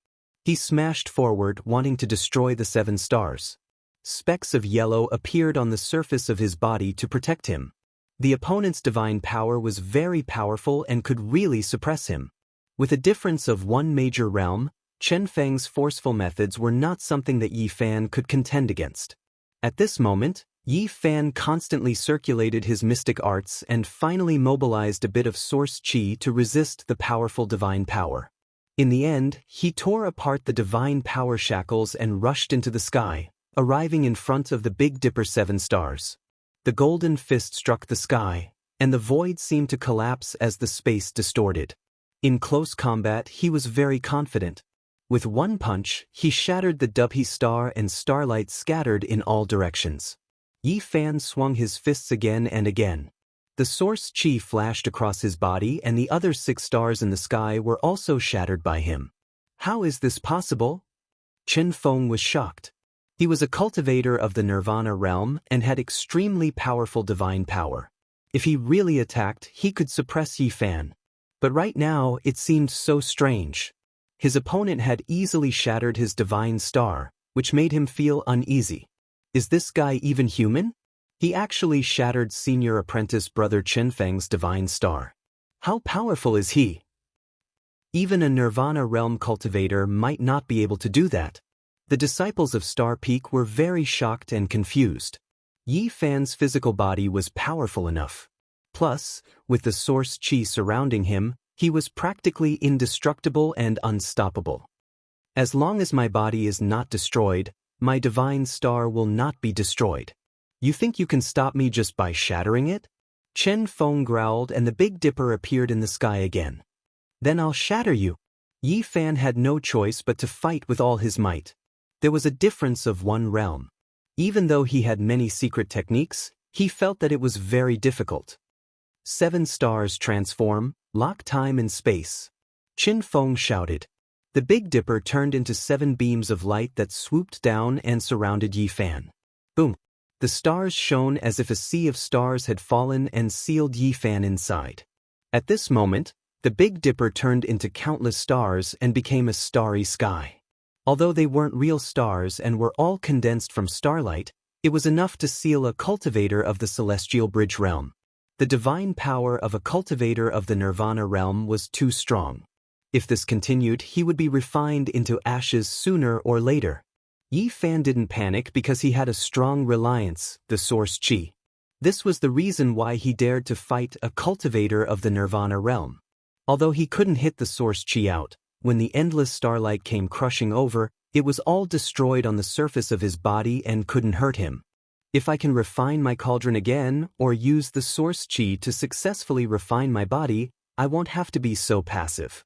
He smashed forward, wanting to destroy the 7 stars. Specks of yellow appeared on the surface of his body to protect him. The opponent's divine power was very powerful and could really suppress him. With a difference of 1 major realm, Chen Feng's forceful methods were not something that Yi Fan could contend against. At this moment, Yi Fan constantly circulated his mystic arts and finally mobilized a bit of source qi to resist the powerful divine power. In the end, he tore apart the divine power shackles and rushed into the sky, arriving in front of the Big Dipper 7 stars. The golden fist struck the sky, and the void seemed to collapse as the space distorted. In close combat, he was very confident. With one punch, he shattered the Dubhe star and starlight scattered in all directions. Yi Fan swung his fists again and again. The source qi flashed across his body and the other 6 stars in the sky were also shattered by him. How is this possible? Qin Feng was shocked. He was a cultivator of the Nirvana realm and had extremely powerful divine power. If he really attacked, he could suppress Yi Fan. But right now, it seemed so strange. His opponent had easily shattered his divine star, which made him feel uneasy. Is this guy even human? He actually shattered senior apprentice brother Qin Feng's divine star. How powerful is he? Even a Nirvana realm cultivator might not be able to do that. The disciples of Star Peak were very shocked and confused. Yi Fan's physical body was powerful enough. Plus, with the source qi surrounding him, he was practically indestructible and unstoppable. As long as my body is not destroyed, my divine star will not be destroyed. You think you can stop me just by shattering it? Qin Feng growled and the Big Dipper appeared in the sky again. Then I'll shatter you. Yi Fan had no choice but to fight with all his might. There was a difference of 1 realm. Even though he had many secret techniques, he felt that it was very difficult. 7 stars transform, lock time and space. Qin Feng shouted. The Big Dipper turned into 7 beams of light that swooped down and surrounded Yi Fan. Boom! The stars shone as if a sea of stars had fallen and sealed Yi Fan inside. At this moment, The Big Dipper turned into countless stars and became a starry sky. Although they weren't real stars and were all condensed from starlight, it was enough to seal a cultivator of the celestial bridge realm. The divine power of a cultivator of the nirvana realm was too strong. If this continued, he would be refined into ashes sooner or later. Yi Fan didn't panic because he had a strong reliance, the source chi. This was the reason why he dared to fight a cultivator of the nirvana realm. Although he couldn't hit the source chi out, when the endless starlight came crushing over, it was all destroyed on the surface of his body and couldn't hurt him. If I can refine my cauldron again, or use the source chi to successfully refine my body, I won't have to be so passive.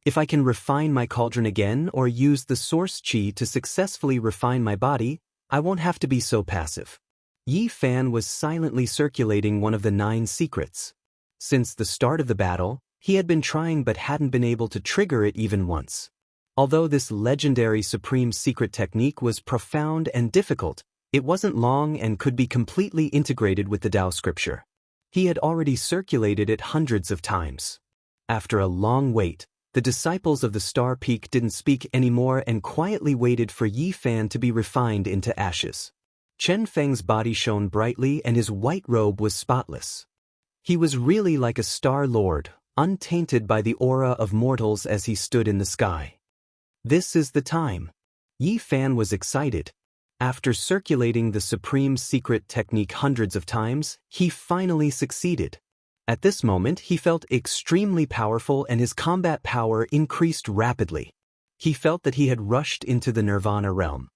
If I can refine my cauldron again or use the source chi to successfully refine my body, I won't have to be so passive. Yi Fan was silently circulating one of the 9 secrets. Since the start of the battle, he had been trying but hadn't been able to trigger it even once. Although this legendary supreme secret technique was profound and difficult, it wasn't long and could be completely integrated with the Tao scripture. He had already circulated it hundreds of times. After a long wait, the disciples of the Star Peak didn't speak anymore and quietly waited for Yi Fan to be refined into ashes. Chen Feng's body shone brightly and his white robe was spotless. He was really like a star lord, untainted by the aura of mortals as he stood in the sky. This is the time. Yi Fan was excited. After circulating the supreme secret technique hundreds of times, he finally succeeded. At this moment, he felt extremely powerful and his combat power increased rapidly. He felt that he had rushed into the nirvana realm.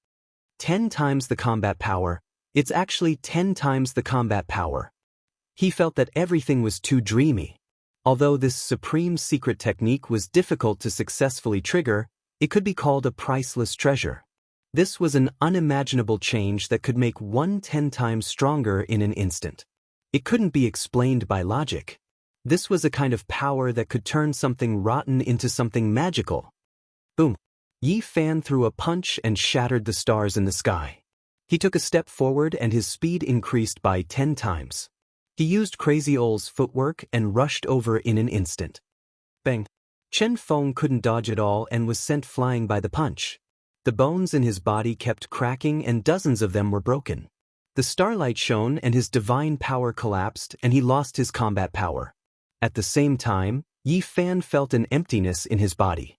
10 times the combat power. It's actually 10 times the combat power. He felt that everything was too dreamy. Although this supreme secret technique was difficult to successfully trigger, it could be called a priceless treasure. This was an unimaginable change that could make one 10 times stronger in an instant. It couldn't be explained by logic. This was a kind of power that could turn something rotten into something magical. Boom! Yi Fan threw a punch and shattered the stars in the sky. He took a step forward and his speed increased by 10 times. He used Crazy Ole's footwork and rushed over in an instant. Bang! Chen Feng couldn't dodge at all and was sent flying by the punch. The bones in his body kept cracking and dozens of them were broken. The starlight shone and his divine power collapsed and he lost his combat power. At the same time, Yi Fan felt an emptiness in his body.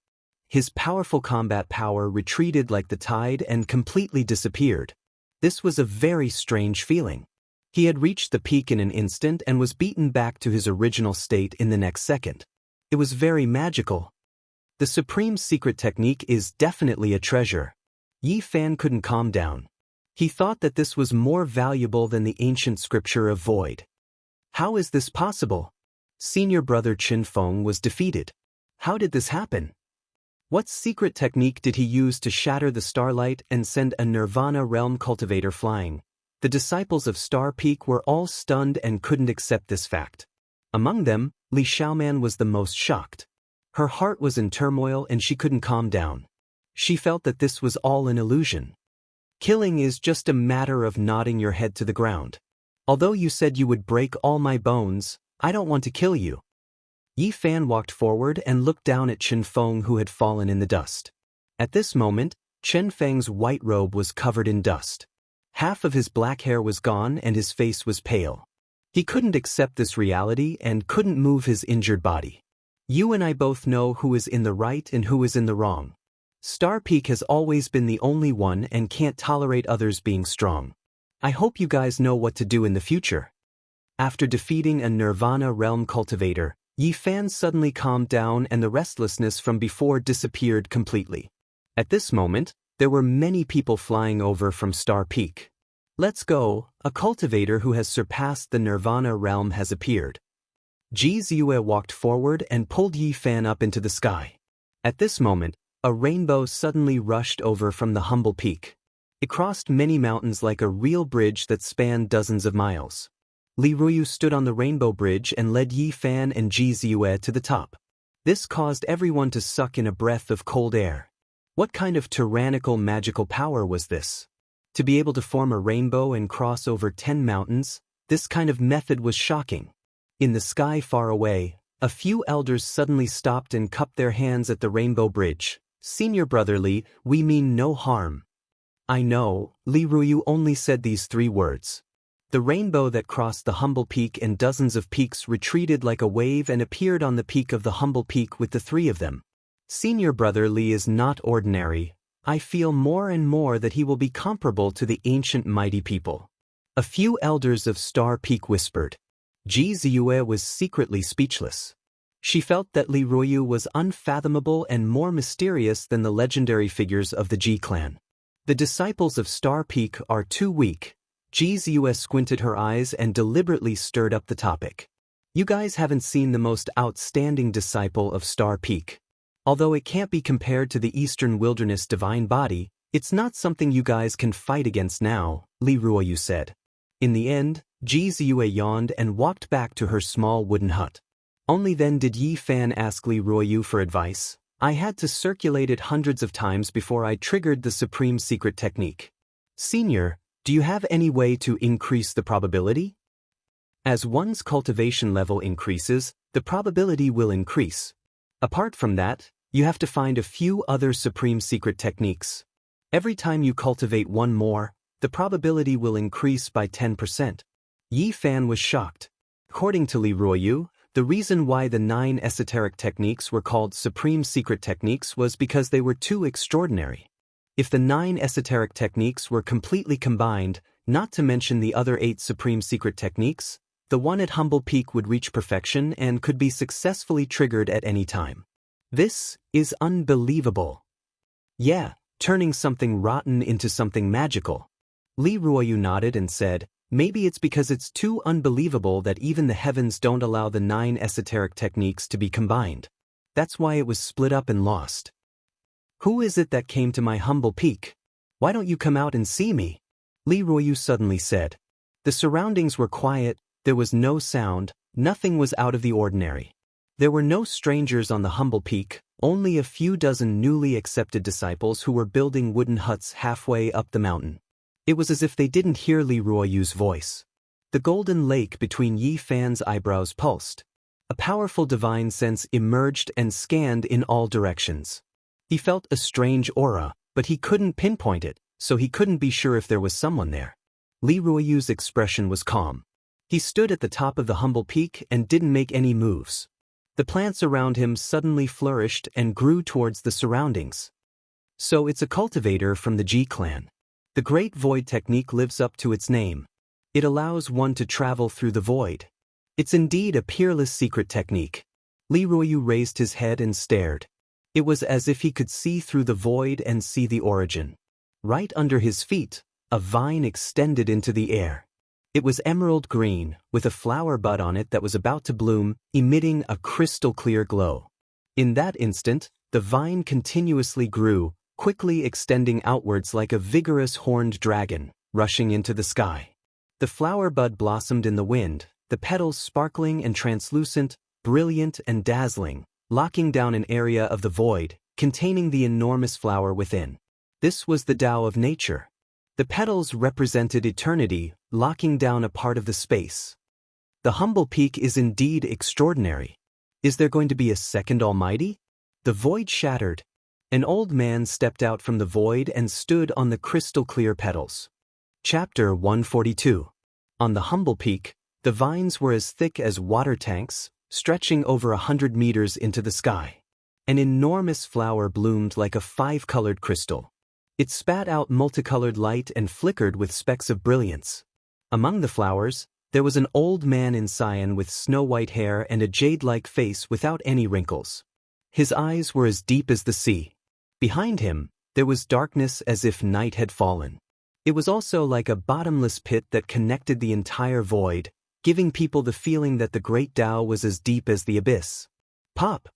His powerful combat power retreated like the tide and completely disappeared. This was a very strange feeling. He had reached the peak in an instant and was beaten back to his original state in the next second. It was very magical. The supreme secret technique is definitely a treasure. Yi Fan couldn't calm down. He thought that this was more valuable than the ancient scripture of void. How is this possible? Senior brother Chen Feng was defeated. How did this happen? What secret technique did he use to shatter the starlight and send a nirvana realm cultivator flying? The disciples of Star Peak were all stunned and couldn't accept this fact. Among them, Li Xiaoman was the most shocked. Her heart was in turmoil and she couldn't calm down. She felt that this was all an illusion. Killing is just a matter of nodding your head to the ground. Although you said you would break all my bones, I don't want to kill you. Yi Fan walked forward and looked down at Chen Feng who had fallen in the dust. At this moment, Chen Feng's white robe was covered in dust. Half of his black hair was gone and his face was pale. He couldn't accept this reality and couldn't move his injured body. You and I both know who is in the right and who is in the wrong. Star Peak has always been the only one and can't tolerate others being strong. I hope you guys know what to do in the future. After defeating a Nirvana realm cultivator, Yi Fan suddenly calmed down and the restlessness from before disappeared completely. At this moment, there were many people flying over from Star Peak. Let's go, a cultivator who has surpassed the Nirvana realm has appeared. Ji Ziyue walked forward and pulled Yi Fan up into the sky. At this moment, a rainbow suddenly rushed over from the humble peak. It crossed many mountains like a real bridge that spanned dozens of miles. Li Ruyu stood on the rainbow bridge and led Yi Fan and Ji Ziyue to the top. This caused everyone to suck in a breath of cold air. What kind of tyrannical magical power was this? To be able to form a rainbow and cross over 10 mountains, this kind of method was shocking. In the sky far away, A few elders suddenly stopped and cupped their hands at the rainbow bridge. "Senior brother Li, we mean no harm." "I know," Li Ruoyu only said these 3 words. The rainbow that crossed the humble peak and dozens of peaks retreated like a wave and appeared on the peak of the humble peak with the 3 of them. "Senior brother Li is not ordinary. I feel more and more that he will be comparable to the ancient mighty people." A few elders of Star Peak whispered. Ji Ziyue was secretly speechless. She felt that Li Ruoyu was unfathomable and more mysterious than the legendary figures of the Ji clan. "The disciples of Star Peak are too weak." Ji Ziyue squinted her eyes and deliberately stirred up the topic. "You guys haven't seen the most outstanding disciple of Star Peak. Although it can't be compared to the Eastern Wilderness divine body, it's not something you guys can fight against now," Li Ruoyu said. In the end, Ji Ziyue yawned and walked back to her small wooden hut. Only then did Yi Fan ask Li Ruoyu for advice. "I had to circulate it hundreds of times before I triggered the supreme secret technique. Senior, do you have any way to increase the probability?" As one's cultivation level increases, the probability will increase. Apart from that, you have to find a few other supreme secret techniques. Every time you cultivate one more, the probability will increase by 10%. Yi Fan was shocked. According to Li Ruoyu, the reason why the 9 esoteric techniques were called supreme secret techniques was because they were too extraordinary. If the 9 esoteric techniques were completely combined, not to mention the other 8 supreme secret techniques, the one at Humble Peak would reach perfection and could be successfully triggered at any time. This is unbelievable. Yeah, turning something rotten into something magical. Li Ruoyu nodded and said, "Maybe it's because it's too unbelievable that even the heavens don't allow the 9 esoteric techniques to be combined. That's why it was split up and lost." "Who is it that came to my humble peak? Why don't you come out and see me?" Li Ruoyu suddenly said. The surroundings were quiet, there was no sound, nothing was out of the ordinary. There were no strangers on the humble peak, only a few dozen newly accepted disciples who were building wooden huts halfway up the mountain. It was as if they didn't hear Li Ruoyu's voice. The golden lake between Yi Fan's eyebrows pulsed. A powerful divine sense emerged and scanned in all directions. He felt a strange aura, but he couldn't pinpoint it, so he couldn't be sure if there was someone there. Li Ruoyu's expression was calm. He stood at the top of the humble peak and didn't make any moves. The plants around him suddenly flourished and grew towards the surroundings. So it's a cultivator from the Ji clan. The Great Void technique lives up to its name. It allows one to travel through the void. It's indeed a peerless secret technique. Li Ruoyu raised his head and stared. It was as if he could see through the void and see the origin. Right under his feet, a vine extended into the air. It was emerald green, with a flower bud on it that was about to bloom, emitting a crystal-clear glow. In that instant, the vine continuously grew, quickly extending outwards like a vigorous horned dragon, rushing into the sky. The flower bud blossomed in the wind, the petals sparkling and translucent, brilliant and dazzling, locking down an area of the void, containing the enormous flower within. This was the Tao of nature. The petals represented eternity, locking down a part of the space. The humble peak is indeed extraordinary. Is there going to be a second Almighty? The void shattered. An old man stepped out from the void and stood on the crystal-clear petals. Chapter 142. On the humble peak, the vines were as thick as water tanks, stretching over 100 meters into the sky. An enormous flower bloomed like a 5-colored crystal. It spat out multicolored light and flickered with specks of brilliance. Among the flowers, there was an old man in cyan with snow-white hair and a jade-like face without any wrinkles. His eyes were as deep as the sea. Behind him, there was darkness as if night had fallen. It was also like a bottomless pit that connected the entire void, giving people the feeling that the great Tao was as deep as the abyss. Pop!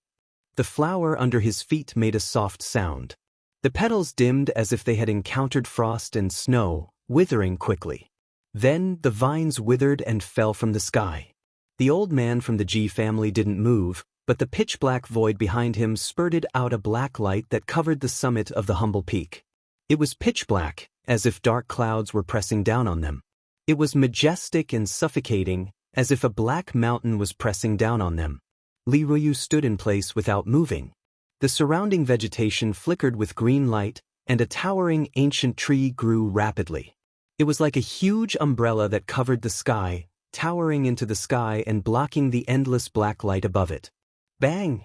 The flower under his feet made a soft sound. The petals dimmed as if they had encountered frost and snow, withering quickly. Then the vines withered and fell from the sky. The old man from the Ji family didn't move, but the pitch-black void behind him spurted out a black light that covered the summit of the humble peak. It was pitch black, as if dark clouds were pressing down on them. It was majestic and suffocating, as if a black mountain was pressing down on them. Li Ruoyu stood in place without moving. The surrounding vegetation flickered with green light, and a towering ancient tree grew rapidly. It was like a huge umbrella that covered the sky, towering into the sky and blocking the endless black light above it. Bang!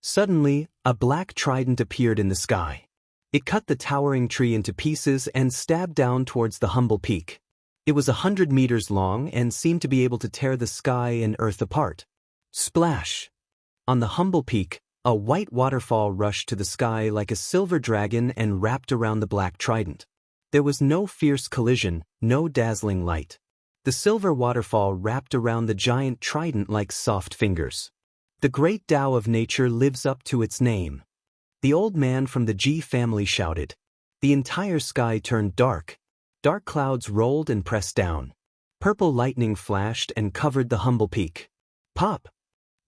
Suddenly, a black trident appeared in the sky. It cut the towering tree into pieces and stabbed down towards the humble peak. It was 100 meters long and seemed to be able to tear the sky and earth apart. Splash! On the humble peak, a white waterfall rushed to the sky like a silver dragon and wrapped around the black trident. There was no fierce collision, no dazzling light. The silver waterfall wrapped around the giant trident like soft fingers. The great Tao of nature lives up to its name. The old man from the Ji family shouted. The entire sky turned dark. Dark clouds rolled and pressed down. Purple lightning flashed and covered the humble peak. Pop!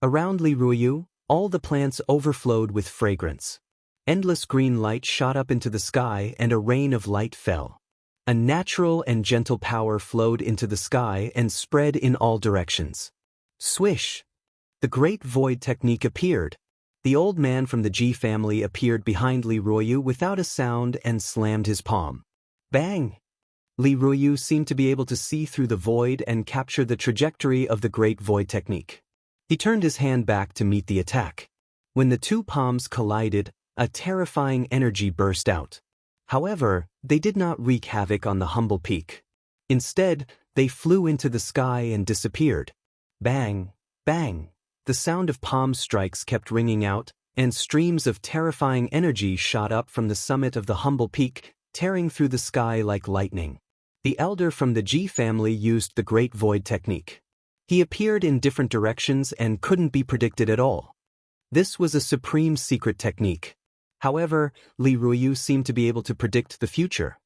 Around Li Ruoyu, all the plants overflowed with fragrance. Endless green light shot up into the sky and a rain of light fell. A natural and gentle power flowed into the sky and spread in all directions. Swish! The great void technique appeared. The old man from the Ji family appeared behind Li Ruoyu without a sound and slammed his palm. Bang! Li Ruoyu seemed to be able to see through the void and capture the trajectory of the great void technique. He turned his hand back to meet the attack. When the two palms collided, a terrifying energy burst out. However, they did not wreak havoc on the humble peak. Instead, they flew into the sky and disappeared. Bang! Bang! The sound of palm strikes kept ringing out, and streams of terrifying energy shot up from the summit of the humble peak, tearing through the sky like lightning. The elder from the Ji family used the Great Void technique. He appeared in different directions and couldn't be predicted at all. This was a supreme secret technique. However, Li Ruoyu seemed to be able to predict the future.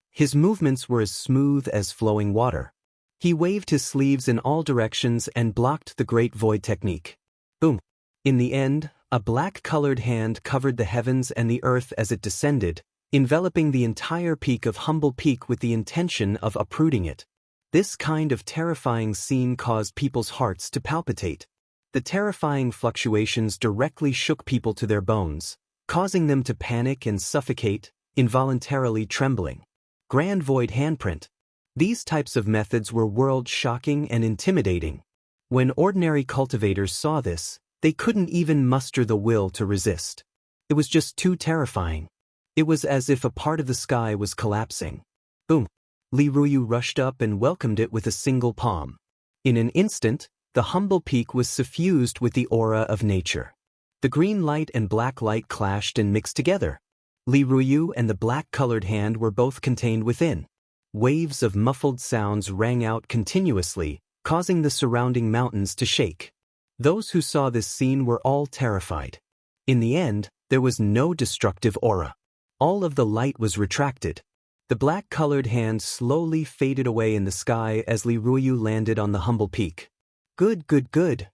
His movements were as smooth as flowing water. He waved his sleeves in all directions and blocked the Great Void technique. Boom! In the end, a black-colored hand covered the heavens and the earth as it descended, enveloping the entire peak of Humble Peak with the intention of uprooting it. This kind of terrifying scene caused people's hearts to palpitate. The terrifying fluctuations directly shook people to their bones, causing them to panic and suffocate, involuntarily trembling. Grand Void handprint. These types of methods were world-shocking and intimidating. When ordinary cultivators saw this, they couldn't even muster the will to resist. It was just too terrifying. It was as if a part of the sky was collapsing. Boom! Li Ruoyu rushed up and welcomed it with a single palm. In an instant, the humble peak was suffused with the aura of nature. The green light and black light clashed and mixed together. Li Ruoyu and the black-colored hand were both contained within. Waves of muffled sounds rang out continuously, causing the surrounding mountains to shake. Those who saw this scene were all terrified. In the end, there was no destructive aura. All of the light was retracted. The black-colored hand slowly faded away in the sky as Li Ruoyu landed on the humble peak. Good, good, good.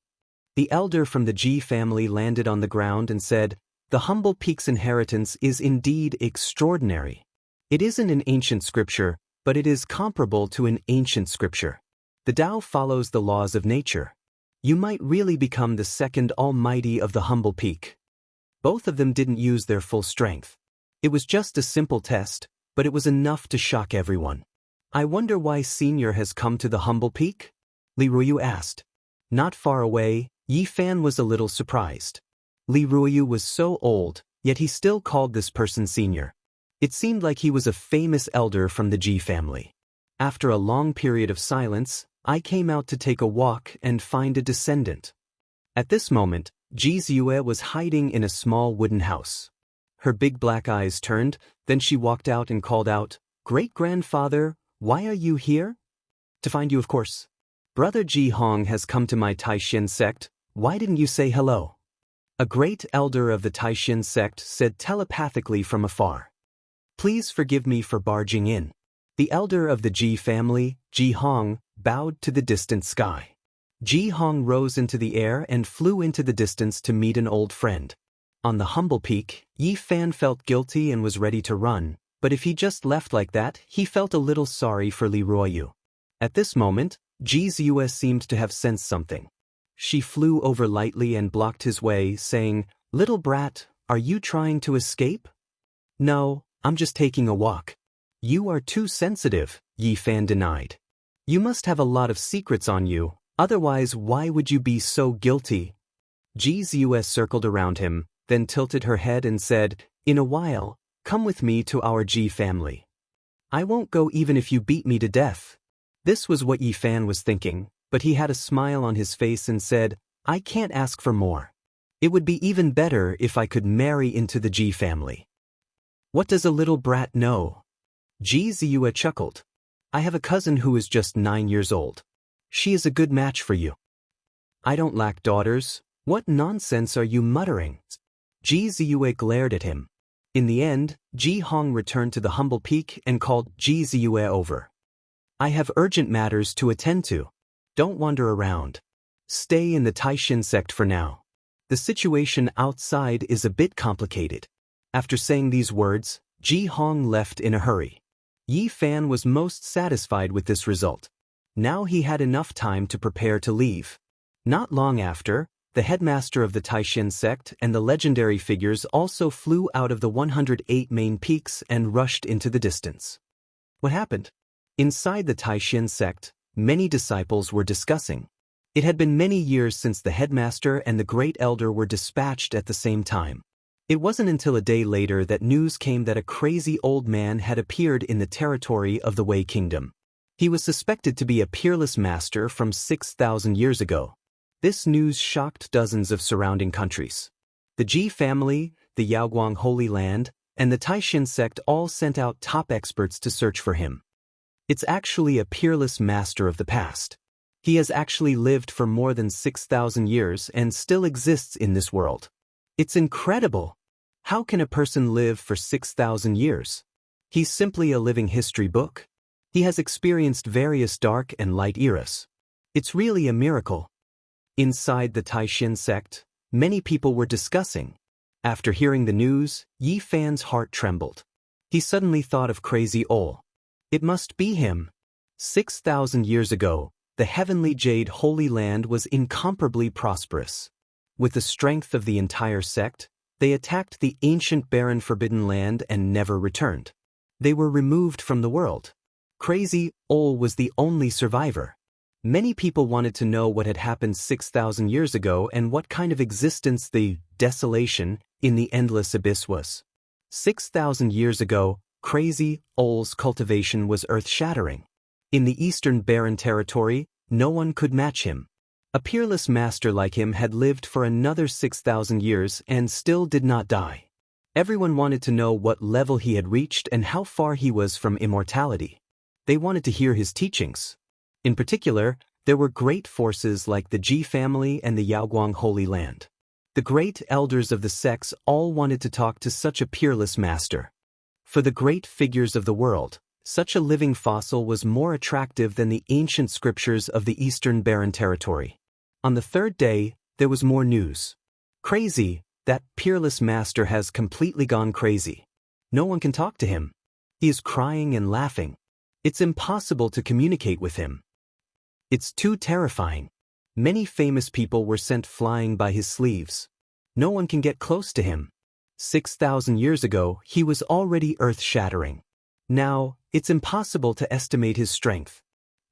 The elder from the Ji family landed on the ground and said, "The humble peak's inheritance is indeed extraordinary. It isn't an ancient scripture, but it is comparable to an ancient scripture. The Tao follows the laws of nature. You might really become the second almighty of the humble peak." Both of them didn't use their full strength. It was just a simple test, but it was enough to shock everyone. "I wonder why Senior has come to the humble peak?" Li Ruoyu asked. Not far away, Yi Fan was a little surprised. Li Ruoyu was so old, yet he still called this person Senior. It seemed like he was a famous elder from the Ji family. After a long period of silence, I came out to take a walk and find a descendant. At this moment, Ji Ziyue was hiding in a small wooden house. Her big black eyes turned, then she walked out and called out, "Great-grandfather, why are you here?" "To find you, of course." "Brother Ji Hong has come to my Taixin sect, why didn't you say hello?" A great elder of the Taixin sect said telepathically from afar. "Please forgive me for barging in." The elder of the Ji family, Ji Hong, bowed to the distant sky. Ji Hong rose into the air and flew into the distance to meet an old friend. On the humble peak, Yi Fan felt guilty and was ready to run, but if he just left like that, he felt a little sorry for Li Ruoyu. At this moment, Ji Ziyue seemed to have sensed something. She flew over lightly and blocked his way, saying, "Little brat, are you trying to escape?" "No, I'm just taking a walk." "You are too sensitive," Yi Fan denied. "You must have a lot of secrets on you, otherwise why would you be so guilty?" Ji Ziyue circled around him, then tilted her head and said, "In a while, come with me to our Ji family. I won't go even if you beat me to death." This was what Yi Fan was thinking, but he had a smile on his face and said, "I can't ask for more. It would be even better if I could marry into the Ji family." "What does a little brat know?" Ji Ziyue chuckled. "I have a cousin who is just 9 years old. She is a good match for you." "I don't lack daughters. What nonsense are you muttering?" Ji Ziyue glared at him. In the end, Ji Hong returned to the humble peak and called Ji Ziyue over. "I have urgent matters to attend to. Don't wander around. Stay in the Taishin sect for now. The situation outside is a bit complicated." After saying these words, Ji Hong left in a hurry. Yi Fan was most satisfied with this result. Now he had enough time to prepare to leave. Not long after, the headmaster of the Taishin sect and the legendary figures also flew out of the 108 main peaks and rushed into the distance. What happened? Inside the Taishin sect, many disciples were discussing. It had been many years since the headmaster and the great elder were dispatched at the same time. It wasn't until a day later that news came that a crazy old man had appeared in the territory of the Wei Kingdom. He was suspected to be a peerless master from 6,000 years ago. This news shocked dozens of surrounding countries. The Ji family, the Yaoguang Holy Land, and the Taishin sect all sent out top experts to search for him. It's actually a peerless master of the past. He has actually lived for more than 6,000 years and still exists in this world. It's incredible. How can a person live for 6,000 years? He's simply a living history book. He has experienced various dark and light eras. It's really a miracle. Inside the Taishin sect, many people were discussing. After hearing the news, Yi Fan's heart trembled. He suddenly thought of Crazy Ol. It must be him. 6,000 years ago, the heavenly Jade Holy Land was incomparably prosperous. With the strength of the entire sect, they attacked the ancient barren Forbidden Land and never returned. They were removed from the world. Crazy Ol was the only survivor. Many people wanted to know what had happened 6,000 years ago and what kind of existence the desolation in the endless abyss was. 6,000 years ago, Crazy Ol's cultivation was earth-shattering. In the eastern barren territory, no one could match him. A peerless master like him had lived for another 6,000 years and still did not die. Everyone wanted to know what level he had reached and how far he was from immortality. They wanted to hear his teachings. In particular, there were great forces like the Ji family and the Yaoguang Holy Land. The great elders of the sects all wanted to talk to such a peerless master. For the great figures of the world, such a living fossil was more attractive than the ancient scriptures of the Eastern Barren Territory. On the third day, there was more news. Crazy, that peerless master has completely gone crazy. No one can talk to him. He is crying and laughing. It's impossible to communicate with him. It's too terrifying. Many famous people were sent flying by his sleeves. No one can get close to him. 6,000 years ago, he was already earth-shattering. Now, it's impossible to estimate his strength.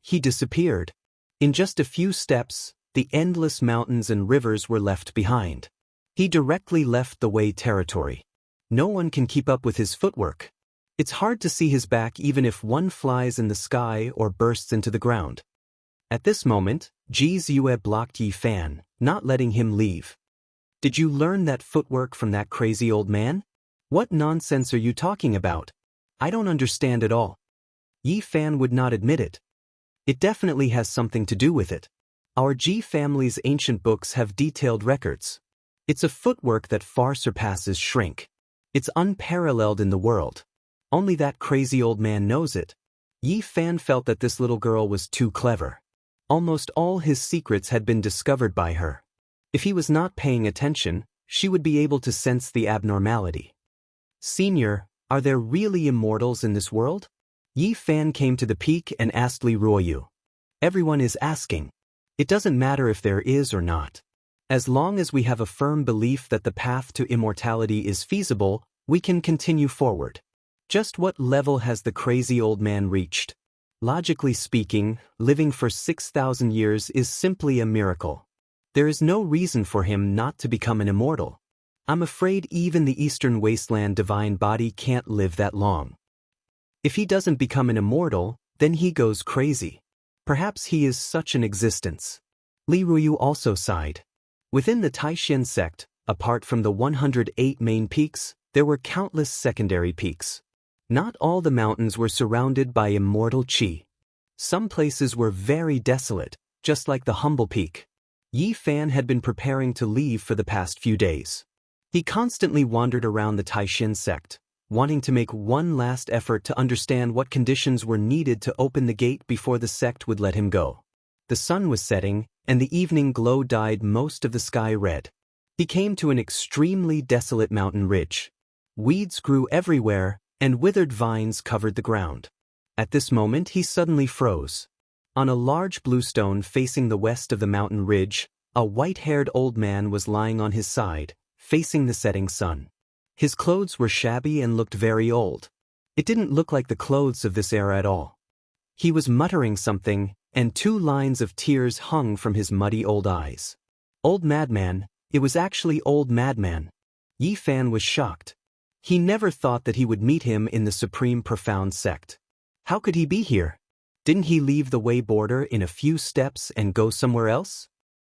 He disappeared. In just a few steps, the endless mountains and rivers were left behind. He directly left the Wei territory. No one can keep up with his footwork. It's hard to see his back even if one flies in the sky or bursts into the ground. At this moment, Ji Ziyue blocked Yi Fan, not letting him leave. "Did you learn that footwork from that crazy old man? What nonsense are you talking about? I don't understand at all." Yi Fan would not admit it. "It definitely has something to do with it. Our Ji family's ancient books have detailed records. It's a footwork that far surpasses shrink. It's unparalleled in the world. Only that crazy old man knows it." Yi Fan felt that this little girl was too clever. Almost all his secrets had been discovered by her. If he was not paying attention, she would be able to sense the abnormality. "Senior, are there really immortals in this world?" Yi Fan came to the peak and asked Li Ruoyu. "Everyone is asking. It doesn't matter if there is or not. As long as we have a firm belief that the path to immortality is feasible, we can continue forward. Just what level has the crazy old man reached? Logically speaking, living for 6,000 years is simply a miracle. There is no reason for him not to become an immortal. I'm afraid even the Eastern Wasteland divine body can't live that long. If he doesn't become an immortal, then he goes crazy. Perhaps he is such an existence. Li Ruyu also sighed. Within the Taishan sect, apart from the 108 main peaks, there were countless secondary peaks. Not all the mountains were surrounded by immortal qi. Some places were very desolate, just like the humble peak. Yi Fan had been preparing to leave for the past few days. He constantly wandered around the Taishan sect, wanting to make one last effort to understand what conditions were needed to open the gate before the sect would let him go. The sun was setting, and the evening glow dyed most of the sky red. He came to an extremely desolate mountain ridge. Weeds grew everywhere, and withered vines covered the ground. At this moment he suddenly froze. On a large blue stone facing the west of the mountain ridge, a white-haired old man was lying on his side, facing the setting sun. His clothes were shabby and looked very old. It didn't look like the clothes of this era at all. He was muttering something, and 2 lines of tears hung from his muddy old eyes. Old madman, it was actually old madman. Yi Fan was shocked. He never thought that he would meet him in the Supreme Profound sect. How could he be here? Didn't he leave the way border in a few steps and go somewhere else?